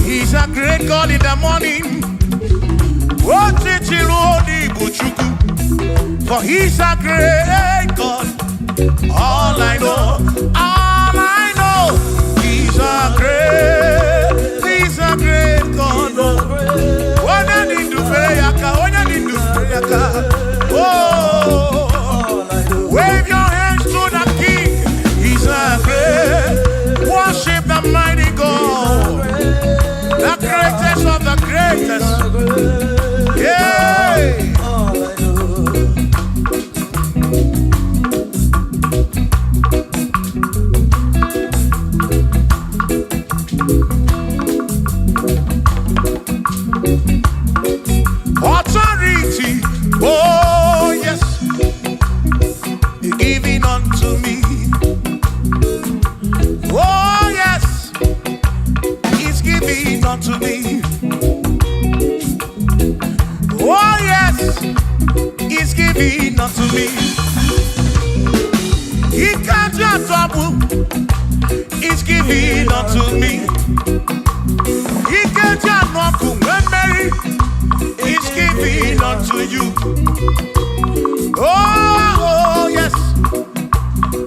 S2: He's a great God in the morning. What did you for He's a great God. All I know, He's a great God. When I need to pray, oh, wave your hands to the King. He's a great. Worship the mighty God, the greatest of the greatest. Yeah. Authority, oh yes, giving unto me. Oh yes, He's giving unto me. Oh yes, He's giving unto me. He can't just trouble. He's giving unto me. He can't just walk when Mary. He's giving unto you. Oh yes,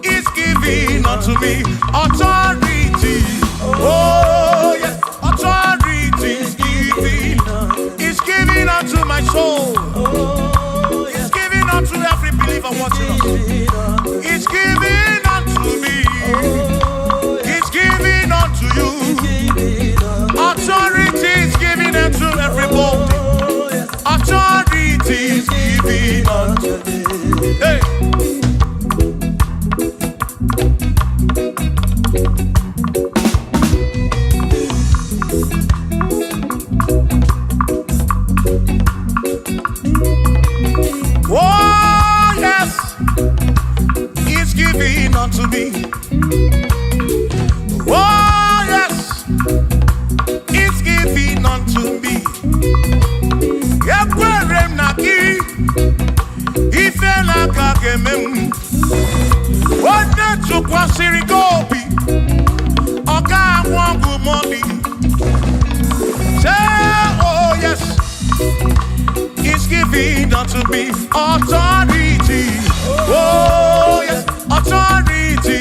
S2: He's giving unto me authority. Oh yes, authority is giving. He's giving unto me authority. Oh yes, authority.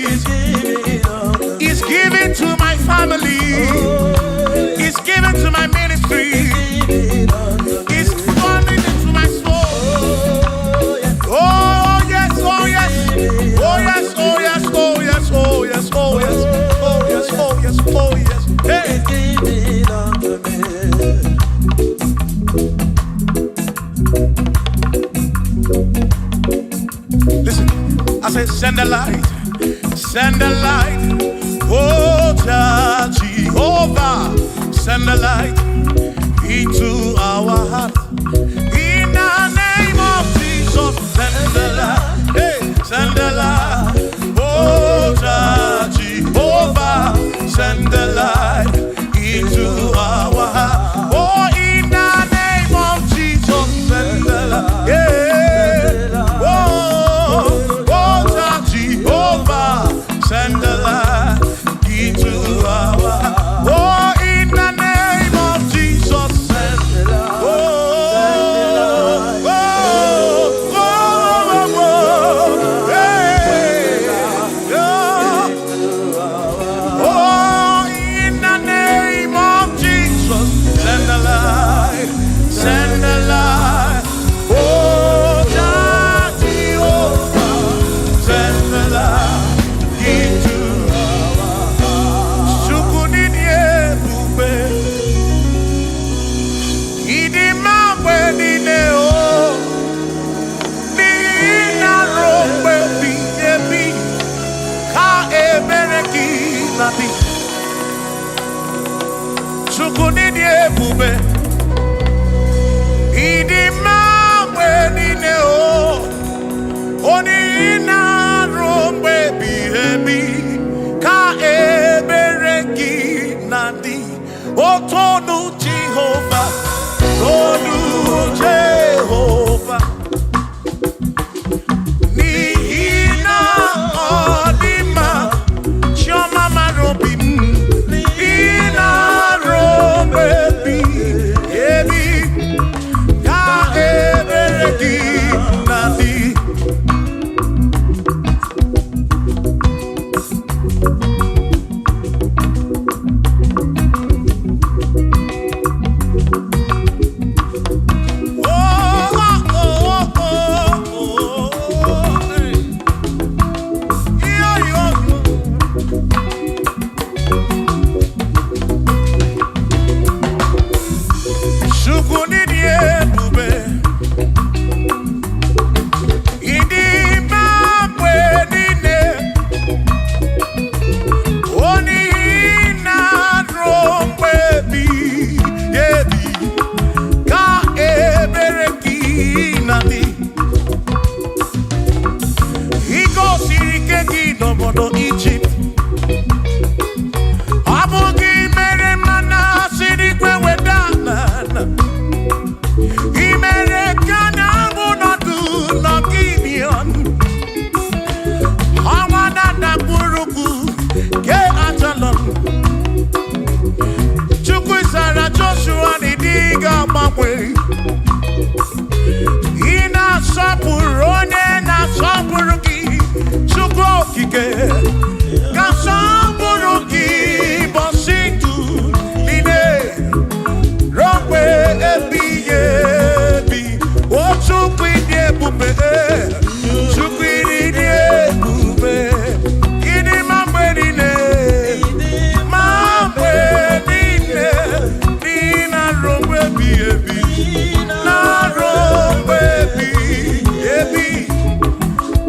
S2: He's giving to my family. He's giving to my ministry. He's coming into my soul. Oh yes, oh yes, oh yes, oh yes, oh yes, oh yes, oh yes, oh yes, oh yes, oh yes. Hey. Listen, I say send the light, oh Jehovah, send the light into our heart. In the name of Jesus, send the light, hey, send the light, oh Jehovah, send the light into our heart. Oh, in the name of Jesus, send the light, yeah. Send the light into our heart. Oh, in the name of Jesus, send the light. Oh, in the name of Jesus, send the light, send the light. Oh, Jehovah, send the light. Chukunini ebube, idima wenine o, oni ina rombe bihebi, ka ebereki nandi, otonu Jehovah, tonu Jehovah, ni ina odima, chioma marobi.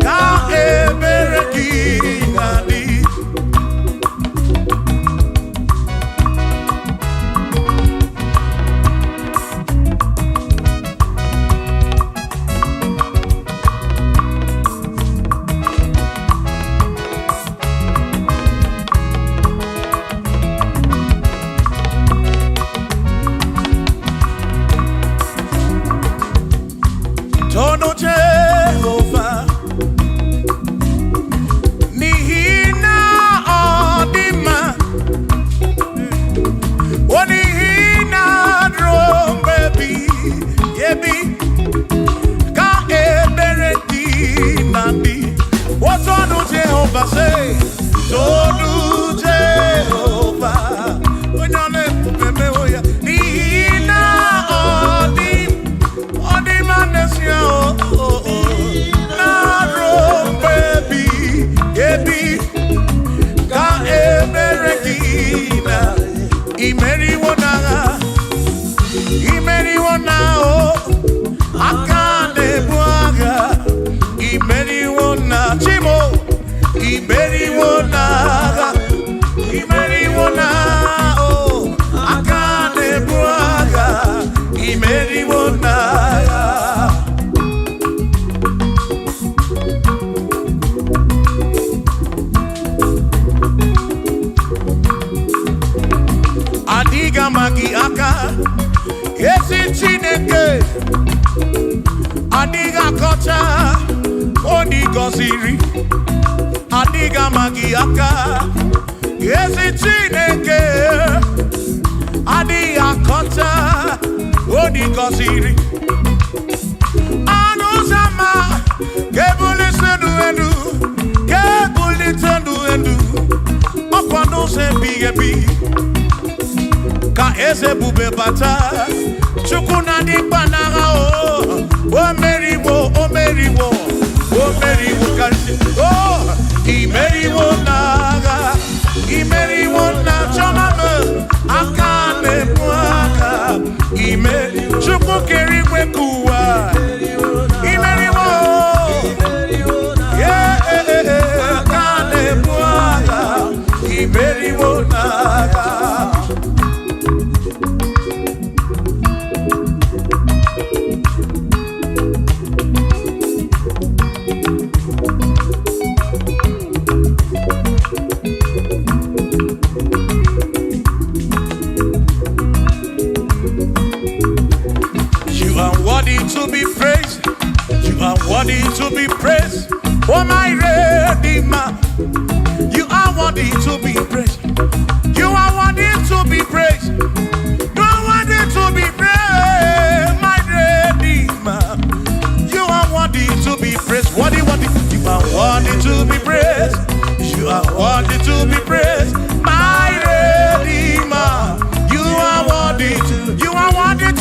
S2: Ka ebereki adiga magi aka esi Chineke adiga kocha oni goziri adiga magi aka esi Chineke adiga kocha oni goziri anuzama kebuli senu enu kebuli tenu enu okwano se biyebi ka eze bube bata chukuna di banara o meriwo kansi imeriwo na chomame akane mwaka chukwu keri kwekuwa imeriwo akane mwaka imeriwo naga. To be praised, you are worthy to be praised. Oh my Redeemer, you are worthy to be praised. You are worthy to be praised. You are worthy to be praised, my Redeemer. You are worthy to be praised. Worthy. You are worthy to be praised. You are worthy to be praised, my Redeemer. You are worthy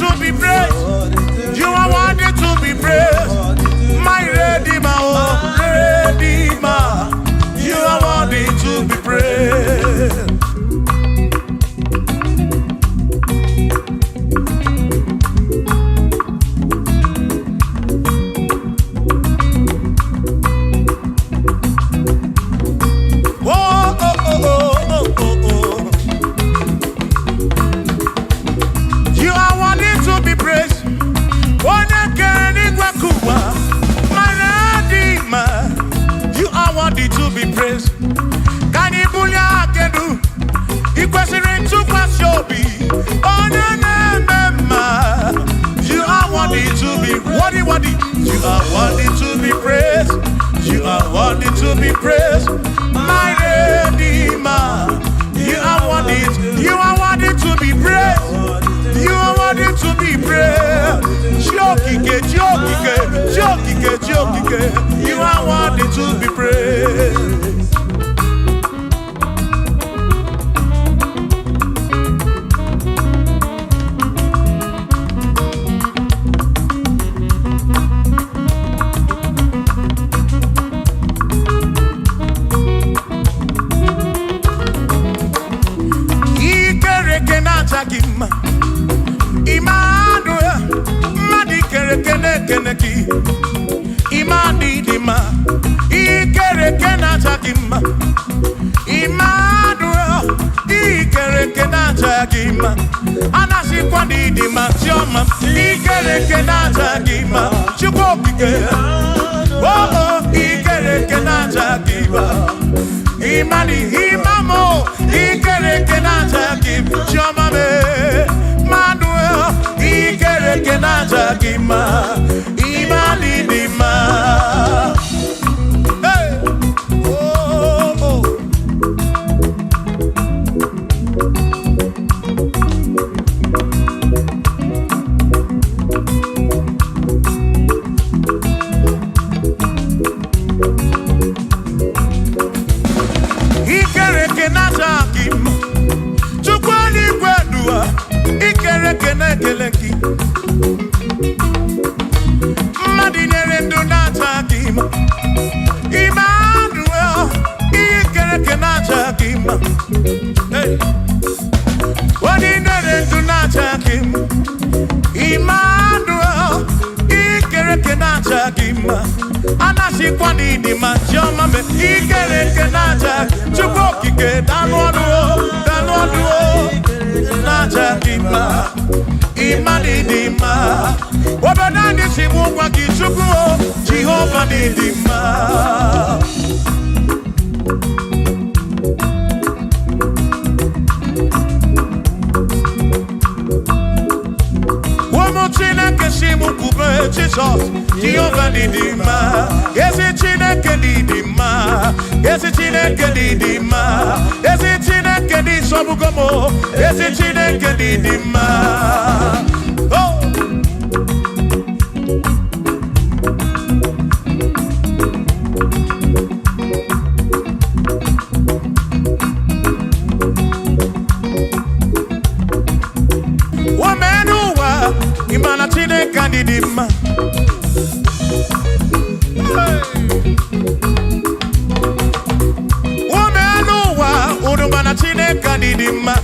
S2: to be praised. You are worthy to be praised, my Redeemer, oh Redeemer. You are worthy to be praised. You are worthy to be praised. You are worthy to be praised. Kanibulia kedu ikwesiri to kwasiobi. You are worthy to be worthy. You are worthy to be praised. You are worthy to be praised, my Redeemer. You are worthy to be praised. You are worthy to be praised. Jokike. You are worthy to be praised. Emmanuel, madi kere keneki. Imani dima, ikere kenachakima. Emmanuel, ikere kenachakima. Anasi kwani dima choma, ikere kenachakima. Chukokike, oh, ikere kenachakima. Imani imamo, ikere kenachakima. Choma me. Manuel, ikere kenachakima. Imani dima. Hey, oh. Ikere kenachakima. Chukwani kwedua. Ikere kenekeleki. Madinere ndunachakima. Emmanuel, ikere kenachakima. Hey, Madinere ndunachakima. Emmanuel, ikere kenachakima. Anasi kwani di machoma me ikere kenachakima. Chukokike danwaduo. Nachakima. Imani dima. Wabanani simuwa kichukuo. Jehovah dima. Jesus, Jehovah Nidima, yes it Chineke Nidima, yes it Chineke Nidima, yes it Chineke Nidima, Sobugomo, yes it Chineke Nidima. Oh. Imana Chineke Nidima. Woman uwa urumana Chineke Nidima.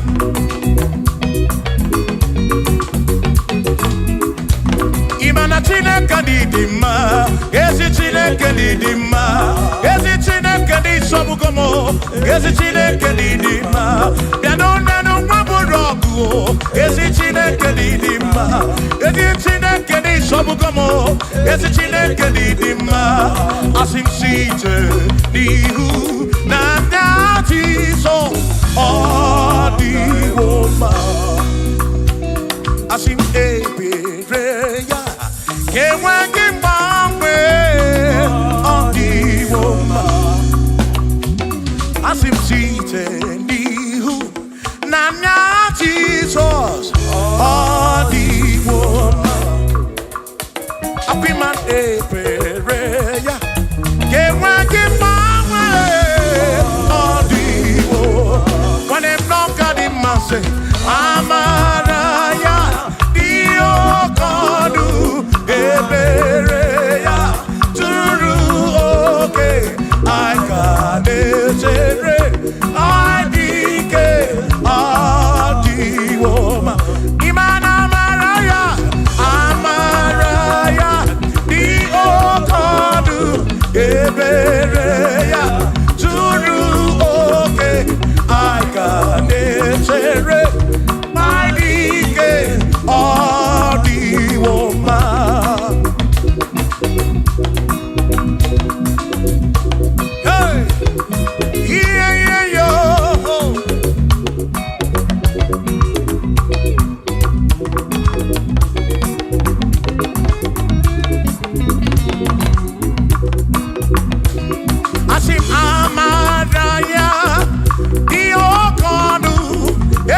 S2: Imana Chineke Nidima. Ezi Chineke Nidima. Ezi Chineke Nidima. Sobugomo. Ezi Chineke Nidima. Bianonano waburogu. Ezi Chineke Nidima. Ezi Chineke Nidima. Sobugomo. Ezi Chineke Nidima. Asim site nihu na nyati so odiwoma. Asim ebereya kewangi mbangwe odiwoma. Asim site nihu na nyati so odiwoma. Apiman ebereya kewangi mbangwe odiwoma. When them knock at him and say Amaraya Diokodu Ebereya Turu okay I can't say I dike Adiwoma Imana Amaraya Diokodu Ebereya Turu okay I can't say my dike Adiwoma. Hey, yeah, yo. Asim Amaraya Diokodu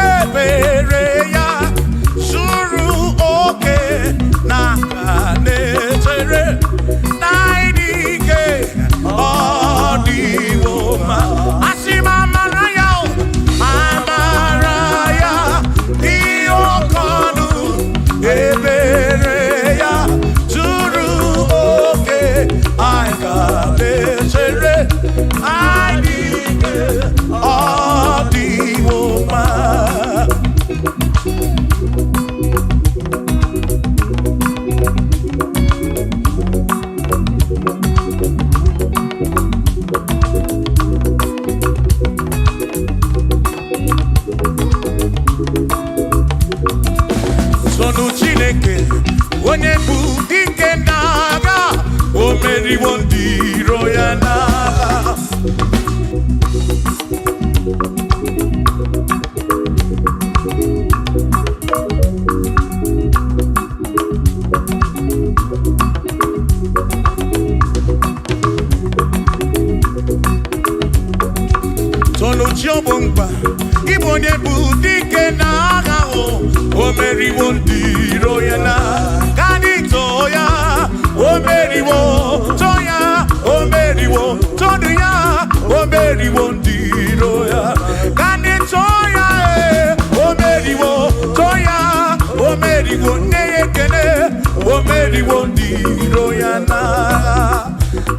S2: Ebereya Suru oke Nakanetere Naidike Odiwoma Asim Amaraya Diokodu Ebereya Suru oke Nakanetere Naidike Odiwoma. Sonu Chineke onye bụ dike n'agha o meriwo ndị iro ya n'agha. Sonu Chiobongba Ibo onye bụ dike n'agha o meriwo ndị iro ya n'agha. Kanito ya o meriwo toya o meriwo todu ya o meriwo ndị iro ya. Kanito ya o meriwo toya o meriwo neyekene o meriwo ndị iro ya n'agha.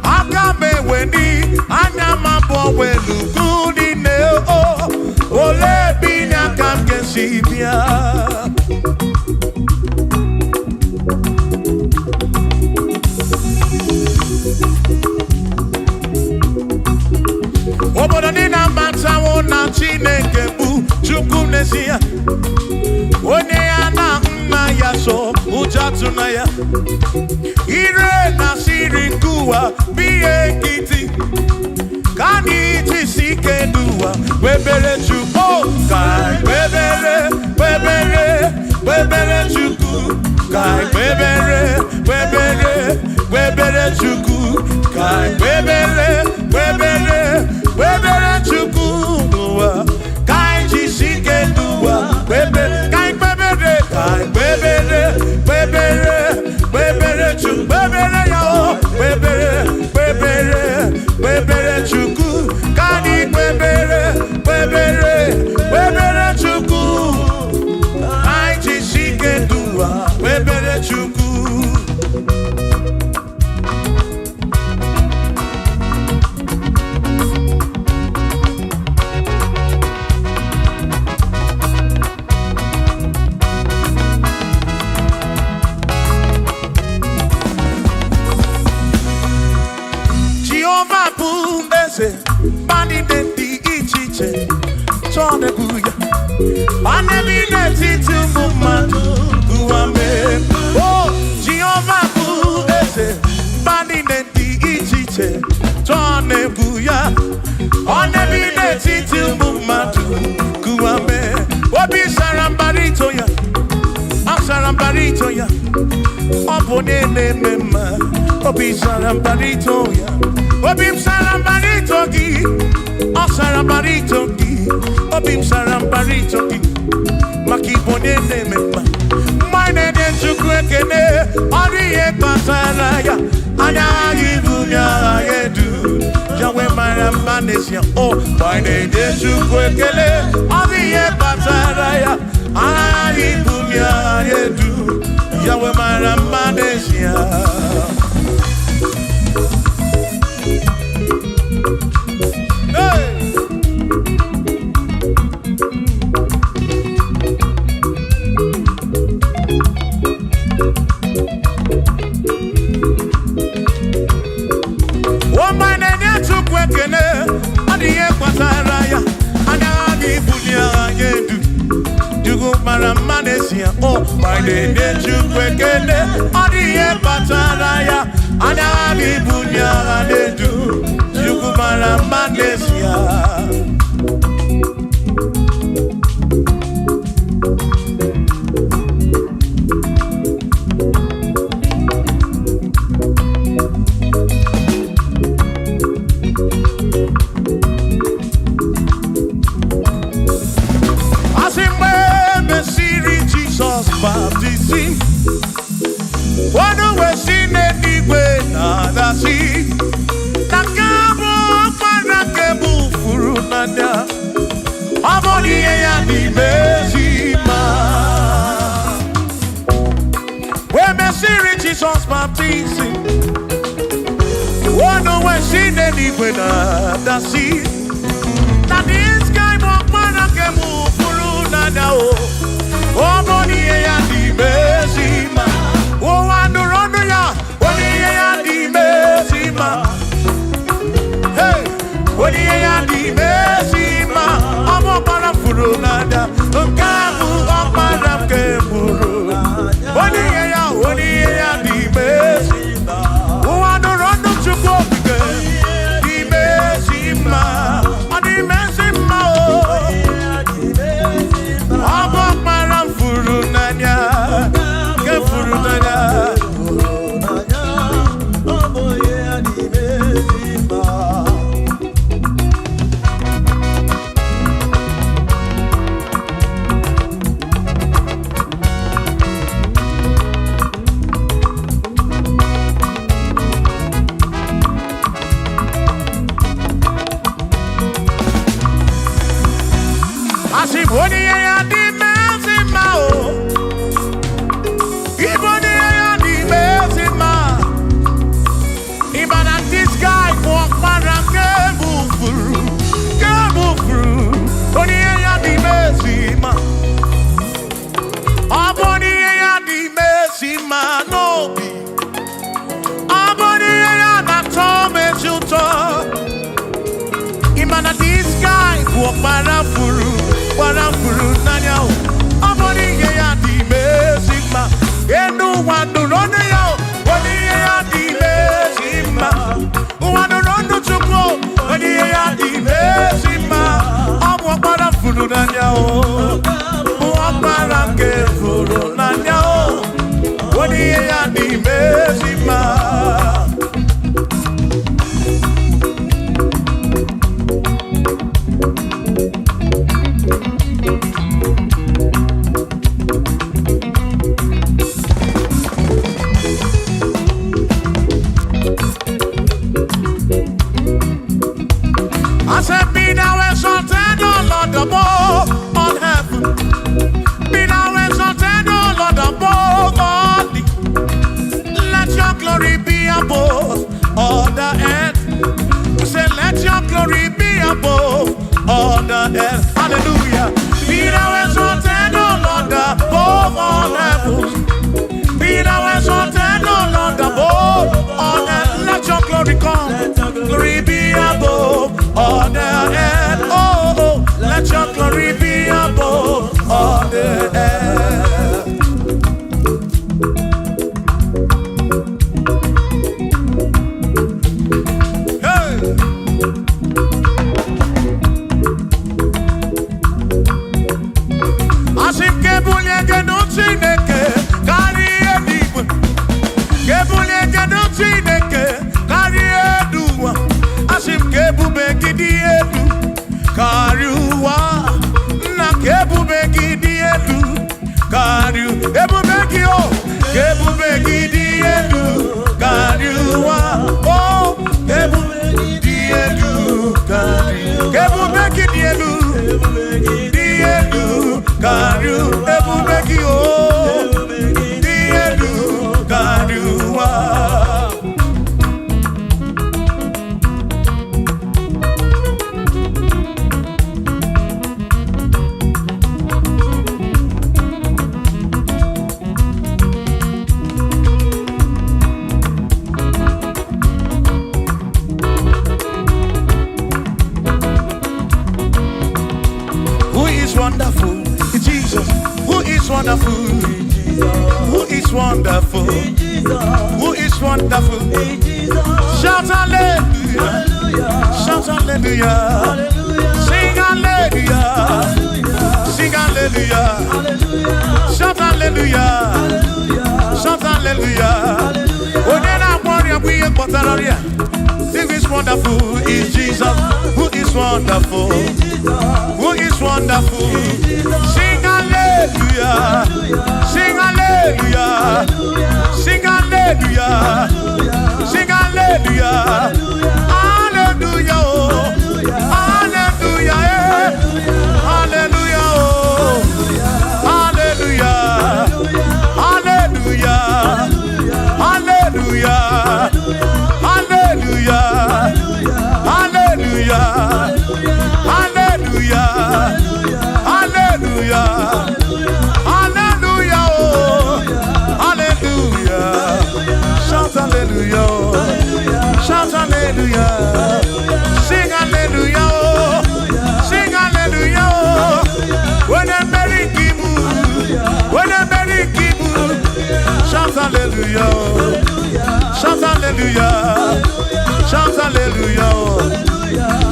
S2: Aka meweni anya mabọ welugu dị o ole bi n'aka m ga-esi bịa. Obodo dị na-abatawo na Chineke bụ Chukwu n'ezie. Onye ya na nna ya so ụjọ atụna ya. Ire na siri nke ụwa bụ ihe nkịtị. Ka anyị jisi ike n'ụwa webere Chukwu ka webere Chukwu ka webere webere chuku, kai webere chuku, kai jisike duwa, kai webere chuku, webere yao, webere chuku, kani webere chuku, kai jisike duwa, webere chuku. Bani dendi ichiche, chone buya. Anebi neti tumumatu, guame. Oh, Jehovah buese. Bani dendi ichiche, chone buya. Anebi neti tumumatu, guame. Obi sarambarito ya, sarambarito ya. Opone ne mema, obi sarambarito ya. Obim sarambarito ki, o sarambarito ki, obim sarambarito ki, makibone ne mema. Mine de chukwekene, oriye pataraya, anya yibunya yedu, jawe marambanesia. Oh, mine de chukwekene, oriye pataraya, anya yibunya yedu, jawe marambanesia. Oh, my name is Chukwekene, Odiye Pataraya, Anabi Bunya Anedu, Chukumara Manesia. Baptism. One way seen anyway, nada see. Nakabo Panakebu Furunanda. Aboni ya di Mesima. When me see Jesus baptism. One way seen anyway, nada see. Now this guy Panakebu Furunanda. Oh, boni ya di mesima. Oh, anurondo ya. Boni ya di mesima. Hey, boni ya di mesima. Amo para furunada. Kamu para keburu. Boni ya di mesima. Oh, anurondo chuko di mesima. Di mesima. Amo para furunanya, ke furunanya. Asiboni ya di mesima o. Iboni ya di mesima. Ibana this guy walk para kebufuru. Boni ya di mesima. Aboni ya di mesima no bi. Aboni ya na tome chuto. Ibana this guy walk para furu. Para furu nanya o. Aboni ya di mesima. Enu wanu rono ya o. Boni ya di mesima. Wanu rono chuko. Boni ya di mesima. Amo para furu nanya o. Para ke furu nanya o. Boni ya di imezima. I said, be thou exalted, O Lord, above all heaven. Be thou exalted, O Lord, above all the. Let your glory be above all the earth. We say, let your glory be above all the earth. Hallelujah. Be thou exalted, O Lord, above all heavens. Be thou exalted, O Lord, above all earth. Let your glory come. Glory be above all the earth. Oh, oh, let your glory be above all the earth. Hey. Asim kebulie geno Chineke kari edigwe. Kebulie geno Chineke kari eduwa. Asim kebube gidi edu kari uwa. Na kebube gidi edu kari ebube gio. Kebube gidi edu kari uwa. Oh, kebube gidi edu kari. Kebube gidi edu. Karu ebube ki o diedu karuwa. Who is wonderful? Jesus, who is wonderful, who is wonderful, who is wonderful. Shout hallelujah, shout hallelujah, sing hallelujah, sing hallelujah, shout hallelujah, shout hallelujah. Oh, then I worry, we are Potaloria. Who is wonderful is Jesus, who is wonderful, who is wonderful. Sing hallelujah, sing hallelujah, sing hallelujah, sing hallelujah, hallelujah, oh, hallelujah, hallelujah, oh, hallelujah, hallelujah, hallelujah, hallelujah, hallelujah, hallelujah. Hallelujah, hallelujah, oh, hallelujah. Shout hallelujah, oh. Shout hallelujah. Sing hallelujah, oh. Sing hallelujah, oh. When a merry kibu, when a merry kibu. Shout hallelujah, oh. Shout hallelujah. Shout hallelujah, oh.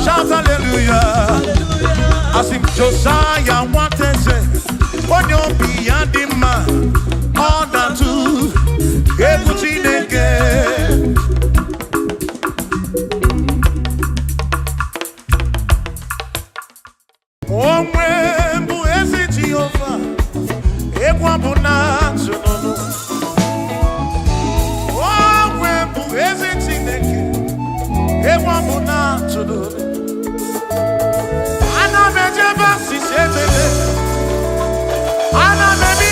S2: Shout hallelujah. Asim Josiah wanted say, when you be and the man, all that too, Ebutin again. Omwembu ezi Jehovah, Ekwabuna Sonono. Omwembu ezi Chineke, Ekwabuna Sonono. Ana meje basi sebele, ana mebi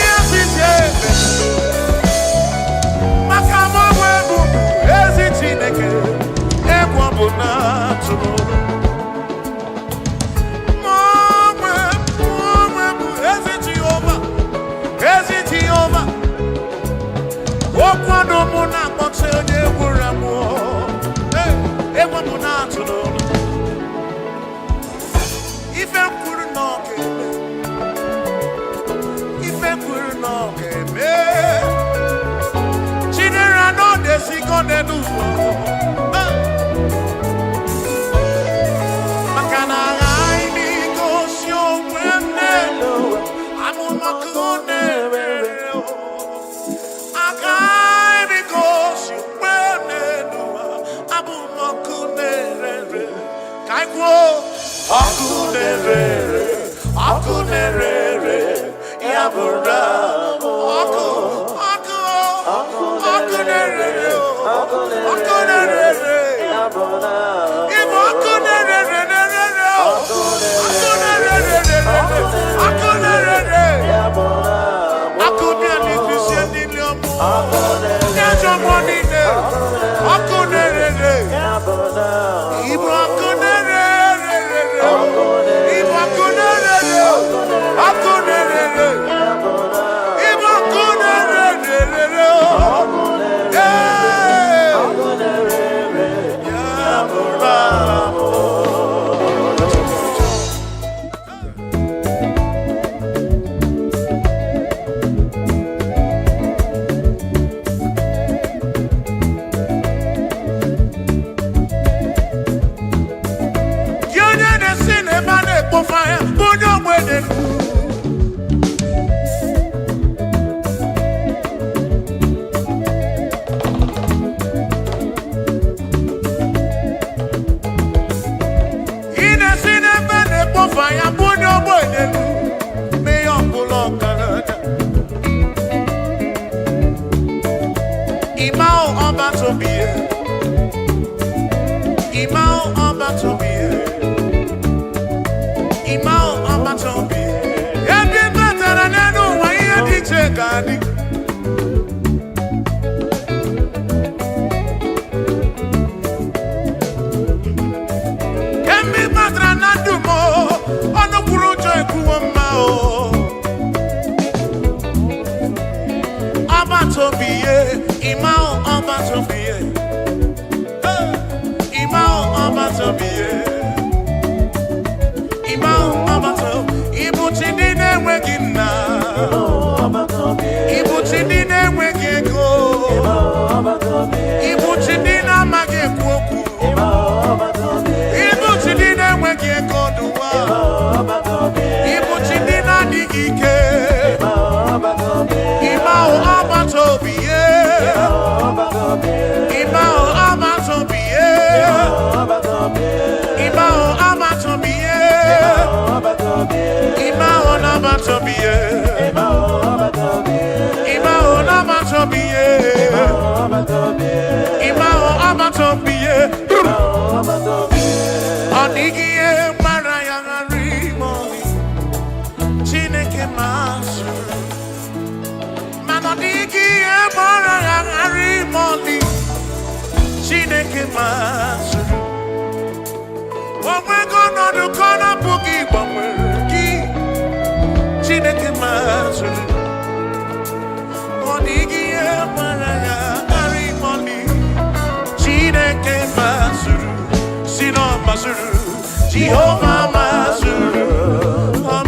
S2: Jehovah Masuru,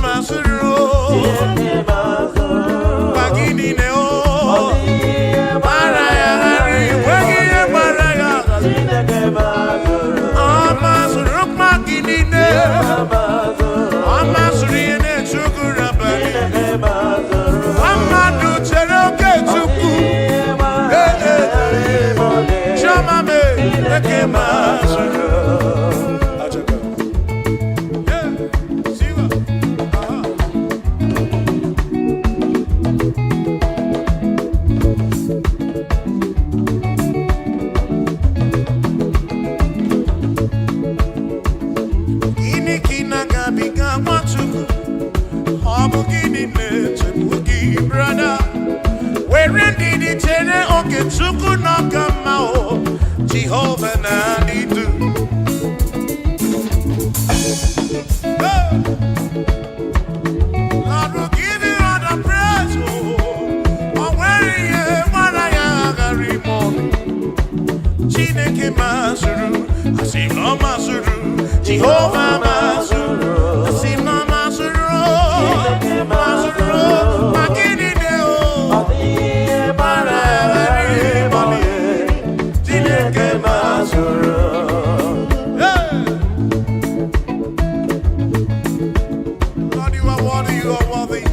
S2: Masuru, Bagini Neo, Maraya, Wagia Maraya, Masuru, Magini Neo, Masuri and Chukurabani, Amadu Cheroke Chuku, Chamame, Masuru. Jehovah Nanidu. Lord will give you all the praise. Oh, where you are, I am. Chineke Masuru, Asim no Masuru, Jehovah Masuru, Asim no Masuru, Masuru, Magini Deo, Lord, you are worthy, you are worthy.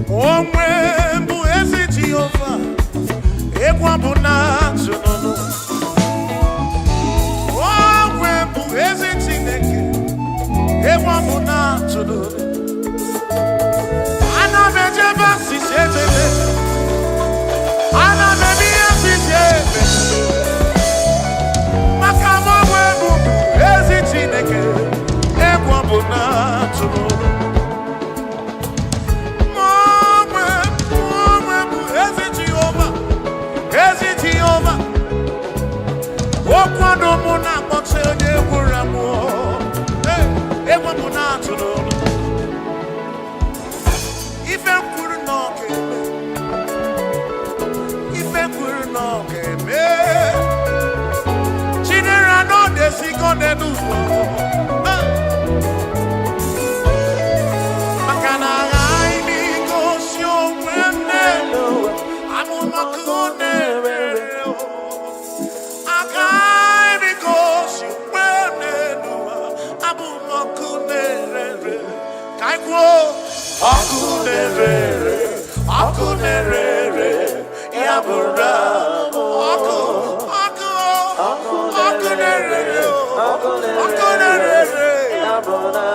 S2: Omwe mbu ezi Jehovah, ekwa mbuna tsunono. Omwe mbu ezi Chineke, ekwa mbuna tsunono. Ana mejeba sisebebe, ana mebia sisebebe. Makama mbu ezi Chineke, ekwa mbuna tsunono. Okwado muna kote onye gwura mu ewa muna atụrụ ife kwuru n'ọka eme ife kwuru n'ọka eme Chinere n'odesigo n'eluigwe maka na anyị n'igosi onwe m n'elu amụmaka na-ere Akunerere, yabura, akunerere, yabura.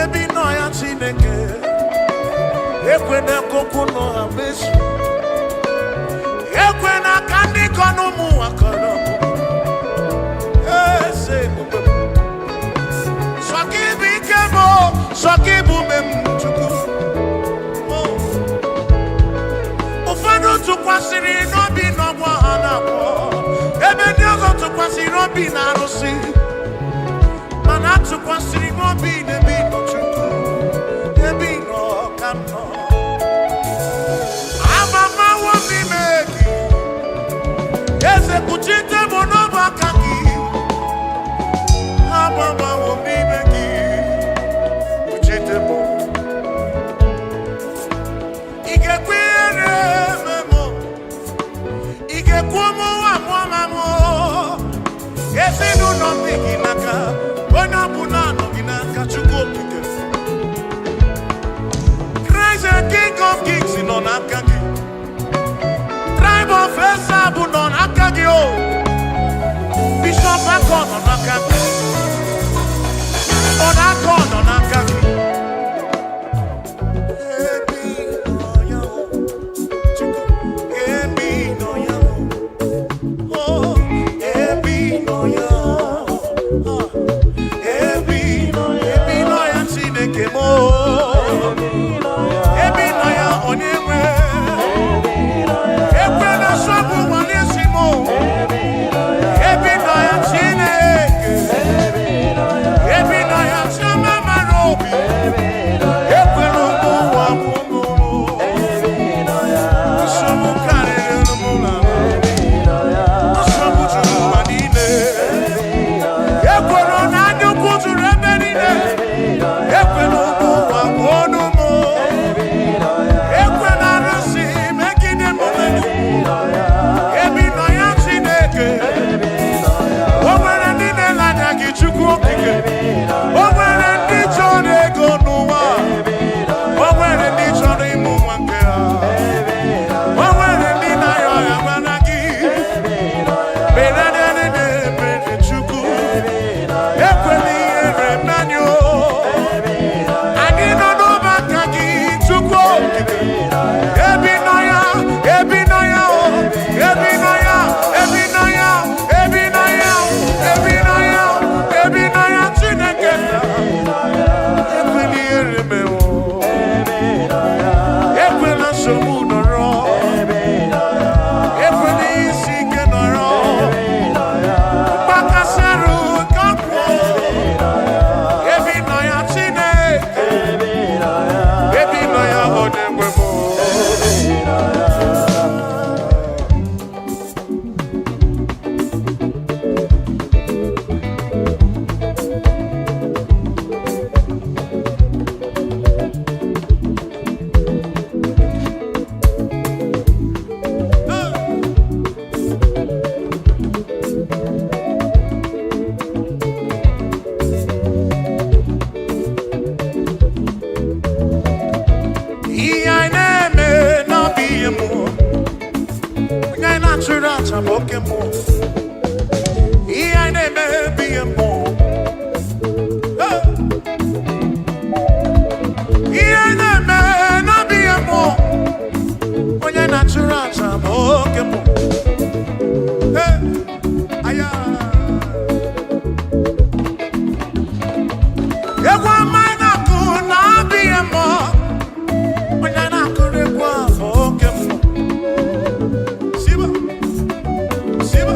S2: ebi no ya Chineke ekwena koko no amesu ekwena kandi kono mu akoro ese sokibi kebo sokibu mem chuku ufanu tukwasiri no bi no gwa anako ebe ndi ozo tukwasiri no bi na arusi mana tukwasiri no bi ne bi no chuku ebi no kano amama wo bi meki eze kuchite monoba kaki amama wo bi meki kuchite mo igekwere memo igekwomo wa mwamamo ese no no naka ona bunano ginaka chukokike Christ the King of Kings in on akagi Tribe of Esabu non akagi o Bishop Akon on akagi on Akon on akagi Ebi no ya Chuku Ebi no ya Oh Ebi no ya Ebi no ya Chineke mo Ebi no ya onyewe Ekwe na sobu walisimo Ebi no ya Chineke Ebi no ya chama marobi Ekwe no buwa munguru Sobu kare mula Sobu churu manine Ekwe no nadu kutu rebenine Ekwe no buwa monumo Ekwe na rusi mekine momenu Ebi no ya Chineke Owere nine lanya gichuku okike Owere ndi chore ego n'ụwa Owere ndi chore imu nwanke ha Owere ndi na yo ya mana gị Benadene bene chukwu Ekwe n'ihere mmanyo Anyị nọ n'ụba ka gị chukwu okike Ebi no ya Ebi no ya Ebi no ya Ebi no ya Ebi no ya Ebi no ya Ebi no ya Chineke Ekwe n'ihere mewo Ekwe na nsogbu nọrọ Ekwe n'isi ike nọrọ Mgbakasarụ kakwuo Ebi no ya Chineke Ebi no ya onye-nwe m Ihe anyị na-eme n'ọbụ ihe mmụọ Onye anyị na-achụrụ aja bụ oke mmụọ Ihe anyị na-eme bụ ihe mmụọ Ihe anyị na-eme n'ọbụ ihe mmụọ Onye anyị na-achụrụ aja bụ oke mmụọ Aya Egwu ọma anyị na-akụ n'ọbụ ihe mmụọ Onye na-akụrụ egwu ahụ oke mmụọ Siba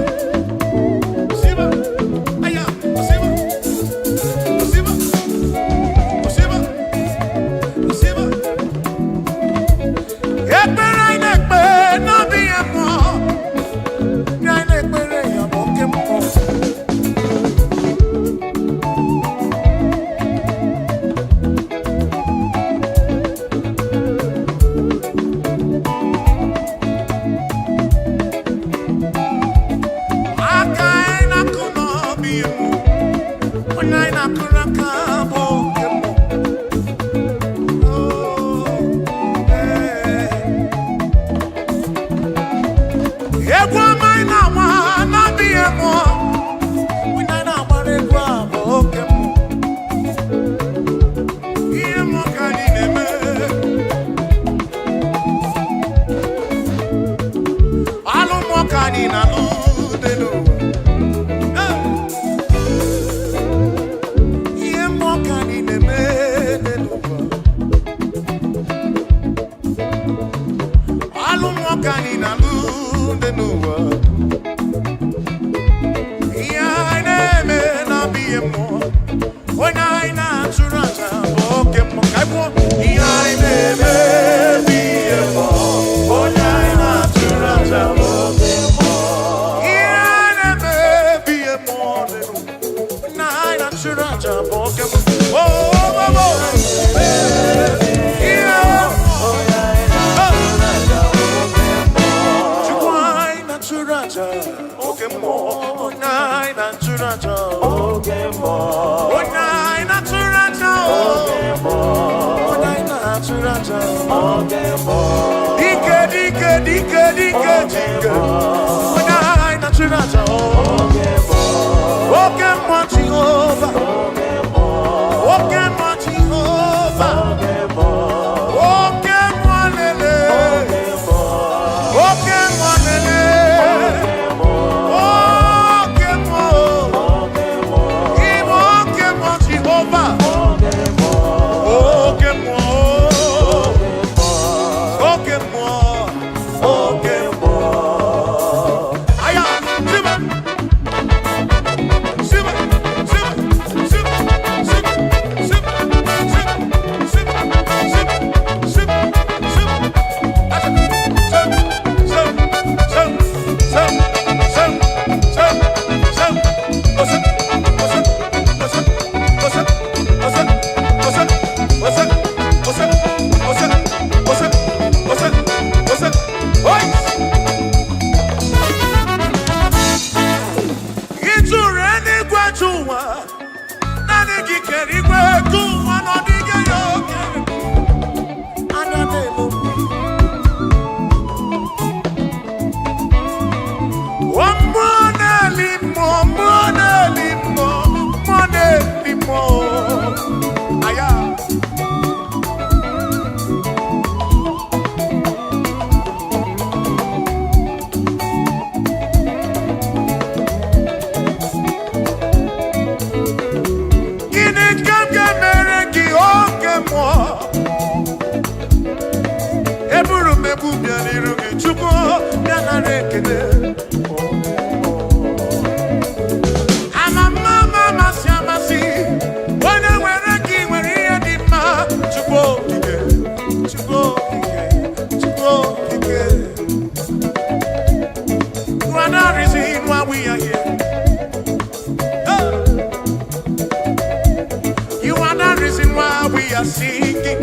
S2: Dike, dike, dike, dike, dike. When I not you not okay, more Jehovah. Okay, more Jehovah. Okay, more lele. Okay, more lele. Okay, more. Even okay, more Jehovah. Okay, more. Okay, more. Okay, more. Aya, Simba. Simba, Simba, Simba, Simba, Simba, Simba, Simba, Simba, Simba, singing.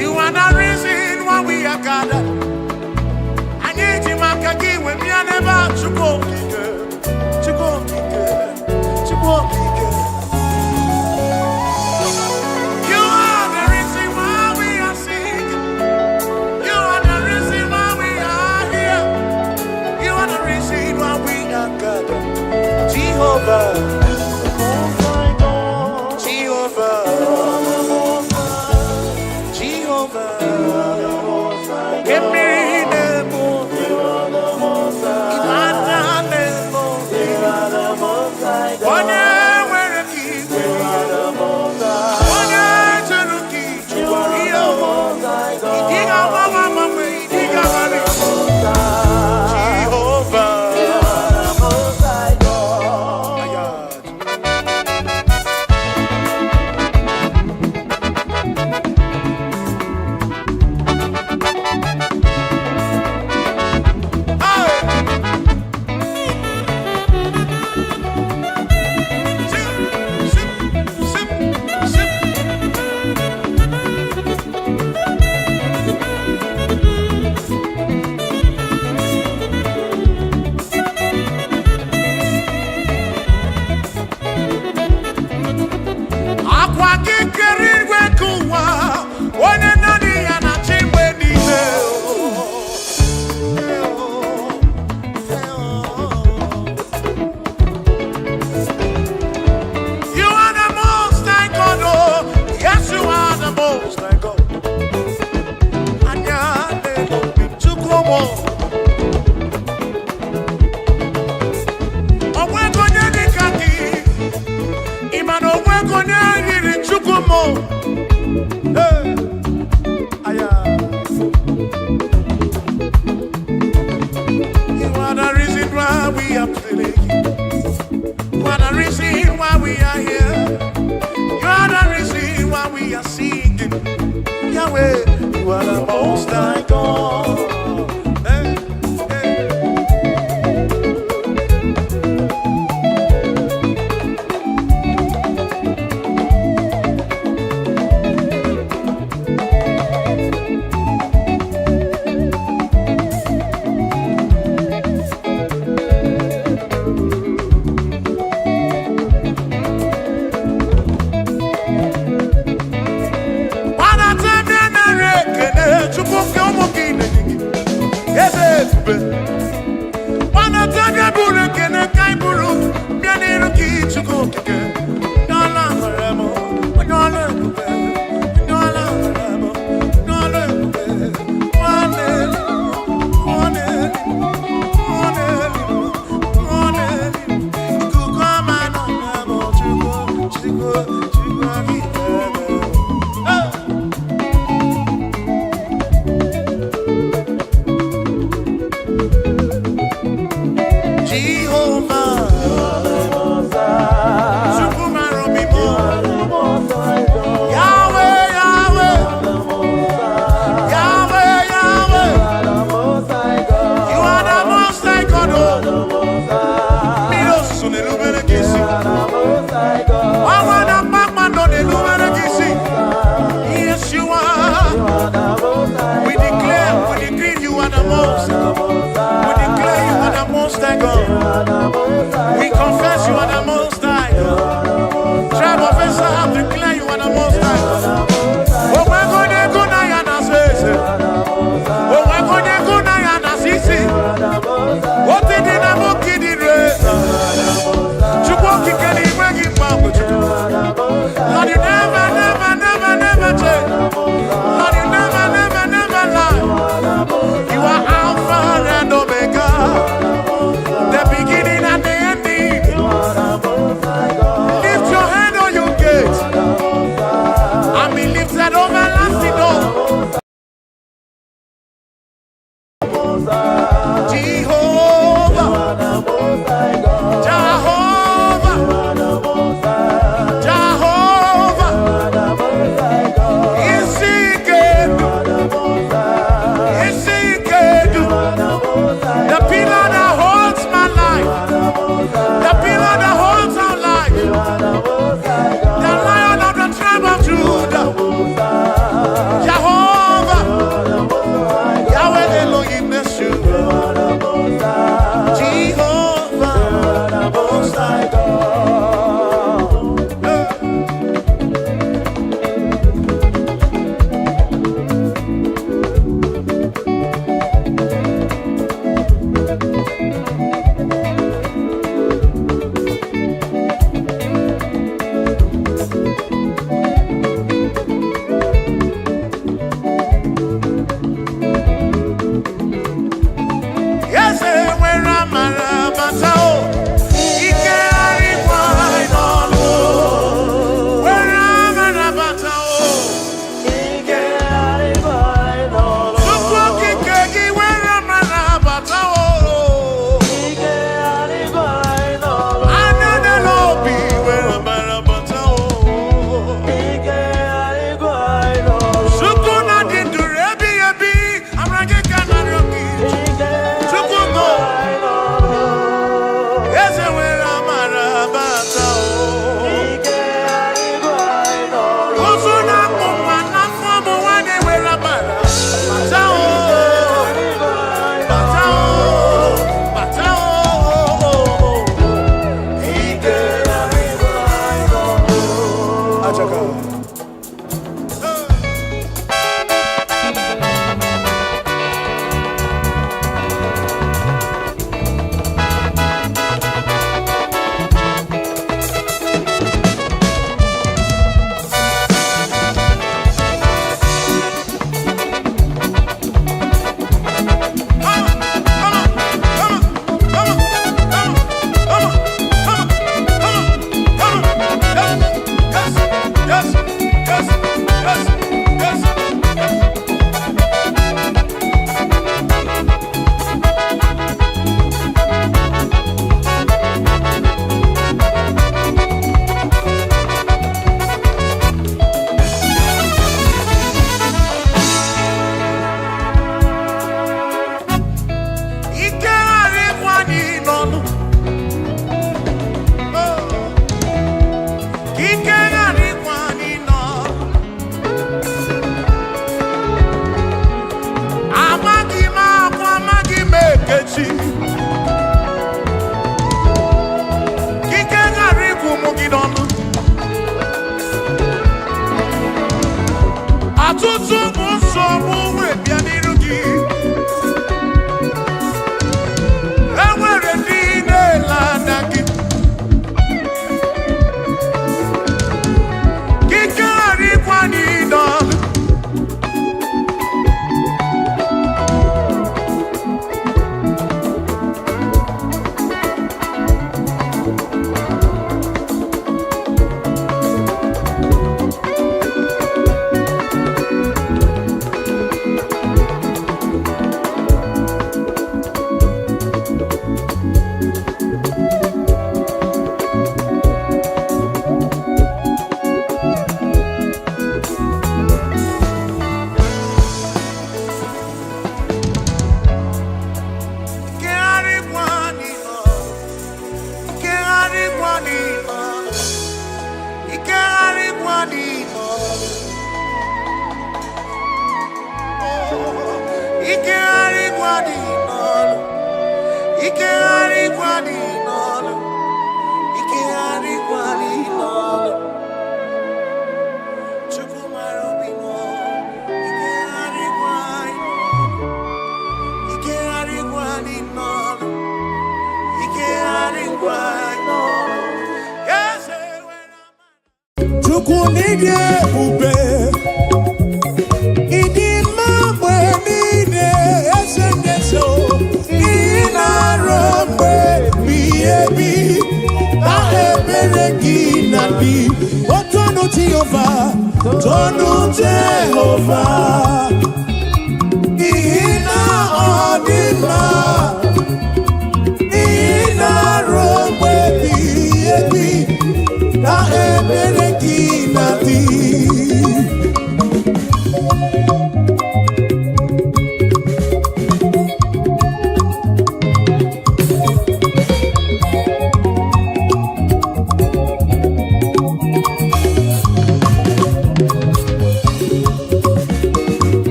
S2: You are the reason why we are gathered. I need you, Makagi, when we are never to go, to go, to go. You are the reason why we are singing. You are the reason why we are here. You are the reason why we are gathered. Jehovah. the Lion of the tribe of Judah, Jehovah, Yahweh Elohim Yeshua, Jehovah, Most High God.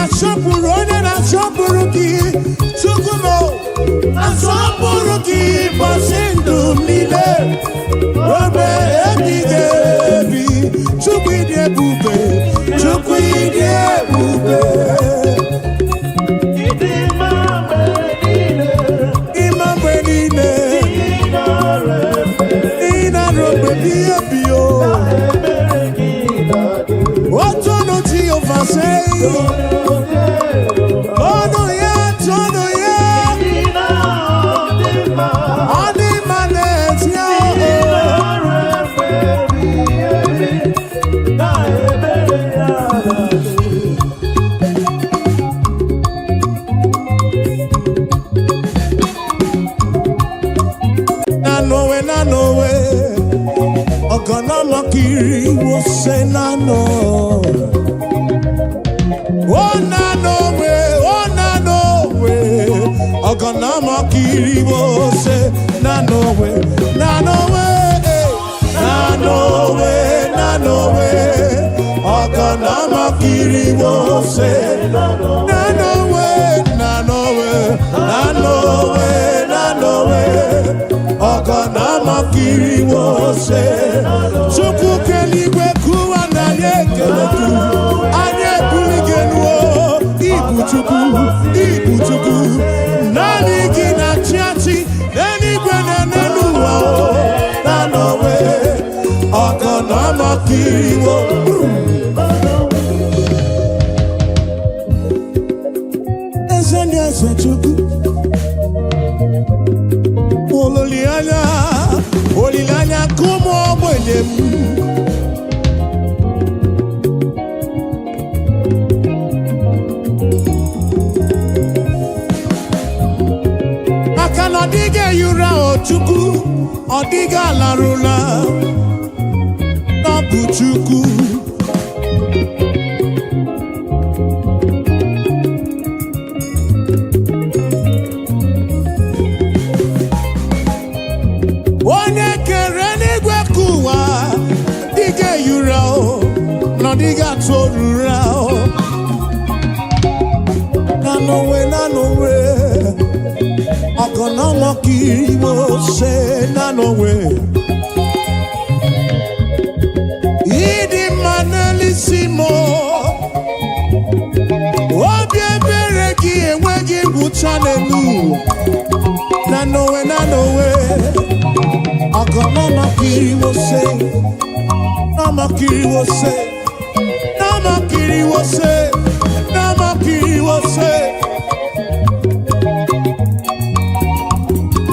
S1: na-asọpụrụ onye na-asọpụrụ gị Chukwu m asọpụrụ gị ụbọchị ndụ m niile obe ebighị ebi Chukwu ịdị ebube Chukwu ịdị ebube ịma mgbe niile ịnara ogbe biye biyo otu ọnụ Jehova sei ọnụ ya tọnụ ya ọ dị mma n'ezi Nanowe ọgọnọ makiri wo se nano ọgọnọ makiri wo se nanowe ọgọnọ makiri wo se nanowe ọgọnọ makiri wo se Chukwu keligwe kuwa na anyị ekele tu anyị ebuli gị elu Ibu Chukwu naanị gị na-achị achị n'eluigwe na n'ụwa Nanowe ọgọnọ makiri wo eze ndị eze Chukwu olileanya ka ụmụ ogbenye m maka na ọ dịghị ehi ụra Chukwu ọ dịghị alarụla ọ bụ Chukwu onye kere n'igwe ka ụwa dịghị ehi ụra na ọ dịghị atụ ụra Nanowe ọgọnọ makiri wo se Nanowe ịdị mma n'elisi m obi ebere gị enweghị ngwụcha n'elu Nanowe ọgọnọ makiri wo se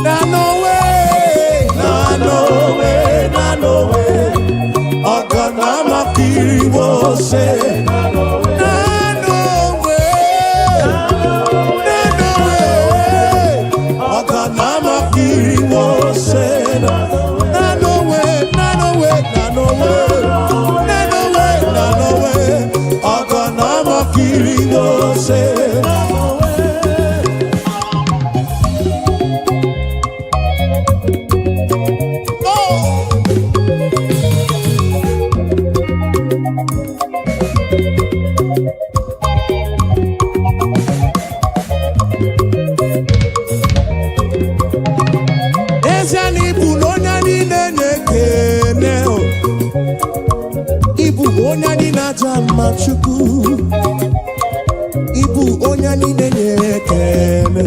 S1: Nanowe ọgọnọ makiri wo se Nanowe ọgọnọ makiri wo se Nanowe ọgọnọ makiri wo se onye anyị na-aja mma Chukwu ịbụ onye anyị na-enye ekele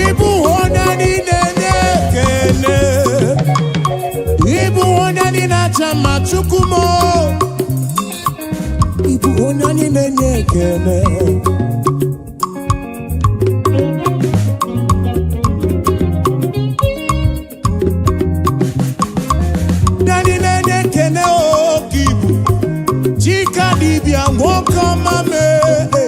S1: ịbụ onye anyị na-enye ekele ịbụ onye anyị na-aja mma Chukwu m ịbụ onye anyị na-enye ekele dibịa nwoke ọma mee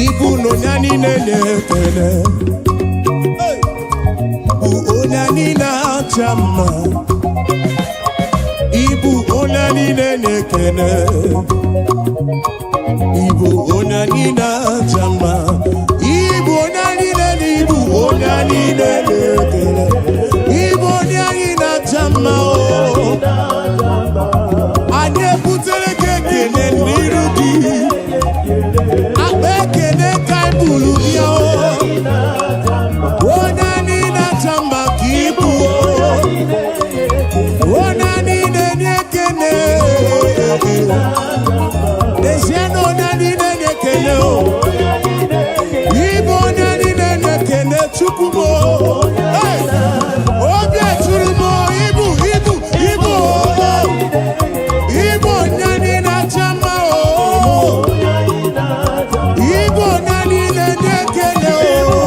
S1: ibu n'onye niile na-ekele bụ onye niile acha mma ibu onye niile na-ekele Igbo onye anyị na-aja mma, Igbo onye anyị na-Igbo onye anyị na-ekele, Igbo onye anyị na-aja mma o. Anyị ebutere gị ekele n'iru gị, akpa ekele ka ibulu bịa o. Onye anyị na-aja mma ka ibu o, onye anyị na-enye ekele. Ezienu onye anyị na-enye ekele o, Igbo onye anyị na-enye ekele Chukwu m o. Obi eturu m o, Igbo Igbo onye anyị na-acha mma o, Igbo onye anyị na-enye ekele o,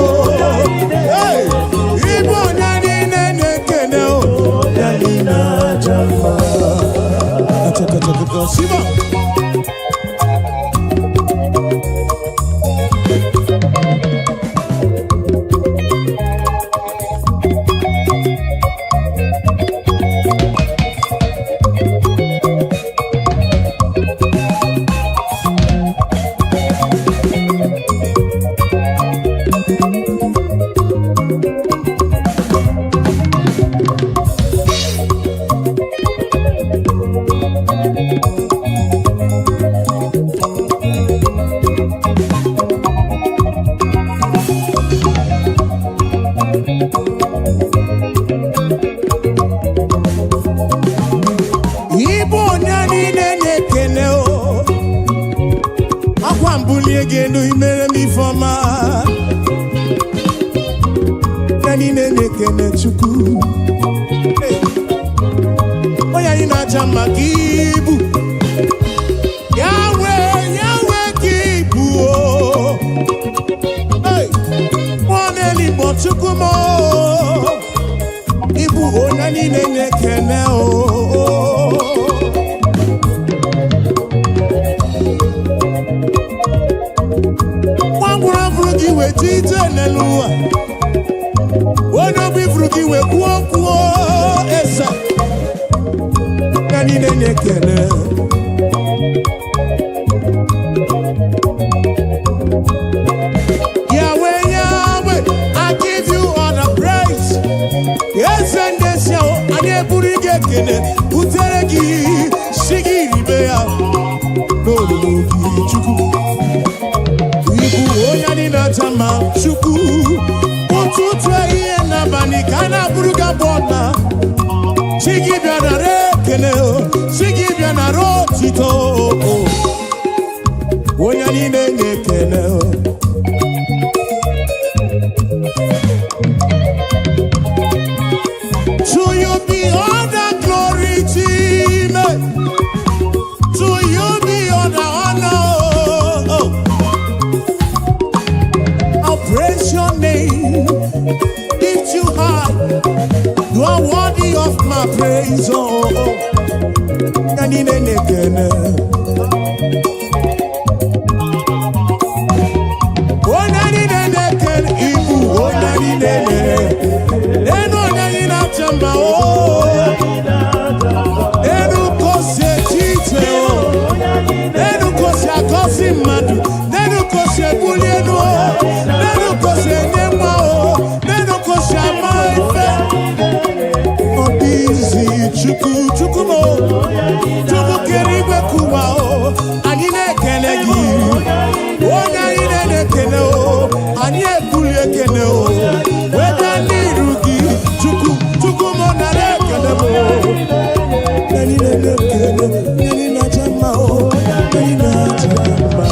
S1: Igbo onye anyị na-enye ekele o, onye anyị na-acha mma. Siba. Igbo onye anyị na-enye ekele o, akwa mbulie gị elu imere m ife ọma, anyị na-enye ekele Chukwu. Onye anyị na-aja mma ka ibu Yawe ka ibu o, nwa n'eluigwe Chukwu m o, Ibu onye anyị na-enye ekele o. Nwangwụrụ gị wee jije n'elu ụwa, onye obi furu gị wee kwuo eze, anyị na-enye ekele. Yahweh, I give you all the praise. Yes, and yes, anyị eburu gị ekele, butere gị si gị ribe ya n'olulu gị Chukwu. Igbo onye anyị na-aja mma Chukwu, ụtụtụ ehihie n'abalị ka a na-abụrụ gị abụ ọla. Si gị bịa nara ekele, si gị bịa nara otito, onye anyị na-enye ekele. To you be all the glory, Jesus. To you be all the honor. I'll praise your name, lift you high. You are worthy of my praise, oh. And in any ekele, oh, and in any ekele, Ibu, oh, and in any, and oh, and in a chamba, oh, and who goes a teacher, oh, and who goes a gossip man, and who goes a bullion, oh, and who goes a name, oh, and who goes a my friend. Chukwu mo, Chukwu kerigwe kuwa o, anyị na-ekele gị, onye anyị na-ekele o, anyị ebuli ekele o, weta n'iru gị, Chukwu mo nara ekele mo, anyị na-ekele, anyị na-aja mma o, anyị na-aja mma.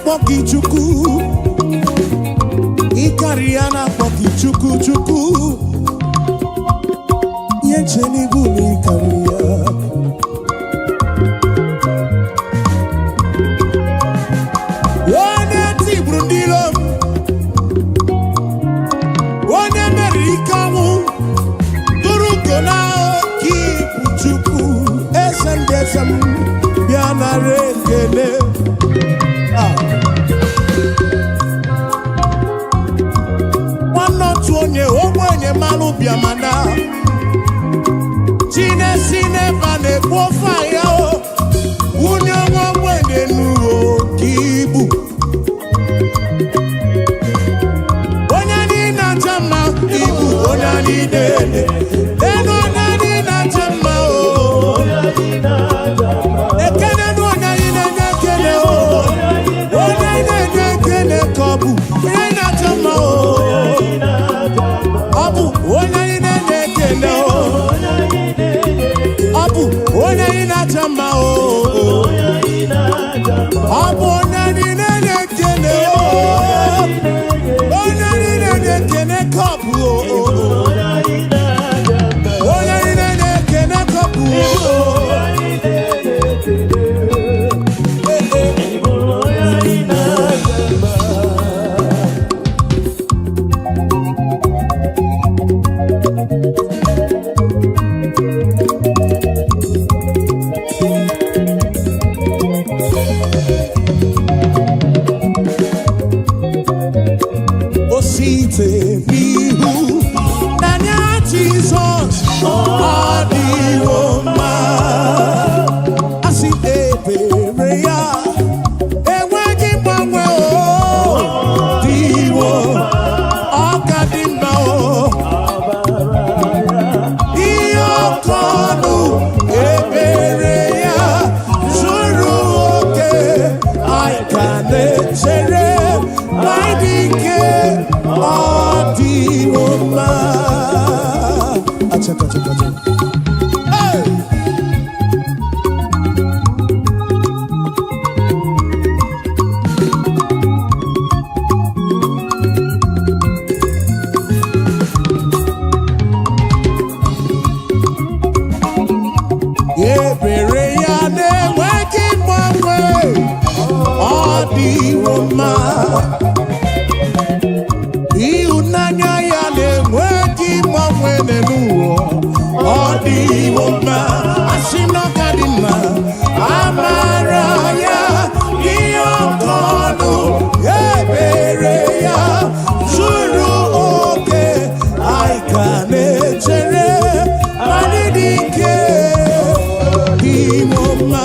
S1: na-akpọ gị Chukwu, ịkarị ya na-akpọ gị Chukwu Chukwu, nye nche n'ibu na ịkarị ya. Onye tigburu ndị ilo m, onye mere ike ọnwụ, duru ugo na gị bụ Chukwu, eze ndị eze m, bịa nara ekele. Nwanne otu onye ogbenye malụ bịa mana Chinesi n'ebe na-ekwu ofe ya o, onye nwa ogbenye n'uo ka ibu. Onye anyị na-acha mma ibu, onye anyị na-ele elu, onye anyị na-acha mma o. Ekele na onye anyị na-enye ekele o, onye anyị na-enye ekele ka ọ bụ onye anyị na-acha mma o. Ọ bụ onye anyị na-enye ekele o, ọ bụ onye anyị na-acha mma o. Ọ bụ onye anyị na-enye ekele o, onye anyị na-enye ekele ka ọ bụ o. Onye anyị na-enye ekele ka ọ bụ o. Osite n'ihu n'anya Jizọs, ọ dịwo mma. Asị ebere ya enweghị mgbanwe o, dịwo ọ ka dị mma o. Ihe oke ọnụ ebere ya zuru oke, anyị ka na-echere ma dị ike ọ dịwo mma. Hey! Ebere ya na-enweghị mgbanwe, ọ dịwo mma. Ịhụnanya ya na-enweghị mgbanwe n'elu ụwa, ọ dịwo mma. Asị na ọ ka dị mma, amara ya ihe oke ọnụ, ebere ya zuru oke, anyị ka na-echere ma dị ike dịwo mma.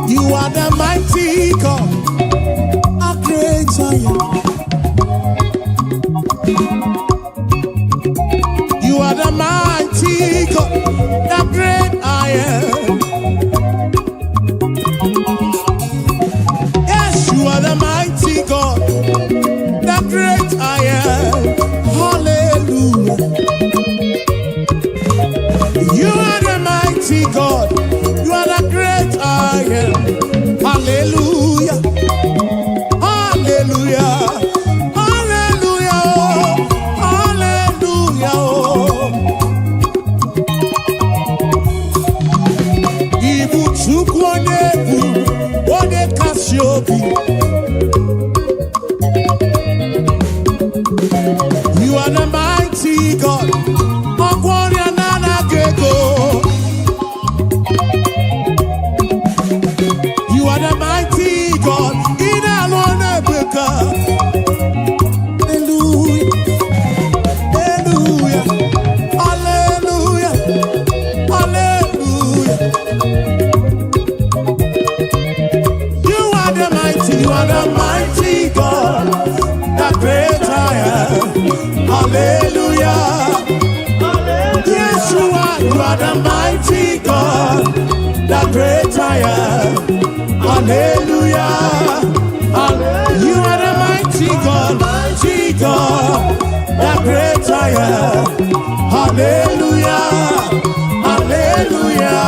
S1: You are the mighty God, a great giant. You are the mighty God, the great I am. Yes, you are the mighty God, the great I am. Hallelujah. You are the mighty God, you are the great I am. Hallelujah. Hallelujah. Hallelujah. Hallelujah. Ibu Chukwu onye bụ onye kasị obi. You are the mighty God, ọgwụ ọrịa na-anaghị ego. You are the mighty God, ị na-alụ na-ebeka. Hallelujah. Hallelujah. Hallelujah. Hallelujah. are the mighty God, the great I am. Hallelujah. You are the mighty God, the great I am. Hallelujah. Hallelujah.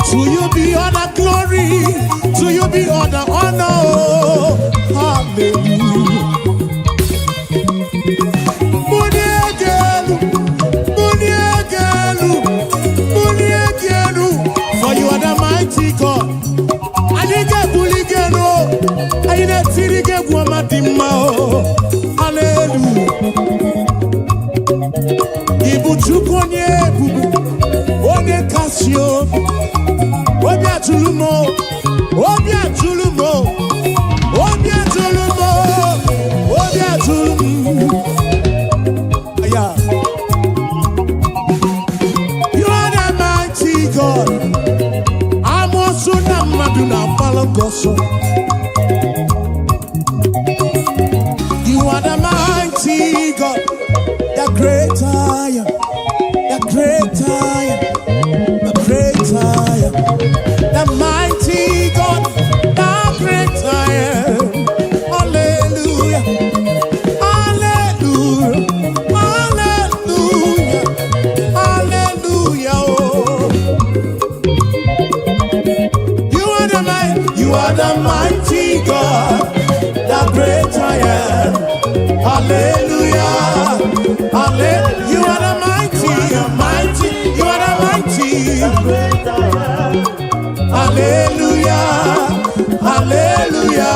S1: To you be all the glory, to you be all the honor. Oh, hallelujah. For you are the mighty God. I need a bulligano. I need a tirige guamadima. Hallelujah. Ibuchukonye bubu. One Casio. Obia Tulumo. Obia Tulumo. Obia Tulumo. Obia Tulumo. Yeah. You are the mighty God. I'm also the Maduna Palagoso. You are the mighty God. The great I am. The great I am. The great I am. The mighty God. The great I am. Hallelujah. Hallelujah. Hallelujah. Hallelujah. Oh. You are the mighty God. The great I am. Hallelujah. Hallelujah. You are the mighty. You are the mighty. Hallelujah. Hallelujah.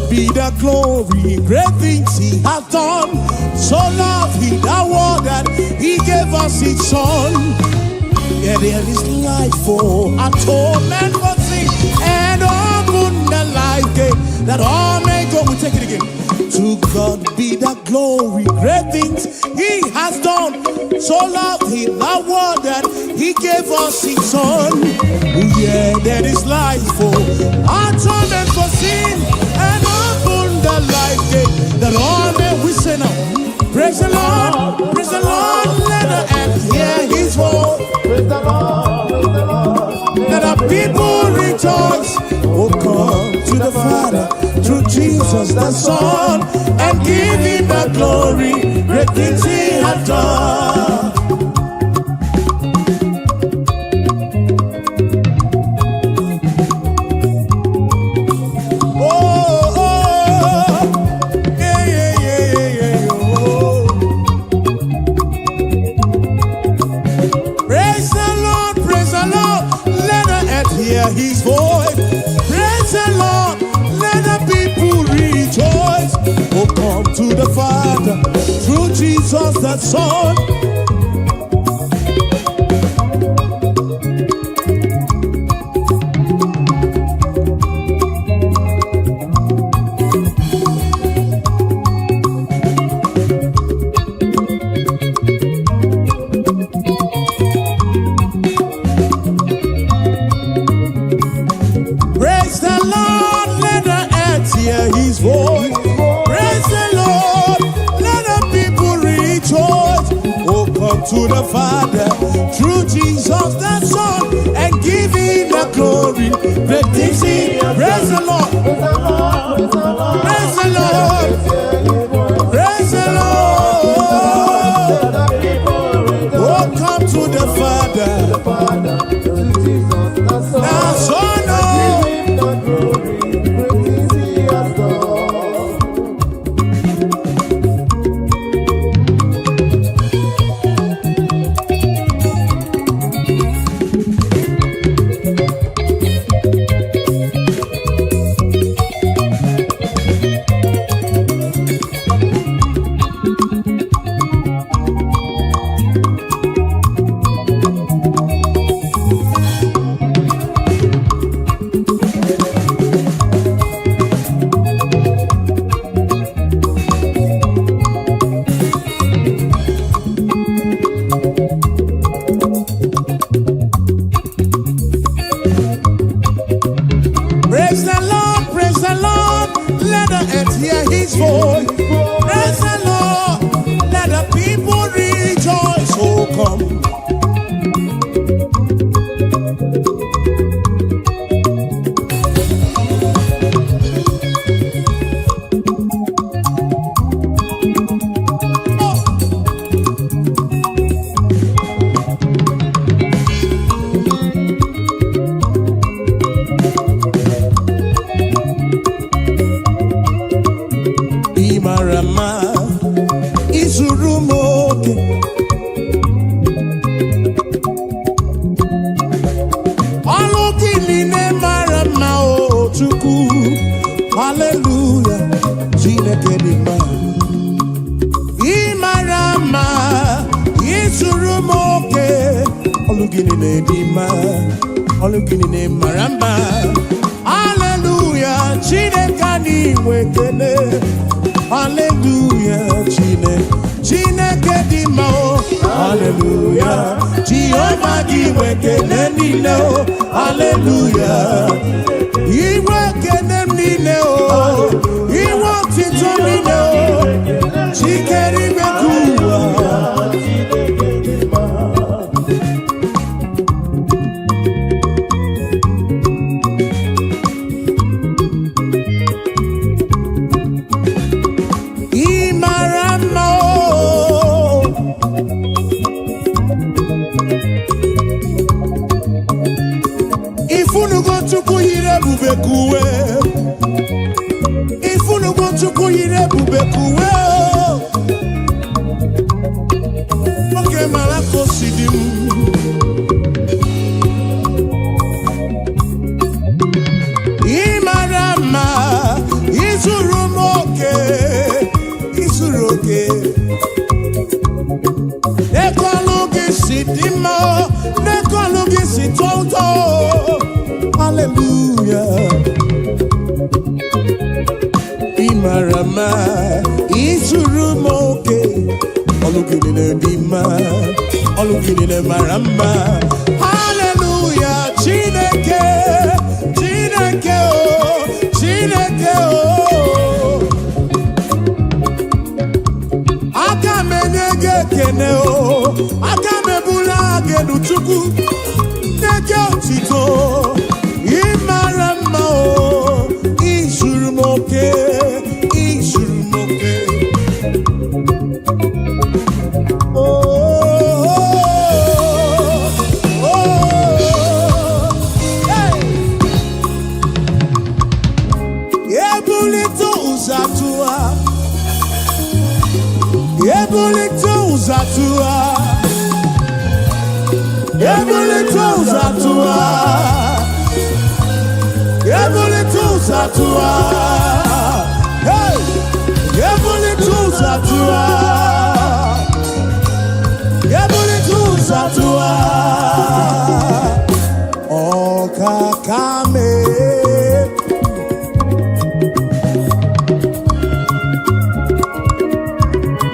S1: Be the glory, great things he has done. So loved he the world that he gave us his son. Yeah, there is life for atonement for sin, and open the life gate that all may go. We take it again. To God be the glory, great things he has done. So loved he the world that he gave us his son. Yeah, there is life for atonement for sin, and open the life gate that all may we say now. Praise the Lord, let the earth hear his voice.
S3: Praise the Lord,
S1: Let the people rejoice. Oh, come to the Father through Jesus the Son, and give him the glory, great things he has done. His voice, praise the Lord, let the people rejoice. Oh, come to the Father through Jesus the Son. His voice, praise the Lord, let the people rejoice. Oh, come to the Father through Jesus the Son, and give him the glory. Great things he, praise the Lord, praise the Lord, praise the Lord. Oh, come to the Father, now Son, oh. Olugini Nedima, Olugini Maramba. Hallelujah, Chinekani Wekene. Hallelujah, Chineke hallelujah, Jehovah Wekene Nino. Hallelujah, He Wekene Nino. He walked into Nino. Chikeri Bekua. If you go to Kuyire Bubekuwe, okay, Malako Sidim. Imarama, Isurumoke, Isuroke. Nekologi Sidimo, Nekologi Sitonto. Hallelujah. Imarama, Isurumoke, Olugini Dima, Olugini Maramba. Hallelujah, Chineke, Chineke, oh, Chineke, oh. Akamenege kene, oh, Akamebula genuchuku, Neke otito. Imarama, oh, Isurumoke, Isurumoke. Oh, oh, oh, hey. Ebulito uzatua, Ebulito uzatua, Ebulito uzatua. Zatua, hey, Zatua, Zatua, oh kakame,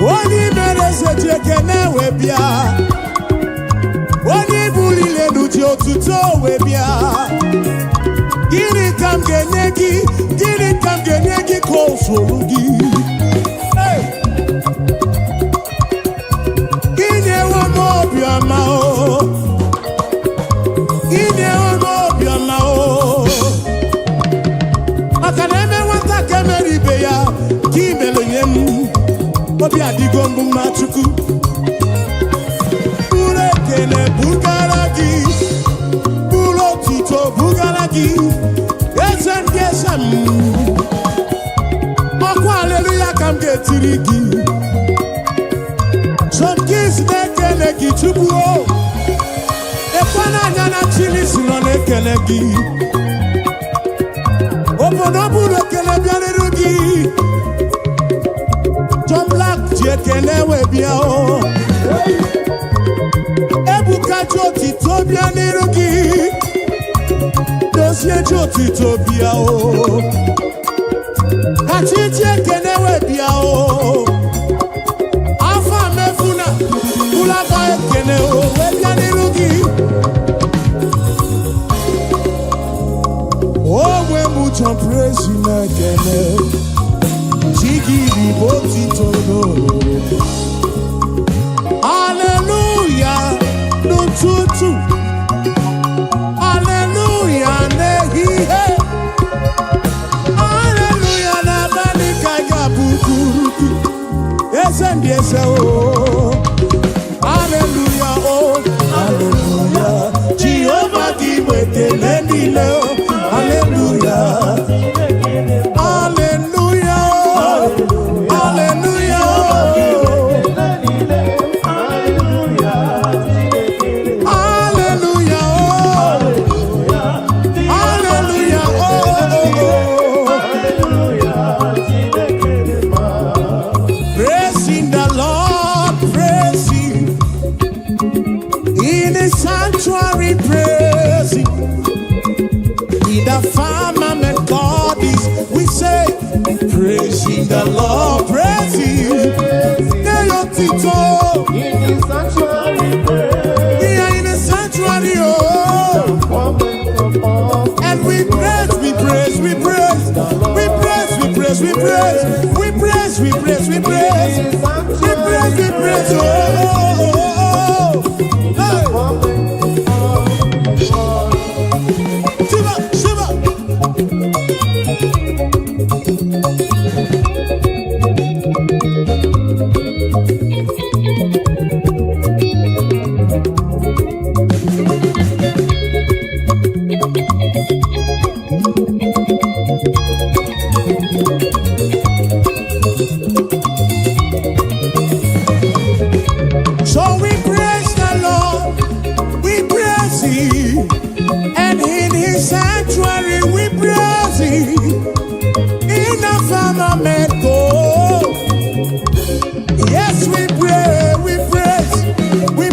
S1: Wani merese jekene webia, Wani bulile nuji otuto webia. Gini kam genegi kosolugi. Hey, Gini wa mobiama o, Gini wa mobiama o. Akaneme wata kemeri beya, Kimelo yem, Obi adigombu machuku. Ure kene bugaragi, Bulo tito bugaragi. Yes, hallelujah, come get tirigi. Some kids make a chubuo. A banana chili silon a kelegi. Open up a kelebian rugi. Tom Black, Jekene Webiao. Ebuka Joti Tobian Rugi. Dossier Joti Tobiao. Achije kenewe biao. Afa mefuna ulaba keneo webiani rugi. Oh we mucho praise na kene. Chigi di boti todo. Hallelujah no tutu. Hallelujah nehi he. Yes and yes, oh, hallelujah, oh, hallelujah. Jehovah Wekene Nino, hallelujah, hallelujah, oh, hallelujah, oh, hallelujah, oh, hallelujah, oh, praising the Lord. In the sanctuary praising, in the firmament God is, we say, praising the Lord, praising. Tito.
S3: In the sanctuary praise.
S1: We are in the sanctuary, oh. And we praise, we praise, we praise, we praise, we praise, we praise, we praise, we praise, we praise, we praise, we praise, oh. Shiva, Shiva. So we praise the Lord, we praise Him, and in His sanctuary we praise Him. In the firmament go, yes we pray, we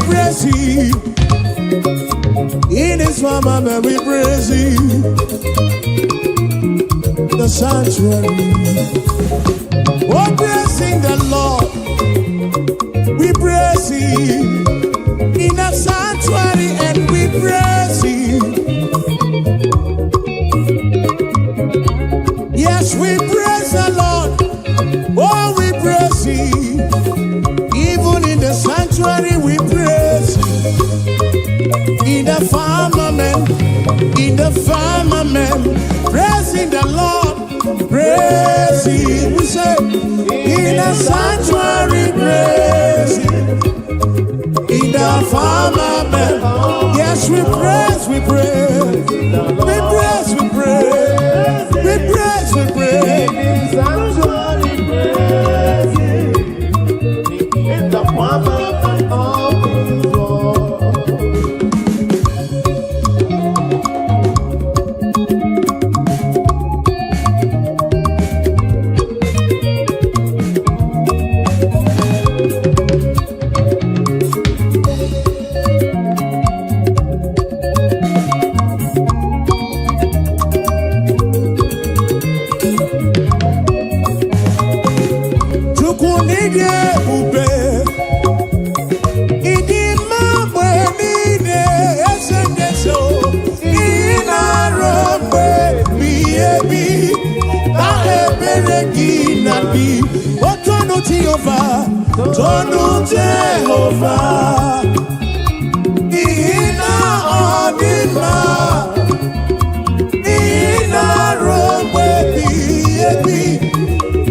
S1: praise Him. In His firmament we praise Him. The sanctuary, oh praising the Lord. We praise Him in the sanctuary and we praise Him. Yes, we praise the Lord. Oh, we praise Him. Even in the sanctuary we praise Him. In the firmament, praising the Lord, praise Him. We say, in the sanctuary praise Him. In the firmament, yes we praise, we praise, we praise, we praise, we praise, we praise.
S3: In the sanctuary praise Him. In the firmament of His word.
S1: Jehovah, Ina Odima, Ina Robe Biebi,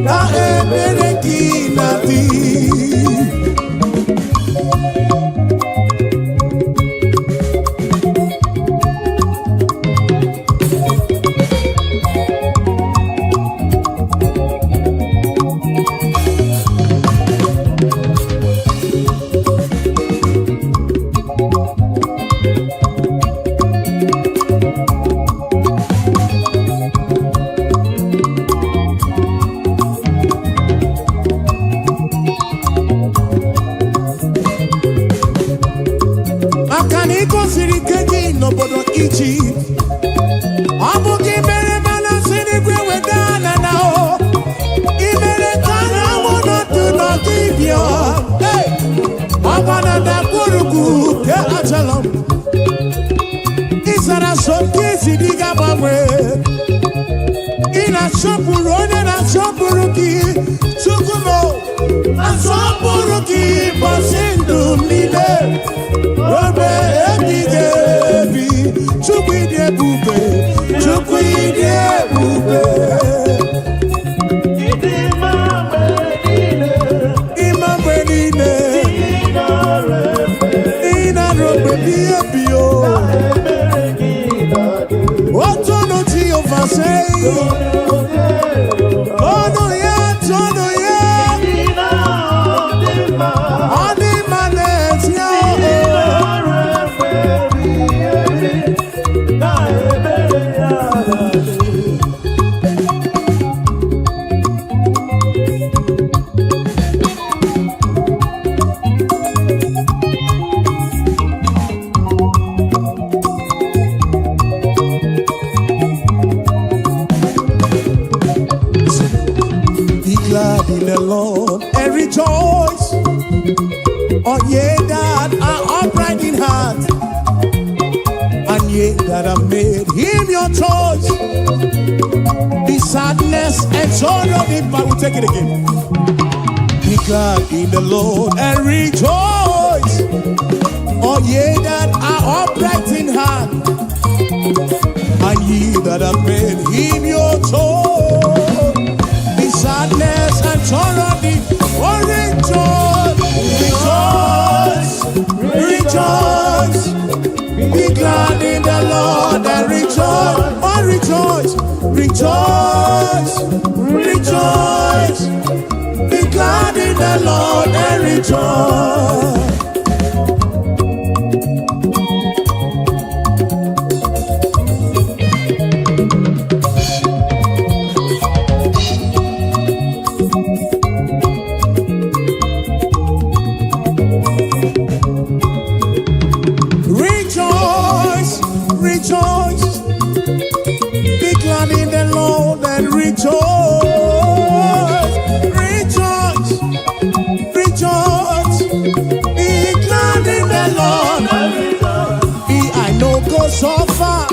S1: Na Ebereki Nabi. Egypt, Abuki mere mana sini kwe wedana nao. Imere kana mono tu no kibyo. Hey, abana da kuruku ke achalam. Isara soki sidiga bamwe. Ina shopurone na shopuruki chukumo. Na shopuruki basindu mile. Robe ebigebi. Chukwide bube, Chukwide bube. Imambe nine, Ina robe biye biyo. Otono ti ovasei, Tono ye, Onimanet ya. Oh, ye that are upright in heart, and ye that have made him your choice. The sadness and sorrow, but we'll take it again. Be glad in the Lord and rejoice. Oh, ye that are upright in heart, and ye that have made him your choice. The sadness and sorrow, oh, rejoice, rejoice, be glad in the Lord and rejoice. Oh, rejoice, rejoice, rejoice, be glad in the Lord and rejoice. Rejoice, be glad in the Lord and rejoice. Rejoice, rejoice, be glad in the Lord. I know go so far.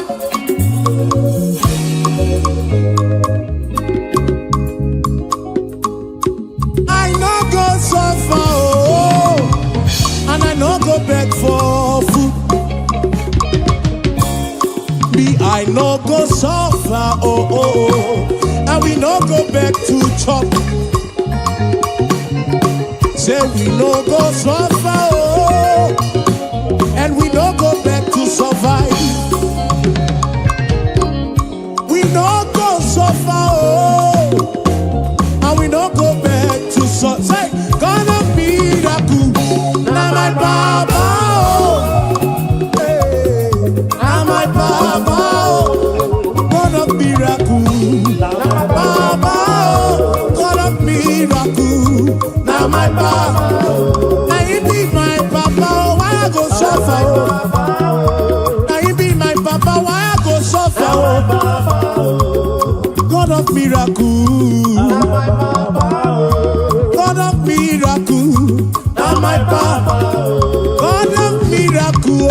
S1: I know go so far, oh, and I know go beg for food. I no go suffer, oh, oh, oh, and we no go back to chop. Say we no go suffer, oh, and we no go back to survive. We no go suffer, oh, and we no go back to survive. Say, God of miracle, now my Baba, oh, hey, now my Baba. Now my Papa, now you be my Papa, why I go suffer? Now you be my Papa, why I go suffer? God of miracle, God of miracle, now my Papa, God of miracle,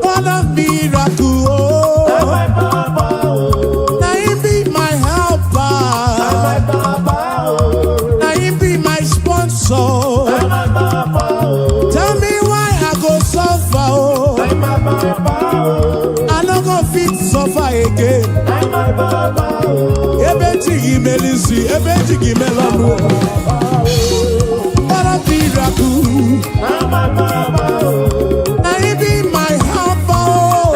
S1: God of miracle, now you be my helper. So, tell me why I go suffer, oh. I no go fit suffer again. Ebeti melisi, ebeti melonu. What a miracle! Now you be my helper, oh.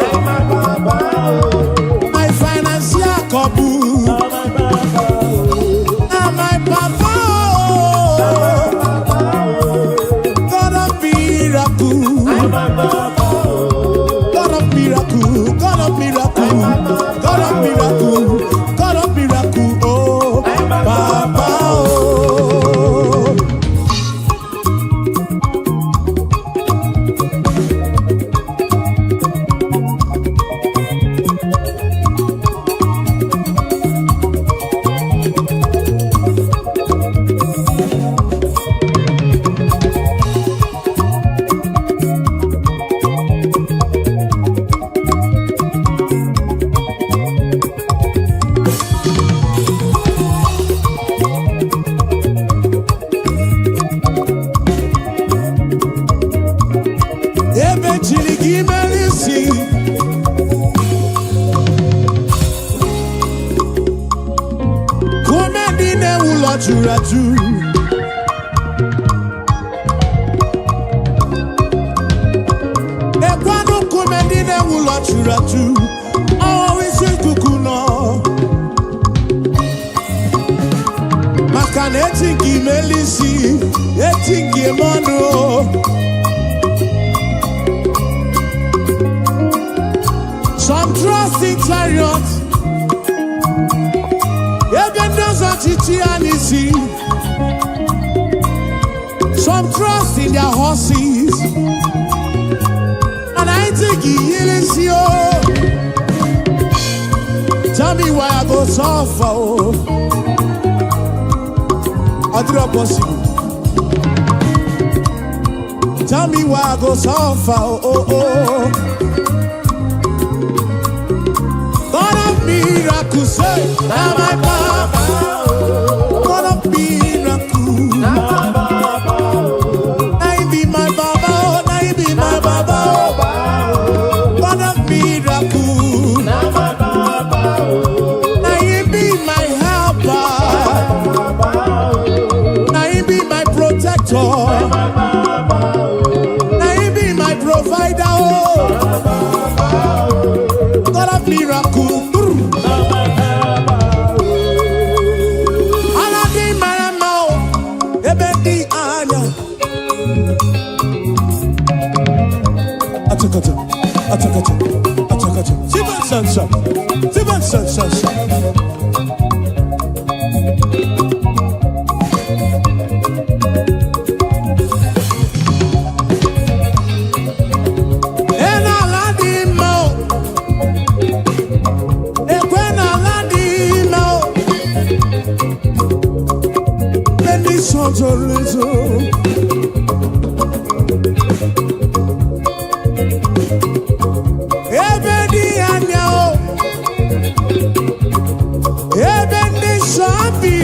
S1: My financial couple. Now my Papa. God of miracle, God of miracle, God of miracle, God of miracle, oh, Papa, oh. Some trust in chariots, some trust in their horses, and I think he is you. Tell me why I go suffer, oh. I do not possible. Tell me why I go so far, oh, oh. God of miracles, say, now my Baba. God of miracles, now he be my Baba, now he be my Baba. God of miracles, now he be my helper, now he be my protector. Provider, oh, God of miracle. Aladi maramo, ebedi anya. Atakacha, atakacha, atakacha. Sivan sansa, sivan sansa. Sounds a little. Ebedi anyao, ebedi shabi,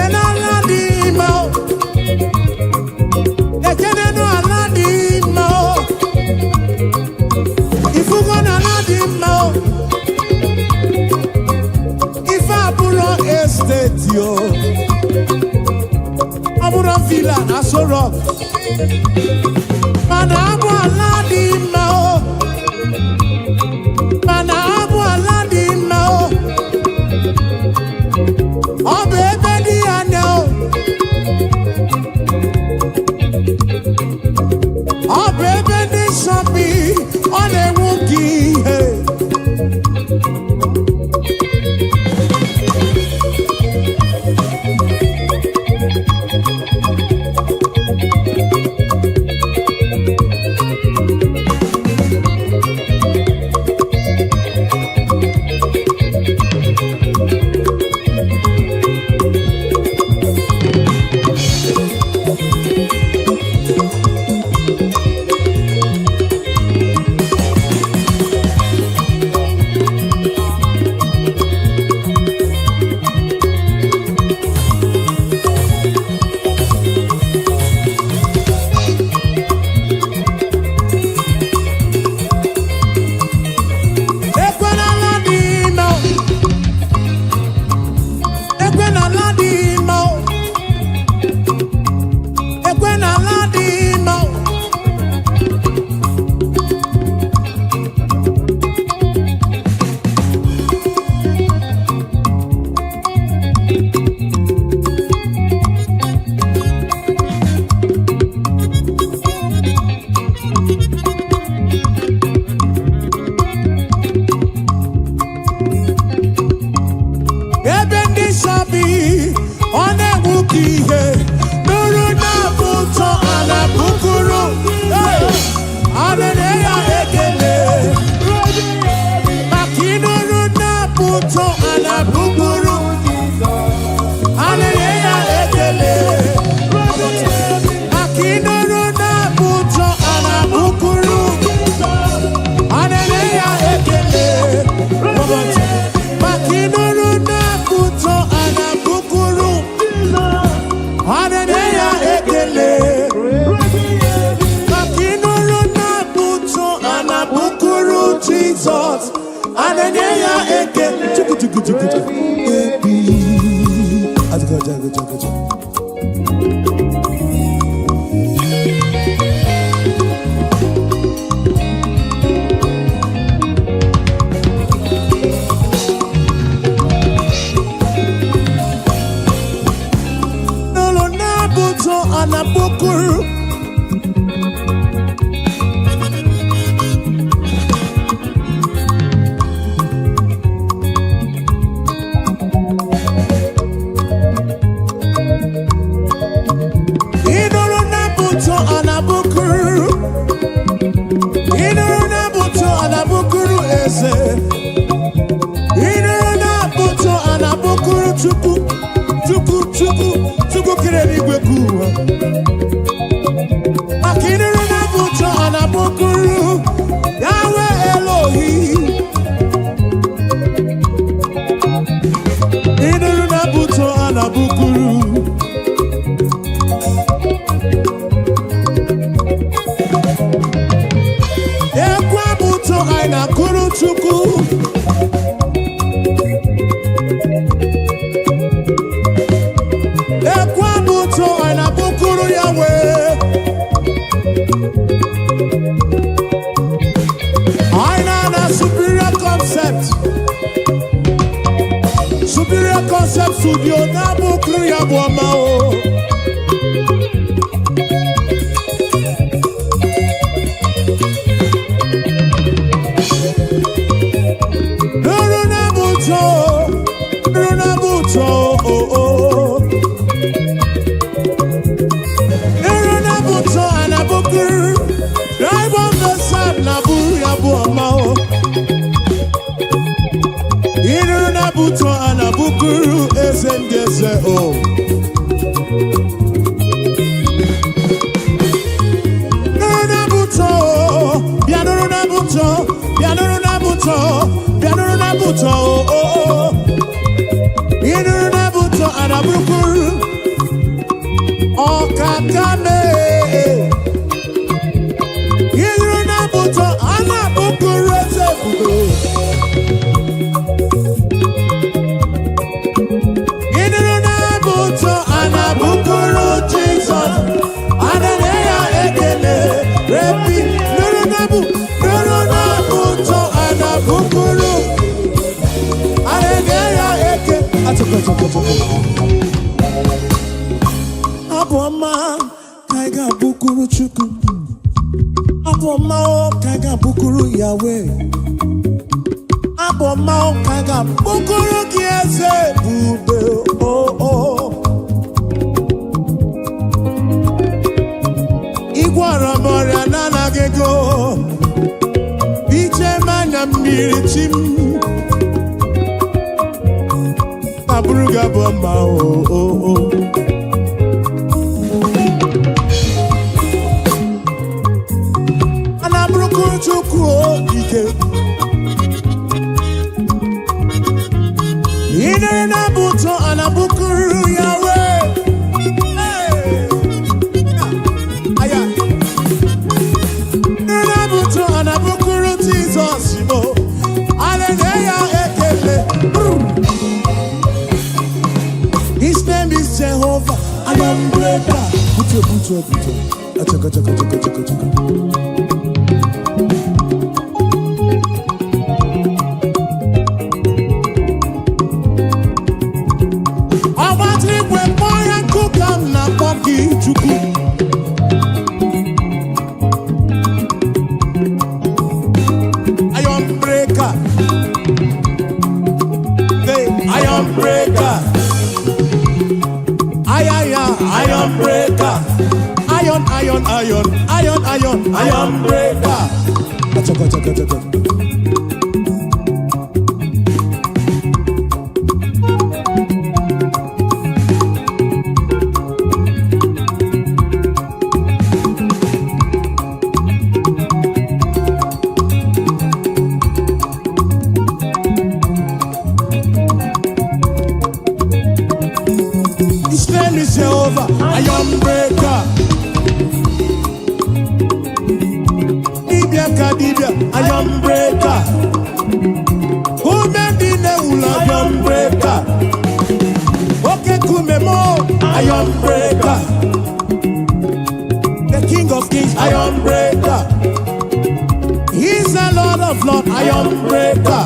S1: enaladi mao, ekeneno aladi mao, ifugon aladi mao. Estate yo, Abura Villa Asoro, Manabu Aladi Mao, Manabu Aladi Mao, oh baby I know, oh baby this should be on a wookie. I know the superior concept. Superior concept studio na bukuru ya bwama o. Buto anabukuru esendeze o. Nuruna buto, bianuruna buto, bianuruna buto, bianuruna buto o. Inuruna buto anabukuru o kakame. Inuruna buto anabukuru esefudo. Aboma kaiga bukuru chuku. Aboma kaiga bukuru Yahweh. Aboma kaiga bukuru kiese bube oh. Igwara moria nana gego. Iche manya mirichim. Aburuga bomba oh. Anaburuku chuku ike. Ine na buto anabukuru Yahweh. Hey. Aya. Ine na buto anabukuru Jesus mo. Hallelujah ekele. His name is Jehovah. I am greater. Buto. Achaka. I want to when boy and cook am na poki chuku. I am breaker. I am breaker. Iron breaker. Iron breaker. Achaka. His name is Jehovah. Iron breaker. Dibia, iron breaker. Who made the neula? Iron breaker. Okay, kumemo, iron breaker. The King of Kings, iron breaker. He's the Lord of Lords, iron breaker.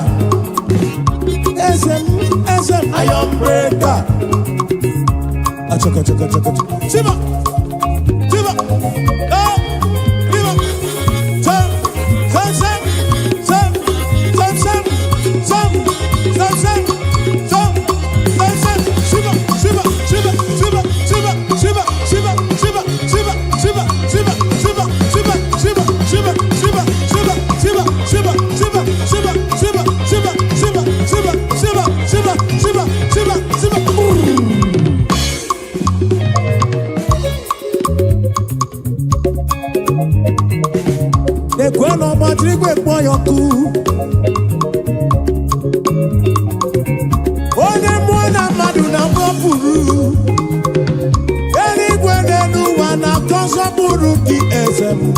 S1: SM, iron breaker. Achaka. Shiba. Ekweno matrigwe kpoyoku. Onye mwana madu na mwapuru. Eligwe nenu wana konso buru ki ezemu.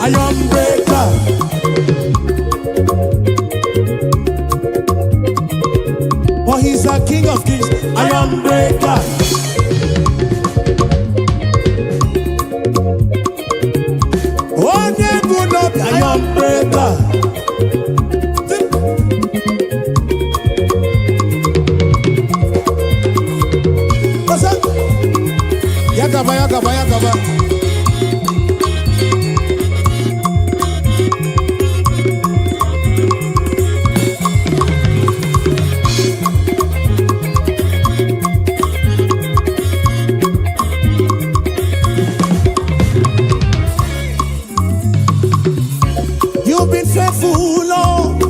S1: iron breaker. For he's a king of kings, iron breaker. Oh, never not iron breaker. What's up? Yakaba, yakaba, yakaba. You've been faithful, Lord,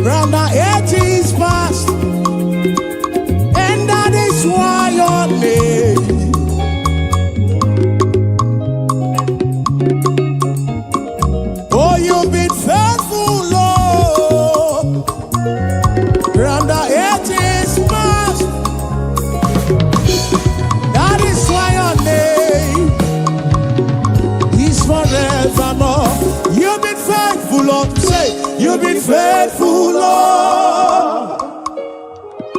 S1: round the ages past, and that is why your name. Oh, you've been faithful, Lord, round the ages past, that is why your name is forevermore. You've been faithful, Lord. Say, you've been faithful, Lord.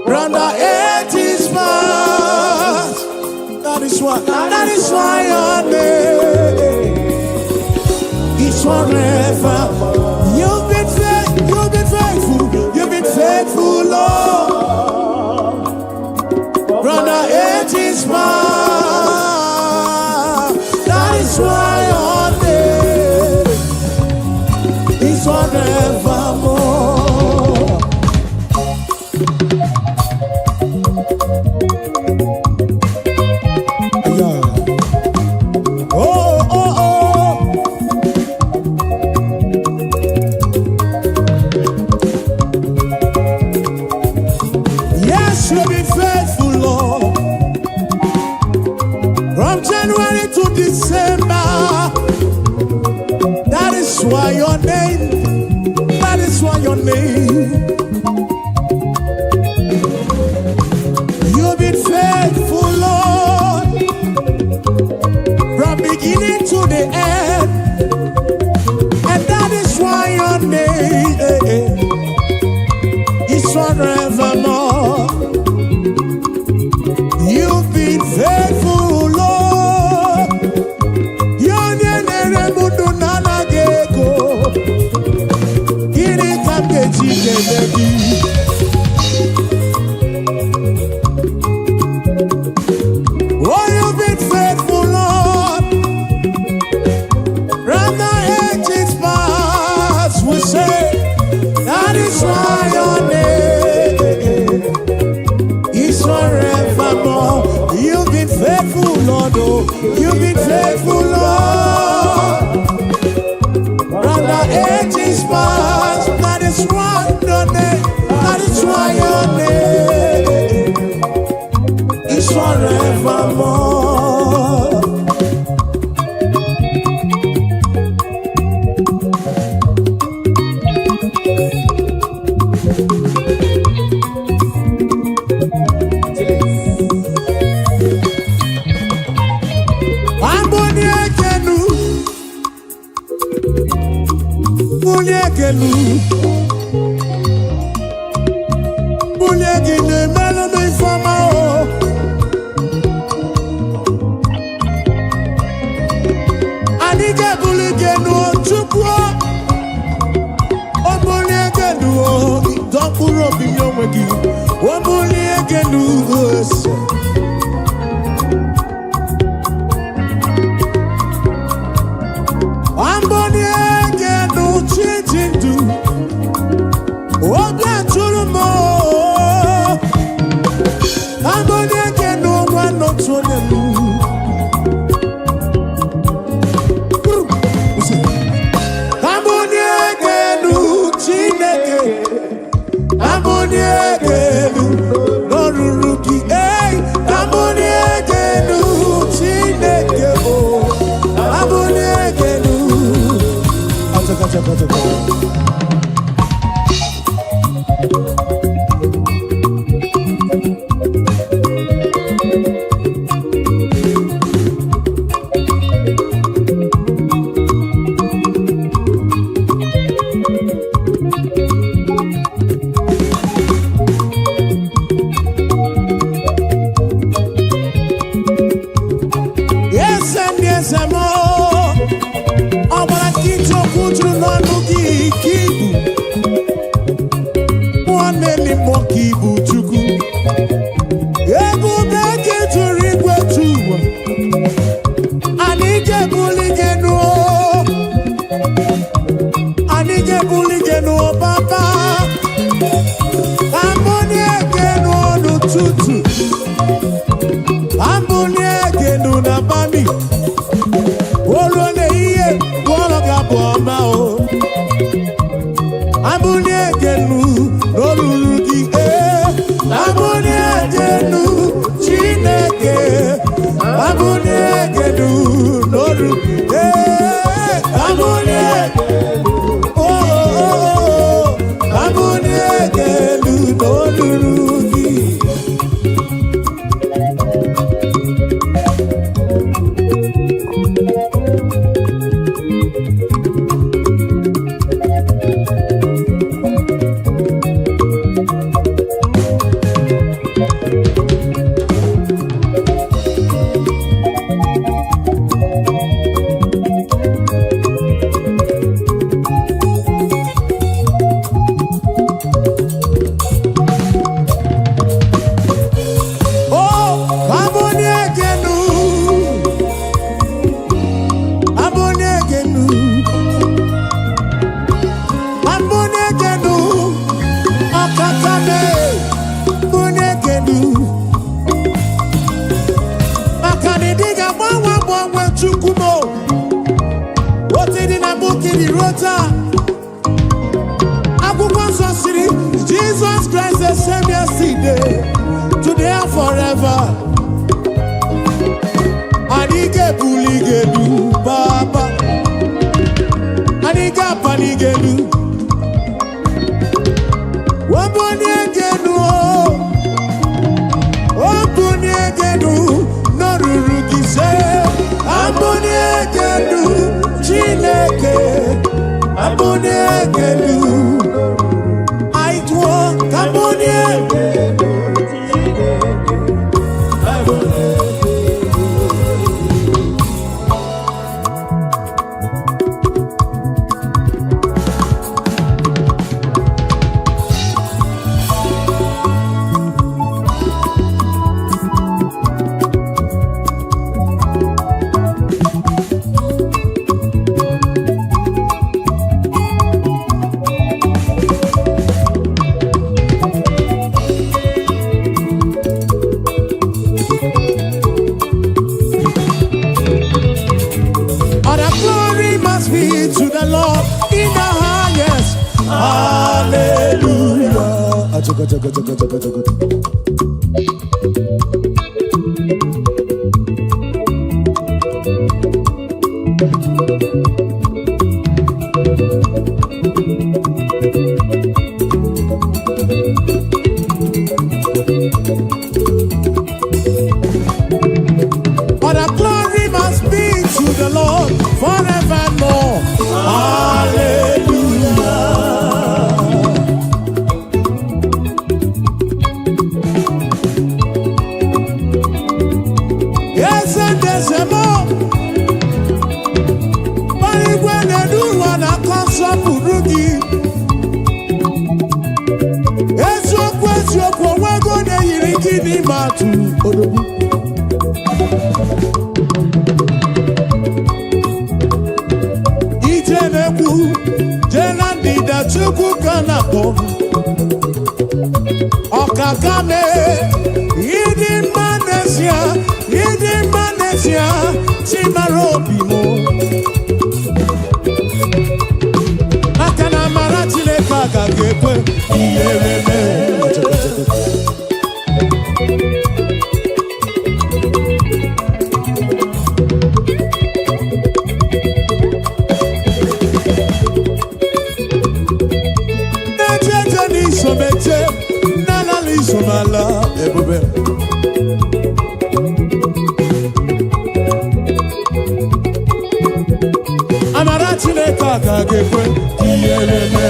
S1: Round the ages past. That is why your name is forever. You've been faithful, Lord. Round the ages past. That is why your name is forevermore. Yeah. Oh, oh, oh. Yes, you've been faithful, Lord. From January to December. That is why your name. That is why your name. You've been faithful, Lord, from beginning to the end, and that is why your name is forevermore. You've been faithful, Lord. Your name oh, you've been faithful, Lord. From the ages past, we say that is why your name is forevermore. You've been faithful, Lord. Oh, you've been faithful, Lord. From the ages past, that is why your name, that is why your name is forevermore. abami. Olone iye wolo gabo ama o. Amuni egenu lolurugi Amuni egenu Chineke. Amuni egenu lolurugi Amuni egenu Amuni egenu lolurugi. Jesus Christ the same yesterday, today and forever. Anike buligelu baba, Anika panigelu, waboni egenu, waboni egenu, norurugise, aboni egenu, Chineke, aboni egenu. Okakame, Yidi Manesia, Chimarobimo. Akana Maratile Kaka Gekwe, Yereme. Somala, ebube. Amaratile kaka gekwe, kiyeleme.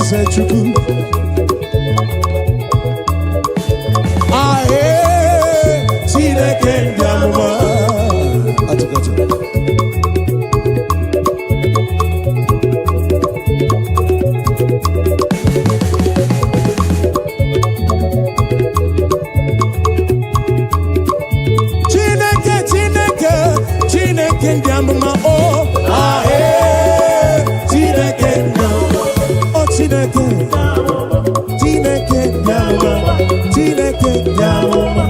S1: eze chukwu ahe Chineke ndị amụma atụkọtụ Chineke ndị amụma o ahe Chineke ndị amụma o Chineke ndị amụma Chineke ndị amụma Chineke ndị amụma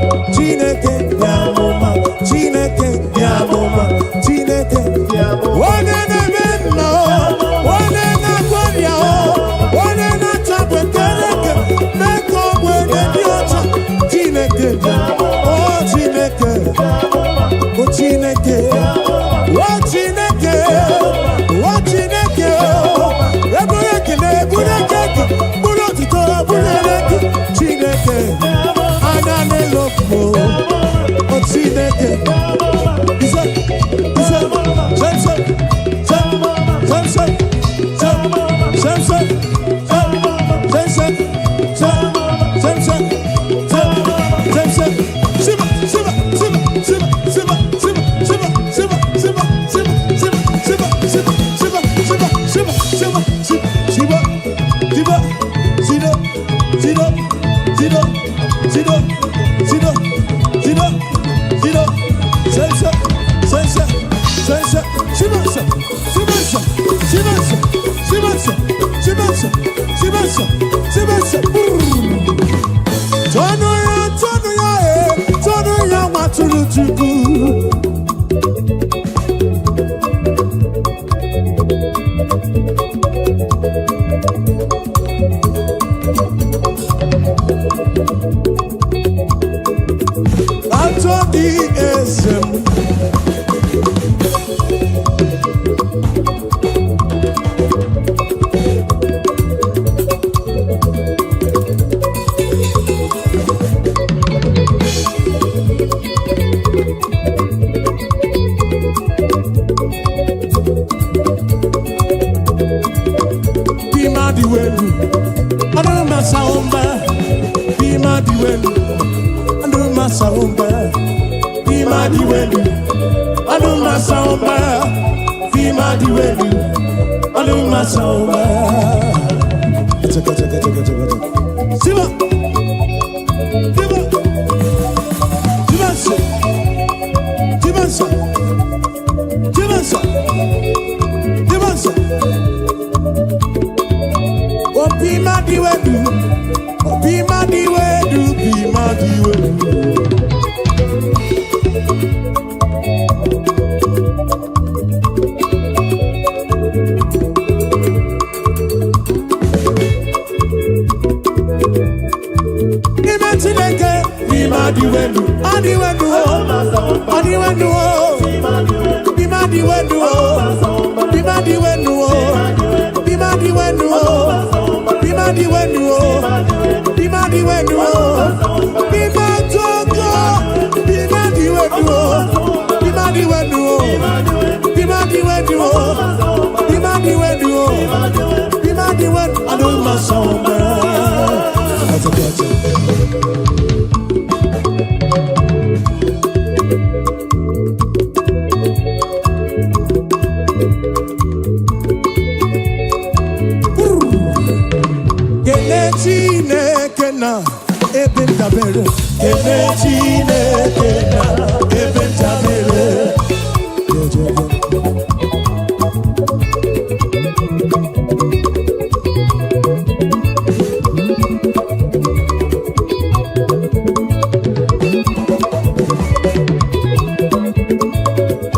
S1: Chineke ndị amụma Chineke ndị amụma onye na-eme nna o onye na-agwọrịa o onye na-achapụ ekereke mee ka ogbenye dị ọcha Chineke ndị amụma o Chineke o Chineke o Chineke o Chineke ebere ekele ebere ekele bụrụ otito bụrụ eleke Chineke anya n'elokwu o Chineke ise ise semse semse semse semse semse semse siba siba siba siba Tonu ya watulu chukwu Atodi esem Bima diwelu anu masaomba Bima diwelu anu masaomba Bima diwelu anu masaomba Bima diwelu anu masaomba Chaka chaka chaka chaka Siba Siba Sibansa Sibansa Sibansa Sibansa Bima diwedu Bima diwedu Bima diwedu Bima Chineke Bima diwedu Adiwedu Adiwedu Bima diwedu Bima diwedu Bima diwedu Bima diwedu Bima diwedu Bima jogo Bima diwedu Bima diwedu Bima diwedu Bima diwedu Bima diwedu Adu masomba Chineke na ebe ndabere Kele Chineke na ebe ndabere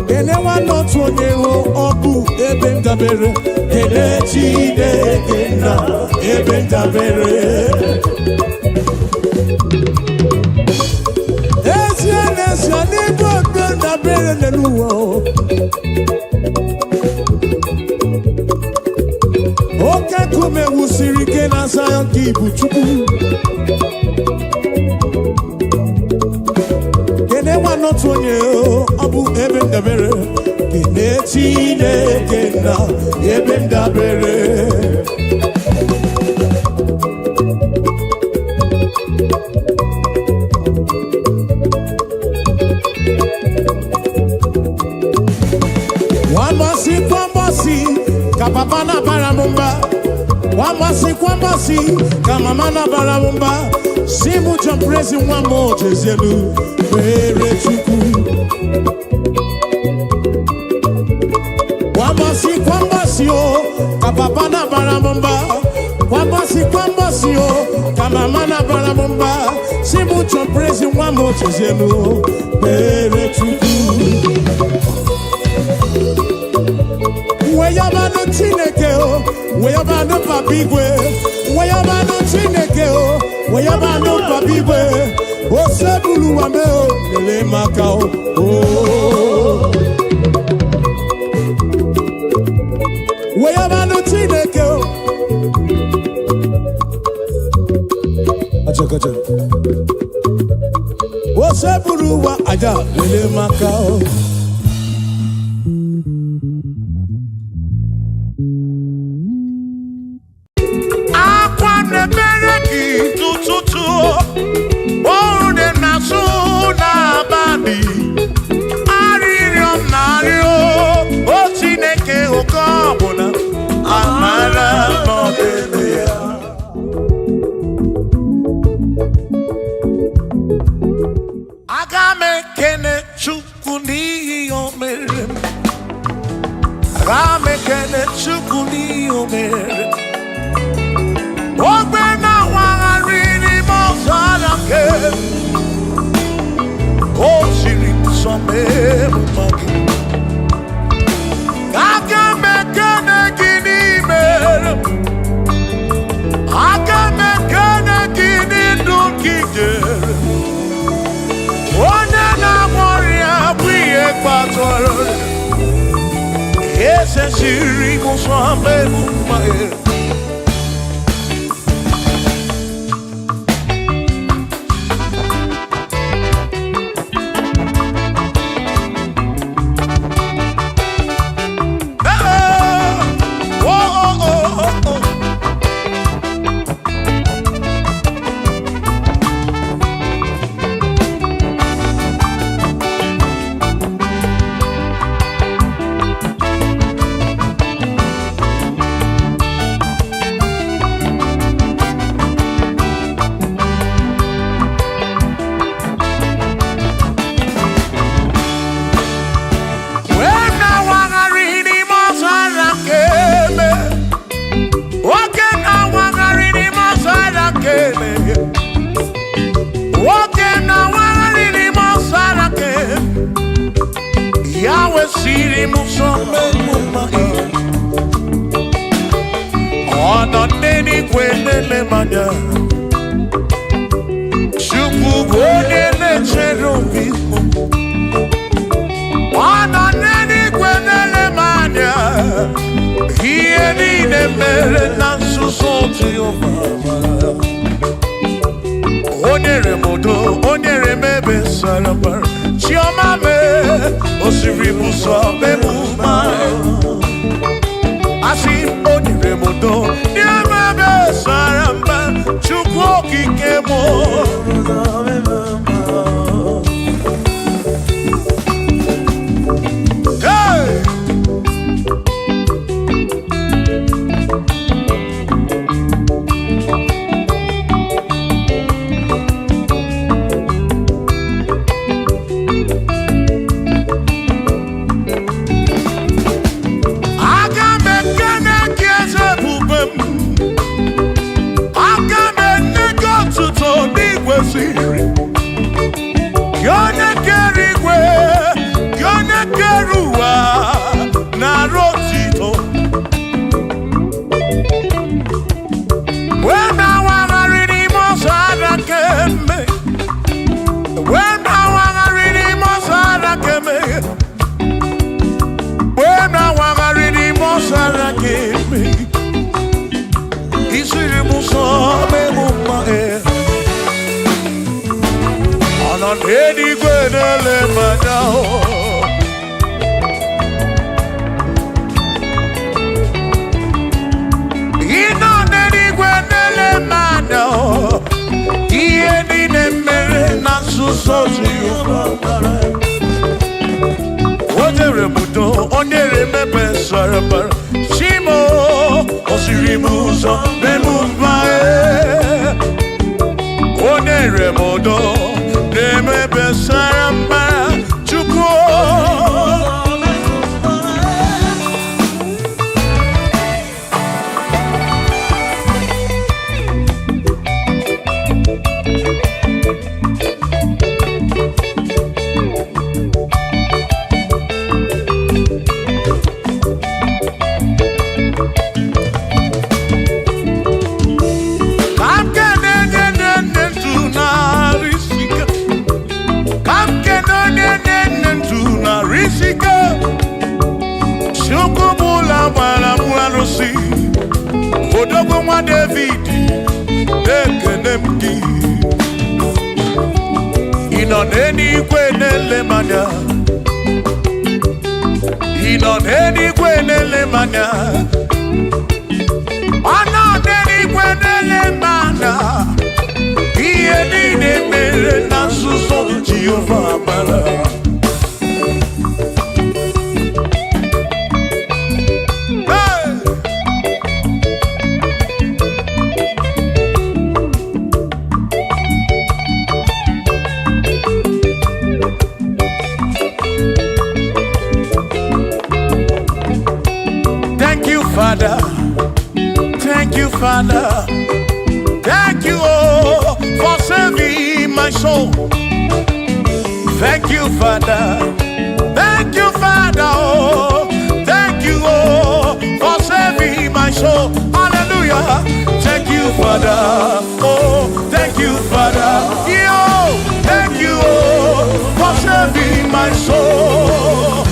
S1: Kele nwanne otu onye hụ ọbụ ebe ndabere Kele Chineke na ebe ndabere Esia n'ebe ebe ndabere n'ụwa Oke nkume wusiri ike na Zion ka ibu Chukwu Kene nwanne otu onye ọ bụ ebe ndabere Kene Chineke na ebe ndabere mana baramumba. Kwambasi, kama mana baramumba. Simu jamprezi wamo jezelu. Pere chuku. Kwambasi, oh, kapapana baramumba. Kwambasi, oh, kama mana baramumba. Simu jamprezi wamo jezelu. Pere chuku. Weyabano Chineke, Weyabano Papigwe, Weyabano Chineke, Weyabano Papigwe, Osebulu Wameo, Lele Makao, Weyabano Chineke, Achakacha, Osebulu Wa Aja, Lele Makao.
S2: Onye remebe sarabara Shimo so memumba onere modo neme besaramba chukwu. Odogo mwa David ekenemdi inoneni kwenele manya inoneni kwenele manya anoneni kwenele manya iye nine mere na suso Jehovah mala. Father, thank you, Father, thank you, oh, for saving my soul. Thank you, Father, oh, thank you, oh, for saving my soul. Hallelujah. Thank you, Father, oh, thank you, Father, yo, thank you, oh, for saving my soul.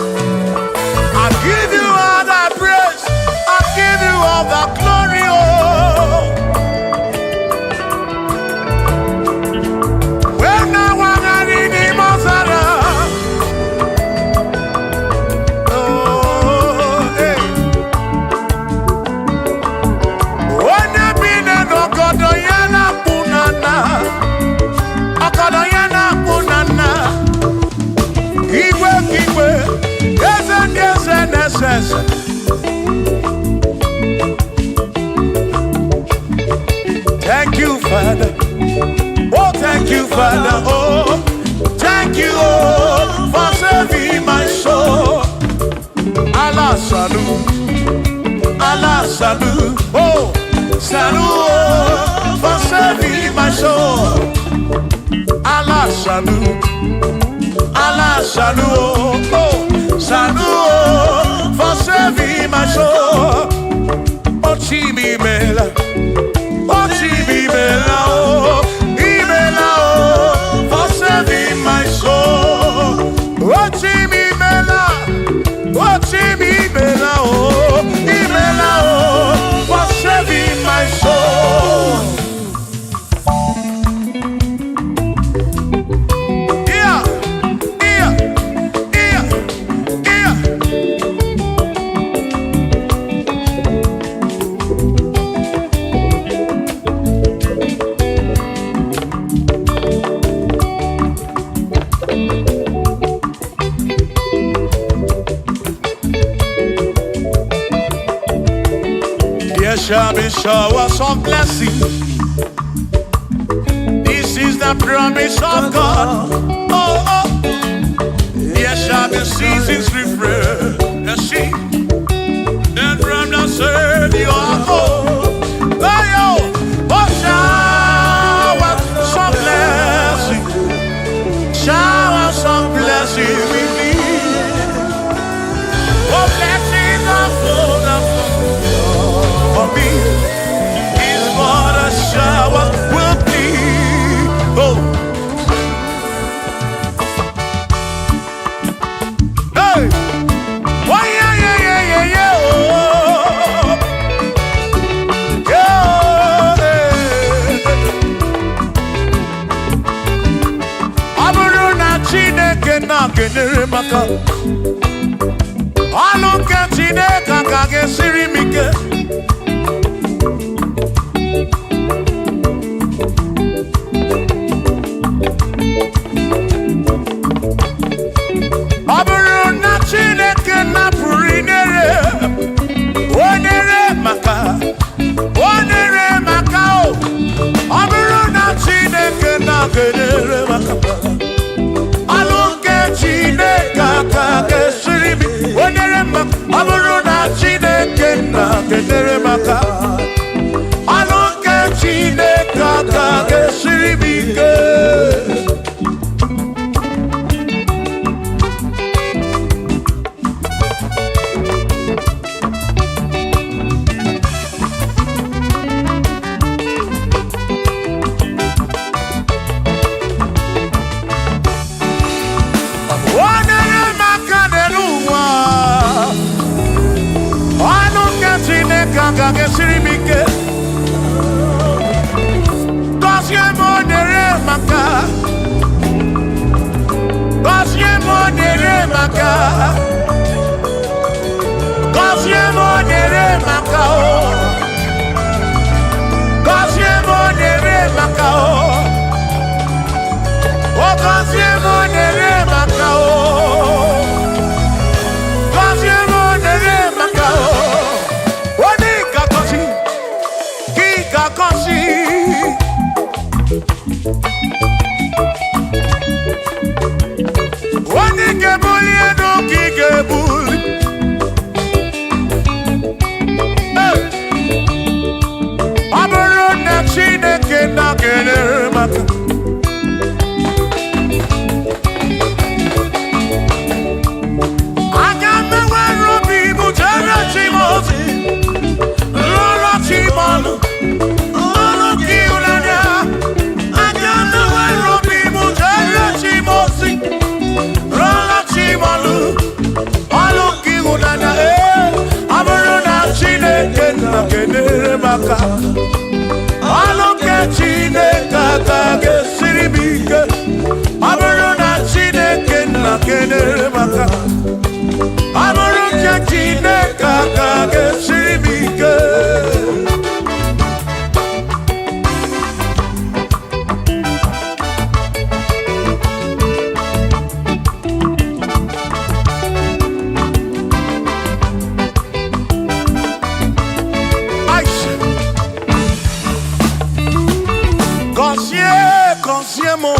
S2: I give you all the praise, I give you all the glory, oh. When I want to read the Mosara, oh, hey. When I been in Okodoyana Punana, Okodoyana Punana. Thank you, Father. Oh, thank you, Father. Oh, thank you, oh, for saving my soul. Allah salut, Allah salut. Oh, salut, oh, for saving my soul. Allah salut, Allah salut. Oh, salut, oh, for saving my soul. Oh, Chimi Mela. Oh, Chimi Mela. Oh, Imela. Oh, for saving my soul. Oh, Chimi Mela. Oh, Chimi Mela. Oh, Imela. Oh, for saving my soul. There shall be showers of blessing. This is the promise of God. Oh, oh. There shall be seasons refreshing. Then from the sun you are home. Oh, oh, showers of blessing. Showers of blessing we need. Oh, blessings are full of for me. maka ọlụ nke Chineke ka ga-esiri m ike. Ọ bụrụ na Chineke napụrụ inyere onyere maka o. Ọ bụrụ na Chineke na-enyere maka ọlụ nke Chineke ka ga-esiri m onyere maka. Ọ bụrụ na Chineke na-enyere maka ọlụ nke Chineke ka ga-esiri m ike. Ga-esiri m ike. Gọzie m onyere maka. Gọzie m onyere maka. Gọzie m onyere maka o. Gọzie m onyere maka o. O gọzie m onyere maka o. Gọzie m onyere maka o. Onye ga-ebuli elu ka ị ga-ebuli. Ọ bụrụ na Chineke na-enyere maka aga m enwere obi bụ jere chi m ozi lụrụ chi m ọlụ. Kenere maka ọlụ nke Chineke ka ga-esiri m ike. Ọ bụrụ na Chineke na-enyere maka ọ bụrụ nke Chineke ka ga-esiri m ike. Consiamo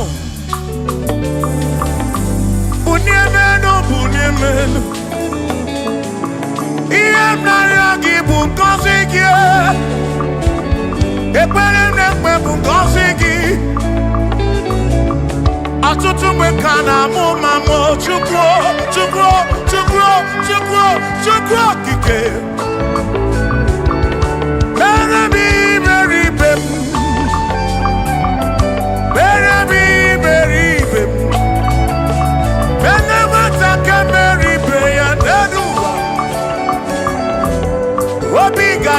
S2: Bunyemeno Iem naragi bunkosigi Ekpere nekpe bunkosigi Atutu mekana mumamo Chukwo kike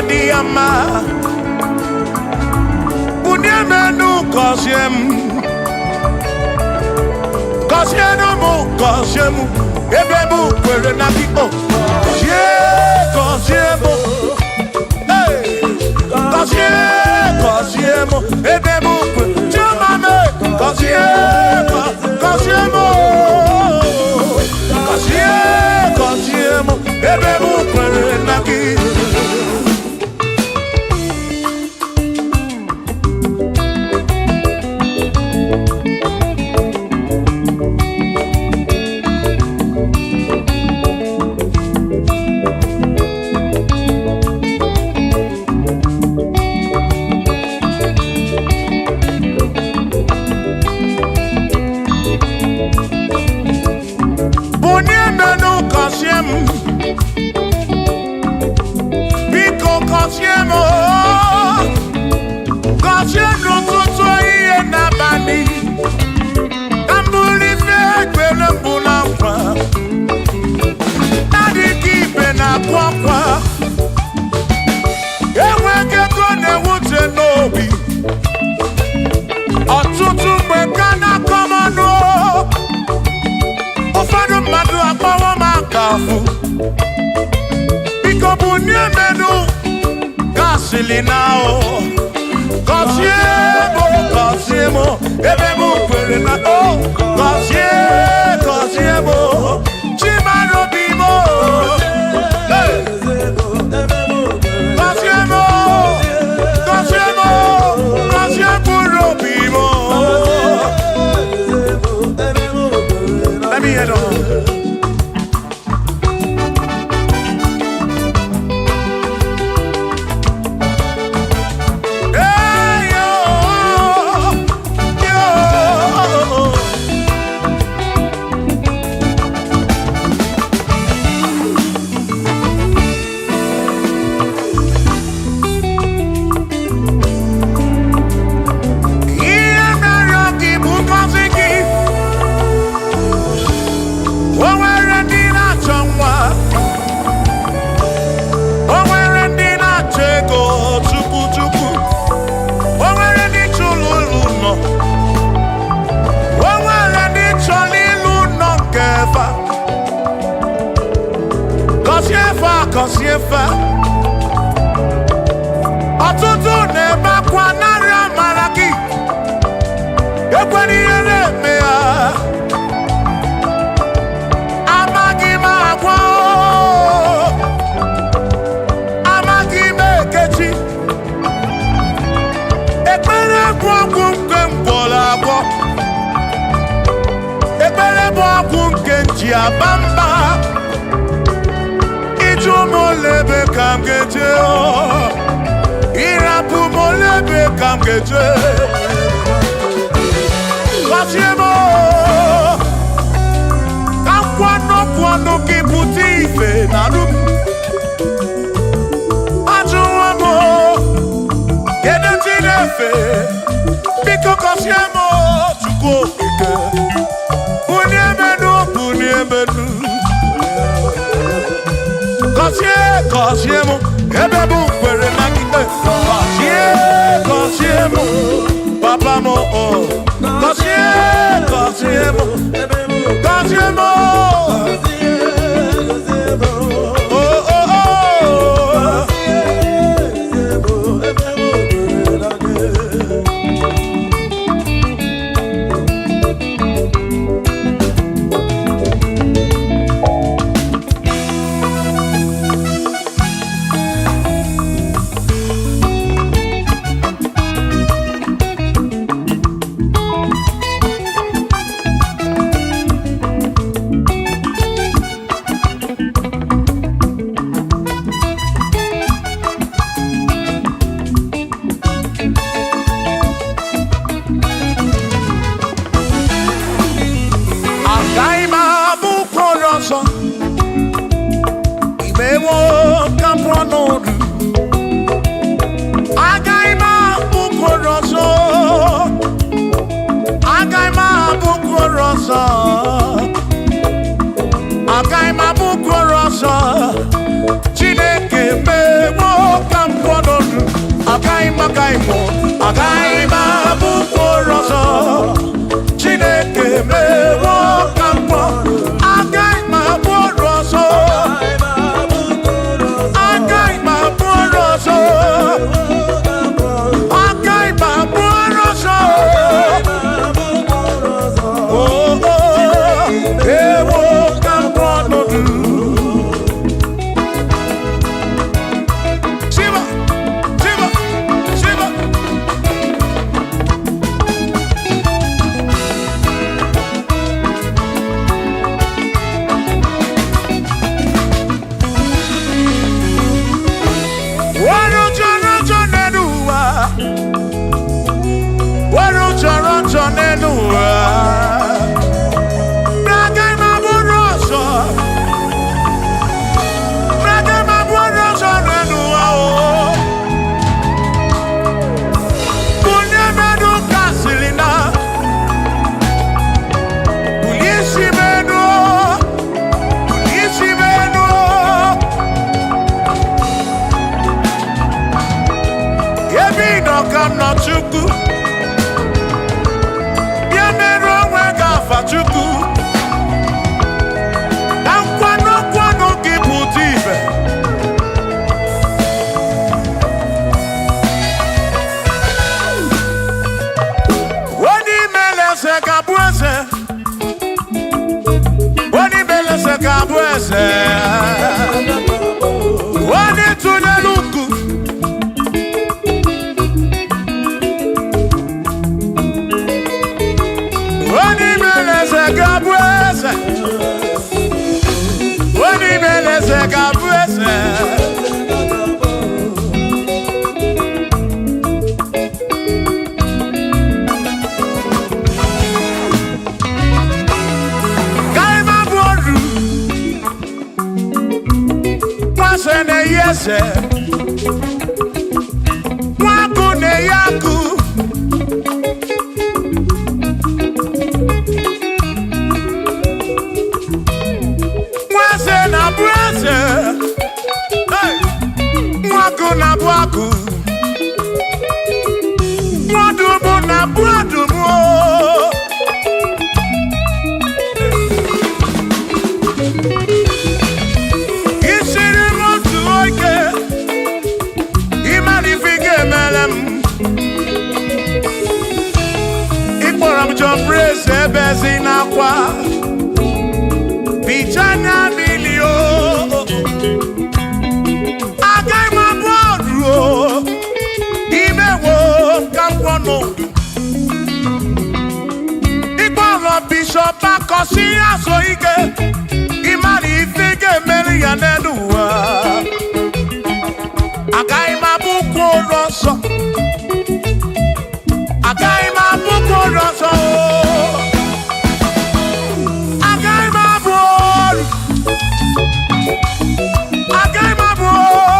S2: Diama Bunyemenu Kosiemu Ebebu kwere na kiko Kosiemu Kosiemu Ebebu kwere Chumame Kosiemu Ebebu kwere na kiko. Ọtụtụ mgbe ka na-akọmanụ ụfọdụ mmadụ Silinao, Cosiemo, Ebemo, Perena, Cosiemo, Chimano Bimo, Cosiemo, Bimo. Let me head on. Kosiefa ọtụtụ na-ebe akwa narị amara gị ekwere ihe na-eme ya amaghị m agwa amaghị m ekechi ekpere bụ ọgwụ nke mgbọrọ agwọ ekpere bụ ọgwụ nke nji aba mba Molebe kam geje Irapu molebe kam geje Kosiemo Kwano kiputi ife narum Ajuwamo Gede tinefe Biko kosiemo Chuko ike Uniemenu Kosiemo, ebebu kwere na kite. Kosiemo, papa mo oh. Kosiemo, oh oh oh. eze nwaku na-eyaku nwaze na-abụ eze nwaku na-abụ akụ nwadumu na-abụ adumu isiri m otu oge ịmalifiga emere m ịkpọrọ m John Praise ebe ezi n'akwa bichanya milio agaghị m abụ ọdụ imewo ka m kwọnụ ịkpọrọ Bishop akọsi azụ ike ịmalifiga emere ya n'elu ụwa agaghị m abụkwa ụlọ nsọ agaghị m abụkwa ụlọ nsọ agaghị m abụ ọrụ agaghị m abụ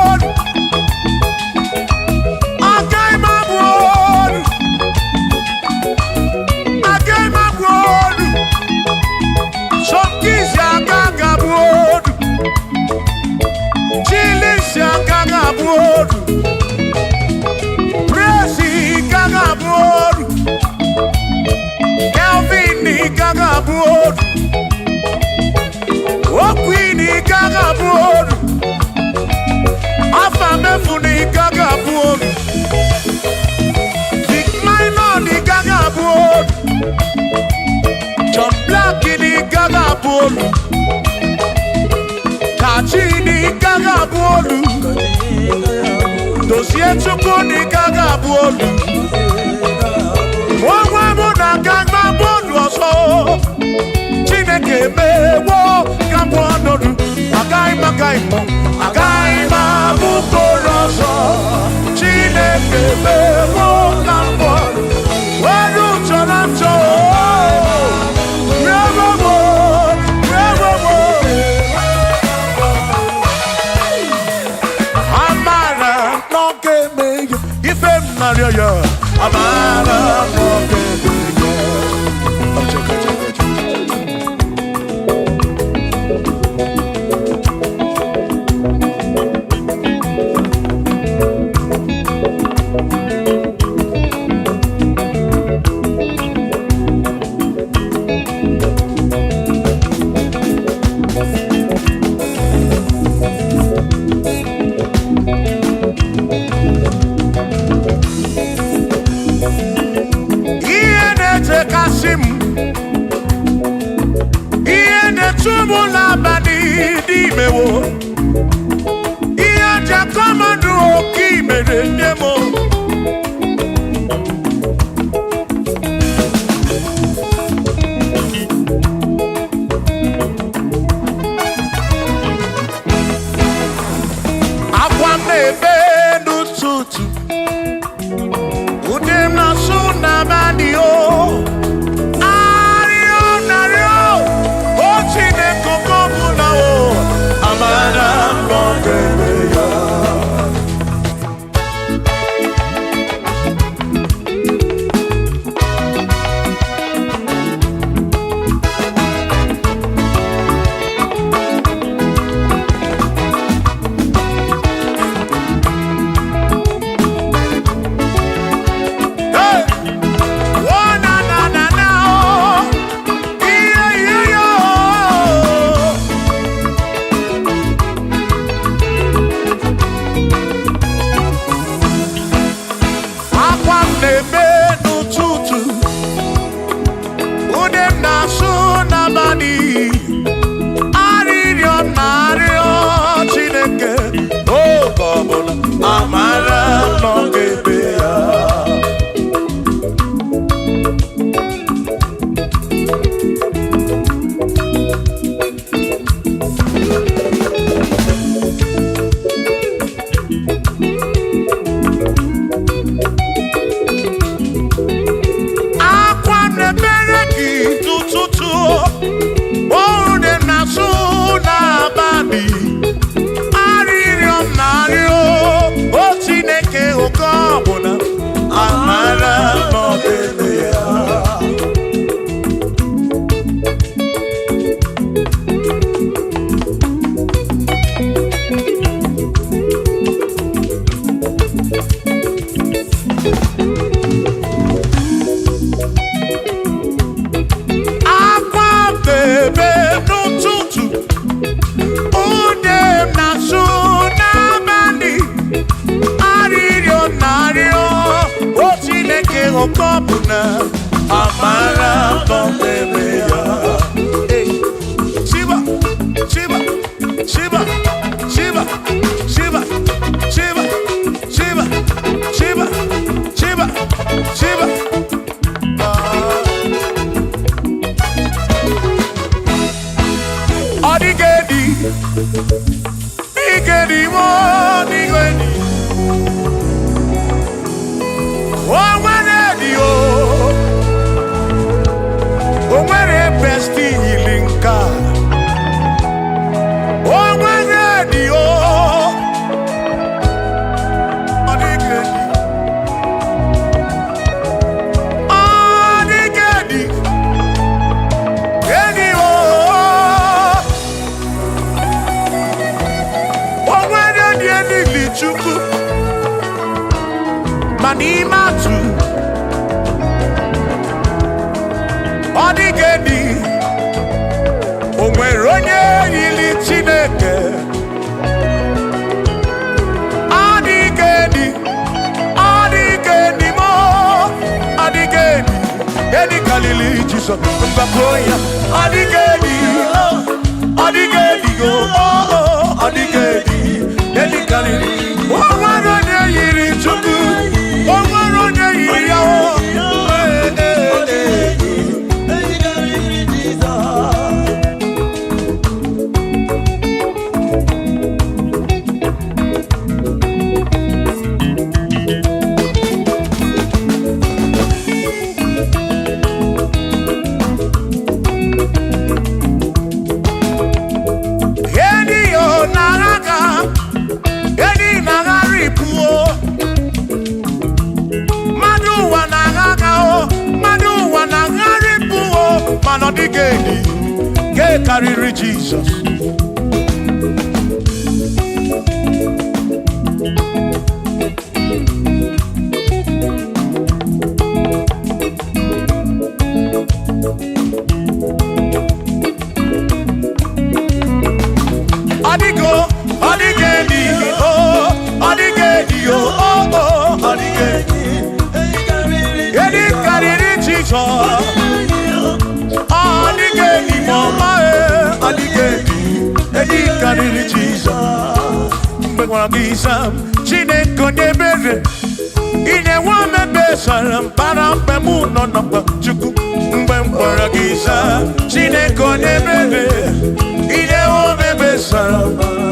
S2: ọrụ agaghị m abụ ọrụ agaghị m abụ ọrụ sọkisi agaghị abụ ọrụ chilisi agaghị abụ ọrụ Praise gaga abụ ọrụ Kelvin gaga abụ ọrụ Okwin gaga abụ ọrụ Afamefu gaga abụ ọrụ Big Minor gaga abụ ọrụ John Black gaga abụ ọrụ Kachi gaga abụ ọrụ Dozie Chukwu gaga abụ ọrụ onwe mụ na gagba bọọlụ ọzọ Chineke mewo ka mbụ ọnọdụ agaghị m abụ bọọlụ ọzọ Chineke mewo ka mbụ were ụjọ na njọ amara n'oge eme ife m narịọ ya amara n'oge na amara nọmebe ya. Shiba, Shiba, Shiba, Shiba, Shiba, Shiba, Shiba, Shiba, Shiba, Shiba. Odigedi, Igedi mo, Igedi. Oh, Wenedi o, oh, Wene besti ilinka. Oh, Wenedi o, Odigedi, Odigedi, Gedi o. Chukwu ma n'ime atụ ọ dịgedi o nwere onye yiri Chineke ọ dịgedi mo ọ dịgedi edi kalili Jizọs mgbapụ ya ọ dịgedi go ọ dịgedi edi kalili o nwere onye yiri Chukwu o nwere onye yiri ya mana ọ dịghị edi ga-ekarịrị Jizọs. Ọ dịghị edi o, ọ dịghị edi o, ọ dịghị edi karịrị Jizọs. Adigedi mama adigedi edi karịrị Jizọs. Mgbe gwara gị Sam Chineke onye ebere ị na-enwe mmebe sara mbara mgbe mụ nọ n'ọkpa Chukwu. Mgbe m gwara gị Sam Chineke onye ebere ị na-enwe mmebe sara mbara.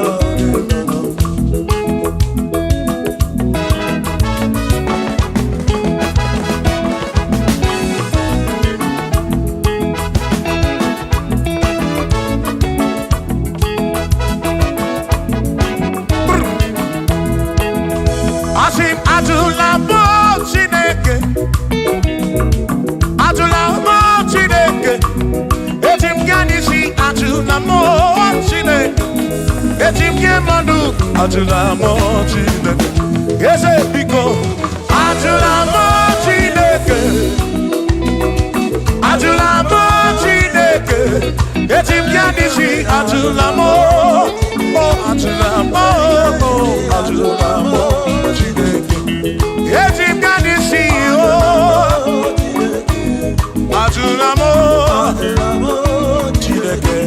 S2: Atụla mọ Chineke eze biko atụla mọ Chineke atụla mọ Chineke eti m ya n'isi atụla mọ atụla mọ Chineke eti m ya n'isi atụla mọ Chineke.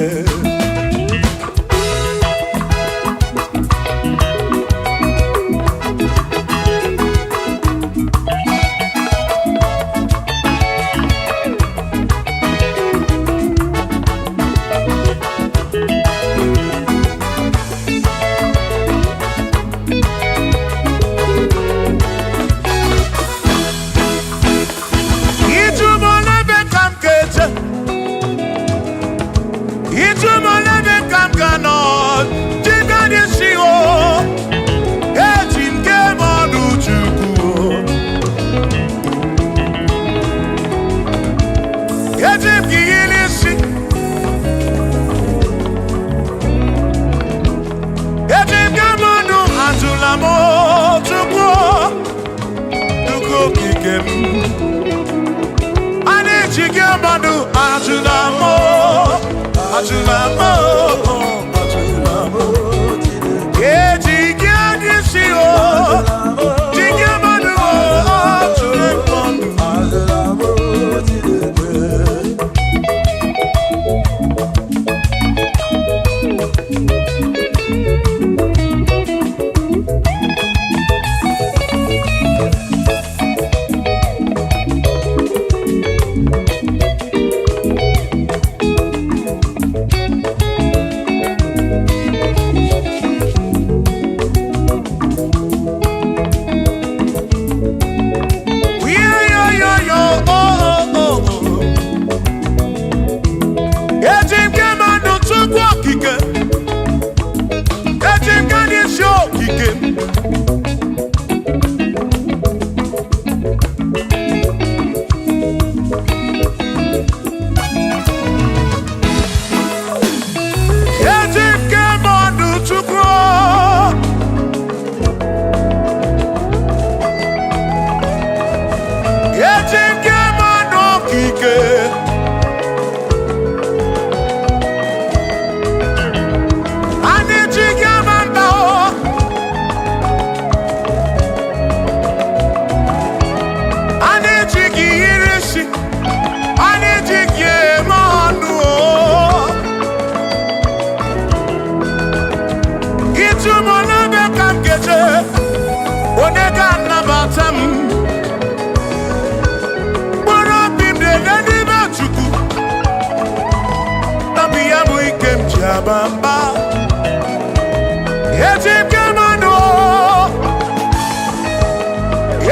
S2: bamba. Ejim kamano.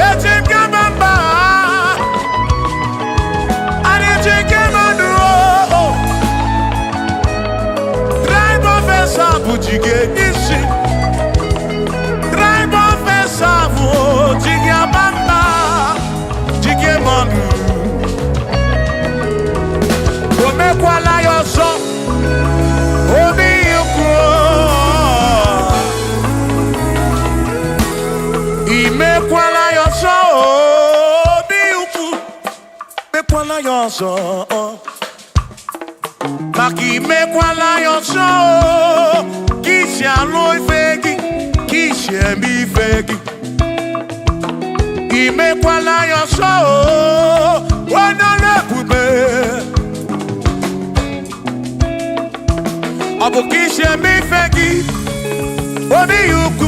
S2: Ejim kamamba. Ejim kamano. Tribe of Esabu jige isi. Tribe of Esabu jige bamba. Jige manu. Omekwala yoso. Obi yuko. Imekwala yoso. Obi yuko. Mekwala yoso. Maki mekwala yoso. Kishi aloi fegi. Kishi embi fegi. Imekwala yoso. Wana lepube. Abu kishi embi fegi. Obi yuko.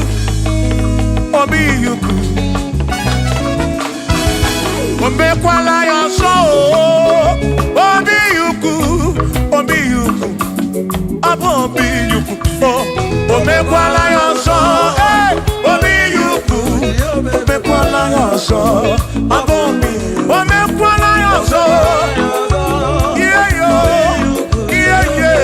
S2: Obi yuko. Omekwala yoso. Obi yuko. Obi yuko. Abu obi yuko. Omekwala yoso. Obi yuko. Omekwala yoso. Abu obi. Omekwala yoso. Yeah yo. Yeah yeah.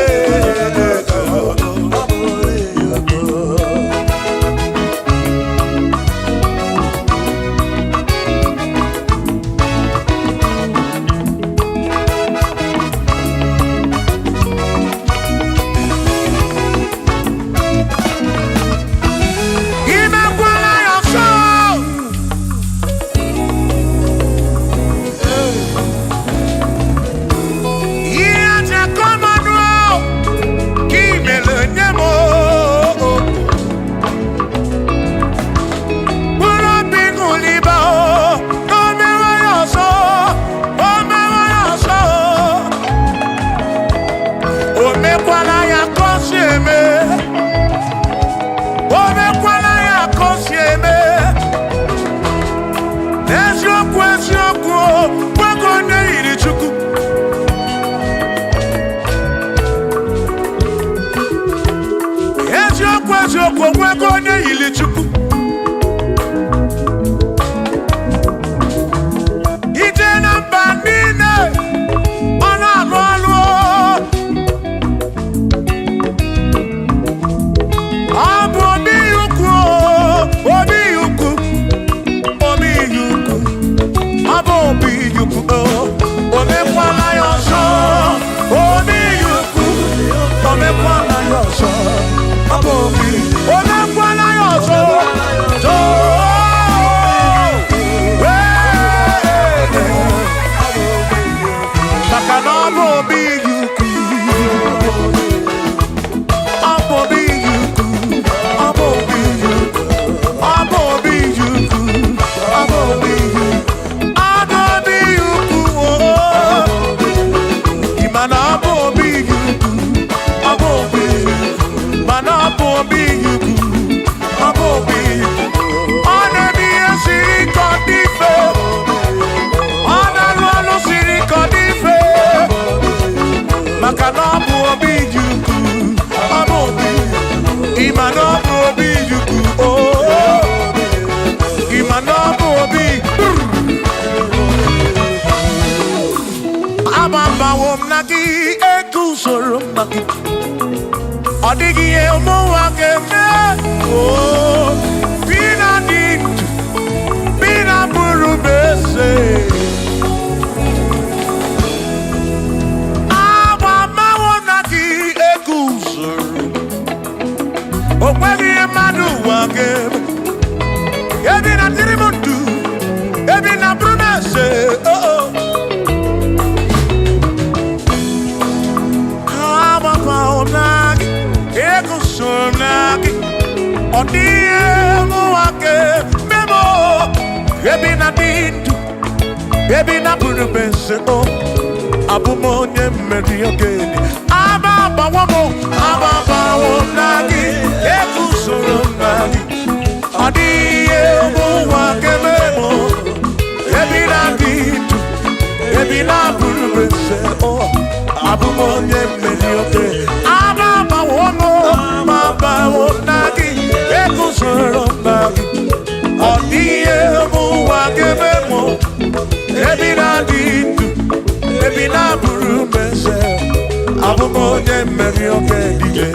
S2: Odigi elmo wakeme, oh, bina dintu, bina burubese. Awa mawonaki ekusoro, okwegi emadu wakeme. Ebina tirimuntu, ebina burubese, oh oh. Awa mawonaki. Odie muake memo ebina dintu ebina burubese o abumonye mediogeni ababa wonagi ekusoro nagi odie muake memo ebina dintu ebina burubese o abumonye mediogeni ababa Abumonye meri oke dije.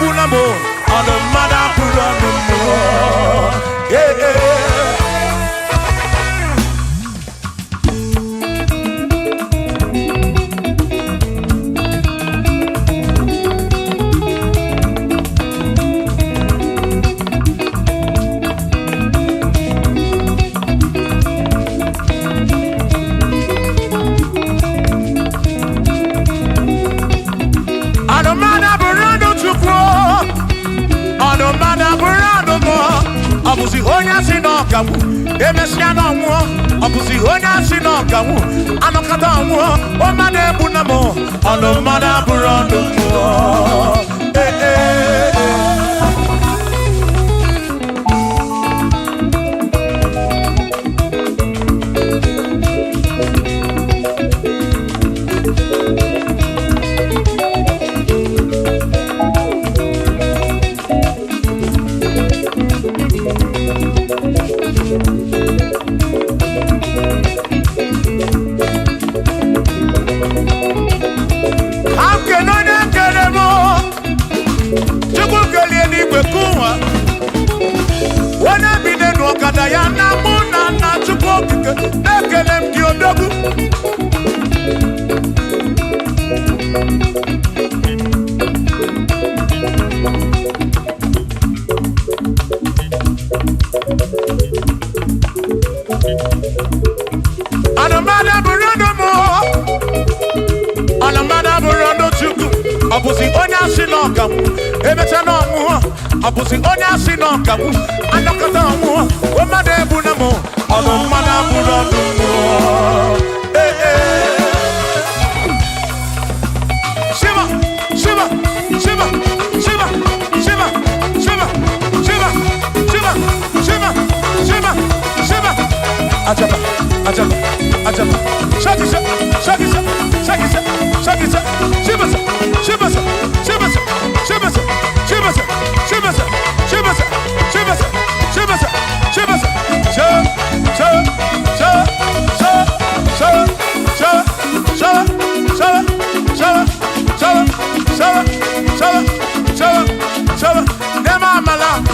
S2: bunamo, on the mother bunamo. Yeah, yeah. Obusi onya si no gawu emesia no nwo obusi onya si no gawu anokata nwo o ma na ebu na mo ono ma na buru ndo ya na muna na chukwu ekele m gị odogwu anamada burondo mo anamada burondo chukwu ọbụzi onye asị n'ọganwụ emecha n'ọnwụ ọbụzi onye asị n'ọganwụ anọkọta ọnwụ mmadụ ebu na mụ ọnụ mmadụ abụrụ ọnụ shiva shiva shiva shiva shiva shiva shiva shiva shiva shiva shiva ajaba ajaba ajaba shakisa shakisa shakisa shakisa shiva shiva shiva shiva shiva shiva shiva shiva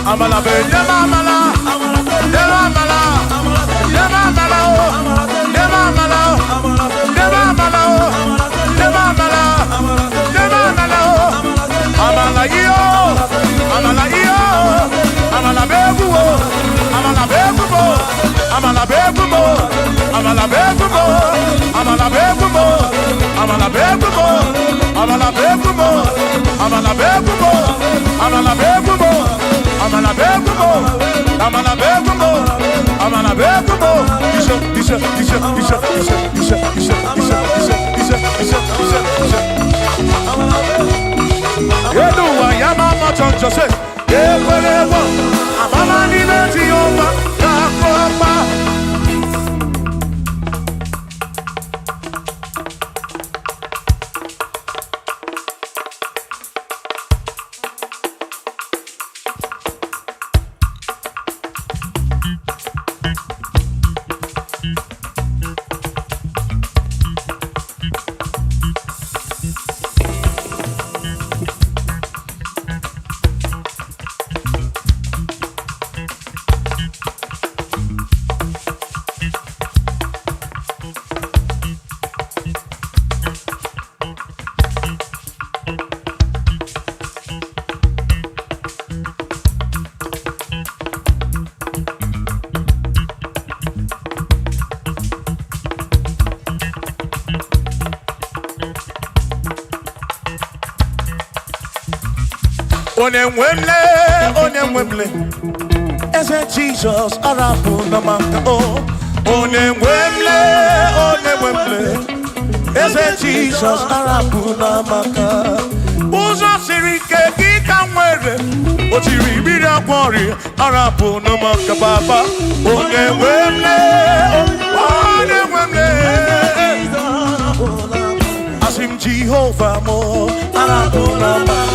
S2: Amala be nema amala nema amala nema amala nema amala nema amala nema amala nema amala amala yo amala yo amala beguo amala beguo amala beguo amala beguo amala beguo amala beguo amala beguo amala beguo amala beguo amala begumo amala begumo amala begumo isha yedu wa yama machonjo se yekwelewa amama ni leti yoma yakopa Onemwemle, ese Jesus arabu namaka oh. Onemwemle, ese Jesus arabu namaka. Uzo sirike kika mwere, otiri bira kwori arabu namaka baba. Onemwemle, asim Jehovah mo arabu namaka.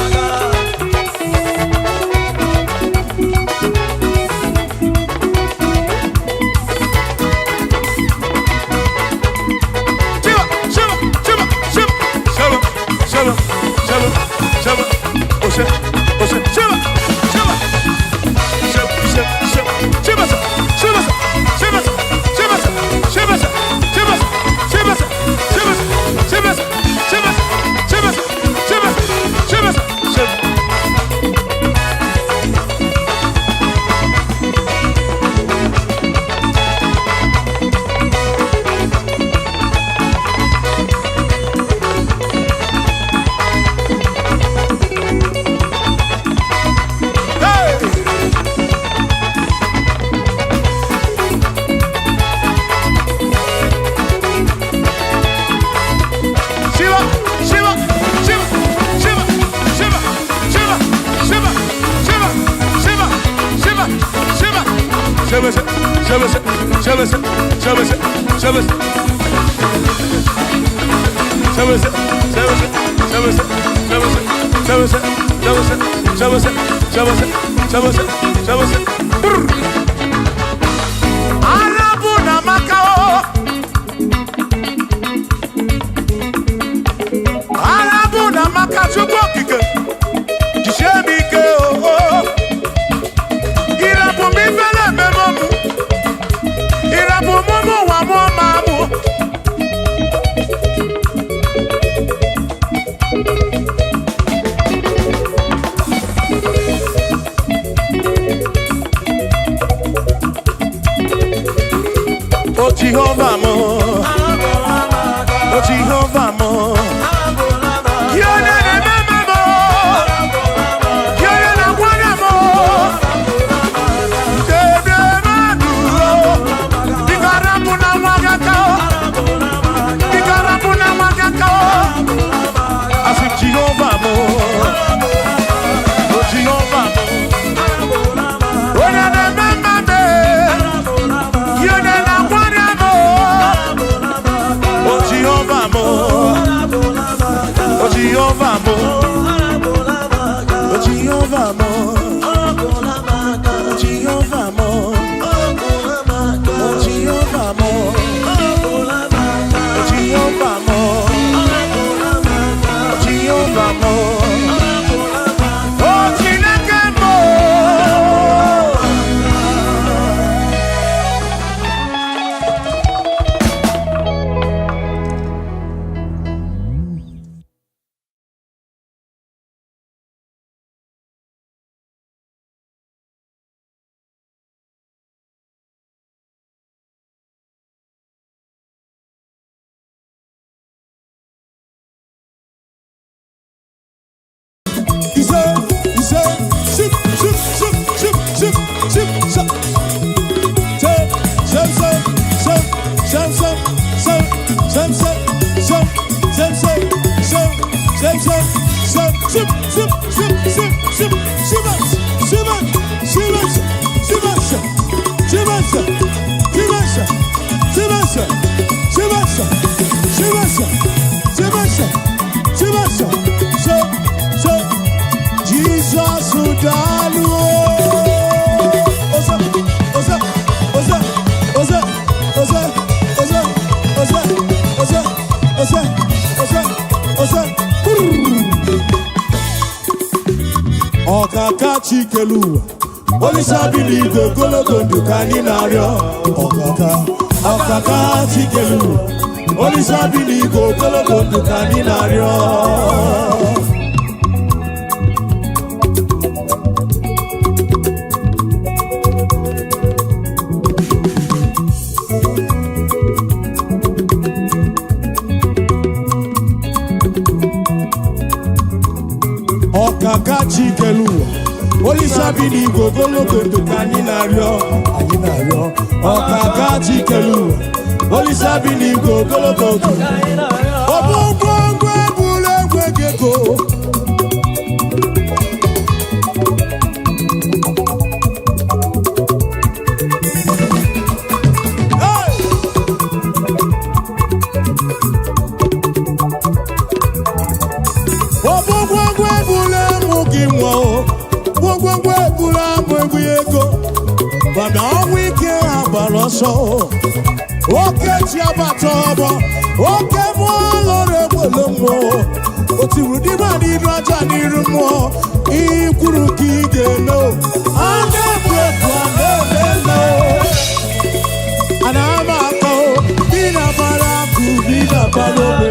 S2: Jehovah mo, oh Jehovah mo, Kione ne mama mo, Kione na kwana mo, Kebe madu, Bigarabu na wagaka, Bigarabu na wagaka, Asi Jehovah mo, oh Jehovah mo, Kione ne mama me, Kione na kwana mo. Oh Jehovah mo, oh Jehovah mo, oh Jehovah mo, oh Jehovah mo, oh Jehovah mo, oh Jehovah mo, oh Jehovah mo, oh Chineke mo. Jesus who died, Ọ̀kàkà Chikelu, Olisabili Gogologo Dukani Nario. Ọ̀kàkà Chikelu, Olisabili Gogologo Dukani Nario. Ọ̀kàkà Chikelu, Olisabili Gogologo Dukani Nario. Ọ̀kàkà Chikelu, Olisabili Gogologo Dukani Nario. Obongwangwa bulegwe geko. Bana wike abaloso, oke ti abatobo, oke mo lore bolomo. Oti rudi mani raja ni rumo, ikuru kigelo. Ane kwetu ane belo, anamako, bina baraku, bina balobe.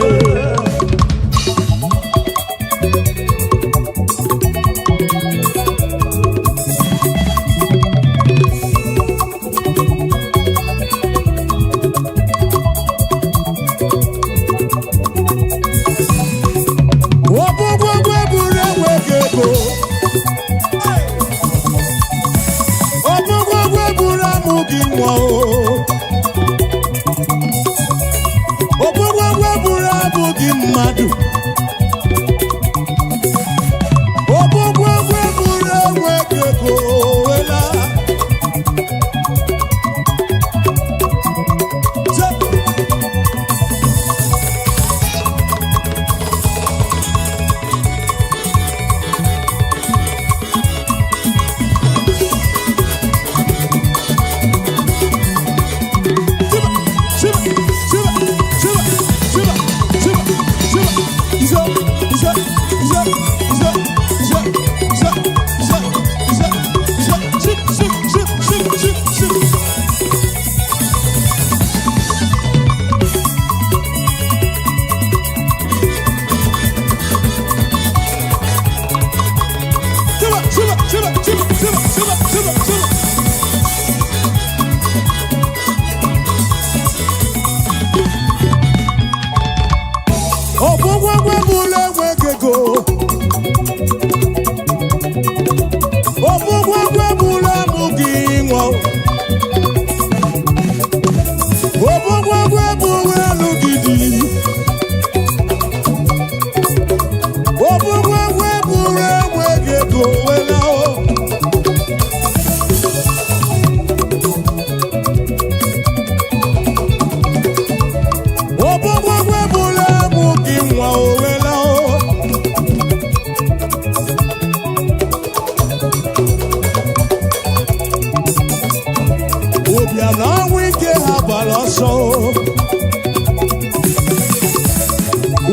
S1: ụbịam na ọnwụ ike ha gbara ọsọ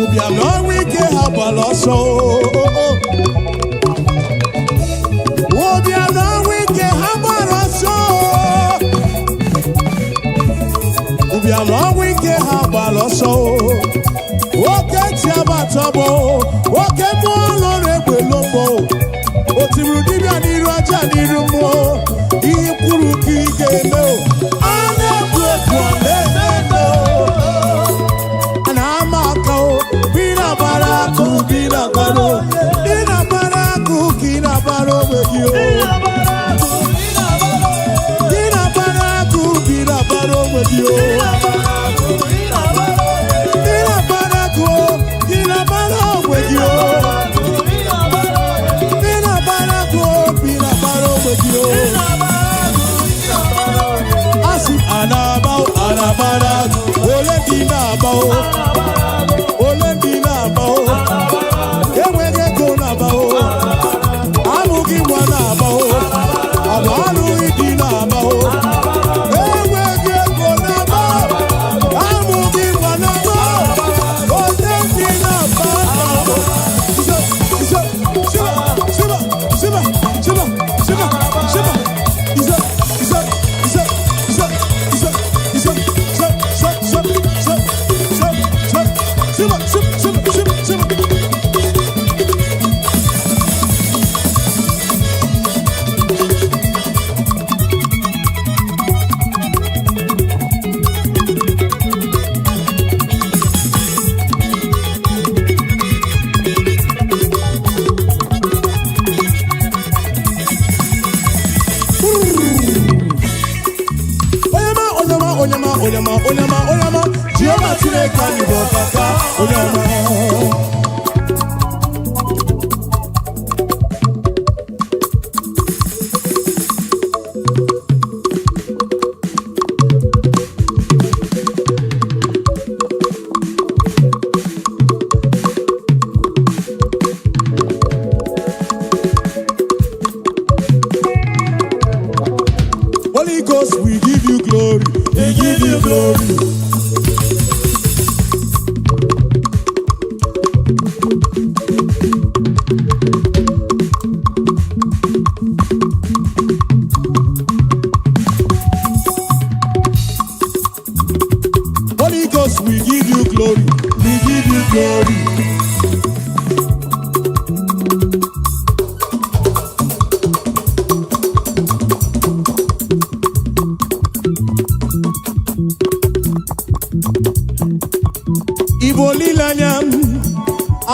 S1: ụbịam na ọnwụ ike ha gbara ọsọ ụbịam na ọnwụ ike ha gbara ọsọ ụbịam na ọnwụ ike ha gbara ọsọ oke ti abatọbọ oke mmụọ lọrọ egbe lombo o tiburu dibịa n'iru aja n'iru mmụọ ihe kwuru ka ị ga-eme a na-egbu egbu ọ na-eme a na-ama aka bi na-agbara akụ bi na-agbara ị na-agbara akụ ka ị na-agbara onwe gị ị na-agbara akụ ka ị na-agbara onwe gị enweghị ego na-abao amụghị nwa na-abao ọbụ alụghị di na-abao enweghị ego na-abao amụghị nwa na-abao ole ndị na-abao Onyama, Jehovah Chineke anyị bụ ọkaka onyama. Holy Ghost, we give you glory. We give you glory. Holy Ghost, we give you glory. We give you glory. Igbo lilanya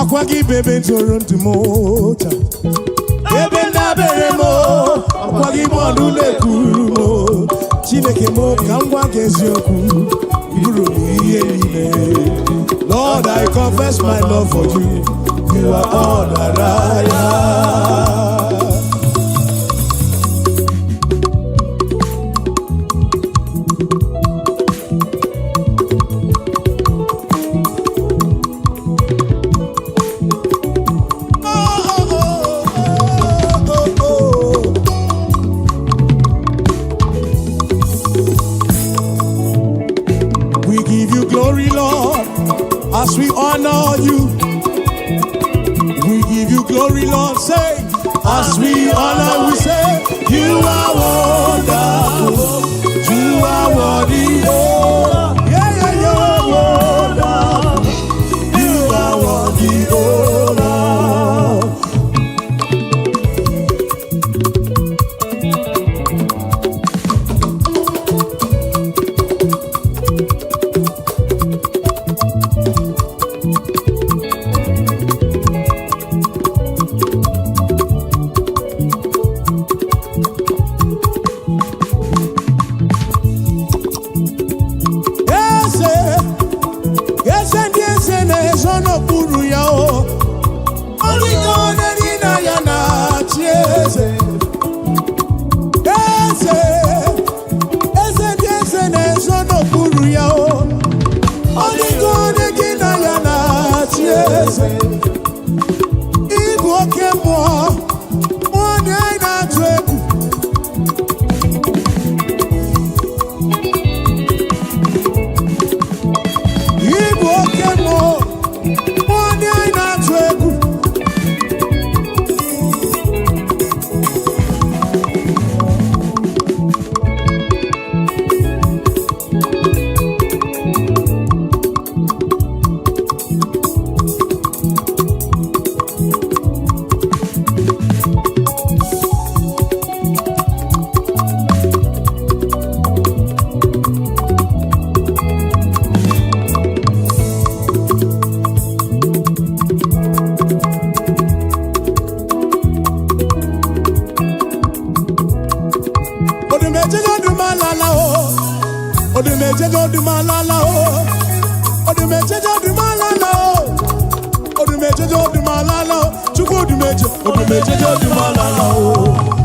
S1: akwa gị bebe ntoro ntị m taa ebe na-abere m akwa gị bọọlụ na-ekuru m Chineke m ka m gwa gị eziokwu iburu m ihe niile Lord, I confess my love for you. You are all that I am. Glory, Lord, as we honor you. We give you glory, Lord. Say, Odumejejo du malala o. Odumejejo du malala o. Odumejejo du malala o. Odumejejo du malala o. Chukwu odumejejo du malala o.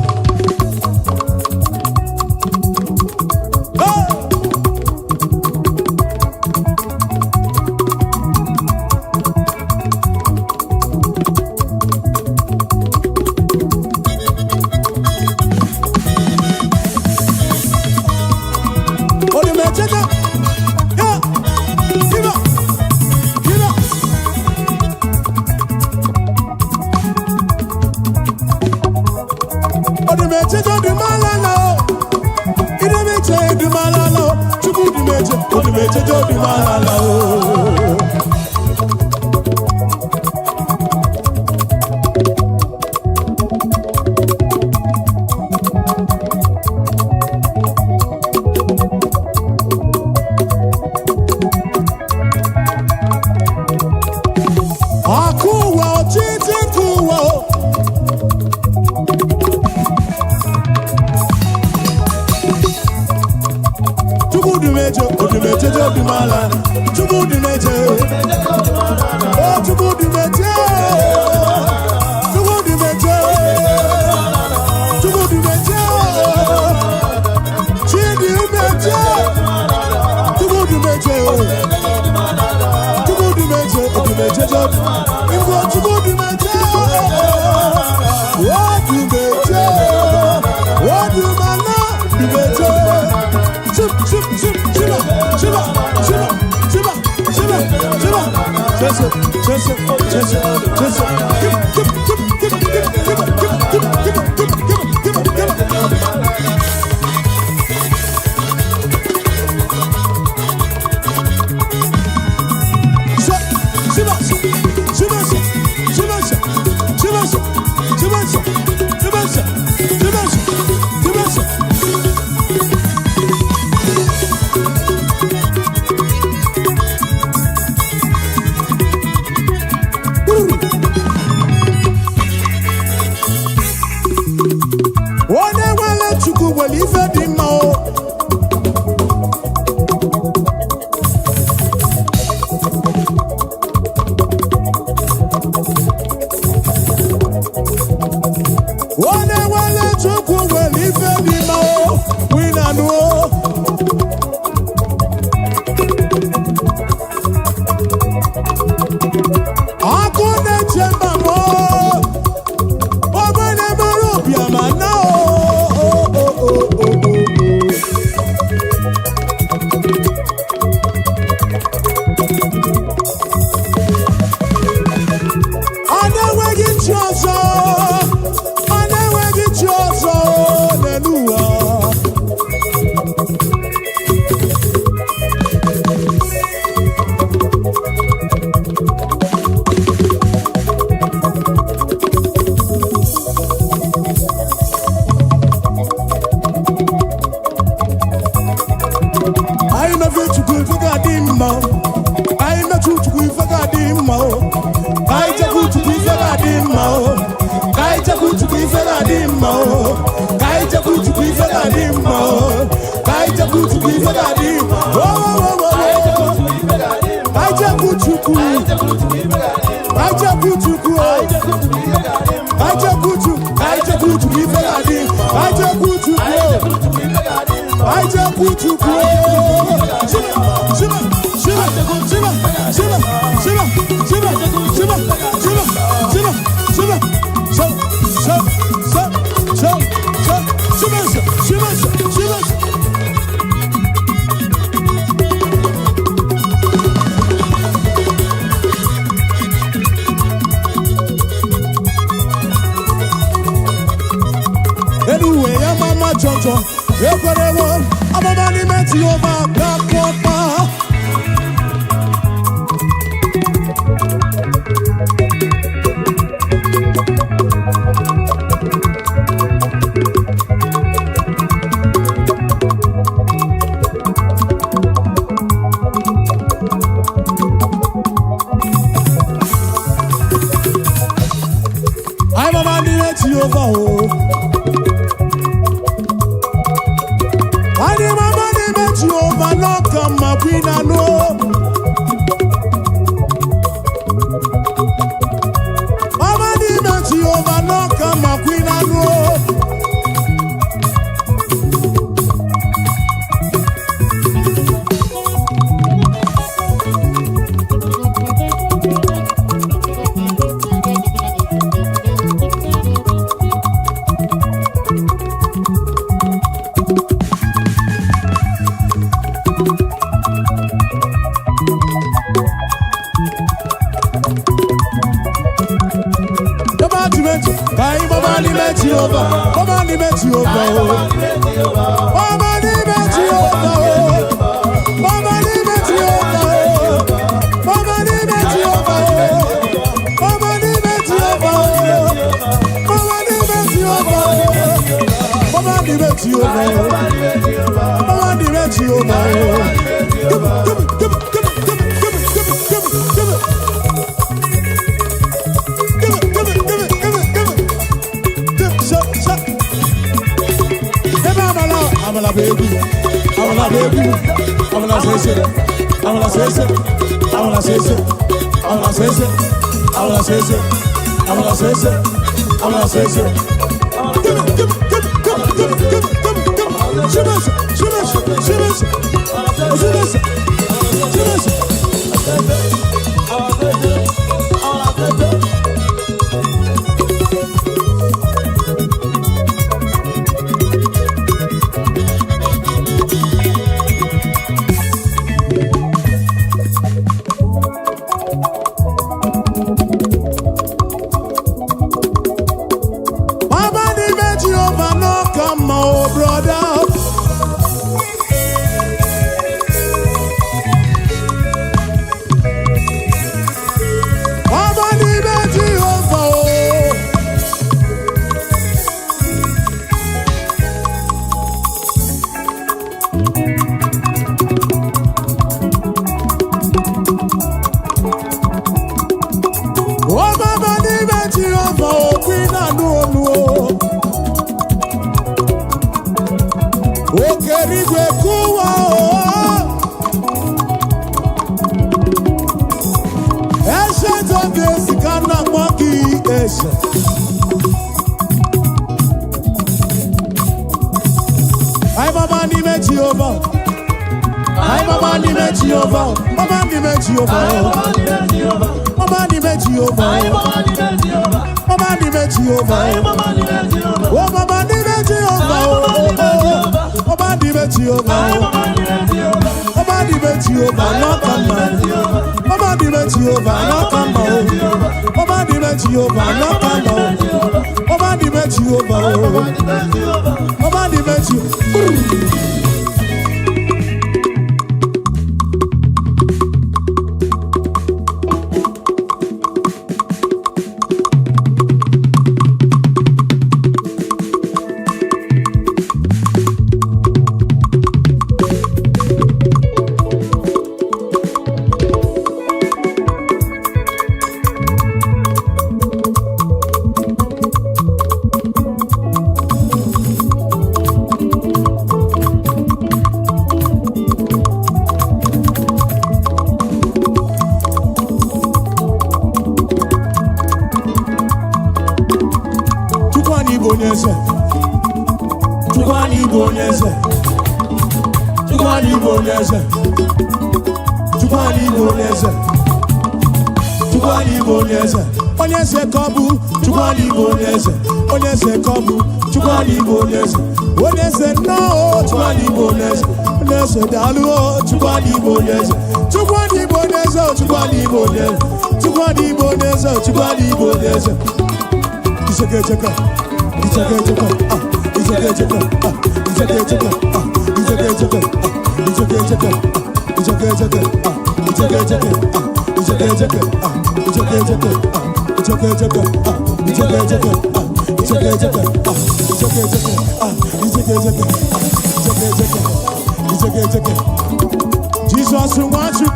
S1: Jesus wants you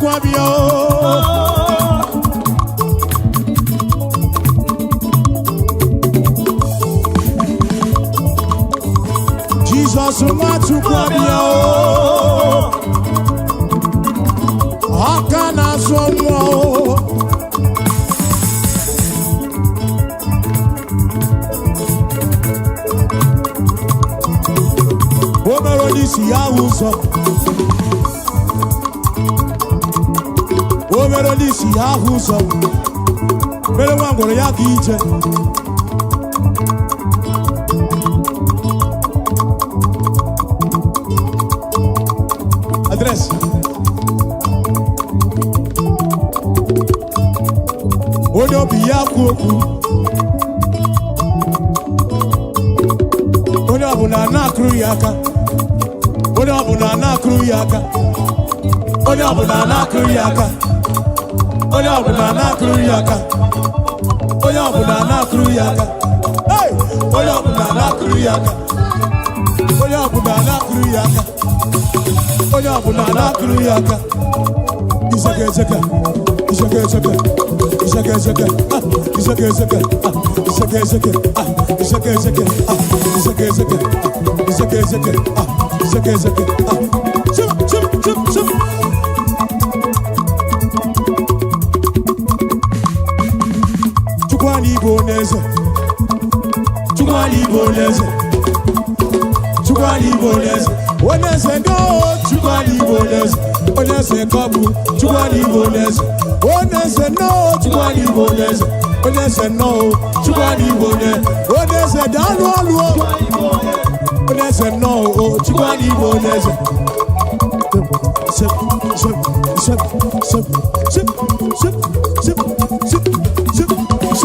S1: Jesus wants you Akana someone. Omerodisi yahuso. Omerodisi yahuso. Bele wangoro ya kije. Address. Odo biyaku. Odo abuna na na-akụrụ ya aka. Onye ọbụla na-akụrụ ya aka. Onye ọbụla na-akụrụ ya aka. Onye ọbụla na-akụrụ ya aka. Onye ọbụla na-akụrụ ya aka. Hey! Onye ọbụla na-akụrụ ya aka. Onye ọbụla na-akụrụ ya aka. Onye ọbụla na-akụrụ ya aka. Iseke iseke. Iseke iseke. Iseke iseke. Iseke iseke. Iseke iseke. Iseke iseke. Iseke iseke. Iseke iseke. Iseke iseke. Chip chip chip chip. Chukwani Igbo n'eze. Chukwani Igbo n'eze. Chukwani Igbo n'eze. Oneze ndo Chukwani Igbo n'eze. Oneze kobu Chukwani Igbo n'eze. Oneze no Chukwani Igbo n'eze. Oneze no Chukwani Igbo n'eze. Oneze danu alu. Oneze no Chukwani Igbo n'eze. Sip sip sip sip sip sip sip sip sip sip sip.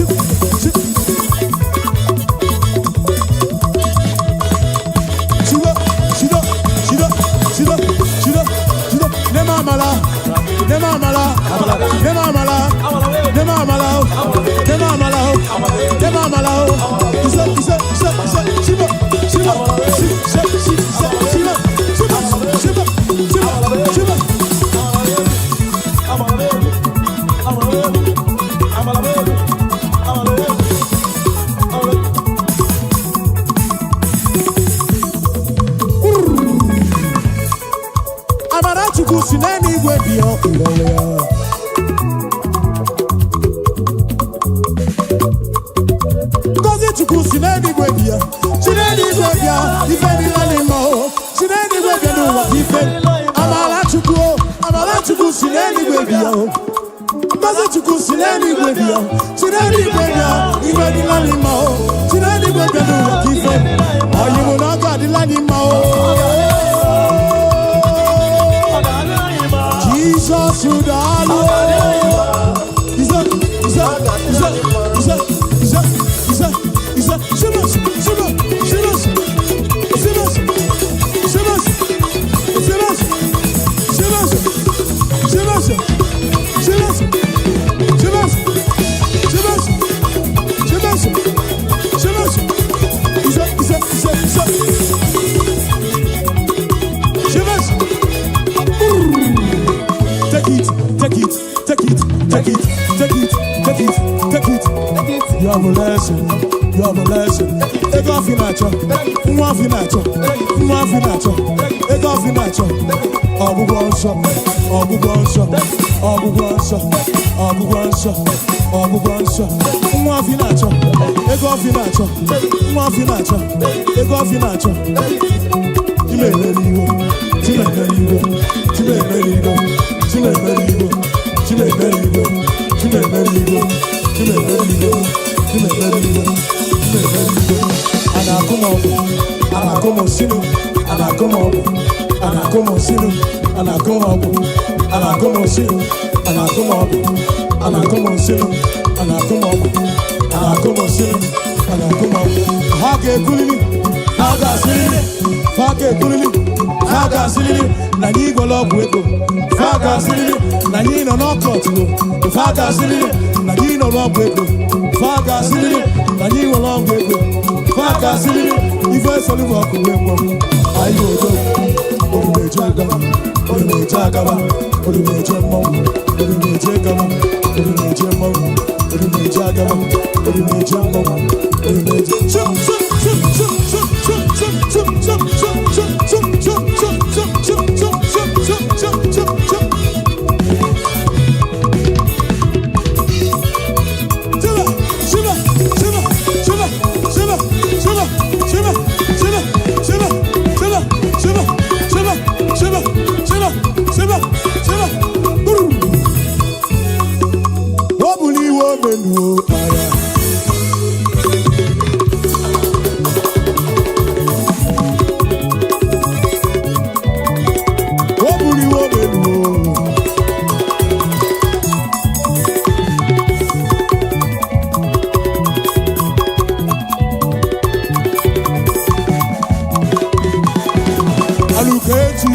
S1: Aluketi,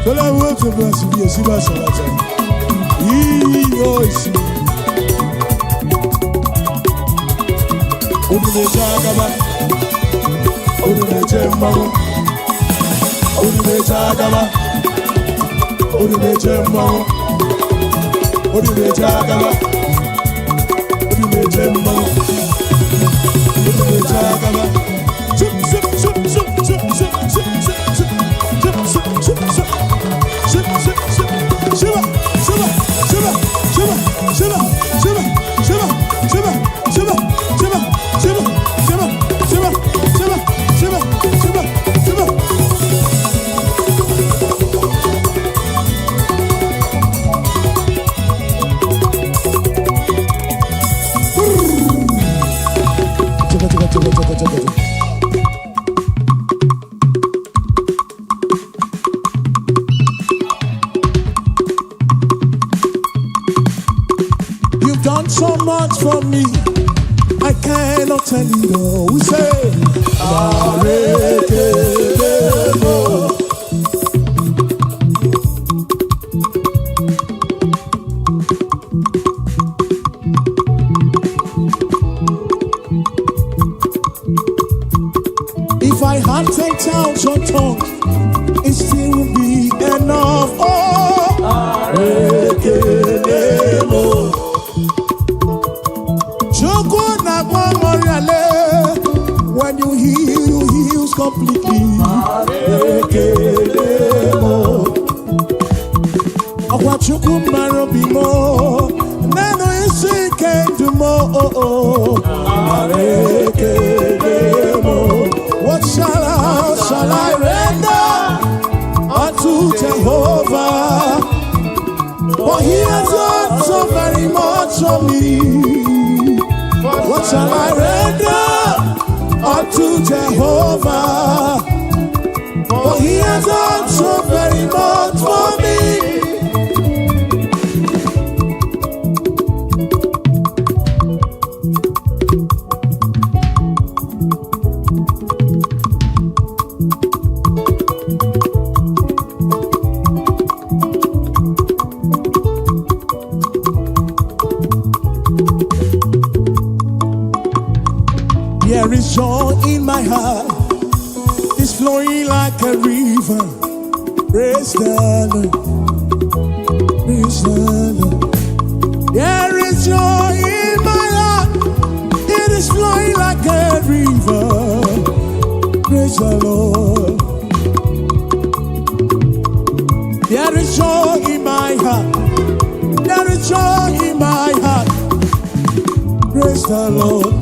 S1: so I want to bless you, yes, you are so much. Odumechagaba, Odumechemmago, Odumechagaba, Odumechemmago, Odumechagaba, Odumechemmago, Odumechagaba. Ship, ship, ship, ship, ship, ship, ship, ship, ship, ship, ship, ship, ship, ship, ship, shiva, shiva, shiva, shiva, shiva, shiva, shiva, shiva, shiva, shiva, shiva, shiva, shiva, shiva, shiva, shiva, shiva. You've done so much for me, I cannot tell you all. We say, Arekelemo. If I had 10,000 tongues, it still would be enough. Oh, Arekelemo. When you heal, you heal completely. What shall I render unto Jehovah? For he has done so very much for me. What shall I render unto Jehovah? For he has done so very much for me. There is joy in my heart, it's flowing like a river. Praise the Lord, praise the Lord. There is joy in my heart, it is flowing like a river. Praise the Lord. There is joy in my heart, there is joy in my heart. Praise the Lord.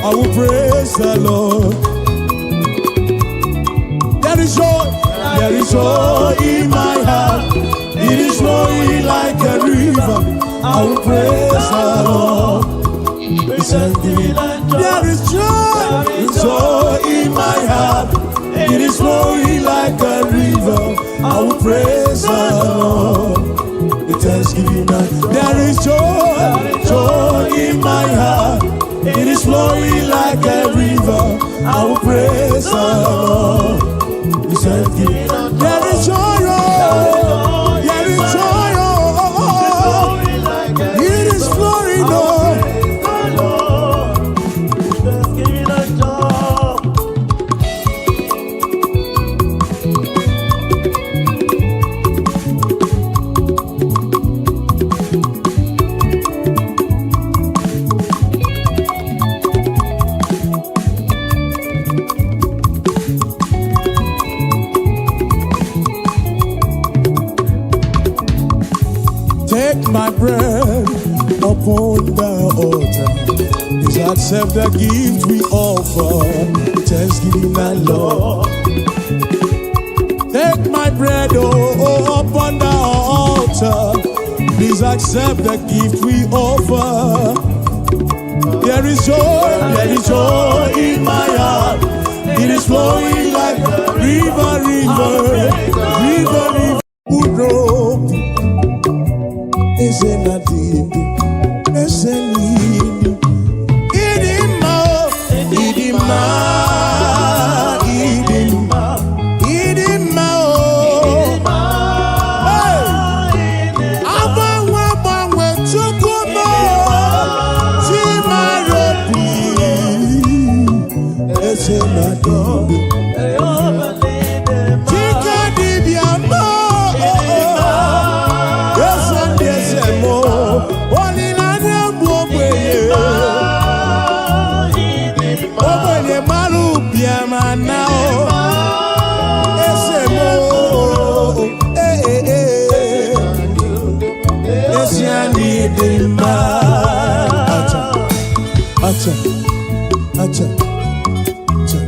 S1: I will praise the Lord. There is joy in my heart. It is flowing like a river. I will praise the Lord. There is joy in my heart. It is flowing like a river. I will praise the Lord. With thanksgiving, there is joy in my heart. It is flowing like a river. I will praise the Lord. There is joy, there is joy, it is flowing, Take my bread upon the altar. Please accept the gift we offer. Thanksgiving and Lord. Take my bread upon the altar. Please accept the gift we offer. There is joy in my heart. It is flowing like a river. Who broke is ese na dindu, ese nindu. Idima, idima, idima, idima, abangwe chukumo, chimaropi, ese na dindu. Acha, acha, acha.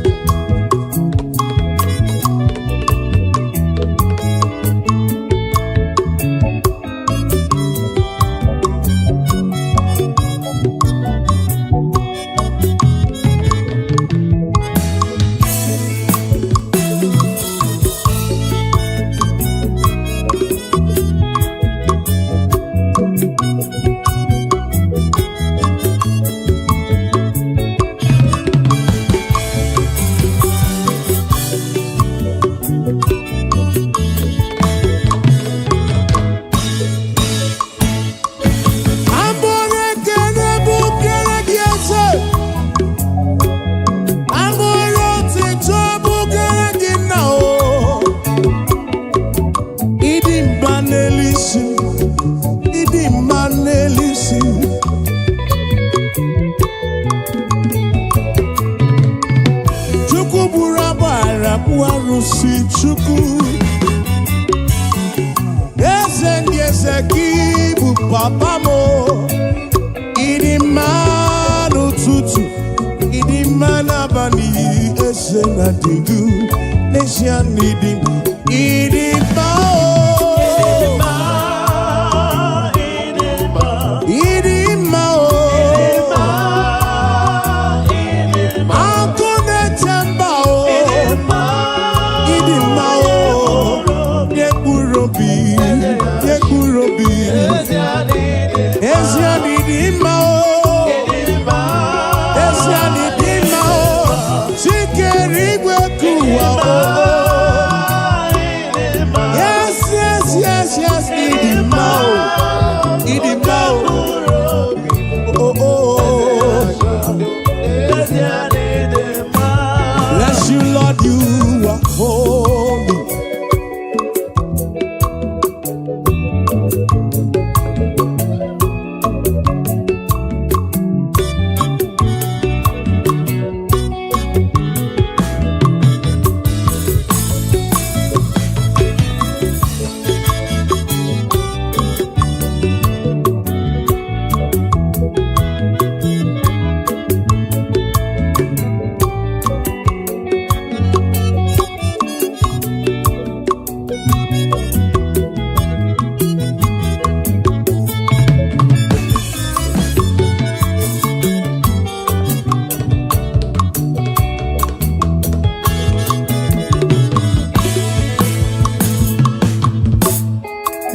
S1: Papa mo, idima no tutu, idima na bani, ese na dindu, nation idim, idima oh, idima oh, akone temba oh, idima oh, yekurobi, yekurobi. Bless you, Lord, you are holy.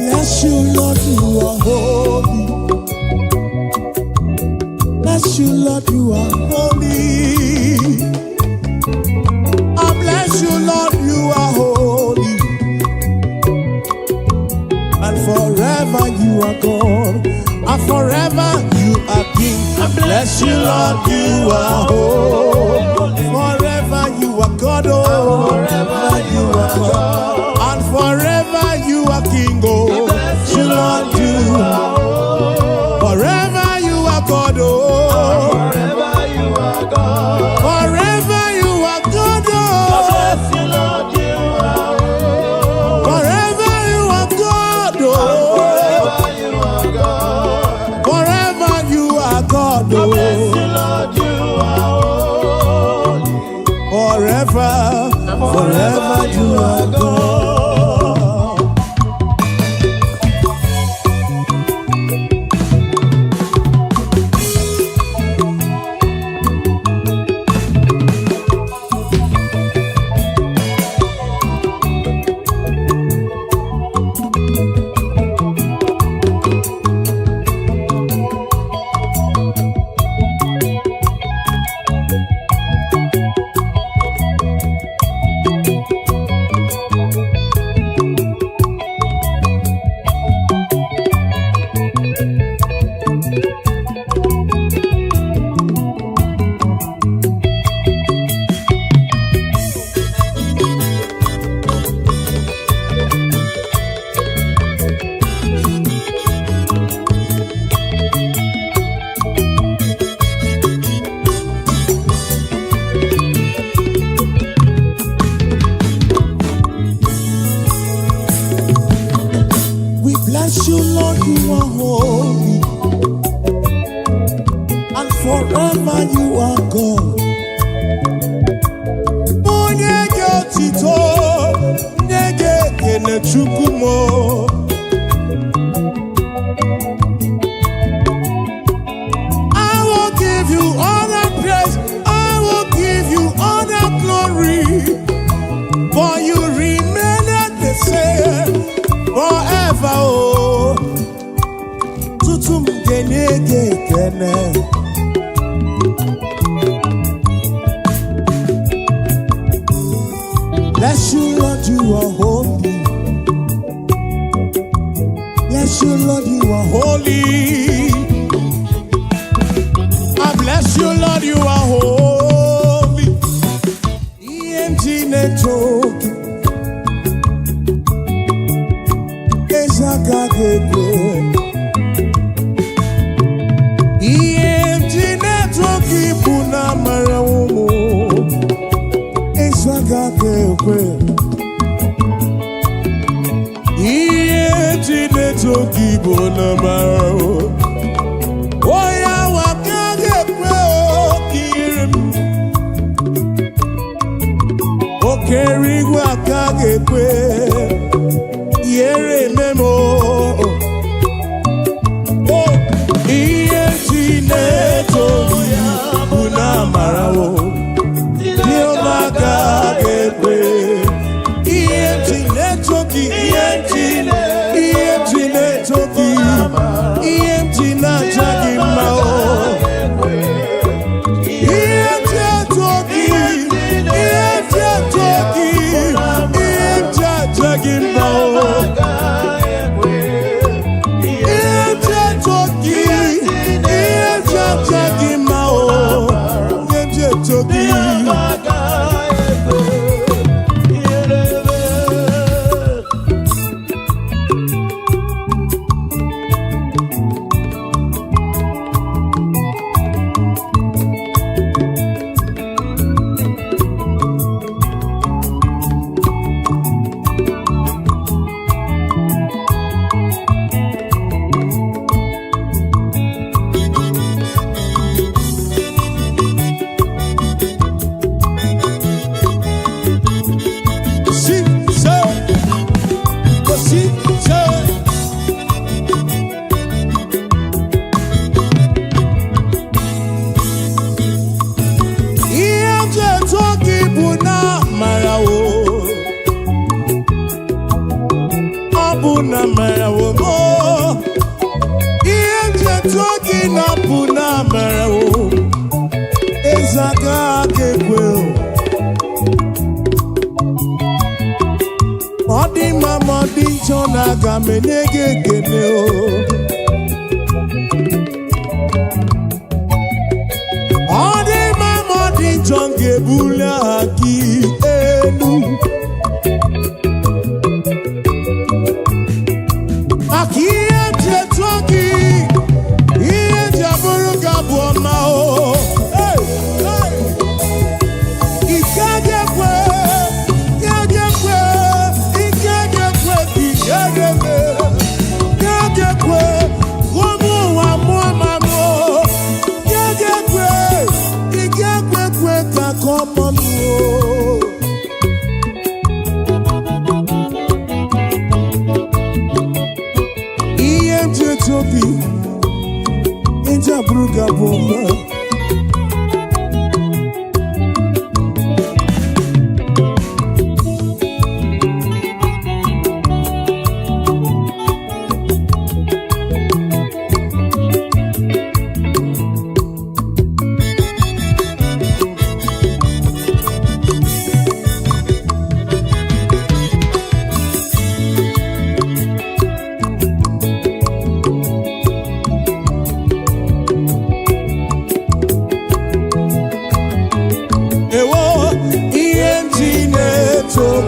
S1: Bless you, Lord, you are holy. Bless you, Lord, you are holy. I bless you, Lord, you are holy. And forever you are God. And forever you are King. I bless you, Lord, you are holy. Forever you are God, oh. Forever you are God. And forever you are King, oh. You, Lord, you are holy. Forever you are God, oh. Forever you are God. Forever you are God, oh. I bless you, Lord, you are holy. Forever you are God, oh. Forever you are God. Forever you are God, oh. I bless you, Lord, you are holy. Forever, forever you are God. Ụtụtụ m ga-enye gị ekele. Bless you, Lord, you are holy. Bless you, Lord, you are holy. I bless you, Lord, you are holy. EMG network. Ezagagebe. EMG network ibuna marawomo. Ezagagebe. EMG network ibuna marawomo. Oya wakagebe okirim. Okerigu akagebe. Yere memo. Oh, EMG network ibuna marawomo. Diomaga gekwe. EMG network, EMG network, EMG na jagi mao. EMG network, EMG jagi mao. EMG network, EMG jagi mao. EMG network.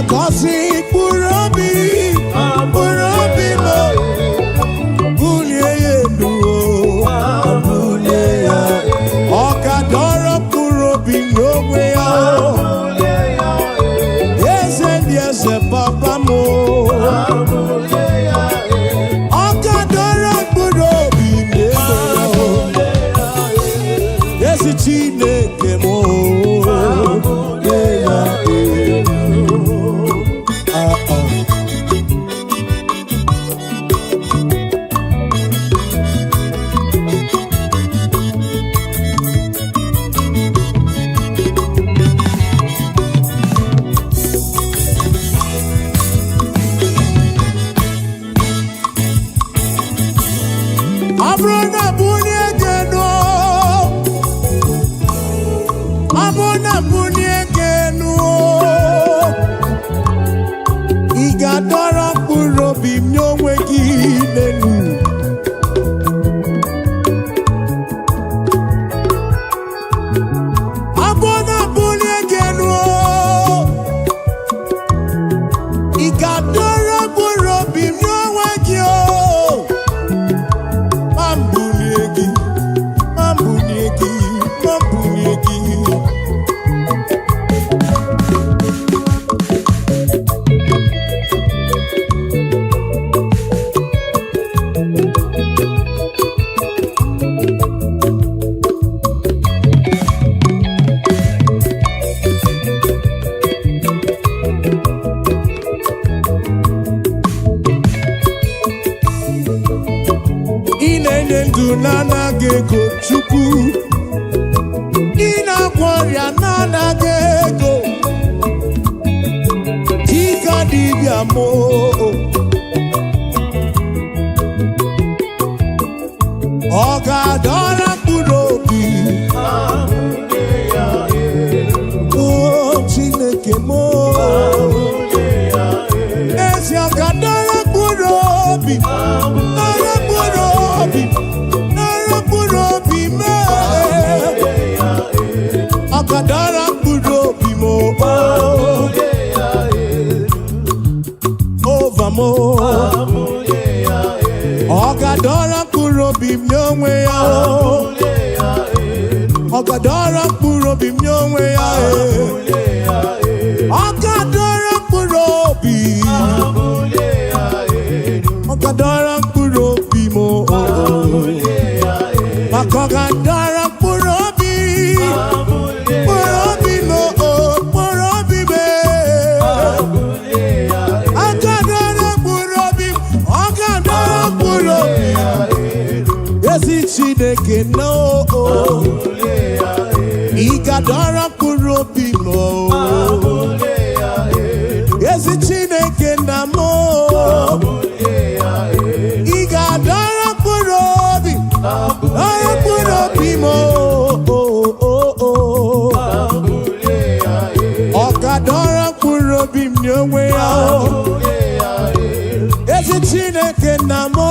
S1: Gossip, Burobi, mo, Abrona bunye geno. Abrona bunye geno. Igadora kuro bimnyo weki nenu. Abrona bunye geno. Igadora kuro bimnyo weki o. Mambuniegi, mambuniegi, mambuniegi. Inenye ndu nana gego chukwu. Ina gworia nana gego. Tika dibia mo. Ogadora kurobi. Oh Chineke mo. Esi ogadora kurobi. Nara kurobi. Nara kurobi me. Ogadora kurobi mo. Over mo. Ogadora kurobi mnyonwe ya. Ogadora kurobi mnyonwe ya. Ogadora kurobi. Ogadora kurobi mo. Ogadora kurobi. Kurobi mo. Kurobi me. Ogadora kurobi. Ogadora kurobi. Yesi Chineke no. Igadora kurobi mo. Yesi Chineke na mo. Igadora kurobi. Dora kurobi mo. Ogadora kurobi mnyonwe ya. Yesi Chineke na mo.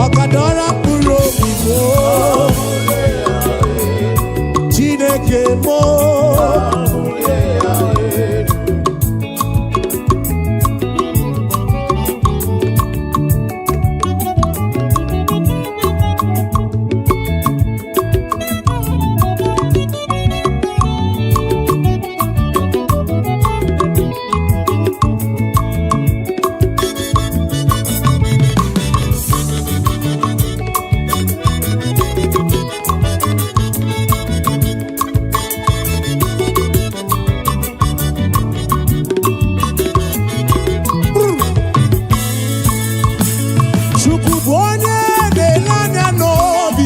S1: Ogadora kurobi mo. Chineke mo. Chukwu bụ onye na-ele anya n'obi.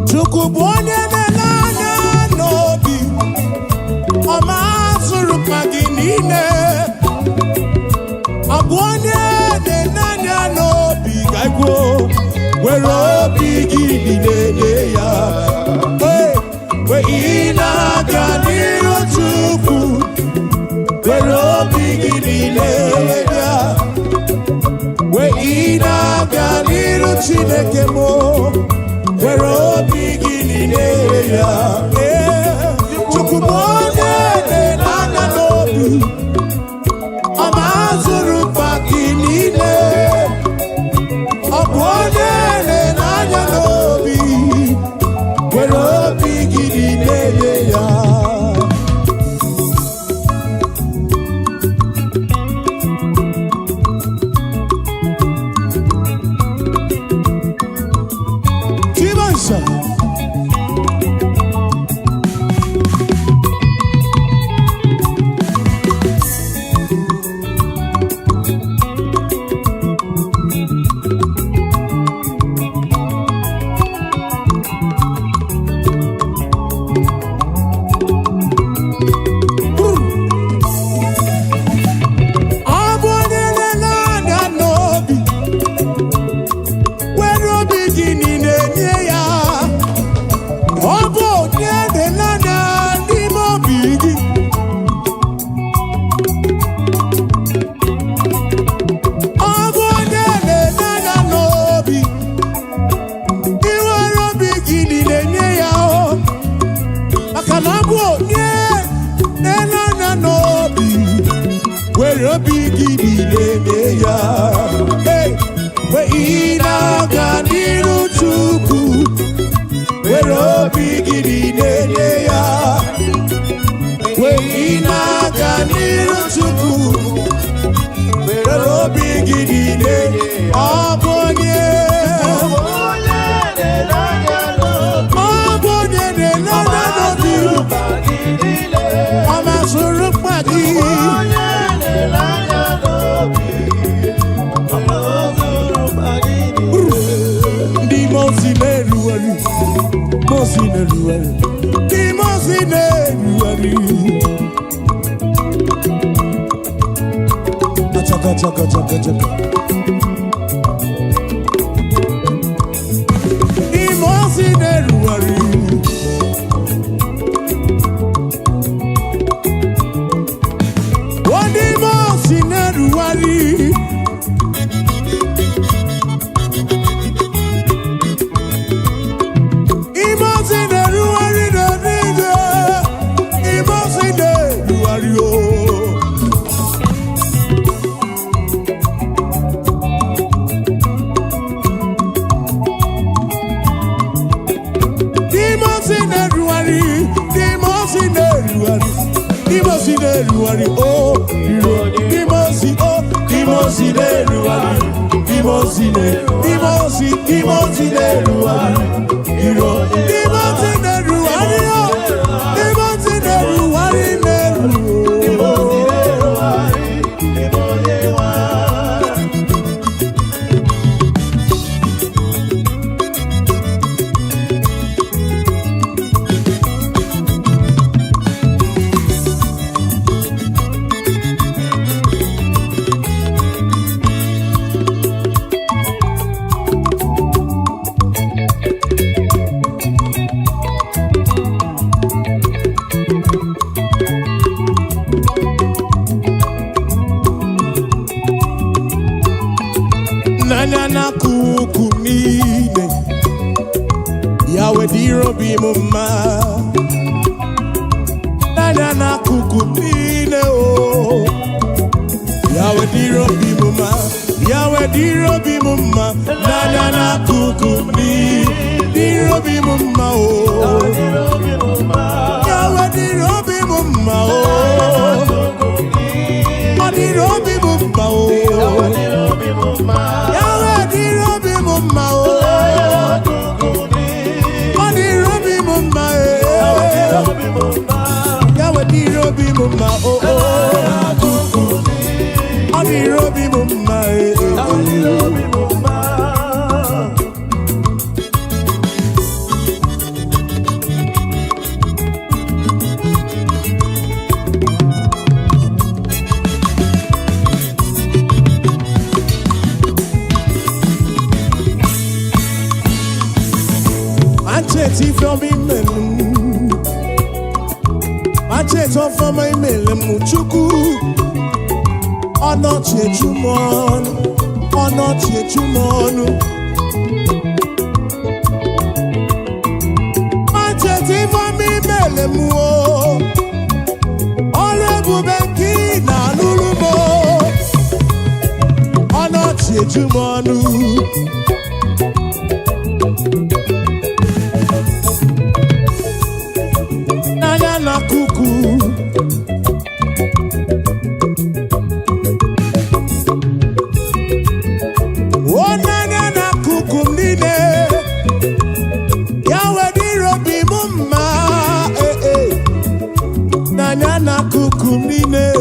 S1: Chukwu bụ onye na-ele anya n'obi. Ọ masịrị mma gị niile. Ọ bụ onye na-ele anya n'obi ga-ekwu. Where obi gị niile ya. Where ị na-aga n'iru Chukwu. Where obi gị niile ya. Where ị na-aga n'iru Chineke mo. Where obi gị niile ya. Chukwu bụ onye na-anya n'obi. Ọ mazụrụ mkpa gị niile. Ọ bụ onye na-anya n'obi. Where obi gị niile ya. Chibansa. obi gidi na-enye ya wee na-aga n'iru Chukwu were obi gidi na-enye ọ bụ onye ọ masịrị mkpa gị ndị mozi na-erughari mozi na-erughari ndị mozi na-erughari achaka chaka chaka chaka ndị mozi na-erughari ndị mozi na-erughari oh, Dimosi, oh, Dimosi de Ruari, Dimosi de, Dimosi, Dimosi de Ruari, Dimosi de Ruari, Dimosi de Ruari, Nanya na kuku nile yawe diro bimuma Nanya na kuku nile oh yawe diro bimuma yawe diro bimuma Nanya na kuku nile diro bimuma oh yawe diro bimuma oh diro bimuma oh Mama, oh, Oni Robi Mama, Oni Robi Mama. Ancheti from Imelu. Acheto for my mele muchuku Ono chechumonu Ono chechumonu Acheti for me mele muo Ole bubenki na lulubo Ono chechumonu na kuku Onana na kuku mnine Yawe dirobi mumma Nanya na kuku mnine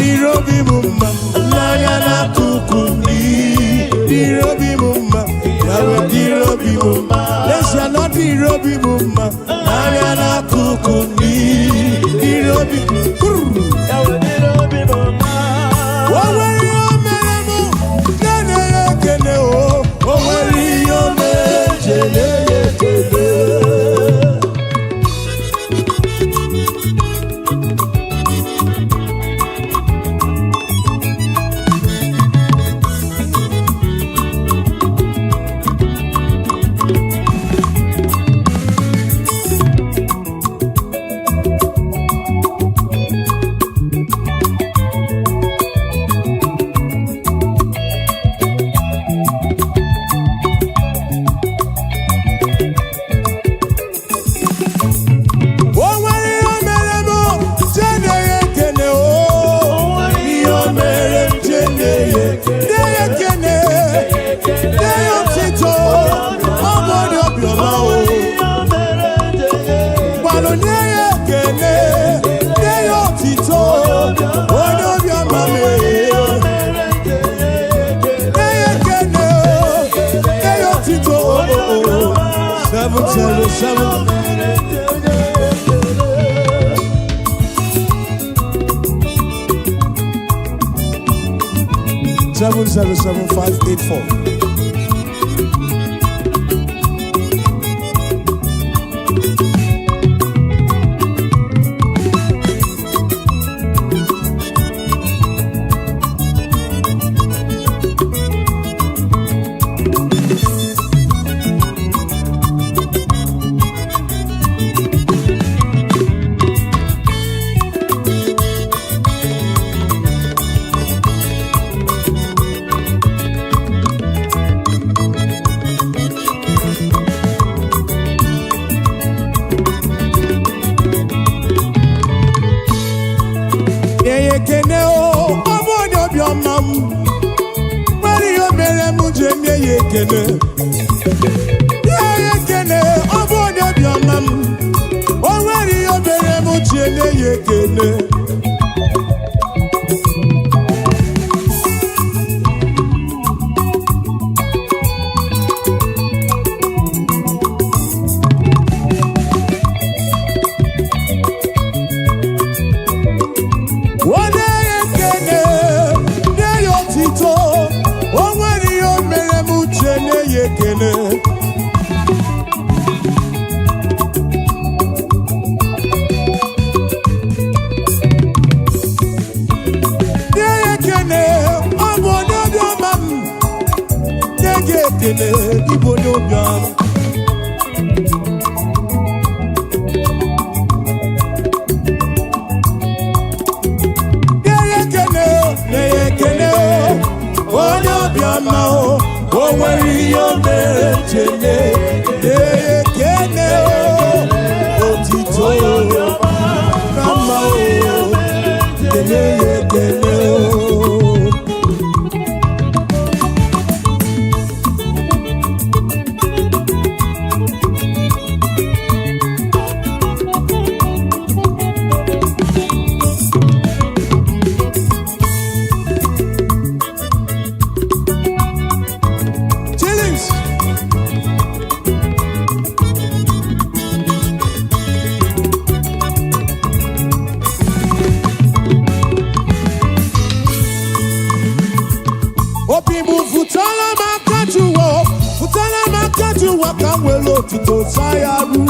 S1: Dirobi mumma Nanya na kuku mnine Dirobi mumma Yawe dirobi mumma Lesha no dirobi mumma Nanya na kuku mnine Dirobi Yawe dirobi mumma Oweri omeremu Kene ye kene o Oweri omejele ye kene 777-584. Igbo n'obiọma na-ekene onye obiọma o nwere ihe o mere chene na-ekene otito na mma na-ekene to Sayaru.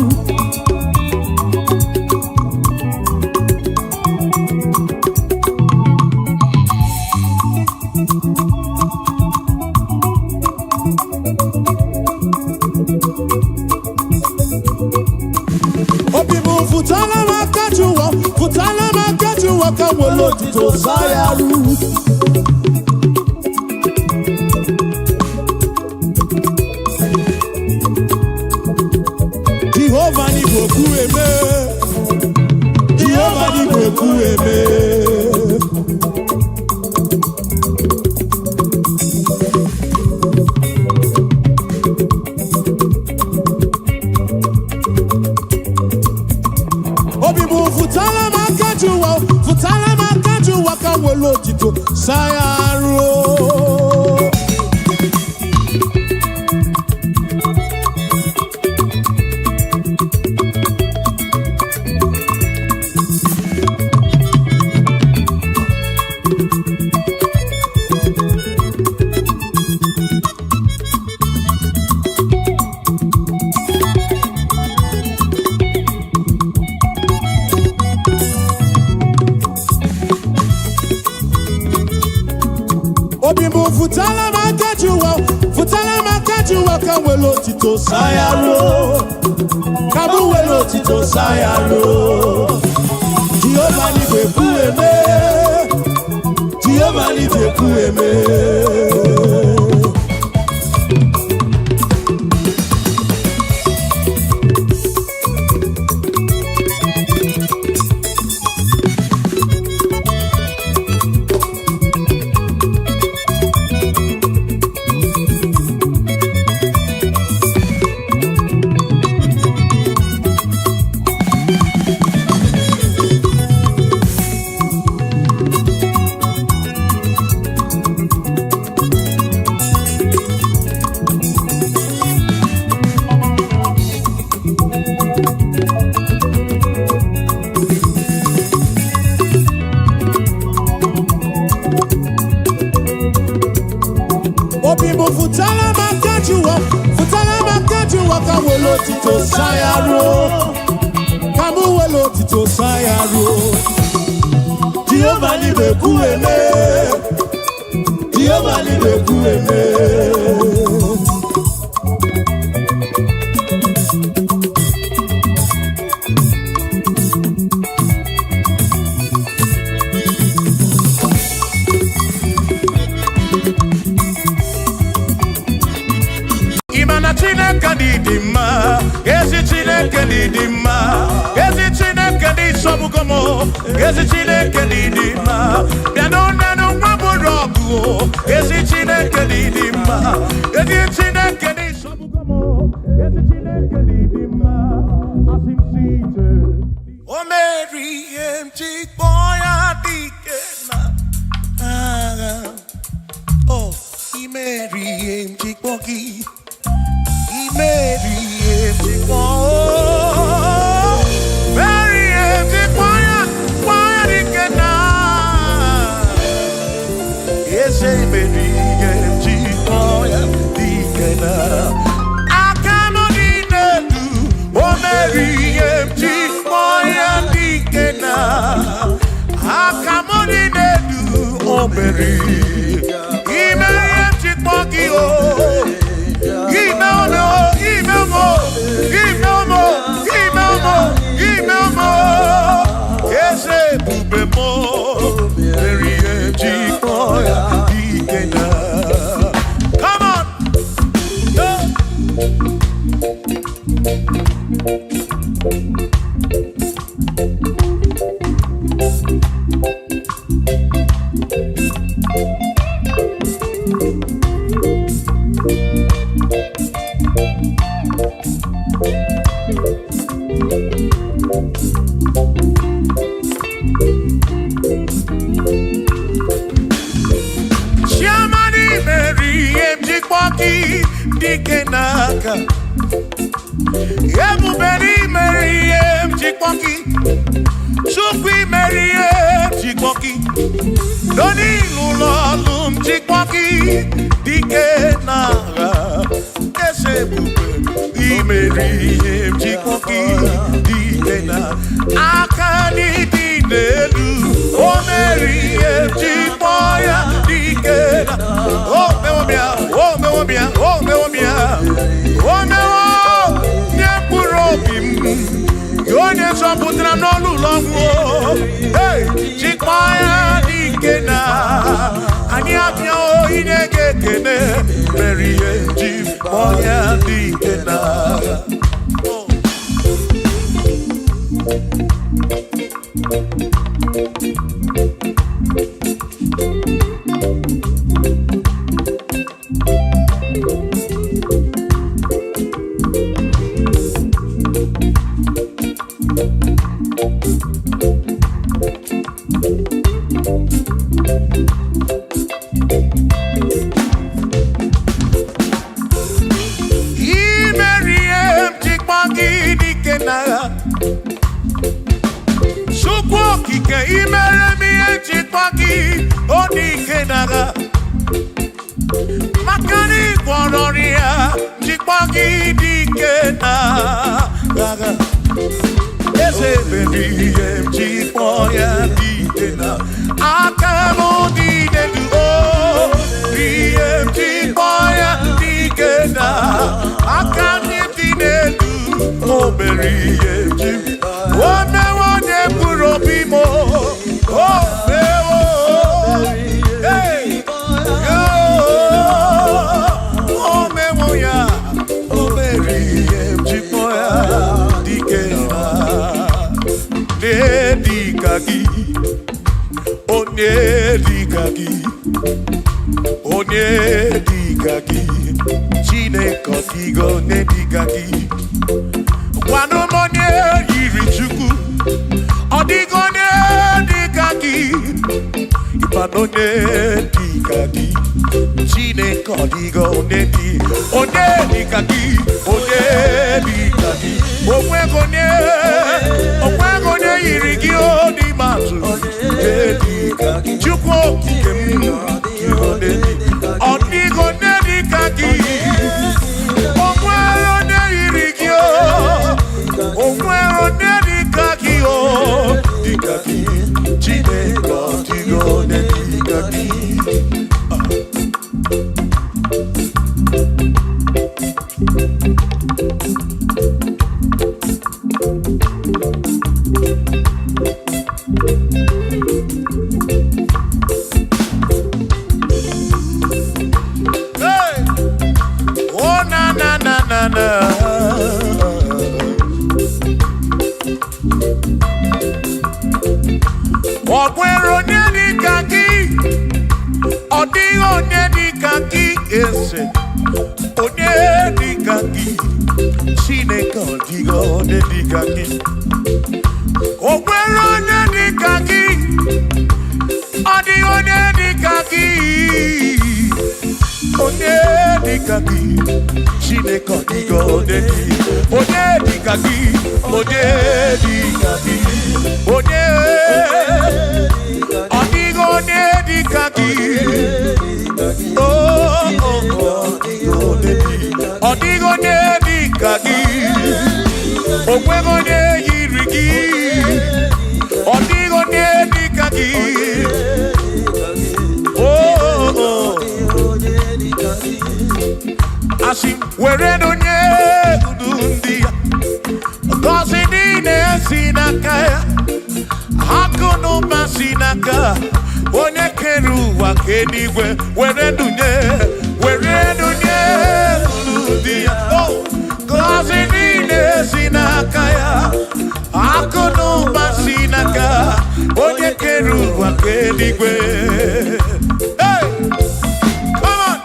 S1: Obibu futala makajuwa kamwelo to Sayaru. Jehovah ni boku eme. Jehovah ni boku eme. Obibu futala makajuwa kawolo tito Sayaru. Obibu futala makajuwa kawelo tito Sayaru. Kabuwelo tito Sayaru. Jehovah ni beku eme. Jehovah ni beku eme. Obibo futala makajuwa, kamolo tito sayaro, kamuwelo tito sayaro. Jehovah libe kueme, Jehovah libe kueme.
S2: Chineke dị mma, ezi Chineke dị mma, ezi Chineke dị sobugomo, ezi Chineke dị mma. Bịa n'ọnụ nwa bụrụ ọgụ, ezi Chineke dị mma, ezi Chineke dị sobugomo, ezi Chineke dị mma. Asị m si ije, o meri ihe m ji kpọọ ya dike na agha. Oh, I meri ihe m ji kpọọ gị. Mary, Chukwu onye dịka gị eze, onye dịka gị Chineke, ọ dịghị onye dịka gị. O nwere onye dịka gị, ọ dịghị onye dịka gị, onye dịka gị Chineke, ọ dịghị onye dịka gị, onye dịka gị, onye ọ dịghị onye dịka gị, ọ dịghị onye dịka gị, o nweghị onye yiri gị, ọ dịghị onye dịka gị. Asị were onye udu ndị ya, ngọzi niile si n'aka ya, akụ na ụba si n'aka onye kere ụwa ka eluigwe. Were dunye udu ndị ya, ngọzi niile si n'aka ya, akụ na ụba si n'aka onye kere ụwa ka eluigwe. Hey! Come on!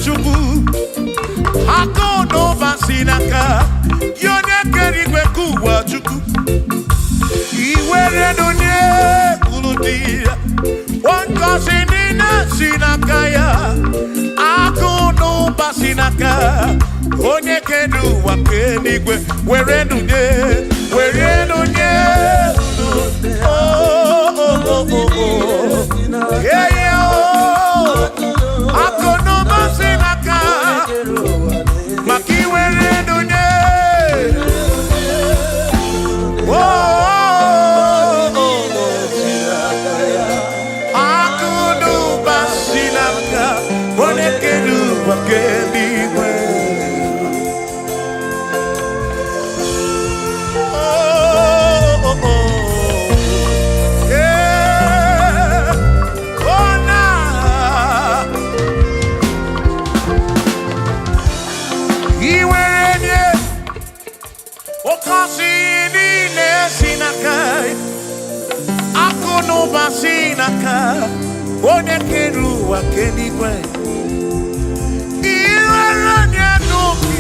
S2: Chukwu akụ n'ụba si n'aka ya, onye kere igwe ka ụwa Chukwu. Iwere onye kwuru dị ya, ngọzi niile si n'aka ya, akụ n'ụba si n'aka onye kere ụwa ka eluigwe. Were onye akụ n'ụba si n'aka, maka iwere onye akụ n'ụba si n'aka onye kere ụwa ka eluigwe. Onye kere ụwa ka eluigwe, iwere onye n'obi,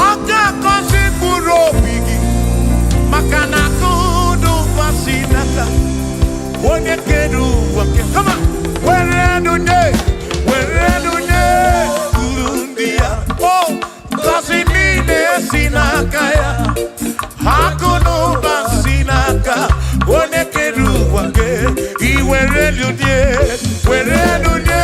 S2: ọ ga-agọzi mkpụrụ obi gị, maka na akụ n'ụba si n'aka onye kere ụwa ka. Come on! Were onye uru ndị ya, ngọzi niile si n'aka ya, akụ n'ụba si n'aka onye kere ụwa ka. Were onye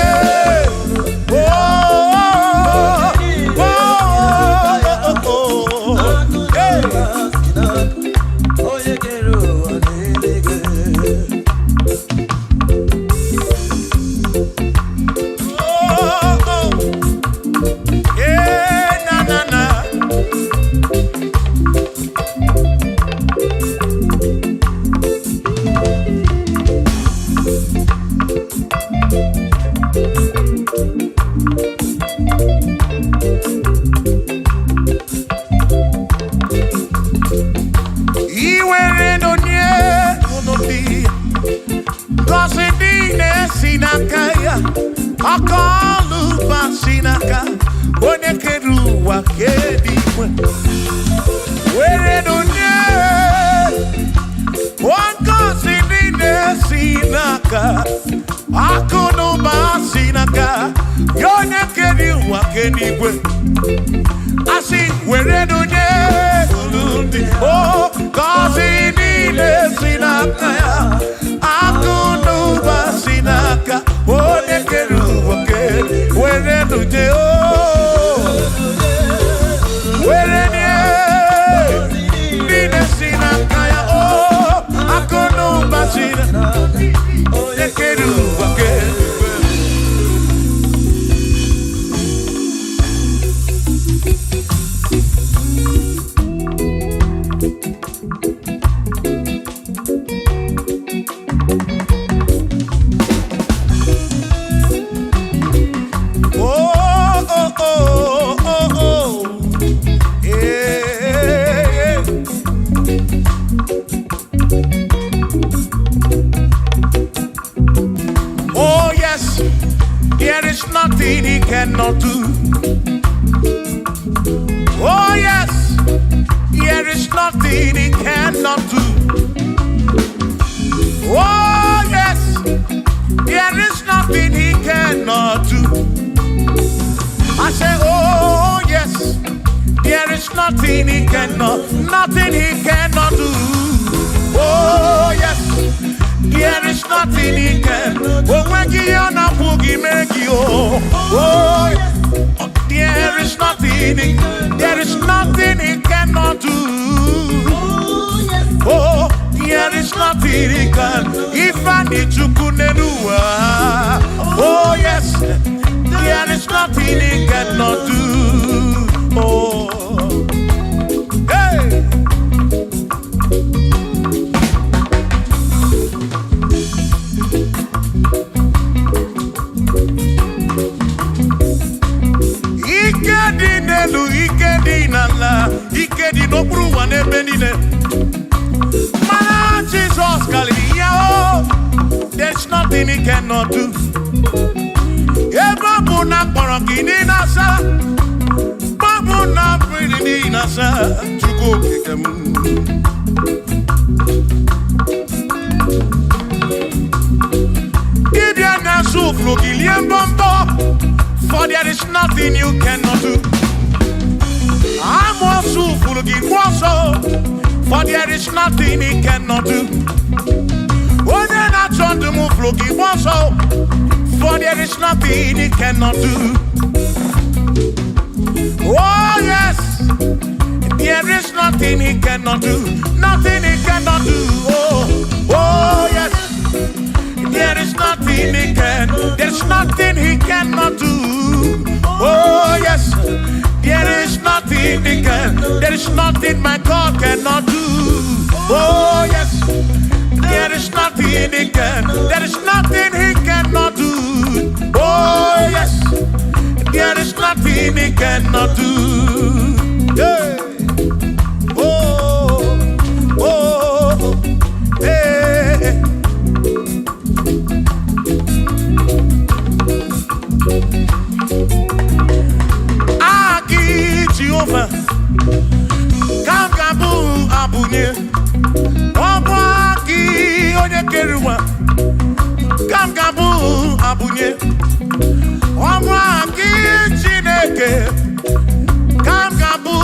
S2: akọlụba si n'aka onye kere ụwa ka eluigwe. Were onye ngọzi niile si n'aka, akụ na ụba si n'aka ya, onye kere ụwa ka eluigwe. Asị were onye ndị ngọzi niile si n'aka ya, akụ na ụba si n'aka onye kere ụwa ka eluigwe. Were onye were niile si n'aka ya, akụ na ụba si n'aka onye kere ụwa ka eluigwe. cannot do. Oh yes, there is nothing he cannot do. Oh yes, there is nothing he cannot do. I say, oh yes, there is nothing he cannot do. Oh yes, there is nothing he can. Oh when you are not boogie make you. Oh yes, there is nothing he cannot do. Oh, there is nothing he can. If I need to kunenua. Oh yes, there is nothing he cannot do. Oh, hey. Ikedi nala, ikedi no pruwa ne benine. Man, Jesus Galileo, there's nothing he cannot do. Babu na parangini nasa, babu na pretty nasa, chuko kikemu. Ibia na suflo giliem bombo, for there is nothing you cannot do. I'm also full of also, for there is nothing he cannot do. Oh, then I turn to move looking also, for there is nothing he cannot do. Oh, yes, there is nothing he cannot do. Nothing he cannot do. Oh, yes, there is nothing he can. There's nothing he cannot do. Oh, yes. There is nothing he can. There is nothing my God cannot do. Oh yes, there is nothing he can. There is nothing he cannot do. Oh yes, there is nothing he cannot do. Hey. Oh, oh, hey. Jehovah, Kamkabu Abunye, Obwaki Onyekeruwa, Kamkabu Abunye, Obwaki Chineke, Kamkabu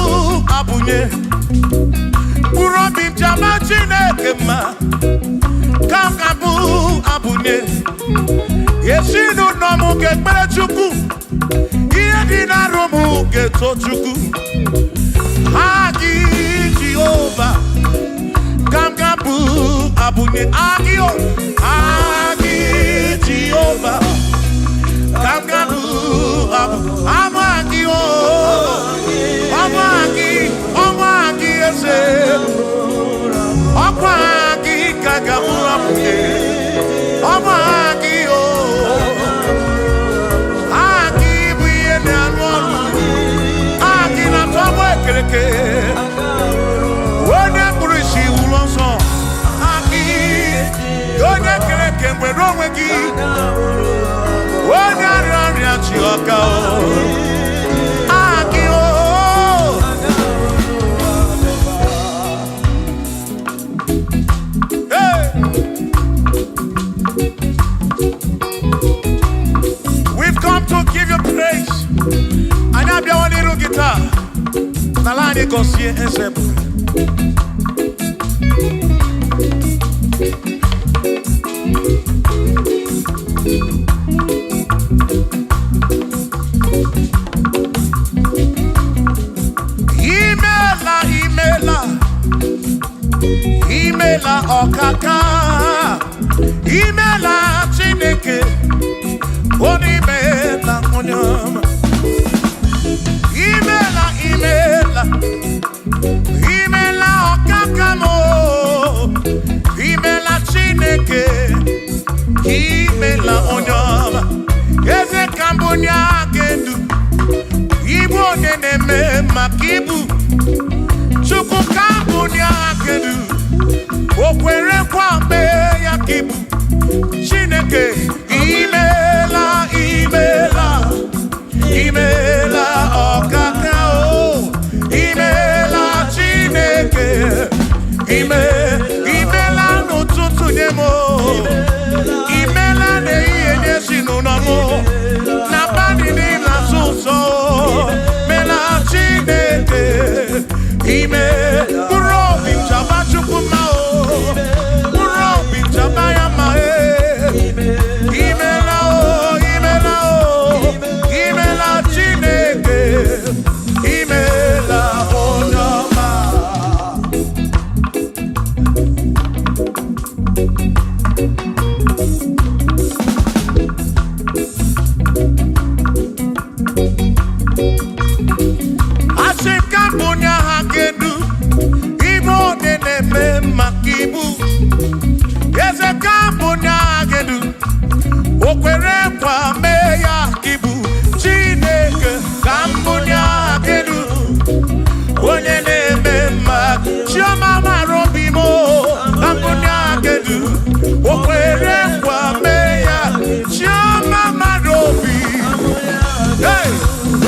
S2: Abunye, Urobim Jama Chineke ma, Kamkabu Abunye, Yeshinu Nomu Kekpere Chukwu. Dina romu geto chuku Agi Jehovah Kamkabu Abunye Agio Agi Jehovah Kamkabu Amagio Amagi ese Amagi Kagabu Abunye Amagio Wone kurishi ulonso Aki Yone kereke mwerowe ki Wone arari achioka Aki o Hey. We've come to give you praise. And I'll be one little guitar. Nalani kosie esebu. Imela okaka. Imela chineke. Onimela onyama. Imela okakamo. Imela chineke. Imela onyama. Eze kambunya gendu. Ibu neneme makibu. Chuku kambunya gendu. Okwere kwambe yakibu. Chineke. Imela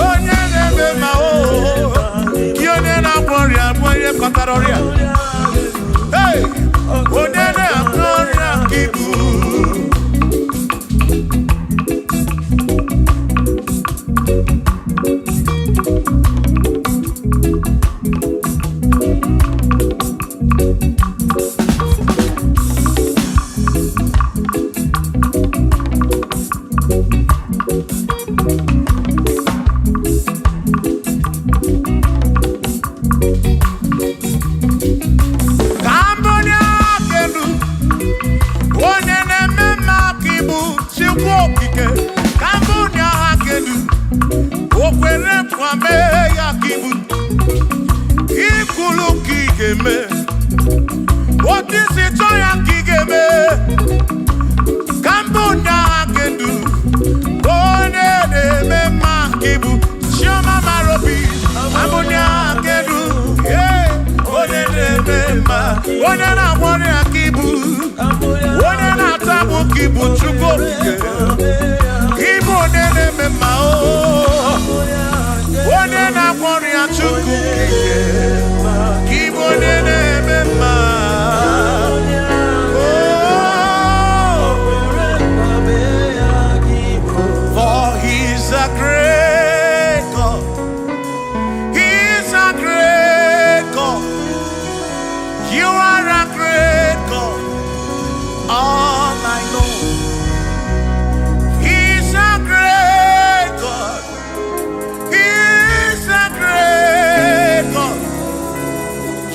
S2: onye na-eme ma o onye na-agwọ ọrịa bụ onye kọtara ọrịa. Hey, onye na-agwọ ọrịa ka ibu. What is it? Joya Kigeme, Cambodia Gendu, One Mema Kibu, Shoma Marobi, Cambodia Gendu, yeah, One Mema, One Warrior Kibu, One Tabu Kibu, Chuko, Kibu Mema, One Warrior Chuku. For he's a great God. He's a great God. You are a great God. All I know. He's a great God. He's a great God.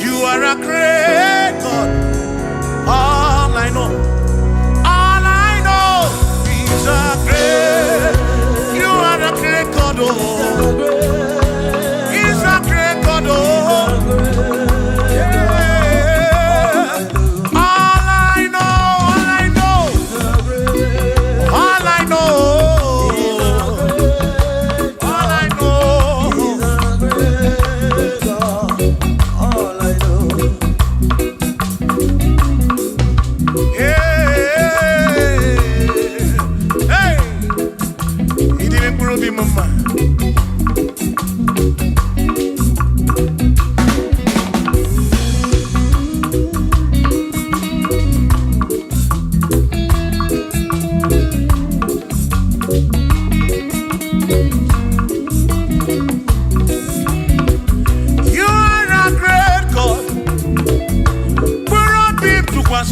S2: You are a great God. All I know, He's a great. You are a great God. Oh, He's a great God. Oh, yeah. All I know, all I know.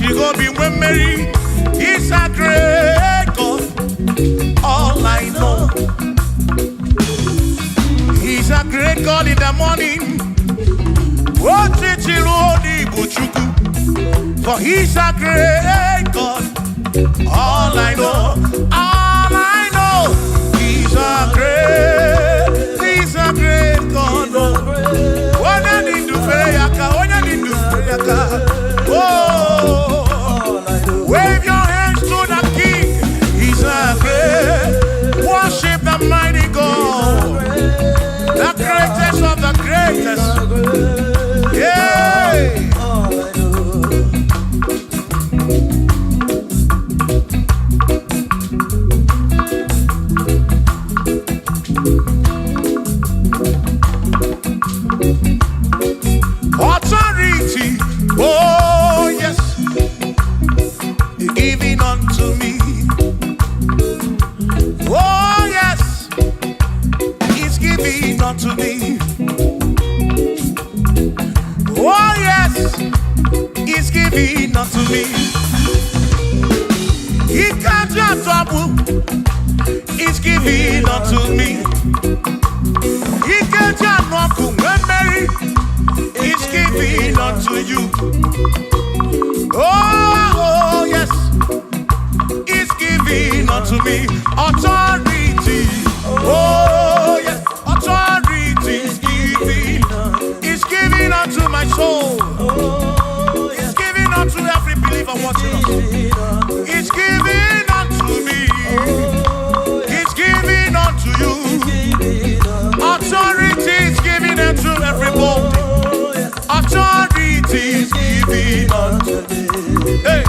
S2: You go be when Mary. He's a great God. All I know, He's a great God in the morning. For He's a great God. All I know, He's a great God. When I need to pray, oh, wave your hands to the King. He's a great. Worship the mighty God, the greatest of the greatest. Yeah. Authority, oh yes, giving unto me. Oh yes, He's giving unto me. Oh yes, He's giving unto me. He can't just trouble. He's giving unto me. He can't just walk when Mary. He's giving unto you. Oh yes, He's giving unto me. Authority. Oh yes, authority is giving. He's giving unto my soul. He's giving unto every believer watching us. He's giving unto me. He's giving unto you. Authority is giving unto everybody. Authority is giving unto me. Hey.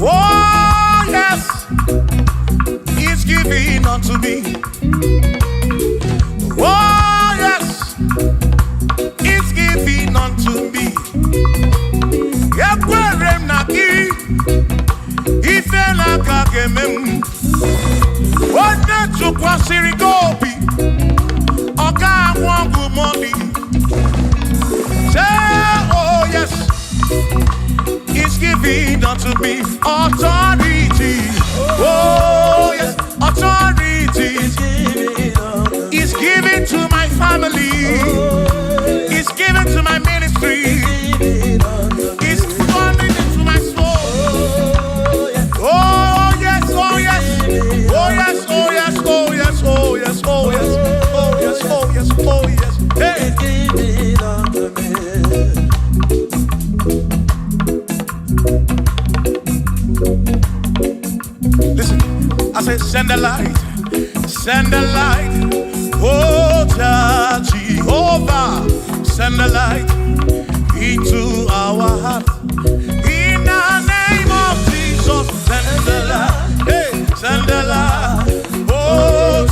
S2: Oh, yes, He's giving unto me. Oh, yes, He's giving unto me. Ekwerem na gị, ife n'aka ga-eme m. Onye tụkwasịrị gị obi, ọ ga-ahụ ọgwụ mọlị. Say, oh yes, He's giving unto me authority. Oh yes, authority. He's giving to my family. He's giving to my ministry. He's funding into my soul. Oh yes, oh yes, oh yes, oh yes, oh yes, oh yes, oh yes, oh yes, oh yes, oh yes. Hey. Listen, I say send the light, send the light. Oh, Jehovah, send the light into our heart. In the name of Jesus, send the light. Hey, send the light. Oh,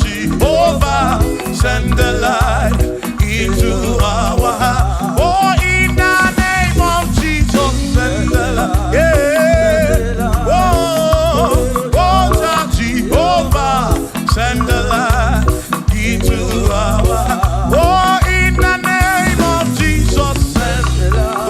S2: Jehovah, send the light into our heart. Oh, in the name of Jesus, send the light. Yeah. Oh, Jehovah, send the light into our heart. Oh, in the name of Jesus, send the light.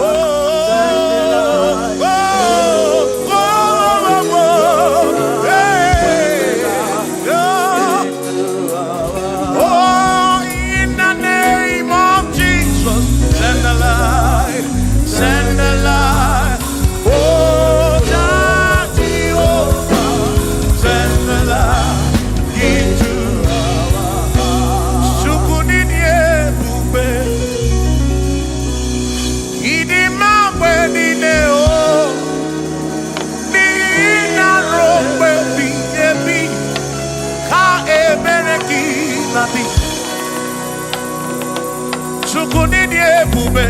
S2: Chukunini ebube,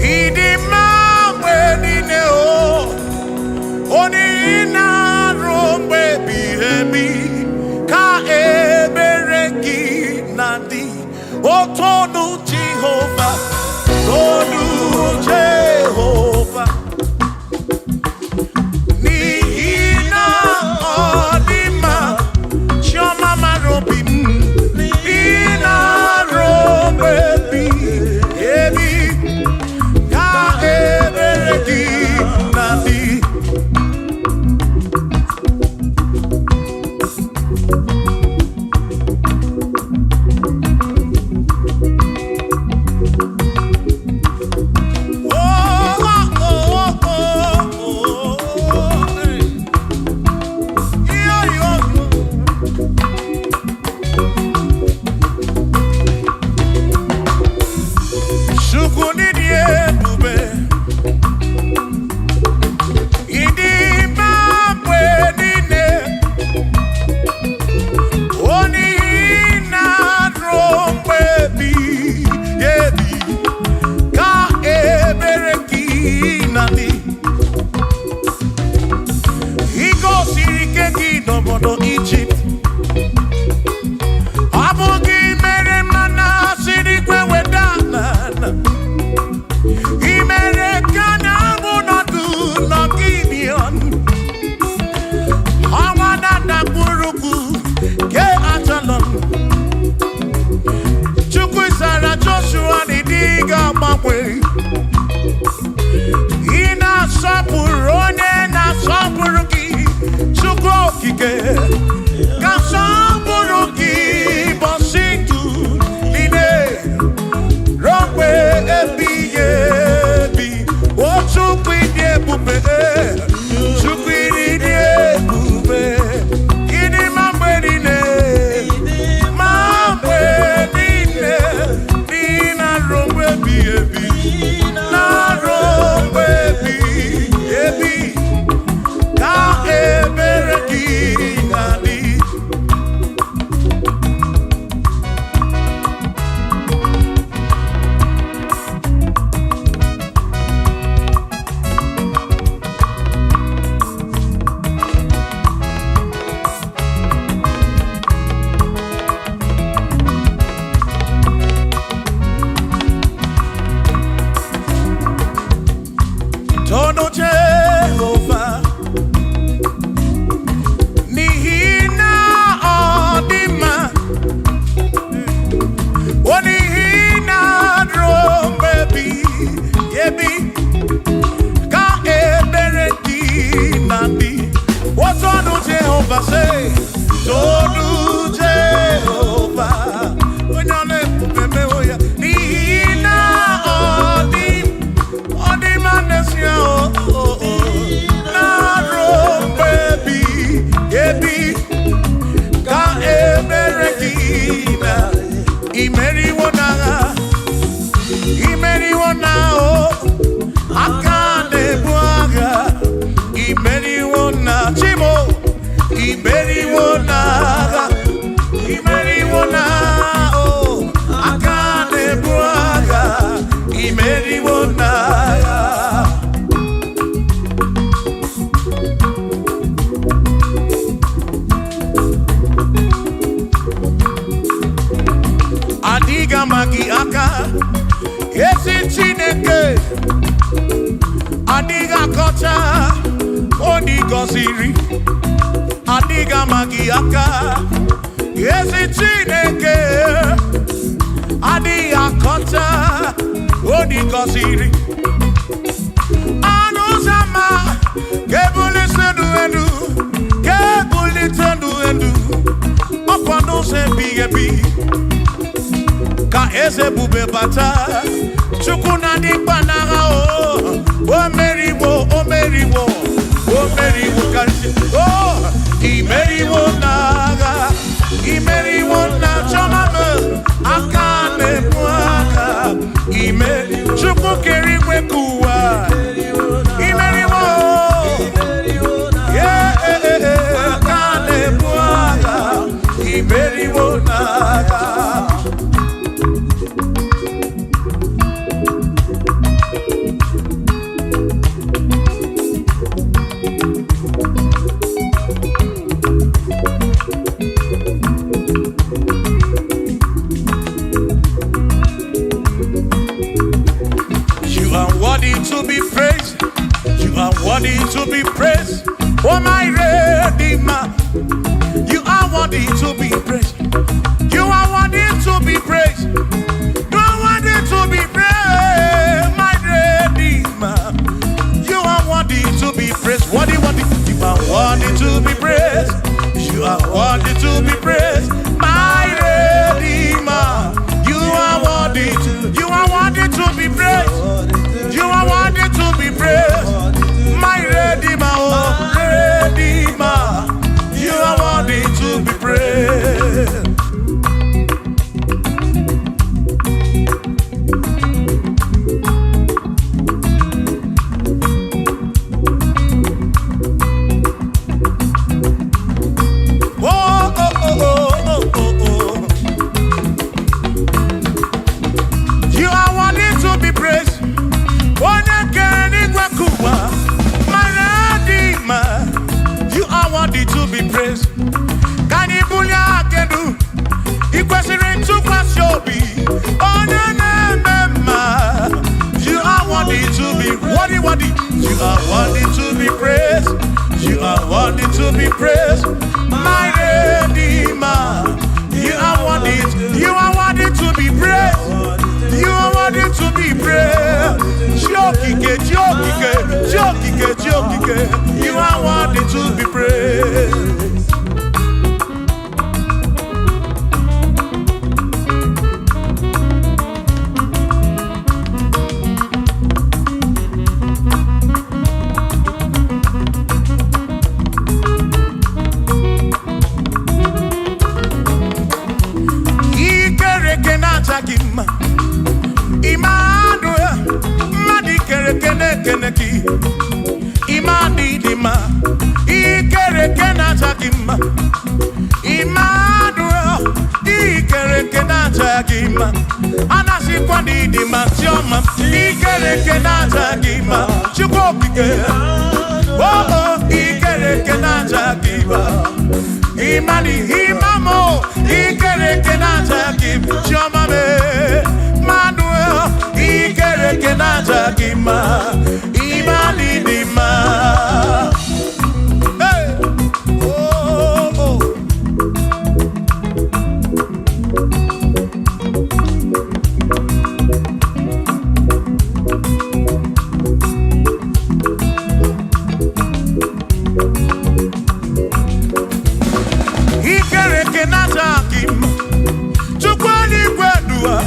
S2: idima wenine o, oni ina rombe bihemi, ka ebereki nandi, otonu Jehovah, tonu Jehovah, ni ina odima, chioma marobim. Egypt. Abugi mere mana siri kwe wedana. Imere kana bunodu no Gideon. Hawana na buruku ke atalon. Chukwu Sara Joshua ni diga mabwe. Ina sapuru onye na sapuru ki. Chukwu okike. Kasamburuki bositu line rompe ebi o chukwidi ebube ini mamberine nina rompe ebi na rompe ebi ka ebereki nani. memeoya nina odi manesia na baby ebi ka emerekina imeri wona akane buaga imeri wona chimo imeri wona akane buaga imeri wona adiga magi aka esi chineke adiga kocha oni goziri adiga magi aka esi chineke adiga kocha oni goziri anuzama kebuli sendu endu okwano se bigebi ka eze bube bata chukuna di banaga o meriwo kanshi imeriwo na chomame akane muaga chukwu keri kwekuwa imeriwo akane muaga imeriwo naga. To be praised, you are worthy to be praised. Oh my Redeemer, you are worthy to be praised. You are worthy to be praised. You are worthy to be praised, my Redeemer. You are worthy to be praised. Worthy. You are worthy to be praised. You are worthy to be praised, my Redeemer. You are worthy to be praised. You are worthy to be praised, my Redeemer, oh Redeemer. You are worthy to be praised. You are worthy to be praised. You are worthy to be praised. Can you bully again? You question to pass your be. Oh, no. You are worthy to be worthy. You are worthy to be praised. You are worthy to be praised, my Redeemer. You are worthy to be praised. You are worthy to be praised. Jokike. You are worthy to be praised. Imani dima, ikere kena chakima. Immanuel, ikere kena chakima. Anasi kwani dima choma, ikere kena chakima. Chukopike, oh, ikere kena chakima. Imani imamo, ikere kena chakima. Choma me, Manuel, ikere kena chakima. Imani dima. Hey, oh. Ikere kena chakima. Chukwani kwedua.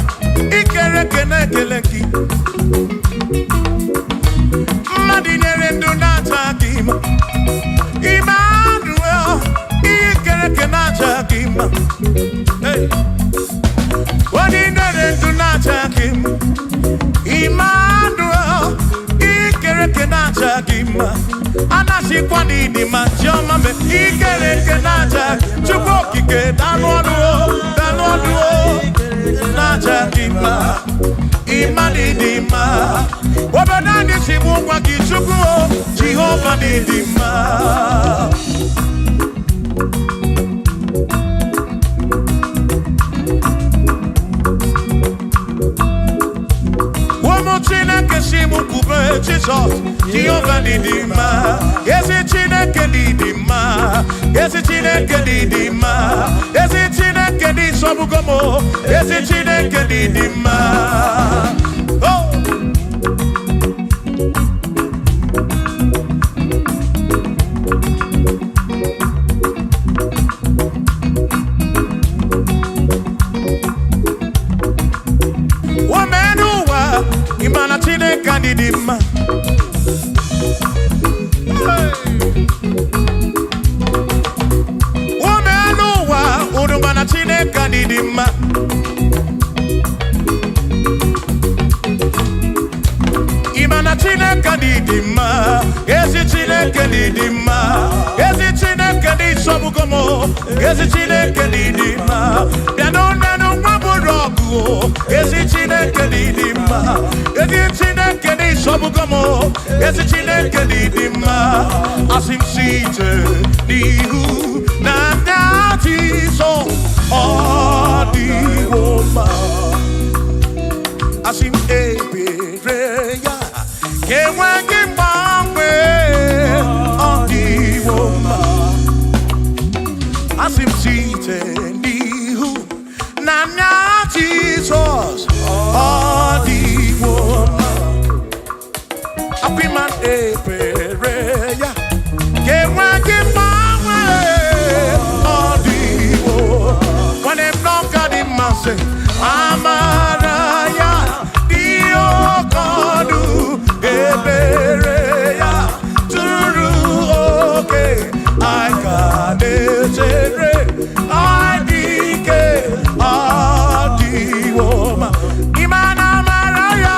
S2: sikwa di ma chioma me ikele ke naja chukwu okike danu ọdụ naja di ma imani di ma obodo anyị si bụ nwa gị chukwu Jehova di ma Chineke si mụ kwube Jizọs Jehova dị mma ezi Chineke dị mma ezi Chineke dị mma ezi Chineke dị sọbugo m ezi Chineke dị mma Imana Chineke dị mma n'ụwa unu mana Chineke dị mma Imana Chineke dị mma ezi Chineke dị mma ezi Chineke dị sọbugo m ezi Chineke dị mma bịanụ nwa bụrụ ọgụ ezi Chineke dị mma ezi Chineke dị sọbugo m ezi Chineke dị mma asị m site n'ihu na anya Jizọs ọ dịwo mma asị m ebere ya enweghị mgbanwe ọ dịwo mma asị m site n'ihu na anya Jizọs ọ dịwo mma apị ma ebere ya enweghị mgbanwe ọ dịwo nwanne m n'ọka dị mma sị amara ya dị oke ọnụ ebere ya tụrụ oke anyị ka na-echere anyị dị ike ọ dịwo mma ịmana amara ya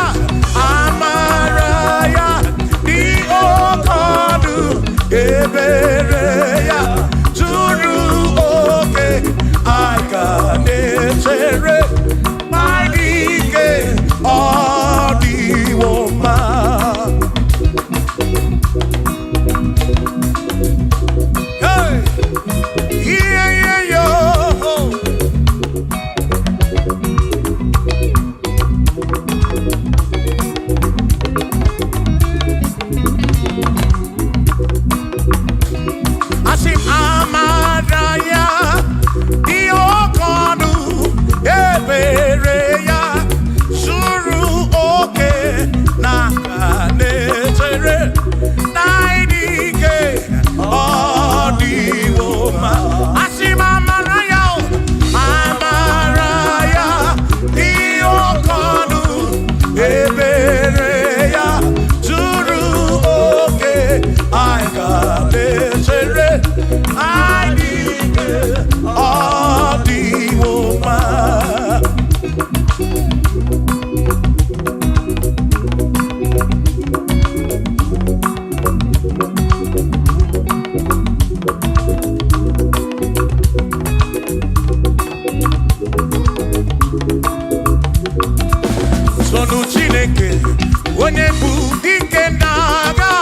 S2: dị oke ọnụ ebere ya tụrụ oke anyị ka na-echere anyị dị ike ọ dịwo mma Sonu Chineke onye bụ dike n'agha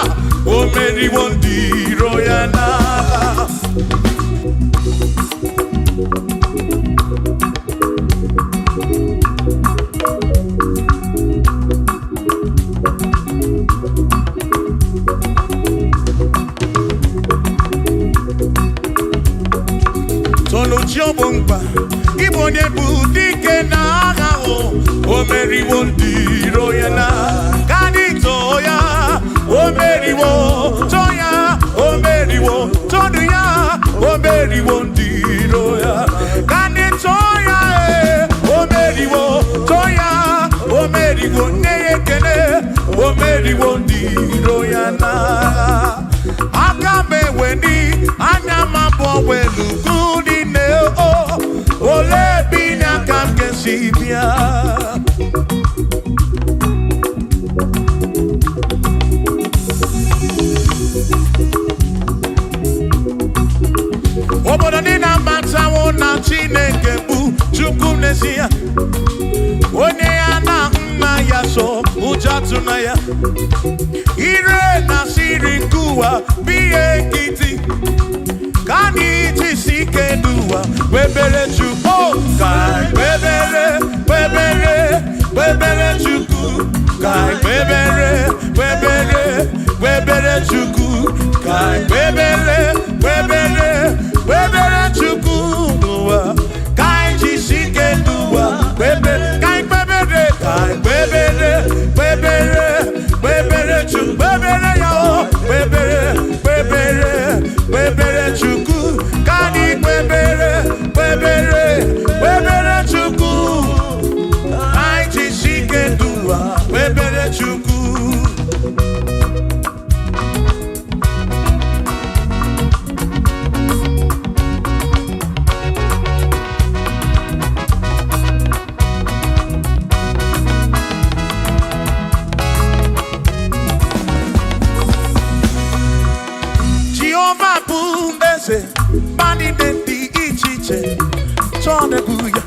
S2: o meriwo ndị iro ya n'agha Sonu Chiobongba Igbo onye bụ dike n'agha o meriwo ndị iro ya na kanito ya o meriwo to ya o meriwo todu ya o meriwo ndị iro ya kanito ya o meriwo to ya o meriwo nne ya ekele o meriwo ndị iro ya na aka m eweni anya m abụọ welugu n'ine ole bi n'aka m ga-esi bịa Chineke bụ Chukwu n'ezie. Onye ya na nna ya so ụjọ atụna ya. Ire na siri nke ụwa bụ ihe nkịtị. Ka anyị jisi ike n'ụwa kpebere Chukwu. Ka anyị kpebere Chukwu. Ka anyị kpebere Chukwu. Ka anyị kpebere Chukwu n'ụwa. Ka anyị jisi ike n'ụwa kpebere. Ka anyị kpebere Chukwu. Kpebere ya o. Kpebere Chukwu. Ka anyị kpebere Chukwu. Anyị jisi ike n'ụwa kpebere Chukwu. Bani dị iche iche chọọ na-ebu ya.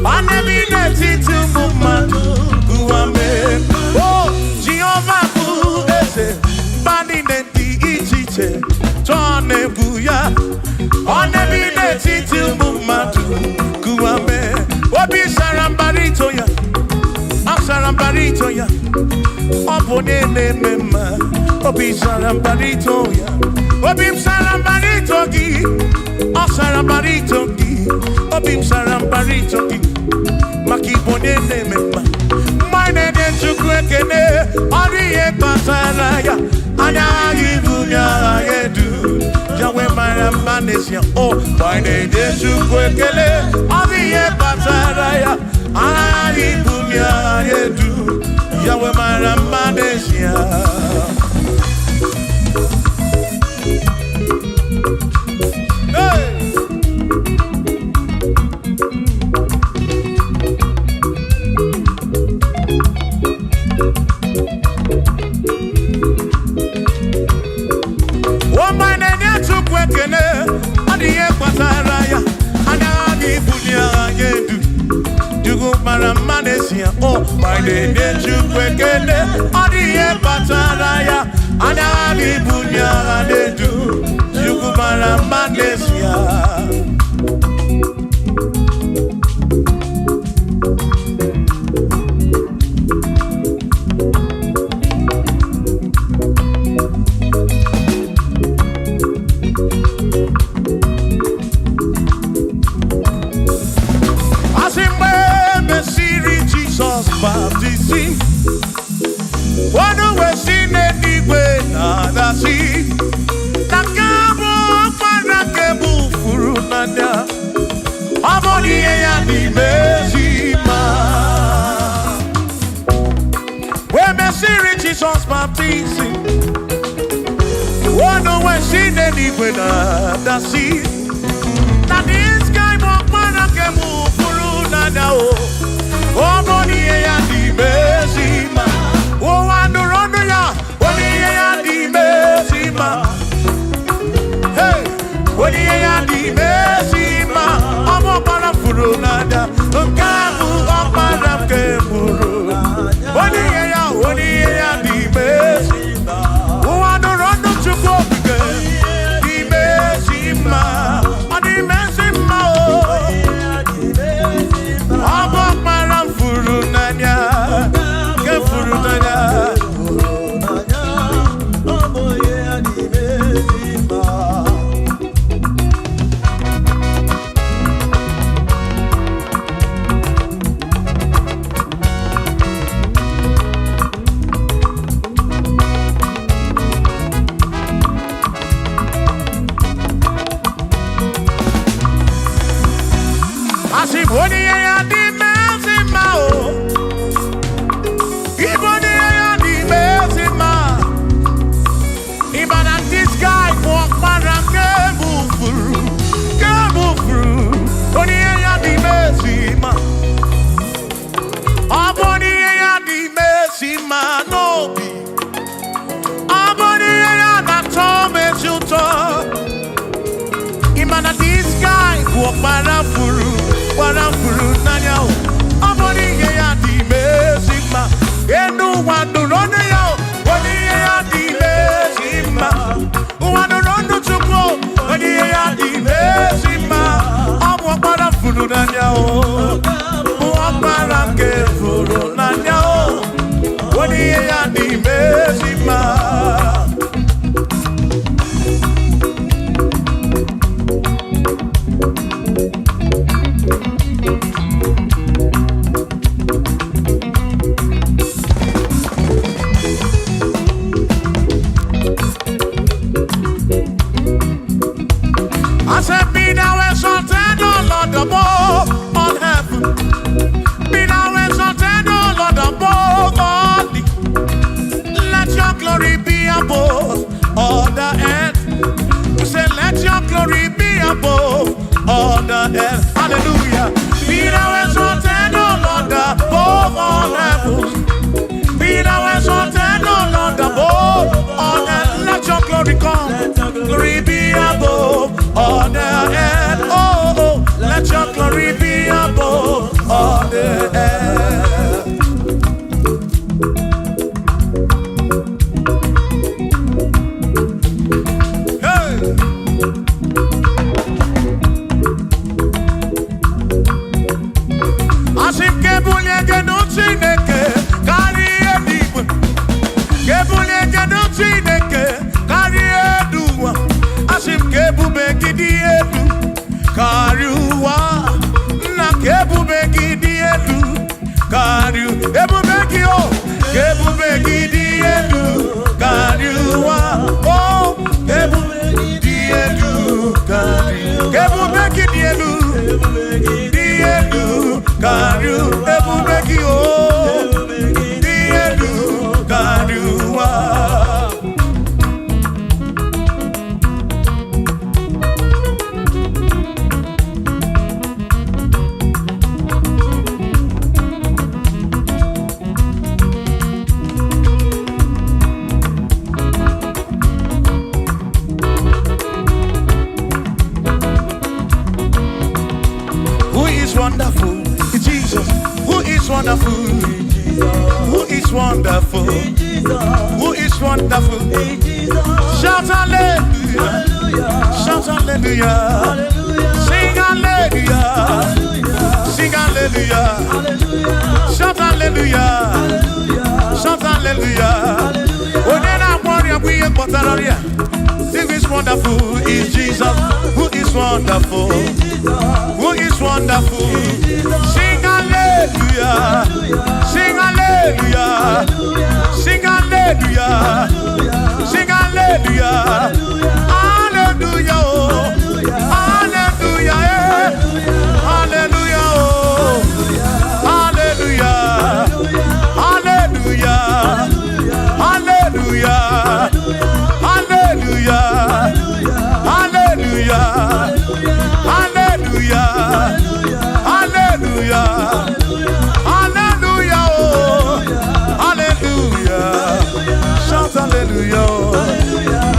S2: Bani bi n'etiti ụmụ mmadụ gụwa mee. O Jehova bụ eze. Bani dị iche iche chọọ na-ebu ya. Ọ na-ebi n'etiti ụmụ mmadụ gụwa mee. Obi sara mbara ito ya. Ọ sara mbara ito ya. Ọ bụ onye na-eme mma. Obi sara mbara ito ya. Obim sarambarito gi, o sarambarito gi, obim sarambarito gi, makibone ne mema. Mine de Chukwu ekene, oriye pasaraya, anya ibunya yedu, jawe marambanesia. Oh, mine de Chukwu ekene, oriye pasaraya, anya ibunya yedu, jawe marambanesia. Oh, my name is Chukwu ekene, odiye pataraya, anali bunya anedu, Chukwu marambanesia. Baptism. One way seen anyway, nada see. Nakabo Panakabu Furunanda. Amoni ya di mezima. When me see Jesus baptism. One way seen anyway, nada see. Now this guy Panakabu Furunanda. Oh, money ya di mezima. Oh, andorondo ya. Money ya di mezima. Hey, money ya di mezima. Amo para furunada. Nkabu para keburu. Money ya di mezima. Oh, andorondo chuko bige. Di mezima. Di mezima. Oh, amo para furunada. Parafuru Nanya, Amoni Yadi Mesima, Enu Wandurono, Wadi Yadi Mesima, Wandurono to go, Wadi Yadi Mesima, Amwa Parafuru Nanya, Waparake Furu Nanya, Wadi Yadi Mesima. I said, be thou exalted, O Lord, above all heaven. Be thou exalted, O Lord, above all the. Let your glory be above all the earth. We say, let your glory be above all the earth. Hallelujah. Be thou exalted, O Lord, above all heaven. Be thou exalted, O Lord, above all earth. Let your glory come. Glory be above all the earth. Oh, oh, let your glory be above all the earth. Hey. Asim kebulie genuchineke kari ediwe. Kebulie genuchineke kari eduwa. Asim kebube gidi edu kariwa. Na kebube gidi edu kariu. Kebube gidi o. Kebube gidi edu kariwa. Oh, kebube gidi edu kariu. Kebube gidi edu. Edu kariu. Kebube gidi o. Gidi edu kariwa. Wonderful, Jesus. Who is wonderful? Who is wonderful? Who is wonderful? Shout hallelujah! Shout hallelujah! Sing hallelujah! Sing hallelujah! Shout hallelujah! Shout hallelujah! Oh, then I worry, we are Potararia. Who is wonderful is Jesus. Who is wonderful? Who is wonderful? Sing hallelujah! Sing hallelujah! Sing hallelujah! Sing hallelujah! Hallelujah! Hallelujah! Hallelujah! Hallelujah! Hallelujah! Hallelujah! Hallelujah! Hallelujah! Hallelujah! Hallelujah! Hallelujah! Oh, hallelujah! Shout hallelujah!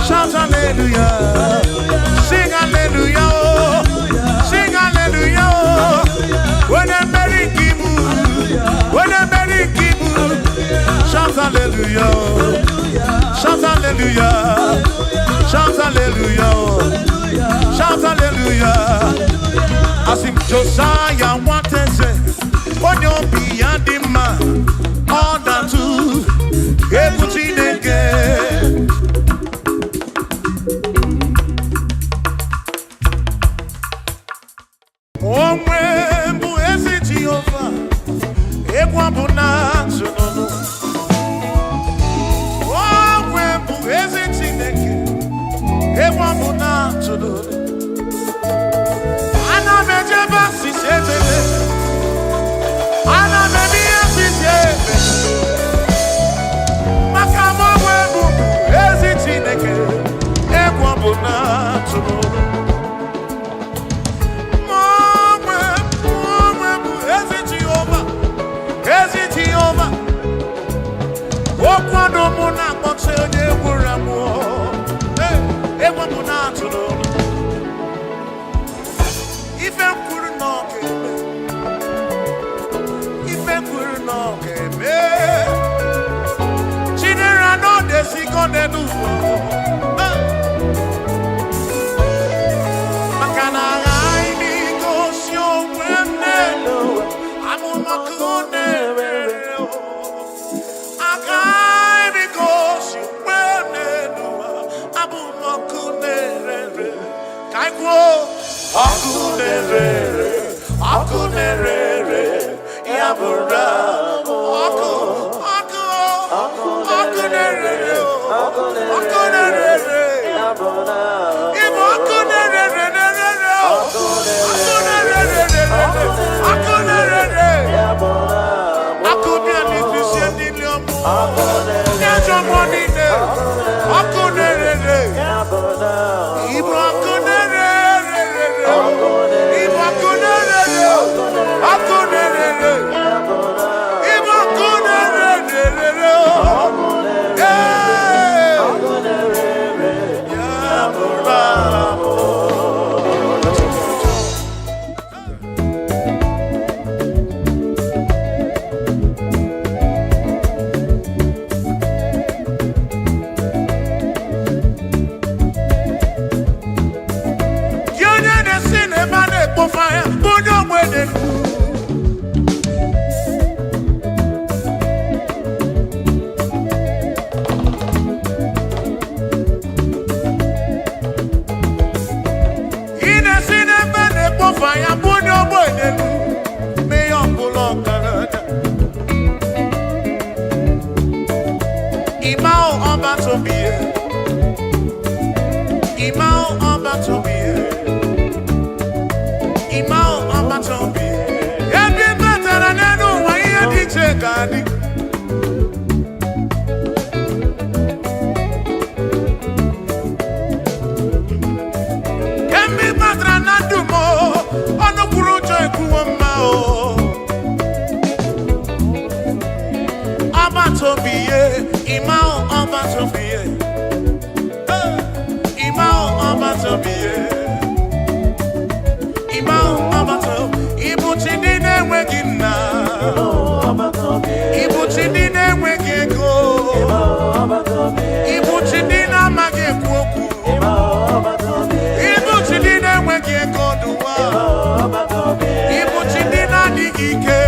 S2: Shout hallelujah! Sing hallelujah! Sing hallelujah! When I'm very kibu, when I'm very kibu, shout hallelujah! Shout hallelujah! Shout hallelujah! Shout hallelujah! As if Josiah wanted to say, on your beyond the man, all that to everything again. Oh, when is it Jehovah? Equabona, so no. Oh, when is it in again? Equabona, so no. If kwuru na ọ ga-eme Chinere na ọ desigo n'elu ụwa maka na anyị gosi onwe m n'elu amụmakụ na-ere agaghị gosi onwe m n'elu amụmakụ na-ere ka anyị kwuo ọkụ na-ere ọkụ na-ere ya bụrụ ọkụ ọkụ ọkụ na-ere ọkụ na-ere ịbụ ọkụ na-ere ọkụ na-ere ọkụ na-ere ọkụ bịa n'ifisi niile ọmụ ya jọmọ niile ọkụ na-ere ịbụ ọkụ na-ere ịbụ ọkụ na-ere ọkụ na-ere ịbụ ọkụ na-ere fire, put your wedding. In a cinema, put fire, put your wedding. May your pull Canada. Imao on Batobie. Imao on Batobie. Imao Amatobi, every better than I know why you did take Gandhi. Can be better than I do more on the Puruja Kuamao. Amatobi, Imao Amatobi, Imao Amatobi. Ibuchidi na-enweghị nna Ibuchidi na-enweghị ego Ibuchidi na-amaghị ekwu okwu Ibuchidi na-enweghị ego n'ụwa Ibuchidi na-adịghị ike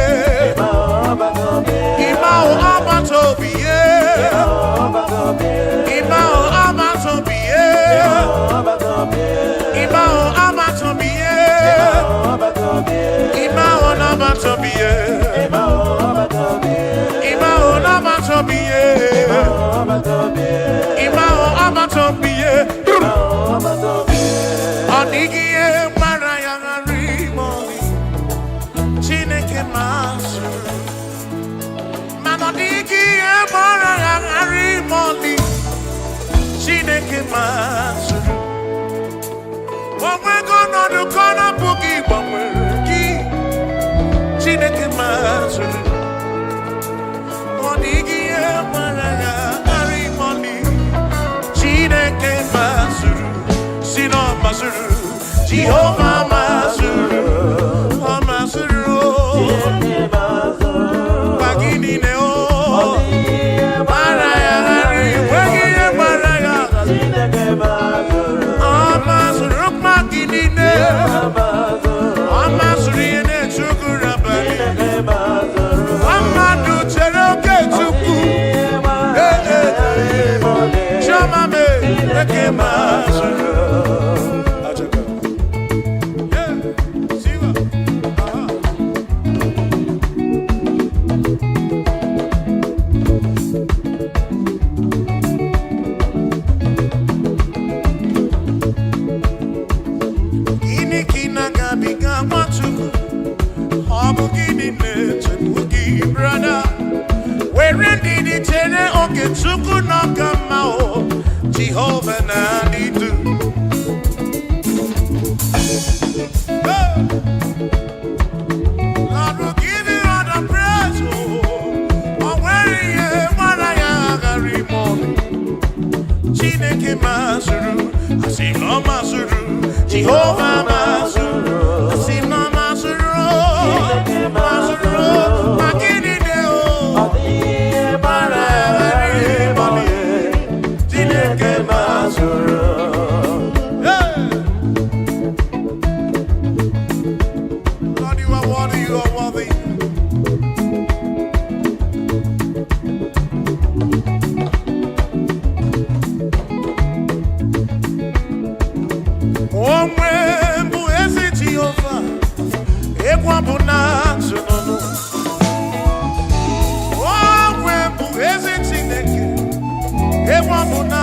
S2: Imao Amatobi Imao Amatobi Imao Amatobi Imao Amatobi Imao Amatobi Imao Amatobi Onigie Maraya Rimoli Chineke Masu Manodigie Maraya Rimoli Chineke Masu we're gonna do corner boogie, but we're Chineke Masu. Monigi Maraya, Ari Moni. Chineke Masu. Sino Masu. Jehovah Masu. Masu. Bagini Neo. Maraya, Ari. Wegi Maraya. Chineke Masu. Amasuriene chukurabani Amadu cheroke chuku Chamame eke masuru Achaka Siwa brother, where did it tell okay, Chuku no come out, Jehovah Nadidu. Lord will give you all the praise, oh, where you are, Chineke Masuru, I see no Masuru, Jehovah Masuru, I see no Masuru, Masuru, Makini. Yeah.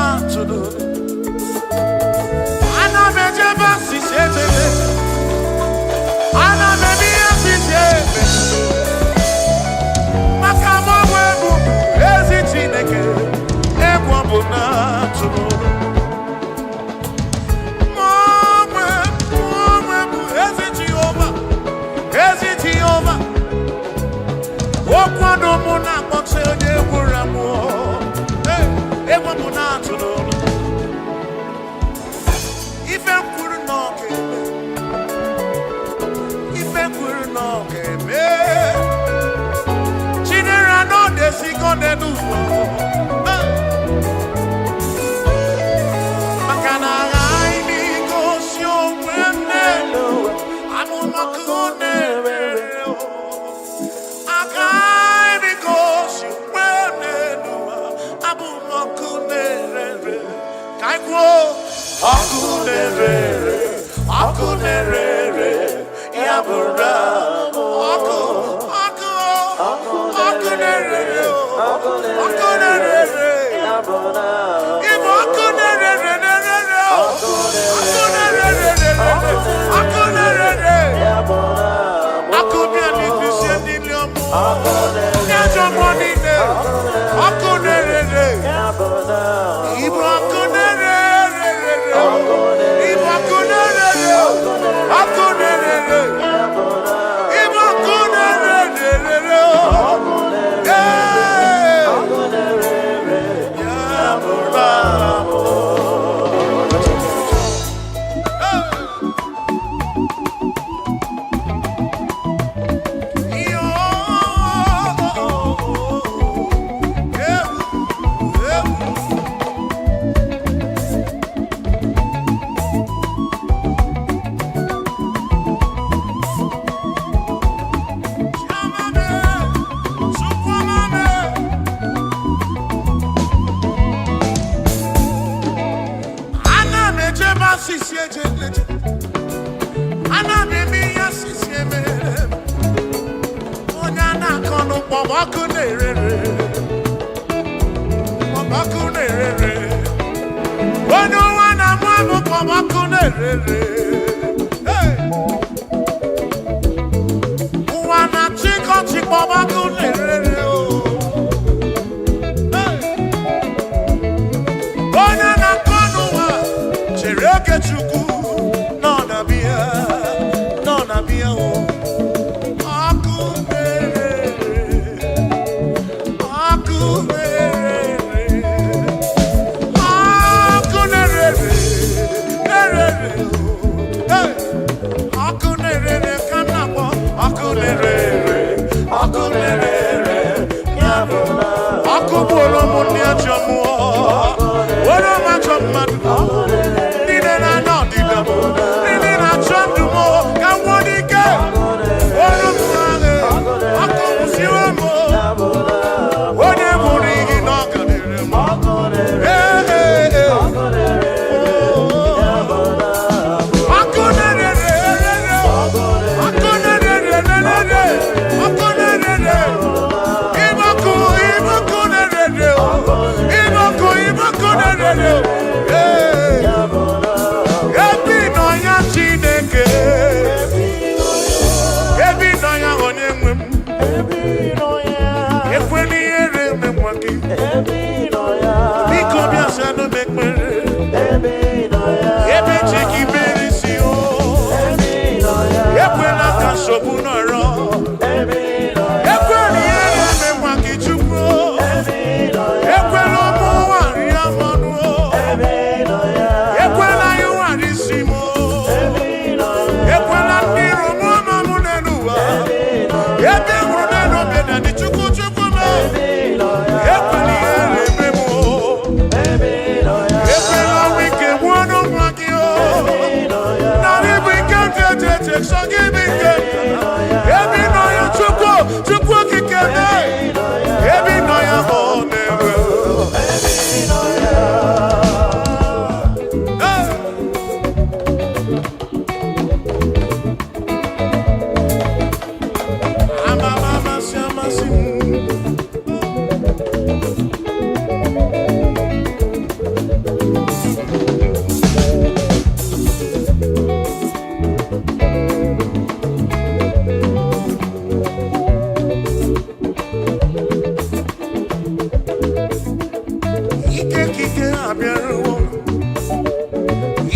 S2: abịaruwo.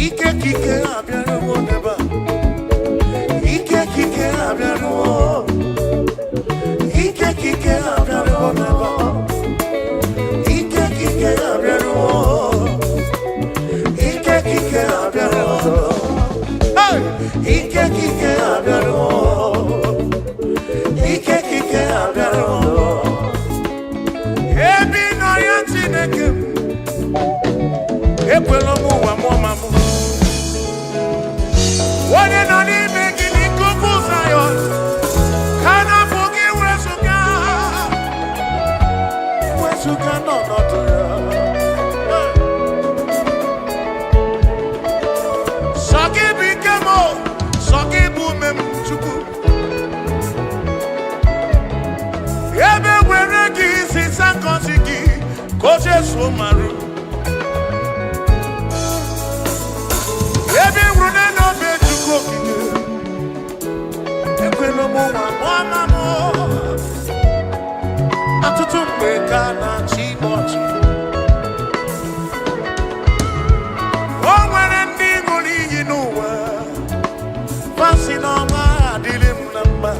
S2: Ike kike abịaruwo n'ebe a. Ike kike abịaruwo. Ike kike abịaruwo n'ebe a. Ike kike abịaruwo. Ike kike abịaruwo. Hey! Ike kike abịaruwo. Ike kike abịaruwo. Ebi nọ ya Chineke m. Ekwela m ụwa mụọ ma mụ. Onye nọ n'ime gị n'ikuku Zayọn, ka n'afọ gị wezụga n'ọnọdụ ya. Sọ gị bụ ike m, sọ gị bụ ume m, Chukwu. Ebe were gị zisa ngọzi gị, ka o Jesu marụ. Ebe wuru n'obe Chukwu okike, ekwela m ụwa mụọ ma mụ. Ọtụtụ mgbe ka na-achị m ọchị. O nwere ndị ṅụrụ iyi n'ụwa, fasị n'ọma adịrị m na mma.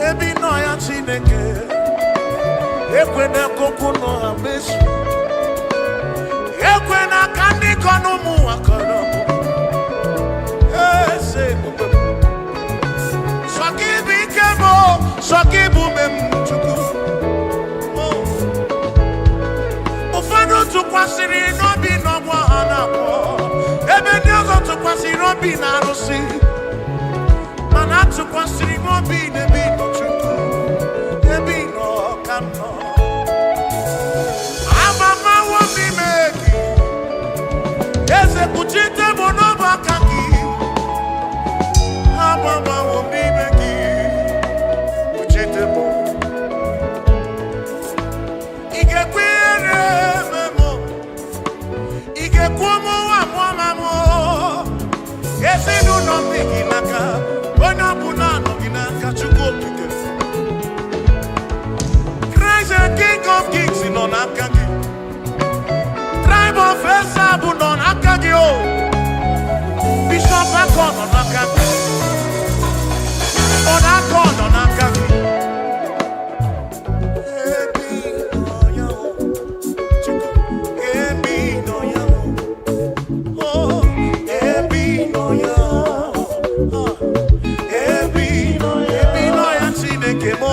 S2: Ebe nọ ya Chineke, ekwena ka okwu nọ ha mezu. Ekwena ka ndị kọ n'ụmụ ụwa kọrọ m. Eze ebube m. Sọ gị bụ ike m, sọ gị bụ ume m, Chukwu. Ụfọdụ tụkwasịrị n'obi n'ọgbọ ha na-akwọ, ebe ndị ọzọ tụkwasịrị obi na arụsị, mana atụkwasịrị n'obi n'ebe ị nọ, Chukwu. Ebe ị nọ ka m nọ. Amamawo m n'ime gị, eze kpuchite m n'ọbụ aka gị. Amamawo m n'ime gị, kpuchite m. Ị ga-ekwe ihere eme m, ị ga-ekwu m ụwa mụọ ma mụ. Ezinụlọ m dị gị n'aka, onye ọbụla nọ gị n'aka, Chukwu okike. Christ the King of Kings nọ n'aka gị. Tribe of Esab nọ n'aka gị o. Bishop Akọ nọ n'aka gị. Ọnakọ nọ n'aka gị. Ebi nọ ya o. Chukwu. Ebi nọ ya o. Oh, ebi nọ ya o. Ebi nọ ya Chineke m o.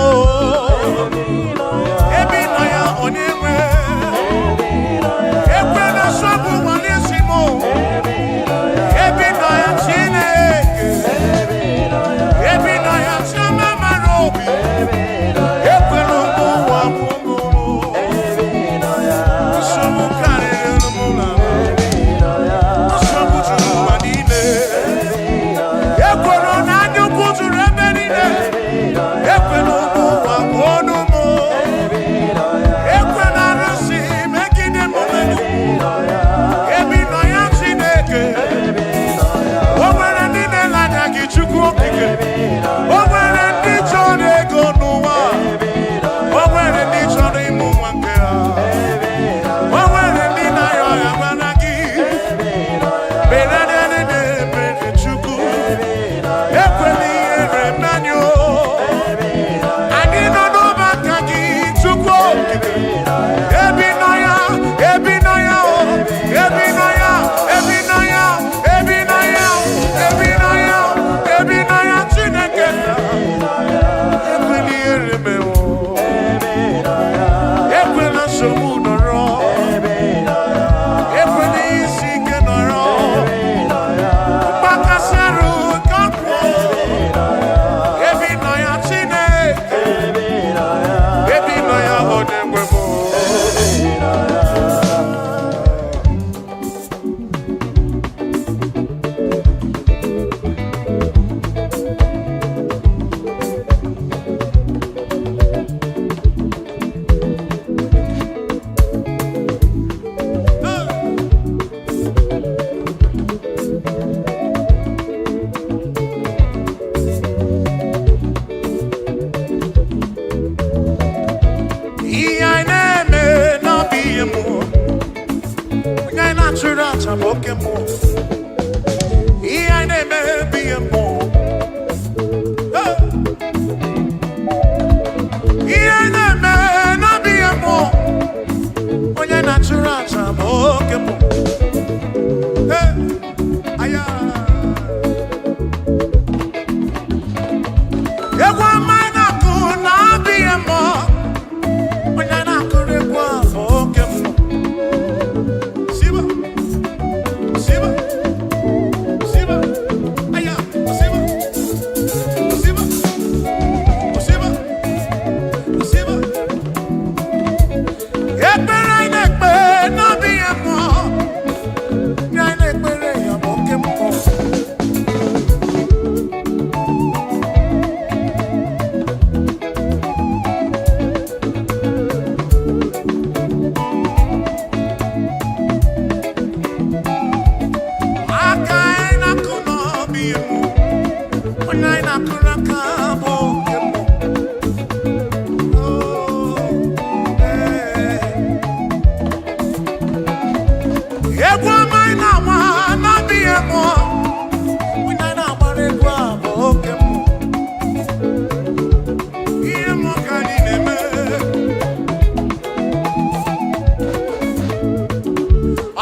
S2: Ebi nọ ya onye nwe. Ekwela nsogbu nwale isi m o. Ebi nọ ya Chineke. Ebi nọ ya Chioma mara obi. Ekwela ụmụ ụwa mụmụrụ. Nsogbu karịrị ụmụ ụlọ. Nsogbu juru ụwa niile. Ekwela na ndị ukwu juru ebe niile. Ekwela ụmụ ụwa mụọ n'ụmụ. Ekwela arụsị megide m mmadụ. Ebi nọ ya Chineke. O nwere ndị na-ele anya gị, Chukwu okike. O nwere ndị chọrọ ego n'ụwa. O nwere ndị chọrọ ịmụ nwa nke ha. O nwere ndị na-ayọ ya mana gị. Mere Chukwu. Ekwela ihere mmanya o. Anyị nọ n'ọba aka gị, Chukwu okike. Ebi nọ ya, ebi nọ ya o. Ebi nọ ya, ebi nọ ya, ebi nọ ya, ebi nọ ya, ebi nọ ya Chineke. Ekwela ihere mee o. Ekwela nsogbu nọrọ. Ekwela isi ike nọrọ. Mgbakasị arụ nke ọkwụ. Ebi nọ ya Chineke. Ebi nọ ya onye nwe m. Ihe anyị na-eme n'obi m churacha bokemo. Iya ne me biemo. Iya ne me na biemo. Onya na churacha bokemo. Aya. Ewa mana ku na biemo. Onya na kurekwa bokemo. Siba. Siba. Siba. Aya. Siba. Siba. Siba. Siba. Ebere nekpe na biemo. Nya nekpere ya bokemo. Akaina kuno biemo. Onaina kuraka bokemo. Oh, Egwa maina wa na biemo. Onaina maregwa bokemo. Iemo kani neme.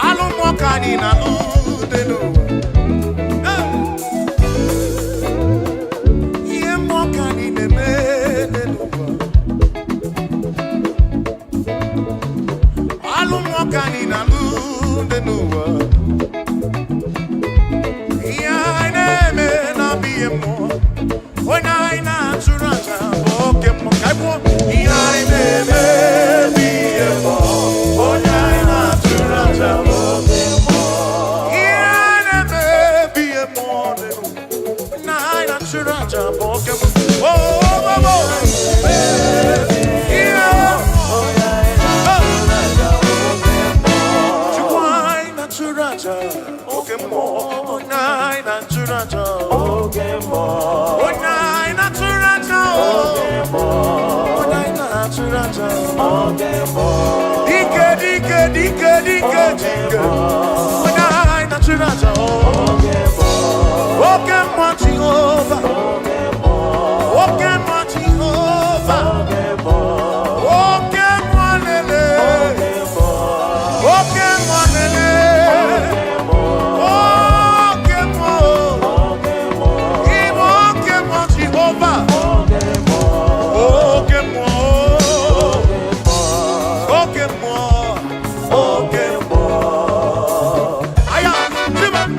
S2: Alu mo kani na ludenu. Iemo kani neme nenu. Alu mo kani na ludenu. Iya neme na biemo. Onaina churacha bokemo. Kaipo. Iya neme biemo. Onaina churacha bokemo. Iya neme biemo nenu. Onaina churacha bokemo. Oh, oh, oh, oh. Yeah. Chukwuaina churacha bokemo. Onaina churacha. Onaina churacha. Onaina churacha. Dike, dike, dike, dike, dike. Onaina churacha. Bokemo Jehovah. Bokemo Jehovah. Bokemo lele. Bokemo lele. Bokemo. Ibokemo Jehovah. Bokemo. Bokemo. Bokemo. Aya, Simon.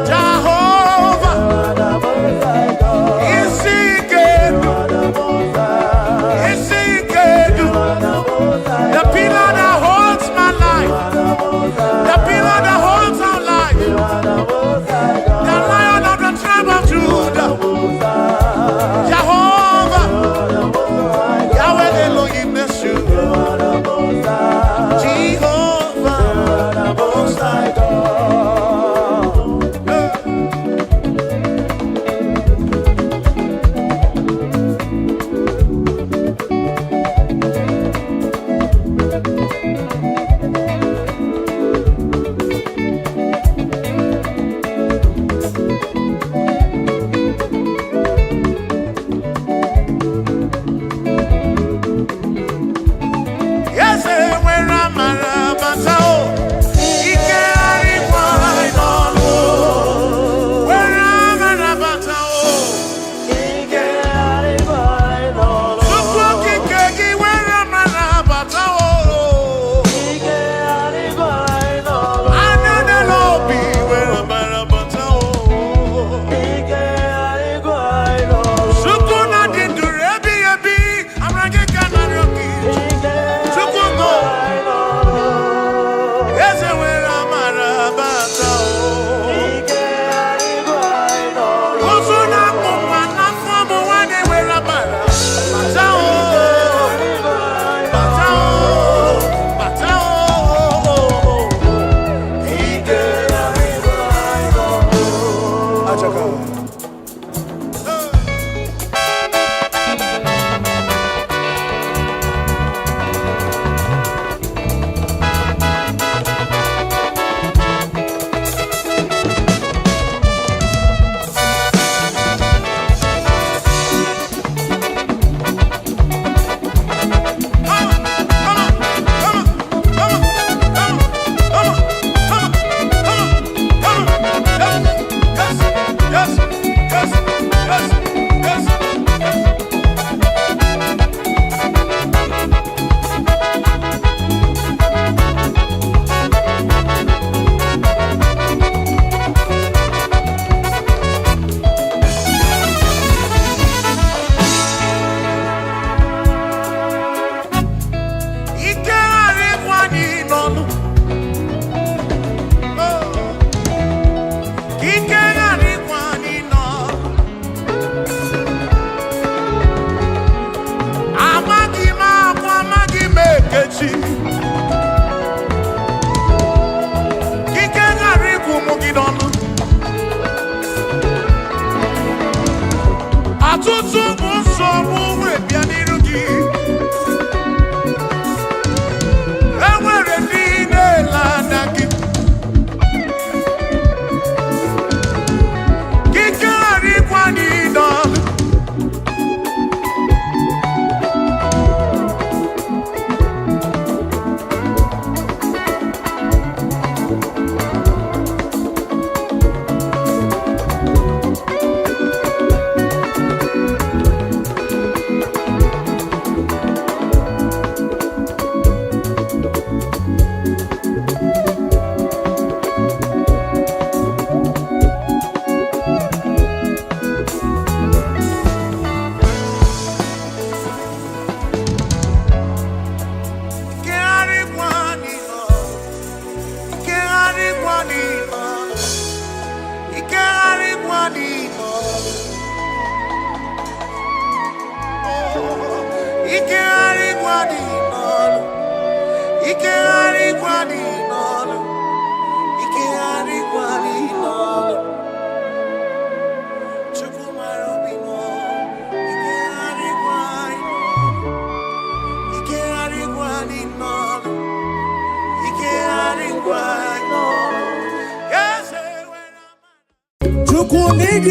S2: Jehovah is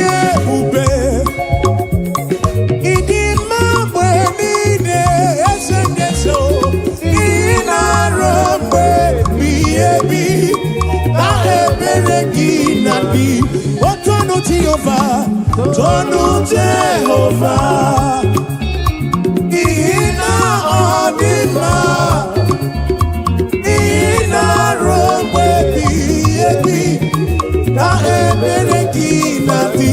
S1: ebube. Ịdị mma mgbe niile, eze ndị eze o. Ihe na-arụ mgbe ebighị ebi, na ebere gị na-adị. O tonu Jehova, tonu Jehova. Ihe na ọ dị mma, ihe na-arụ mgbe ebighị ebi, na ebere gị na-adị.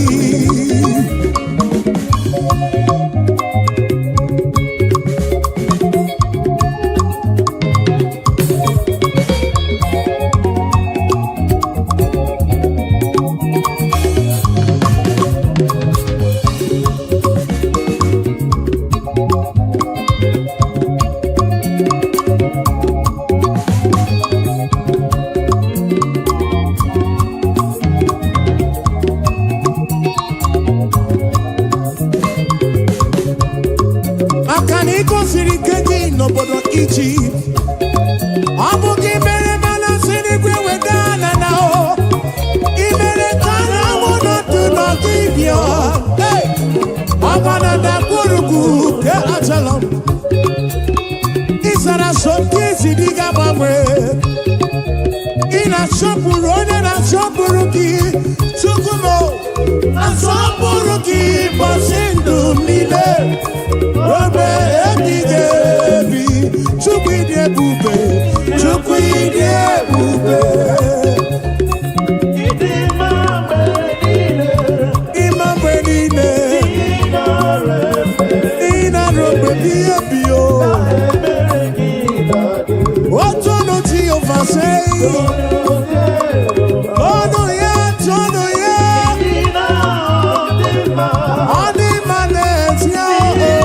S1: Maka na ị gosiri ike gị n'obodo Ijipt, ọ bụ gị mere mana si n'igwe weda na o. Ị mere ka anyanwụ nọdụ n'Gibiọn, ọbara dakpurukwu nke Ajalon. Ị zara asọmpi ezi dị ga-agbanwe. Ị na-asọpụrụ onye na-asọpụrụ gị. Chukwu m, asọpụrụ gị ụbọchị ndụ m niile. Obe ebighị ebi, Chukwu ịdị ebube, Chukwu ịdị ebube.
S3: Ịdị mma mgbe niile,
S1: Ịma mgbe niile, ị na-arụ mgbe ebighị ebi o.
S3: ebere gị na-adị.
S1: O tonu Jehova sị, tonu ya, tonu ya.
S3: Ihe na-adị mma,
S1: Ọ dị mma n'ezie o.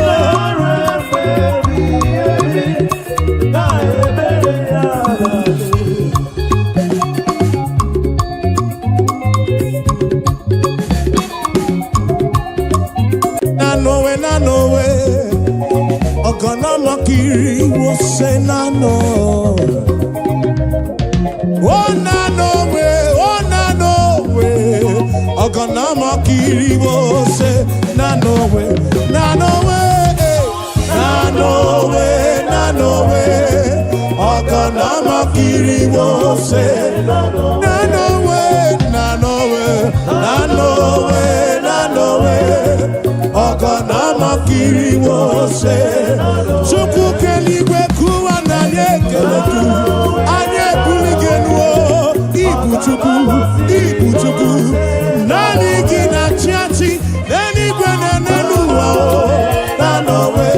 S3: na-arụ mgbe ebighị ebi, na ebere ya na-adị.
S1: Na nowe, ọgọnọ mọkiri wo se na no. O na nowe, ọgọnọ mọkiri wo se na nowe, na nowe, ọgọnọ mọkiri wo se na nowe, ọgọnọ mọkiri wo se. Chukwu keligwe kuwa na anyị ekele gị, anyị ebuli gị elu o. Ibu Chukwu, naanị gị na-achị achị n'eluigwe na n'ụwa o. Na n'onwe,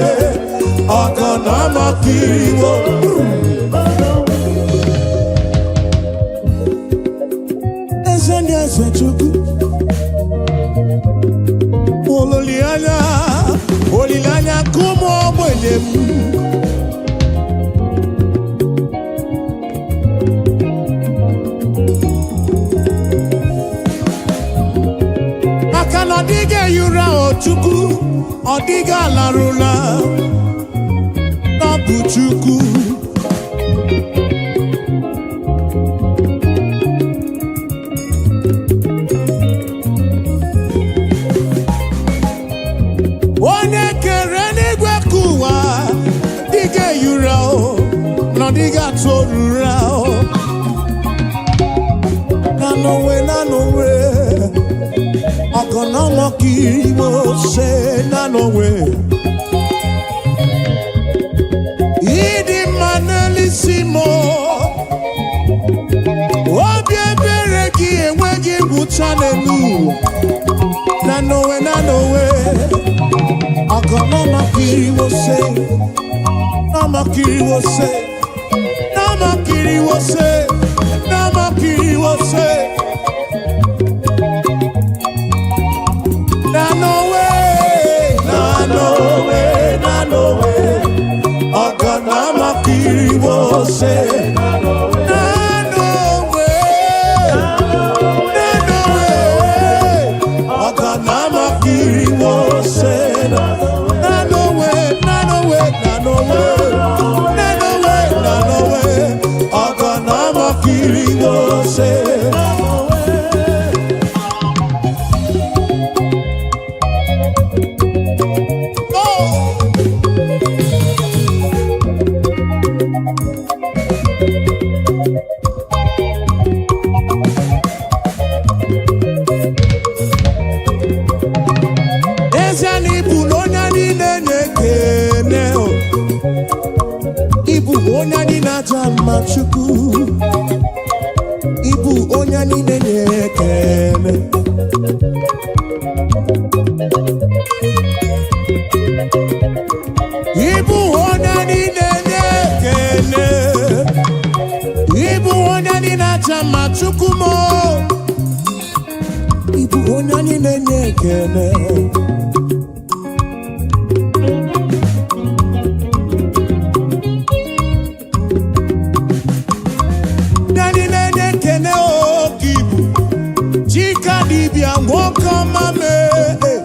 S1: ọgọnọ mọkiri wo. Eze ndị eze Chukwu, olileanya nke ụmụ ogbenye m. Maka na ọ dịghị ehi ụra o Chukwu, ọ dịghị alarụla, ọ bụ Chukwu. Onye kere n'igwe ka ụwa dịghị ehi ụra o, na ọ dịghị atụ ụra o. Na n'onwe, ọgọnọ mọkiri wo se na n'onwe. Ịdị mma n'elisi m, obi ebere gị enweghị ngwụcha n'elu. Na n'onwe, ọgọnọ mọkiri wo se, na mọkiri wo se, na mọkiri wo se, na mọkiri wo se. Na n'onwe, ọgọnọ mọkiri wo se. Na n'onwe, ọgọnọ mọkiri wo se. Na n'onwe, ọgọnọ mọkiri wo se. Chukwu Ibu onye niile na-ekele Ibu onye niile na-ekele Ibu onye niile na-acha mma Chukwu mo Ibu onye niile na-ekele Dibia nwoke ọma mee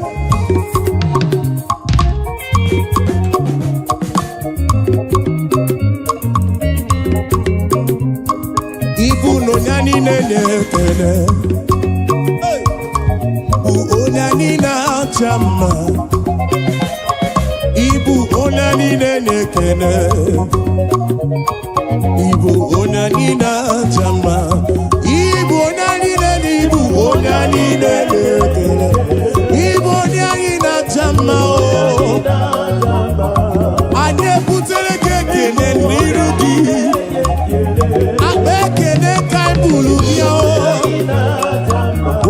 S1: Ibu n'onye niile na-ekele bụ onye niile na-acha mma Ibu onye niile na-ekele Ibu onye niile na-acha mma Ibu onye niile Ibu onye niile na-ekele Ibu onye niile na-acha mma anyị ebutere gị ekele n'iru gị akpa ekele ka ibulu bịa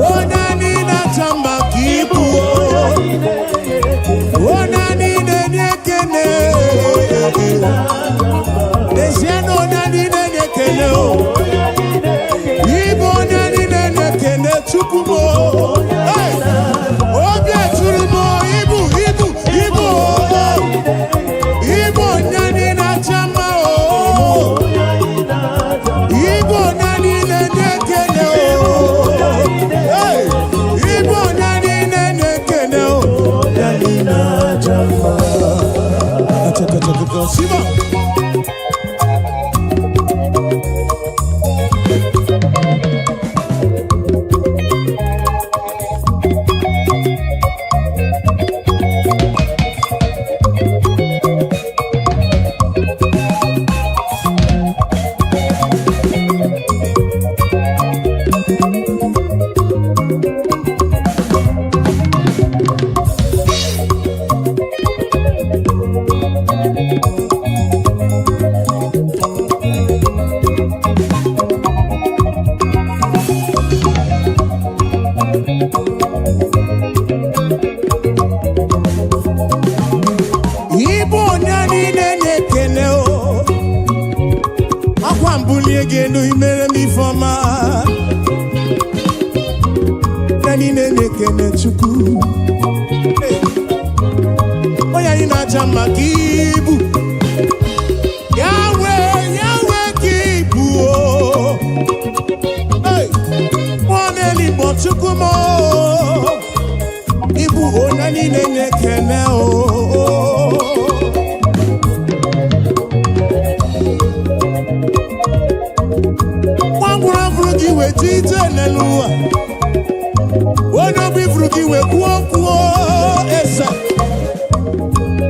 S1: onye niile na-acha mma ka ibu onye niile na-ekele n'ezie na onye niile na-ekele Ibu onye niile na-ekele Chukwu mo obi eturu mo Ibu onye niile na-acha mma Ibu onye niile na-ekele Ibu onye niile na-ekele onye niile na-acha mma Siba Ibu onye niile na-ekele akwa mbulie gị elu imere m ifeọma onye niile na-ekele Chukwu onye anyị na-acha mma ka ibu Yawe ka ibu mmụọ n'eluigwe Chukwu m Ibu onye niile na-ekele nwangwụrụ gị weta ite n'ụwa onye obi furu gị wee kwuo esa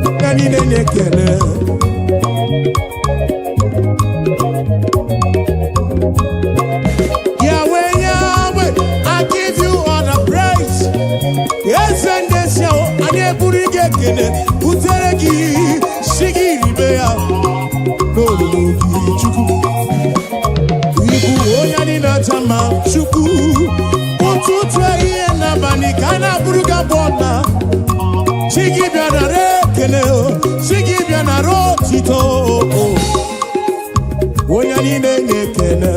S1: onye niile na-ekele Yahweh, I give you all the praise. Yes, and this show, and you put it again. Uteregi, Shigi, Bea, no, Chuku. Ibu, Oyanina Tama, Chuku. Utu tray and Nabani, Kana Bruga Bona. Shigi Biana Rekele, Shigi Biana Rotito. Oyanina Nekele.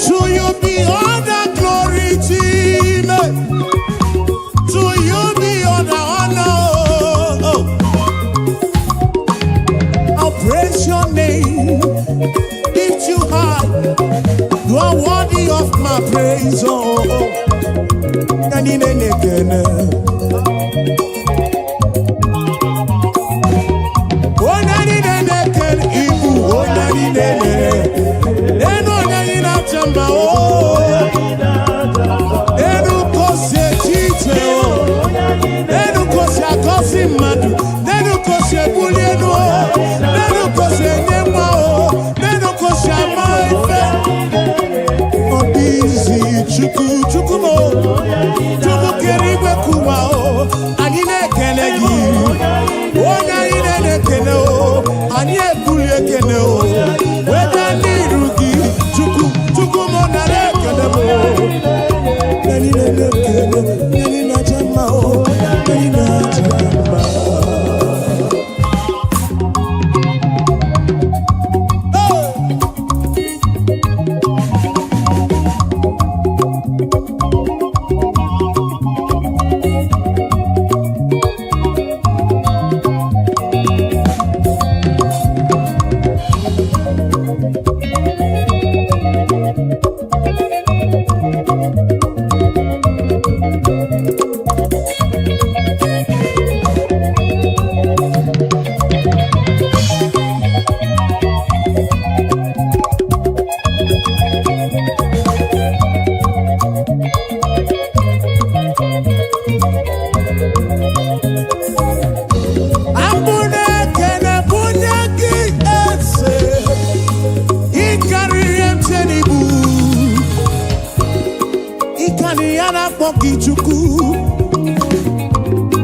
S1: To you be all the glory, Jesus. To you be all the honor. I'll praise your name, lift you high. You are worthy of my praise. Chukwumo, Chukwu kerigwe kuwa o, anyị na-ekele gị.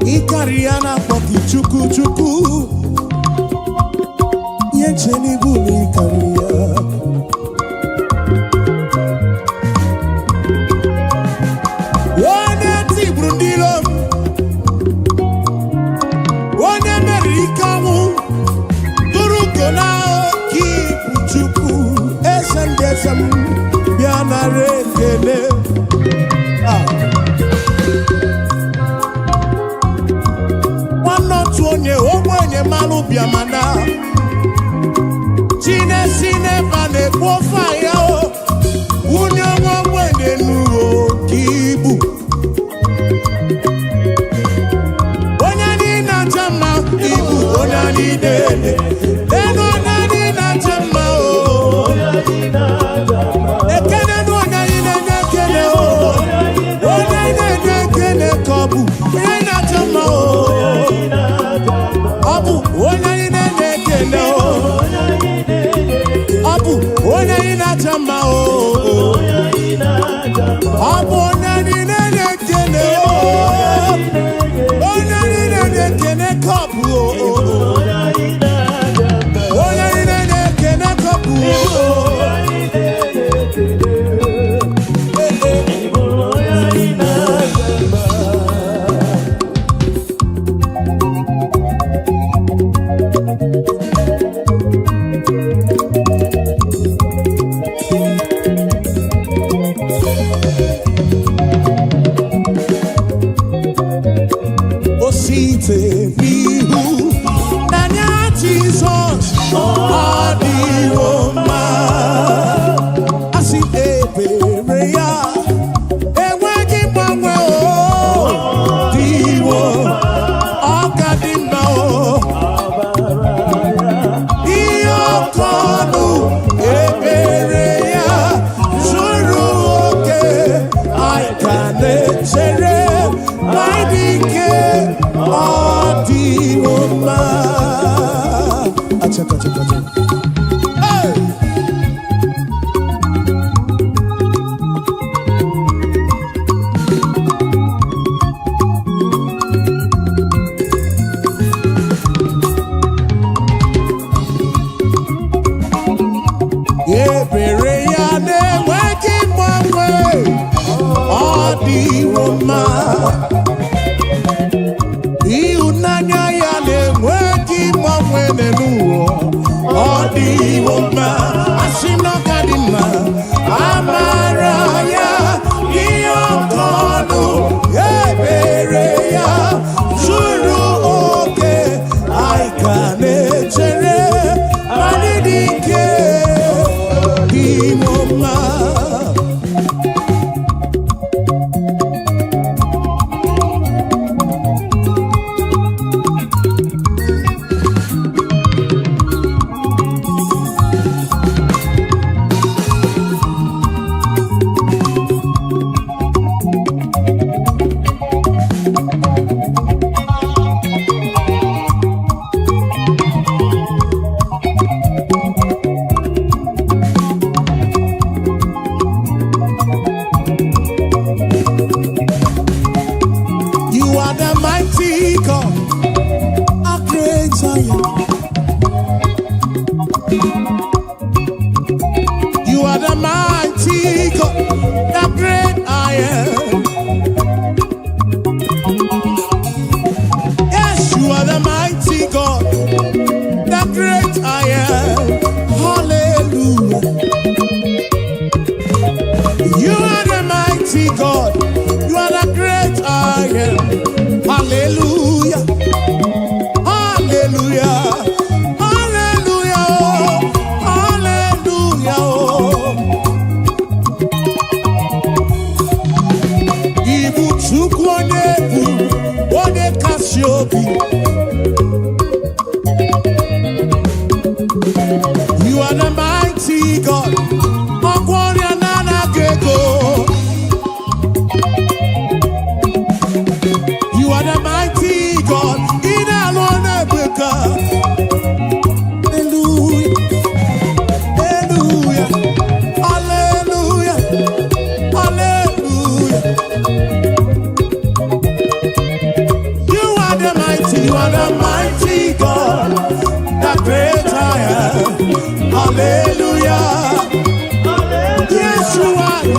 S1: Ikariana poki chuku chuku Yencheni buli karia Wane ti brundilo Wane Amerika wu Duruko na kipu chuku Esem Biana rekele Onye ogbenye malụ biamana Chinesi bane kwofa ya o Unye ogbenye nuo kibu Onye ni na jama ibu onye ni dede Eno onye ni na jama o Ekene nu onye ni nekene o Onye ni nekene kobu Onye na jama o Abu onye ina nekene o Abu onye ina jama o Abu onye ina nekene o Onye ina nekene kapu o Onye ina nekene kapu o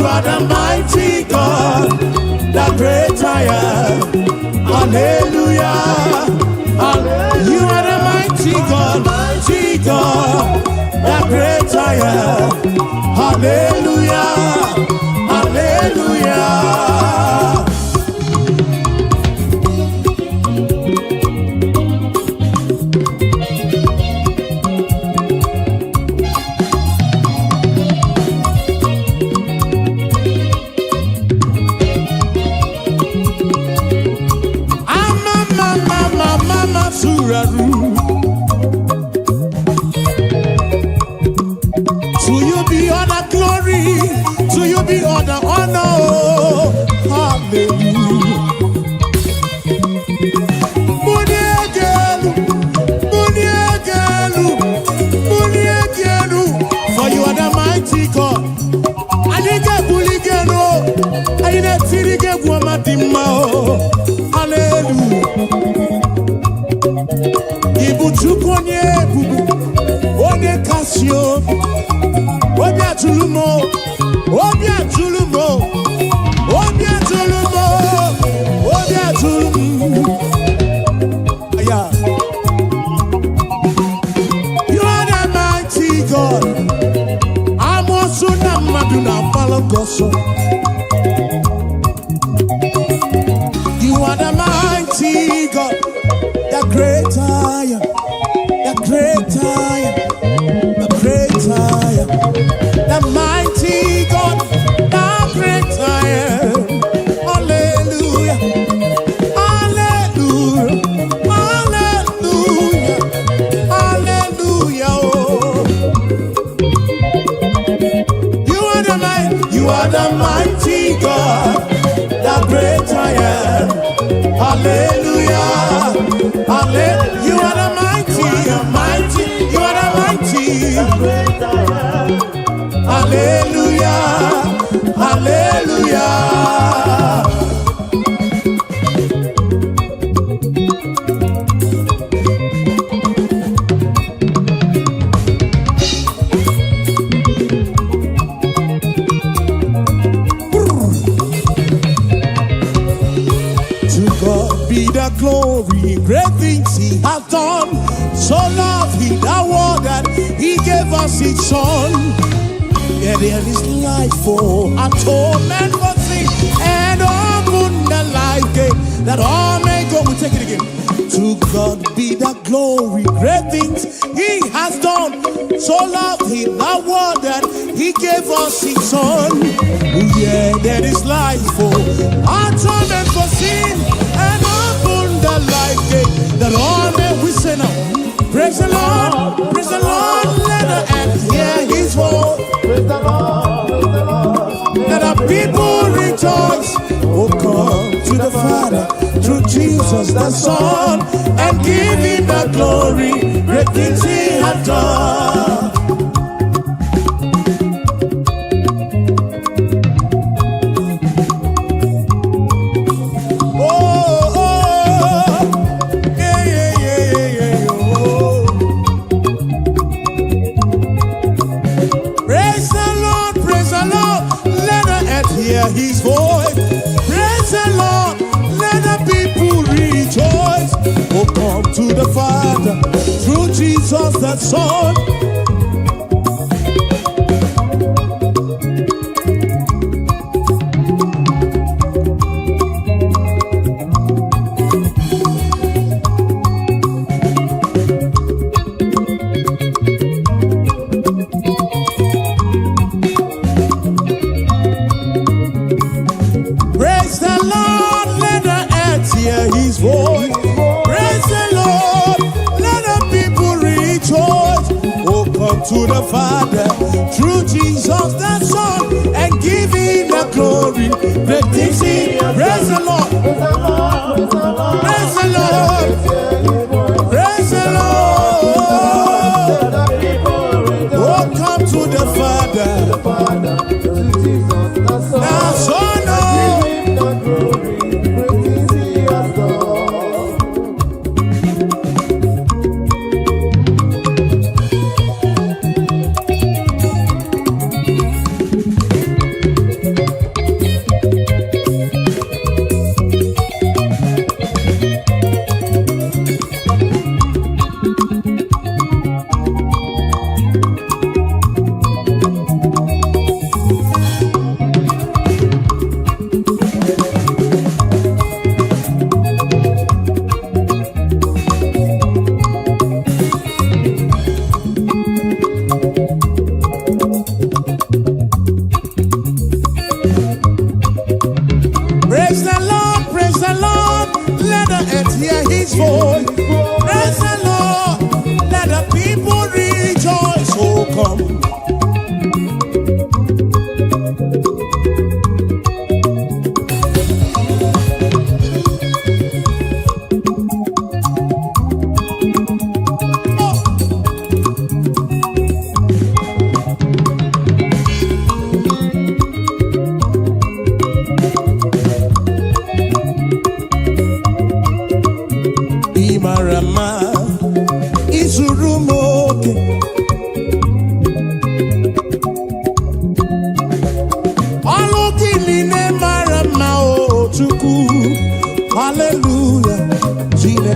S1: are the mighty God, the great I am. Hallelujah. You are the mighty God, the great I am. Hallelujah. Hallelujah. To you be all the glory, to you be all the honor. Hallelujah. For you are the mighty God. I didn't get bully again. I didn't get woman. Hallelujah. Ibuchukonye bubu, onye kasio, obia tulumo, obia tulumo, obia tulumo, obia tulumo. Aya, you are the mighty God. Amosu na maduna palogoso. You are the mighty God. The great I am, the great I am, the great I am, the mighty God, the great I am. Hallelujah, hallelujah, hallelujah, hallelujah. Oh. You are the mighty God, the great I am. Hallelujah. Hallelujah. You are the mighty, mighty. You are the mighty. Hallelujah. Hallelujah. To God be the glory, great things He has done. So loved He the world that He gave us His Son. Yeah, there is life for atonement for sin, and open the life gate that all may go. We take it again. To God be the glory, great things He has done. So loved He the world that He gave us His Son. Oh yeah, there is life for atonement for sin, and open the life gate that all may we say now. Praise the Lord, let the earth hear His voice.
S3: Praise the Lord,
S1: Let the people rejoice. Oh, come to the Father through Jesus the Son, and give Him the glory. Great things He has done. His voice. Praise the Lord, let the people rejoice. Oh, come to the Father through Jesus the Son. His voice. Praise the Lord, let the people rejoice. Oh, come to the Father through Jesus the Son, and give Him the glory. Great things He. Praise the Lord, praise the Lord, praise the Lord. Oh, come to the Father. Now, Son,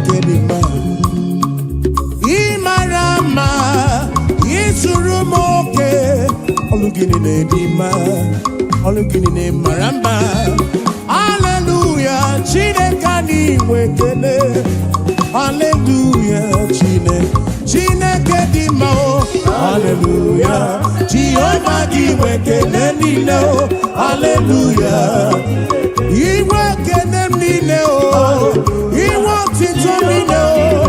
S1: Chineke dị mma. Ị mara mma, ị zuru m oke. Ọlụ gị niile dị mma, ọlụ gị niile mara mma. Hallelujah, Chineke anyị nwe ekele. Hallelujah, Chineke dị mma o. Hallelujah, Jehova gị nwe ekele niile o. Hallelujah, iwe ekele niile o. Iwe otito niile o.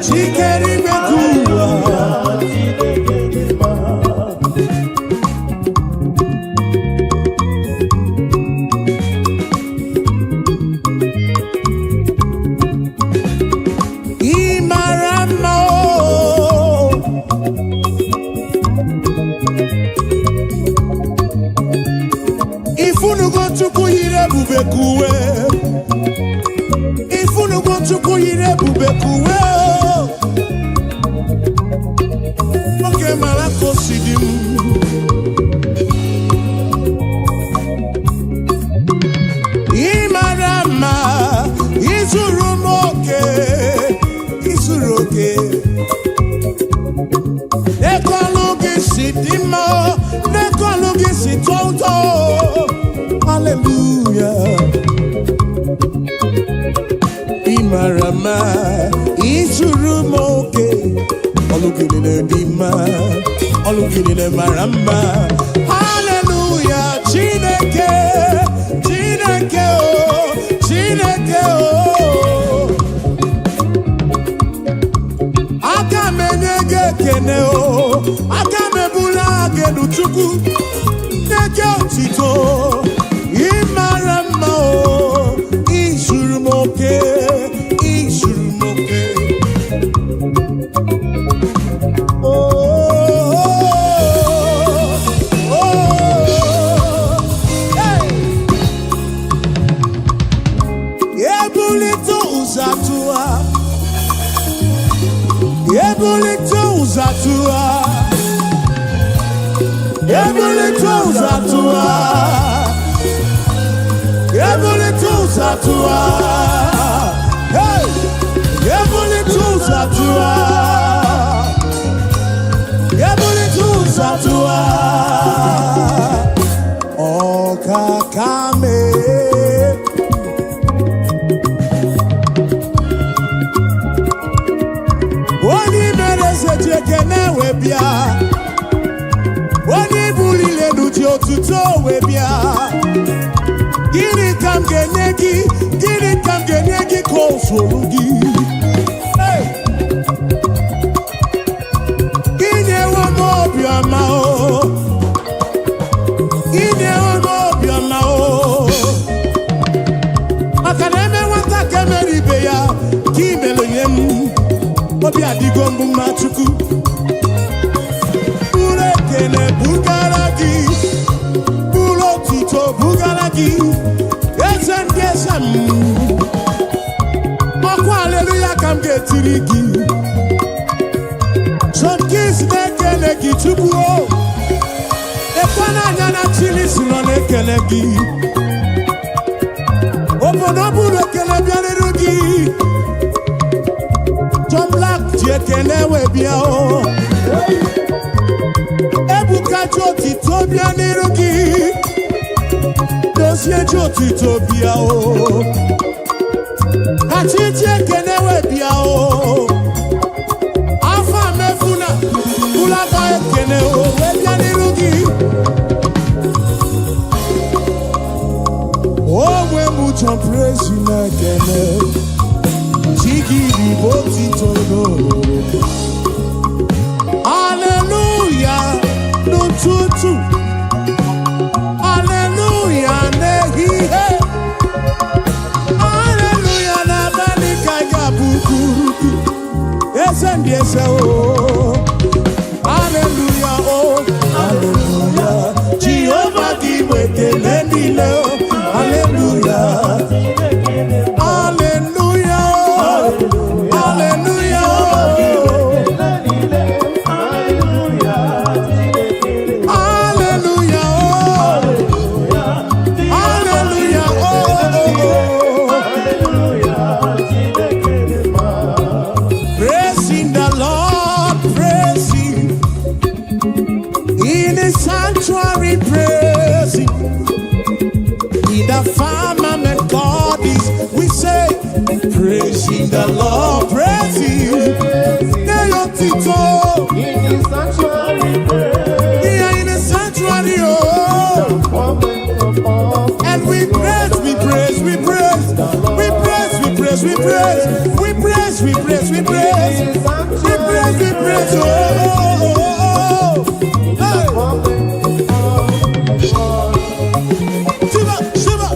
S1: Chikere iwe kuwa. Chukwu yiri ebube kuwe. Ifunugo Chukwu yiri ebube kuwe. Oke mara kosi di m. Ị mara mma, ị zuru m oke, ị zuru oke. N'ekọlụ gị si dị mma, n'ekọlụ gị si tọ ụtọ. Hallelujah. Imarama, Isurumoke, Olugine Dima, Olugine Maramba. Hallelujah, Chineke, Chineke, oh, Chineke, oh. Akamenege kene, oh, Akamebula geduchuku, Neke otito. Imarama o, Isurumoke, Isurumoke. Oh, oh, oh, hey. Ebulito uzatua, Ebulito uzatua, Ebulito uzatua. Zatua, hey, Zatua, Zatua, oh kakame, oni merese jekene webia, oni bulile nuti otuto webia. Gini kam genegi kosolugi. Ine wono biama o. Ine wono biama o. Akaneme wata kemeri beya. Kimelo yem. Obi adigombu machuku. Ure kene bugaragi. Bulo tito bugaragi. Esem Okwa hallelujah kam getirigi. Some kids nekele gi chubu o. Ekwana nyana chili sino nekele gi. Obonobu nekele bianerugi. John Black jekele webia o. Ebuka joti to bianerugi. Dosie joti to bia o. Achiche kenewe bia o. Afa mefuna kula ba kene o. Webia nirugi. Oh we mucho praise na kene. Chigi di boti todo. Hallelujah. No tutu. Hallelujah, nehi he. Hallelujah, na bani kaya bukuruki. Esen diese o. Hallelujah, oh. Hallelujah. Jehovah di wete lendile o. Hallelujah. Hallelujah, oh. Hallelujah, oh. the Lord, praise Him.
S3: In His sanctuary,
S1: We are in the sanctuary, oh. And we praise, we praise, we praise, we praise, we praise, we praise, we praise, we praise, we praise, we praise, we praise, oh. Hey. Shiva, Shiva.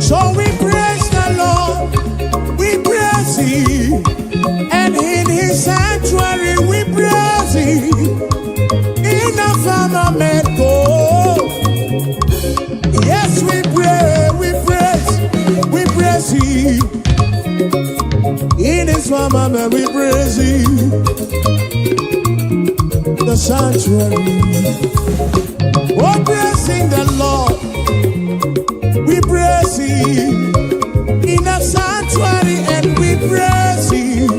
S1: So we praise the Lord, we praise Him, and in His sanctuary we praise Him. In the firmament, oh, yes, we pray, we praise Him. In His firmament we praise Him. The sanctuary, oh, praising the Lord. We praise Him in the sanctuary, and we praise Him.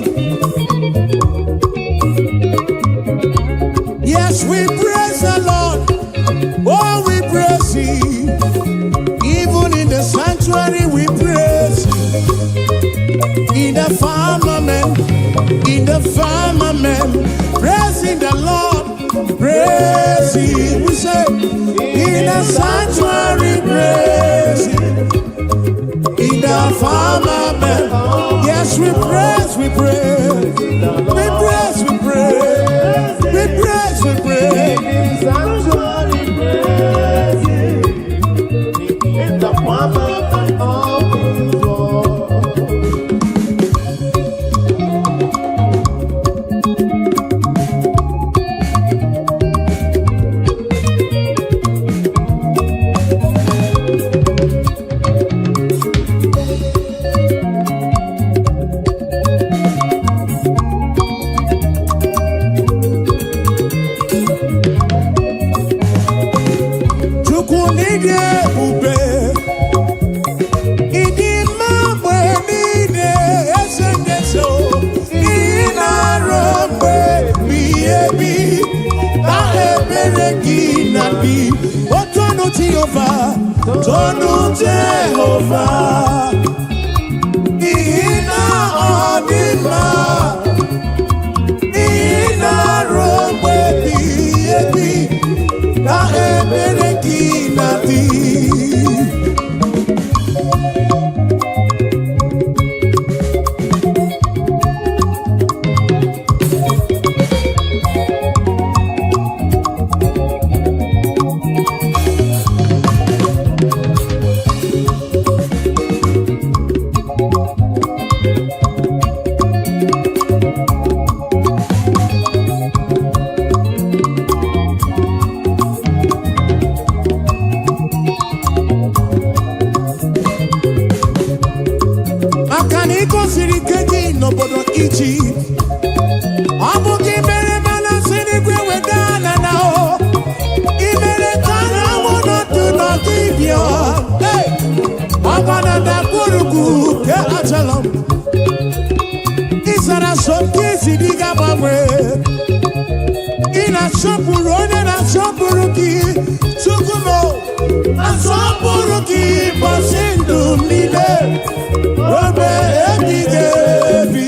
S1: Yes, we praise the Lord. Oh, we praise Him. Even in the sanctuary, we praise Him. In the firmament, praising the Lord, praise Him. We say, in the sanctuary, praise Him. In the firmament, yes, we praise, we praise, we praise, we praise, we praise, we praise.
S3: sanctuary, praise Him. In the firmament of His word.
S1: Tonu Jehovah, Ina Odima, Ina Romwe Biebi, Na Ebereki Nati. N'obodo Egypt, ọ bụ gị mere mana si n'igwe wedana na o, ị mere ka na-anwụ n'otu n'ọdịbịa, ọgbana na gburugburu ke Absalom, ị sara asọmpi esi dị ga-agbanwe, ị na-asọpụrụ onye na-asọpụrụ gị, Chukwumo, asọpụrụ gị ụbọchị ndụ m niile. Obe ebighị ebi,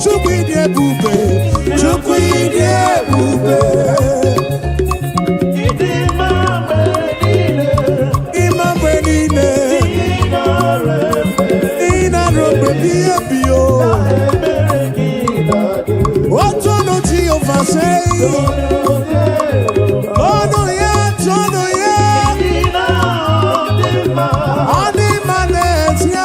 S1: Chukwu ịdị ebube, Chukwu ịdị ebube.
S3: Ịdị mma mgbe niile,
S1: Ịma mgbe niile, ị na-arụ mgbe ebighị ebi o. Otu ọnụ Jehova sị, ọnụ ya, ọnụ ya, ọ dị mma n'ezi ya.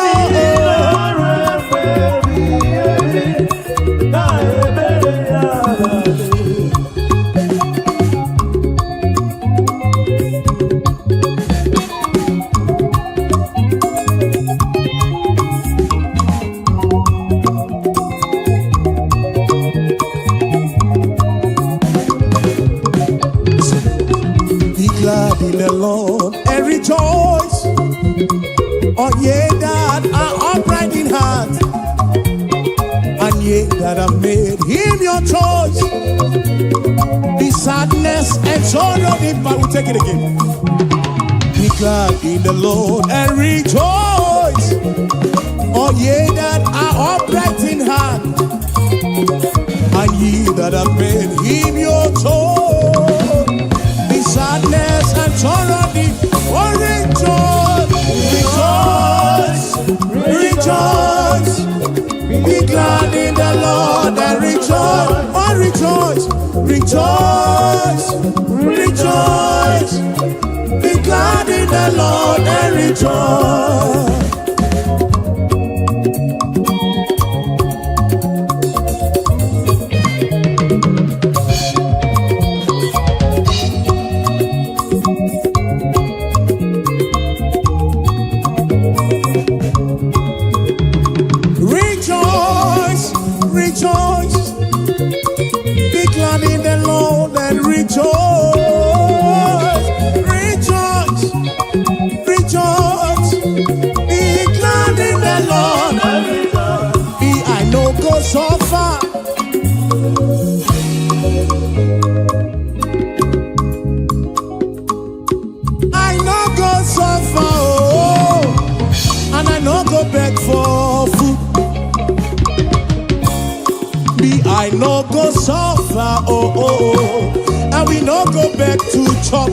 S1: ye that have made him your choice. The sadness and sorrow, but we'll take it again. Be glad in the Lord and rejoice. All ye that are upright in heart, and ye that have made him your choice. The sadness and sorrow, oh rejoice, rejoice, be glad in the Lord and rejoice. Oh rejoice, rejoice, rejoice, be glad in the Lord and rejoice. Rejoice, be glad in the Lord and rejoice. Rejoice, rejoice, be glad in the Lord and rejoice. Be I know go so far. I know go so far, oh, and I know go back for food. I no go suffer, oh, oh, oh, and we no go back to chop.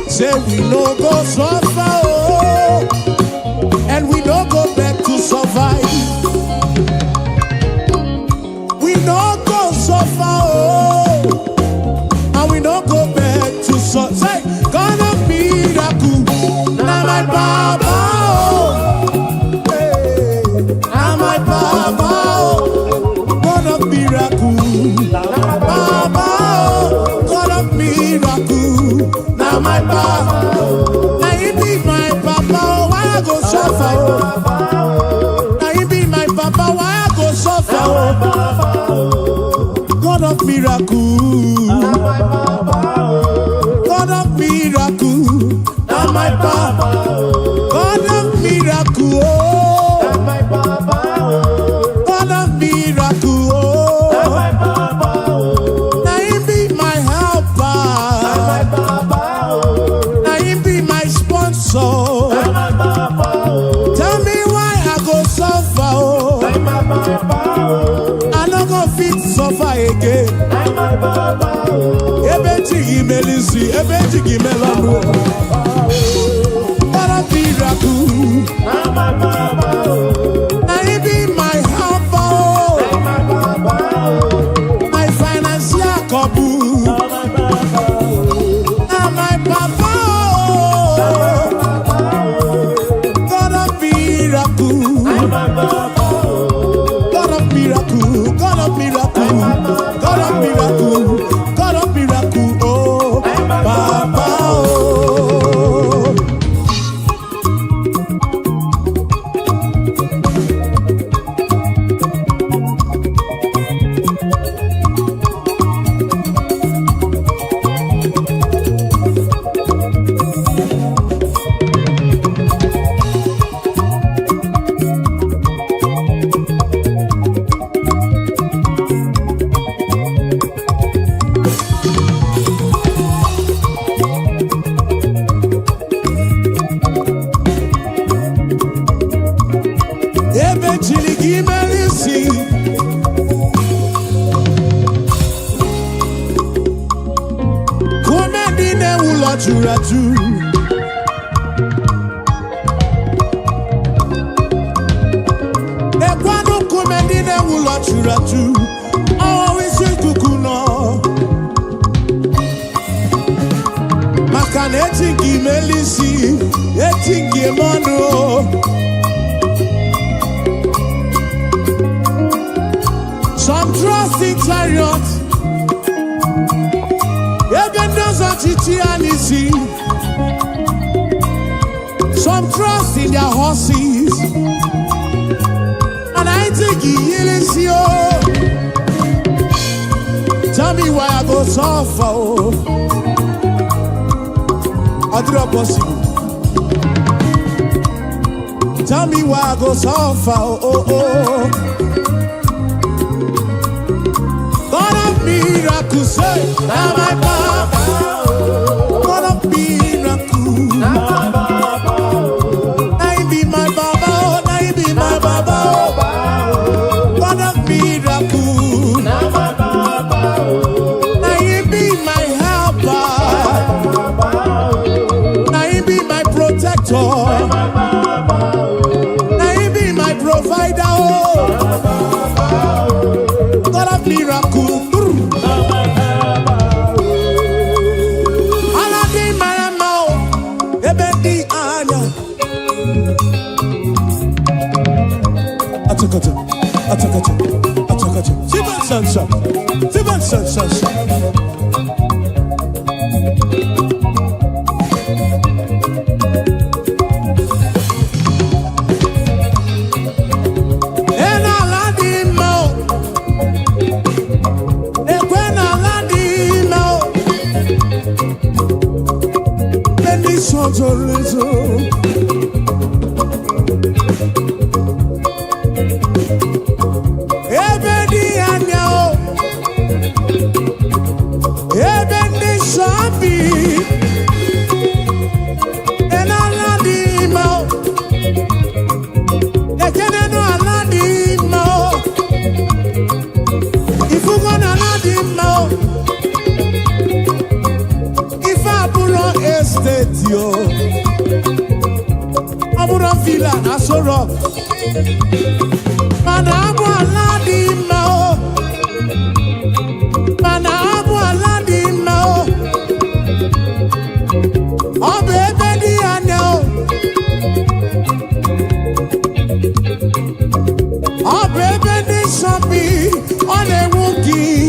S1: Say we no go suffer, oh, and we no go back to survive. We no go suffer, oh, and we no go back to survive. Say, God of miracle, now my Baba, oh, hey, now my Baba. Baba, God of miracle, now my Baba, now you be my Papa, why I go suffer? Now you be my Papa, why I go suffer? God of miracle, God of miracle, now my Papa, God of miracle, God of miracle. Tell me why I go suffer, oh. I no go fit suffer again. Ebeti melisi, ebeti melano. What a miracle! Now you be my helper, my financial couple. Now my Papa. God of miracle, God of miracle, God of miracle, God of miracle, God of miracle, oh, Papa, oh. Raju, Ekwano kumedine wula churaju, always kukuno. Makane etingi melisi, etingi mono. Some trust in chariots. Some trust in their horses, and I think he is you. Tell me why I go suffer. I do not possible. tell me why I go so far. Oh, oh. God of miracles, say, now my Baba. God of miracles, now my Baba. Now he be my Baba, now he be my Baba. God of miracles, now my Baba. Now he be my helper, now he be my protector. Provider, oh, God of miracle. Aladi marama, ebedi anya. Atakacha. Sivan sansa. Villa, Asoro. Manabu Aladimao. Manabu Aladimao. Oh, baby, I know. Oh, baby, this should be on a wookie.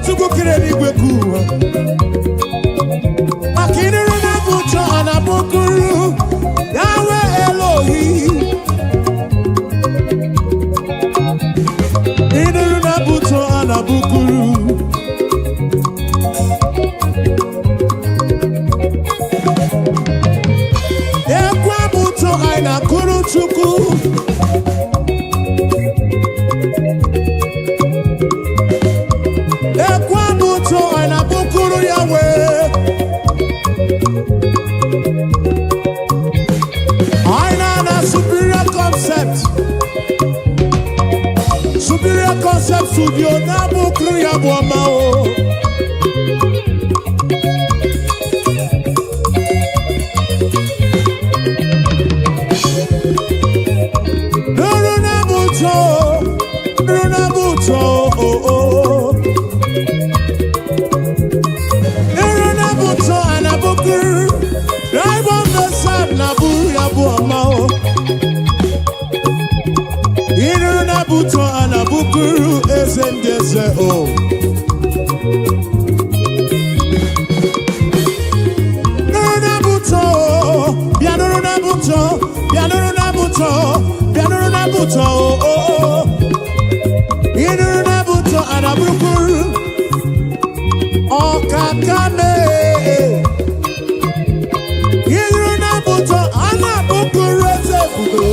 S1: Chuku kireni gweku Ekwabuto aina kuru chuku. Ekwabuto aina bukuru Yahweh. Aina na superior concept. Superior concept studio na bukuru Yahweh mao. Buto anabukuru esendeze o. Nuruna buto, bianuruna buto, bianuruna buto, bianuruna buto o. Inuruna buto anabukuru o kakame. Inuruna buto anabukuru ezebudo.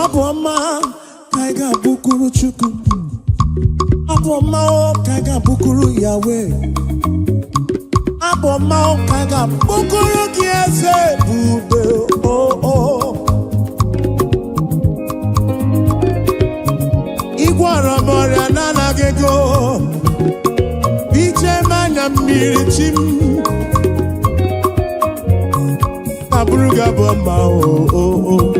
S1: Aboma kaiga bukuru chuku. Aboma kaiga bukuru Yahweh. Aboma kaiga bukuru kiese bube oh. Igwara moria nana gego. Biche manya mirichim. Abruga bomba oh.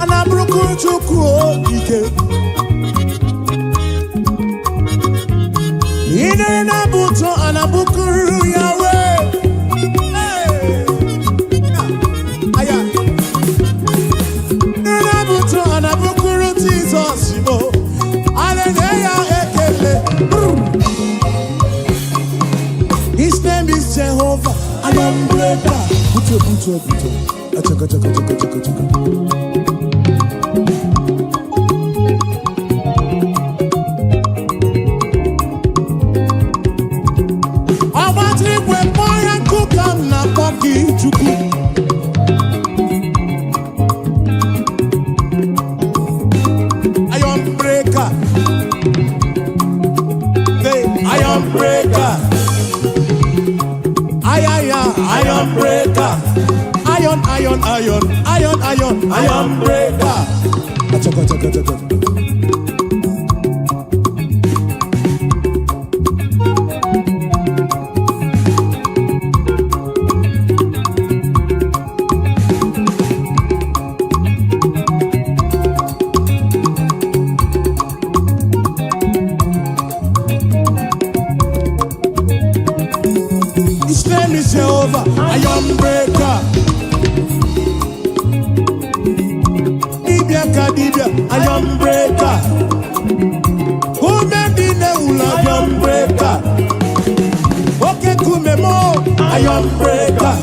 S1: Anabruku chuku ike. Ine na buto anabukuru Yahweh. Aya. Ine na buto anabukuru Jesus mo. Hallelujah ekele. His name is Jehovah. I am greater. Buto. Achaka. Iron breaker. Achaka. His name is Jehovah. Iron breaker. Iron breaker. Who made the iron breaker? Okay, Kumemo, iron breaker.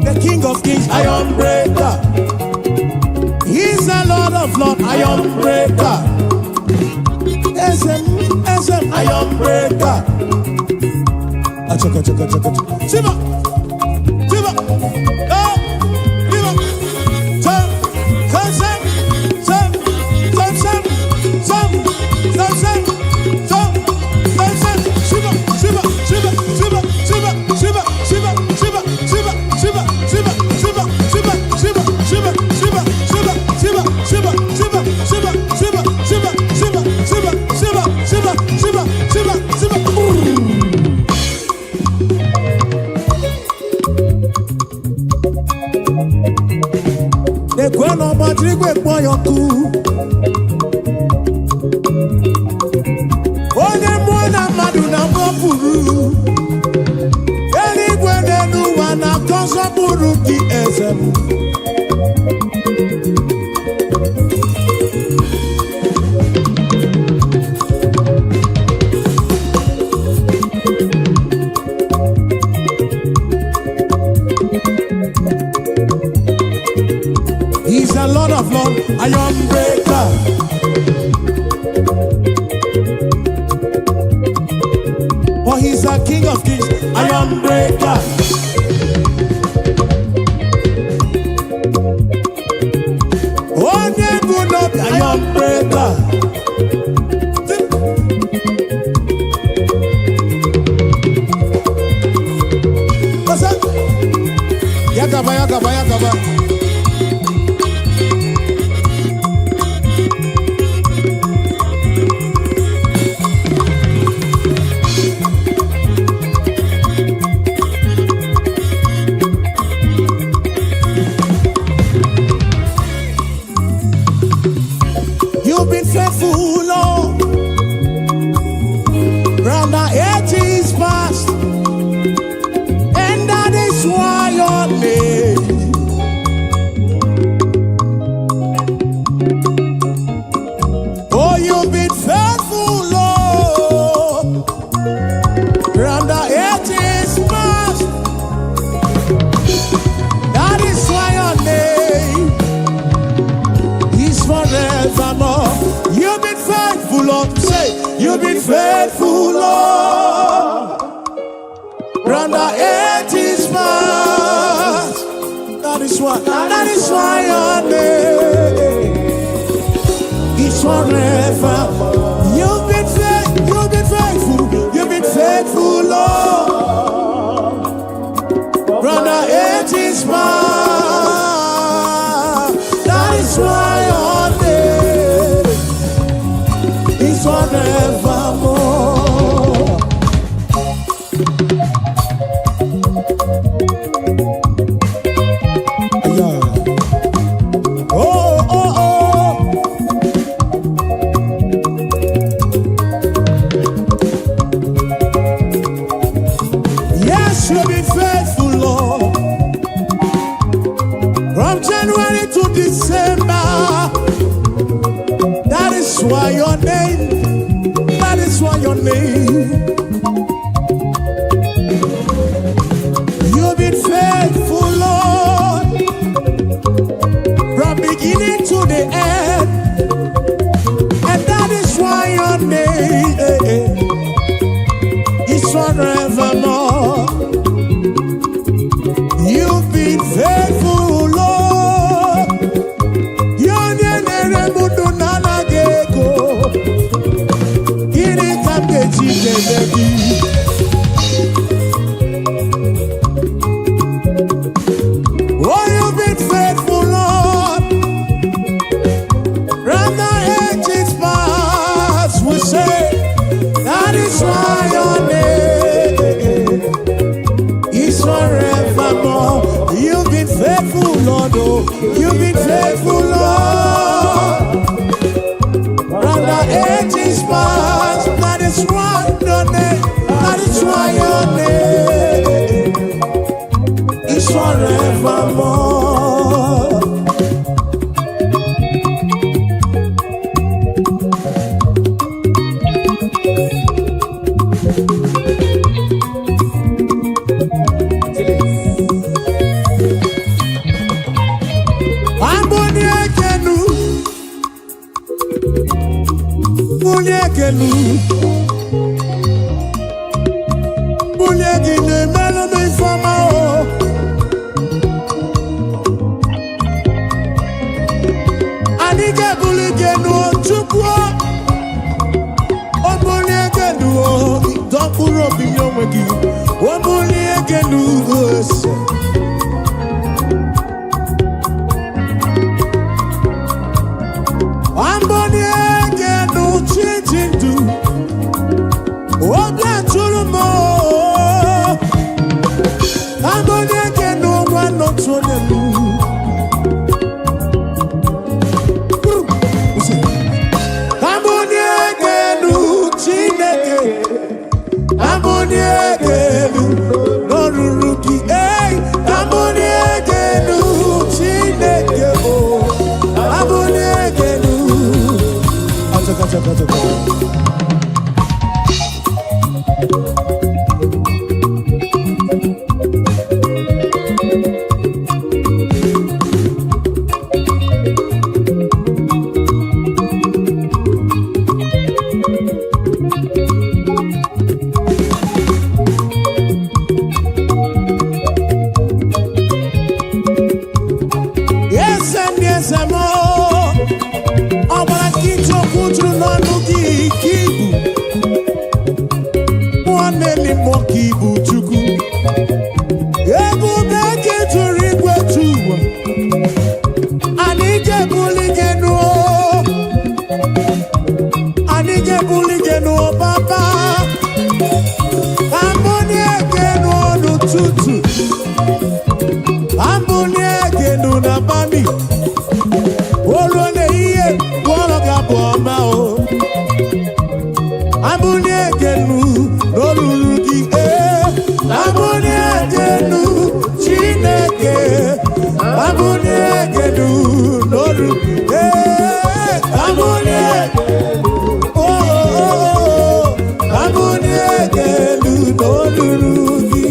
S1: The King of Kings, iron breaker. He's the Lord of Lords, iron breaker. SM, iron breaker. Achaka. Shiba. Ekweno matrigwe boyoku. Onye mwana madu na mwapuru. Eni gwene nuwa na konso buru ki ezemu. and Lord of Lords, iron breaker. For he's a King of Kings, iron breaker. Oh, never not iron breaker. Yakaba, yakaba, yakaba. You've been faithful, Lord, round the edges past, and that is why your name. Oh, you've been faithful, Lord, round the edges past, that is why your name is forevermore. You've been faithful, Lord. Say, you've been faithful, Lord, round the edges past. That is why your name is forever. You've been faithful, Lord, round the edges past. That is why your name is forevermore. You've been faithful, Lord, from January to December. That is why your name, that is why your name. You've been faithful, Lord, from beginning to the end, and that is why your name is forevermore. You've been faithful, Lord. Yonyenere mudu nanageko. Kini kamke chikebeki. Oh, you've been faithful, Lord. Round the edges past, we say, that is why your name is forevermore. You've been faithful, Lord. Oh, you've been faithful, Lord. Round the edges past, that is why your name, that is why your name is forevermore. desemo ọgbara nkịtị okwu juru n'ọnụ gị ka ibu nwanne n'ime ka ibu Chukwu ebube gị juru igwe ụwa anyị ga-ebuli gị n'ụọ anyị ga-ebuli gị n'ụọ papa ambụni ege n'ọnụ tutu ambụni ege n'ụnabani olu na-ihe gwọrọ gị abụ ọma o ambụni ege n'olulu gị ambụni ege Chineke ambụni ege n'olu ambụni ege ambụni ege n'olulu gị.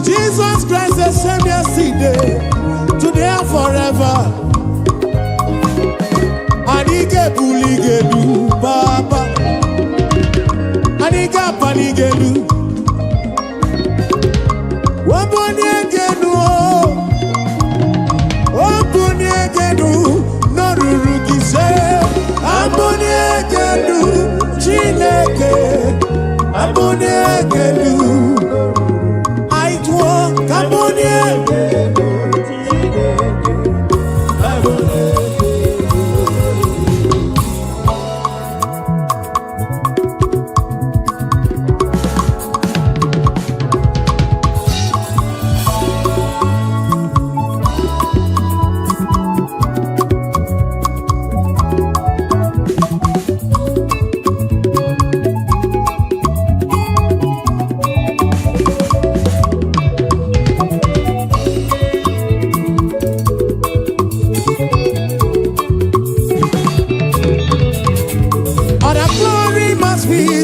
S1: Jesus Christ the same yesterday, today and forever. Anike buligelu Baba, Anika panigelu, Waboni agenu, Waboni agenu, Norurukise, Aboni agenu, Chineke, Aboni agenu.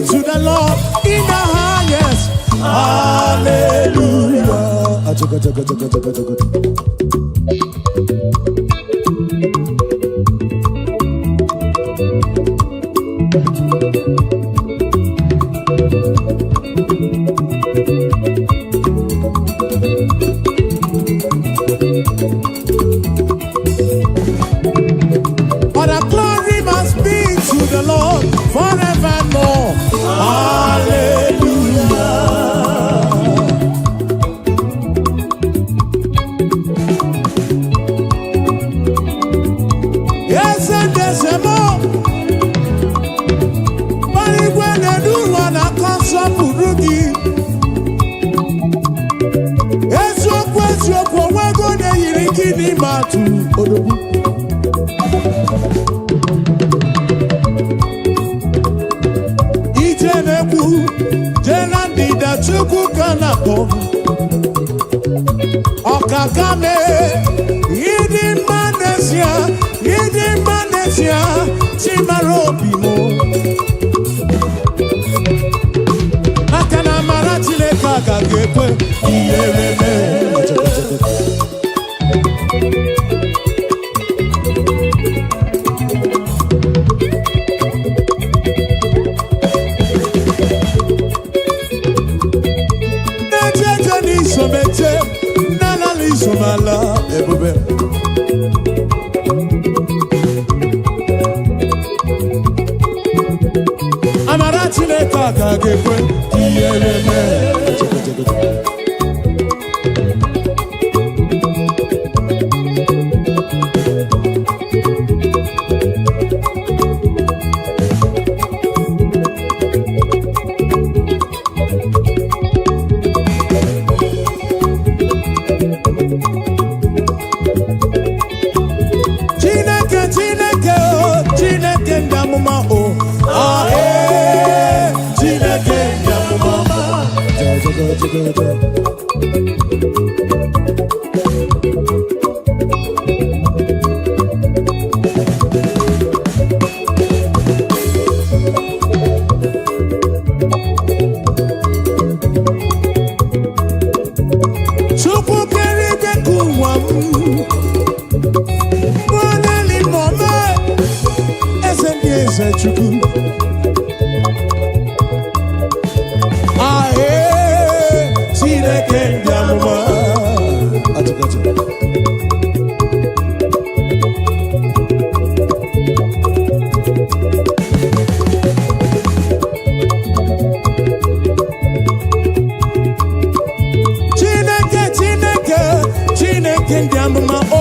S1: To the Lord in the highest. Hallelujah. But the glory must be to the Lord forevermore. Hallelujah. Yes, and there's a more. But when I do one, I can't stop Rugi. Yes, your question, we're going to give him out to Odobu. Jenandida Chukwu Kanapo Okakame Yidi Manesia Chimarobimo Akana Maratile Kagakwe Iyereme Nana ebube Amara Chineke aka ga-ekwe iyereme amụma o Chineke ndị amụma Chukwu kere ike ka ụwa m Nwaneli mọme eze ndị eze Chukwu Chineke ndị amụma Chineke ndị amụma o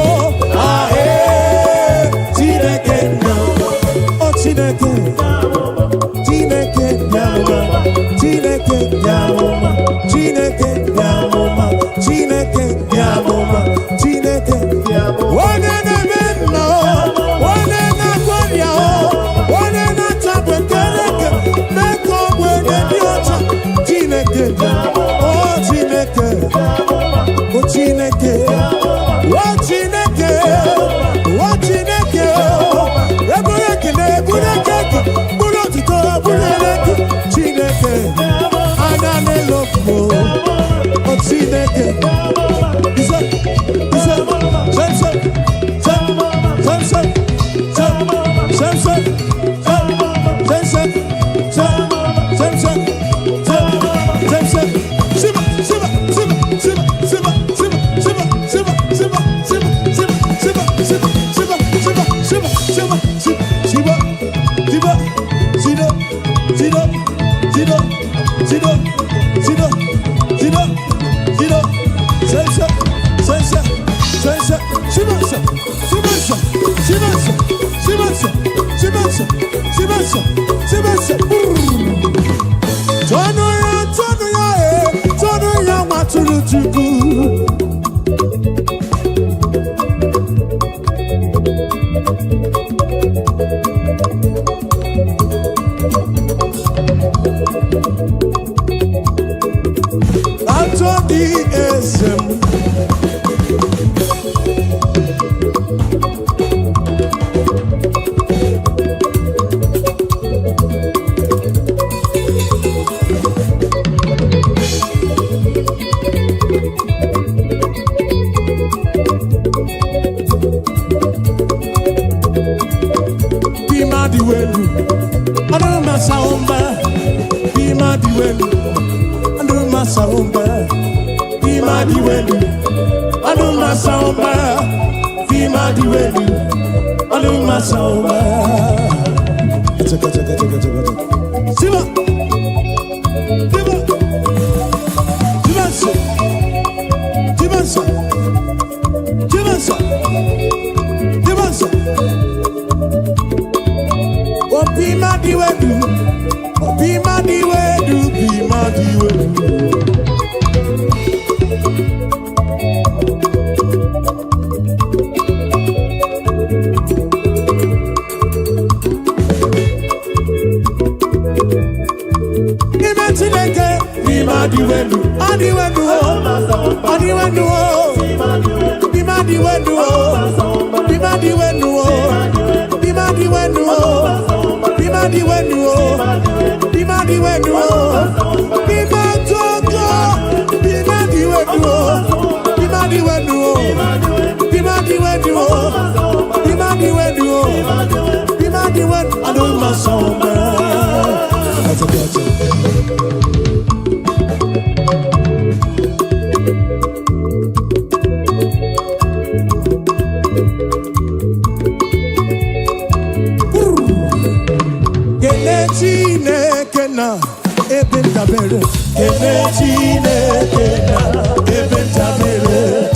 S1: Chineke ndị amụma o Chineke ndị amụma Chineke ndị amụma Chineke ndị amụma Chineke ndị amụma Chineke ndị amụma onye na-eme nna onye na-agwọrịa onye na-atabụ ekereke na-eke ogbe dị ọcha Chineke ndị amụma o Chineke o Chineke Chineke Ananeloko o Chineke Tonu ya maturu Chukwu Atodi esem Chineke na ebe ndabere kele Chineke na ebe ndabere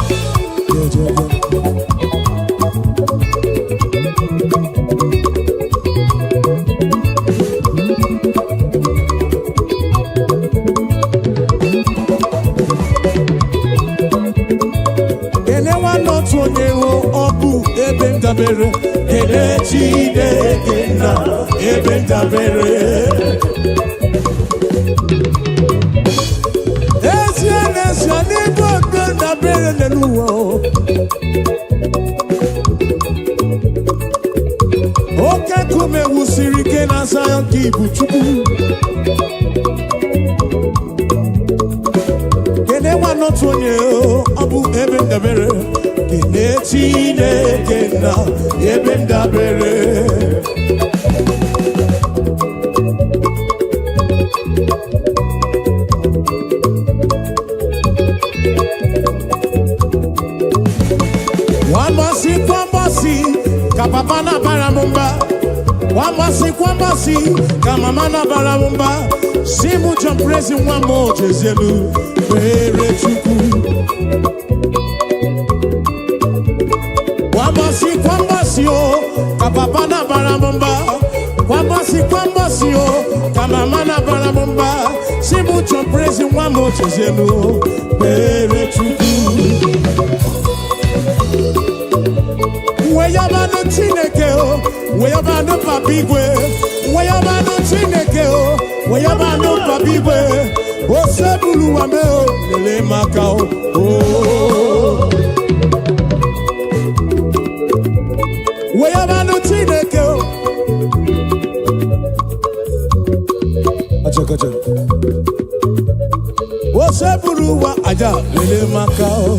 S1: kele Chineke na ebe ndabere ezie n'ezie n'ebe ebe ndabere n'ụwa oke nkume wusiri ike na Zion ka ibu Chukwu kene nwa n'otu onye ọ bụ ebe ndabere kene Chineke na ebe ndabere Wamasi ka papa na baramumba Wamasi ka mama na baramumba Simu John praise one more Jezelu Bere Chukwu Wamasi ka papa na baramumba Wamasi ka mama na baramumba Simu John praise one more Jezelu Bere Chukwu Weyabano Chineke o, weyabano papigwe, weyabano Chineke o, weyabano papigwe, o sebulu wame o, lele maka o. Weyabano Chineke o. Acha. O sebulu wa aja lele maka o.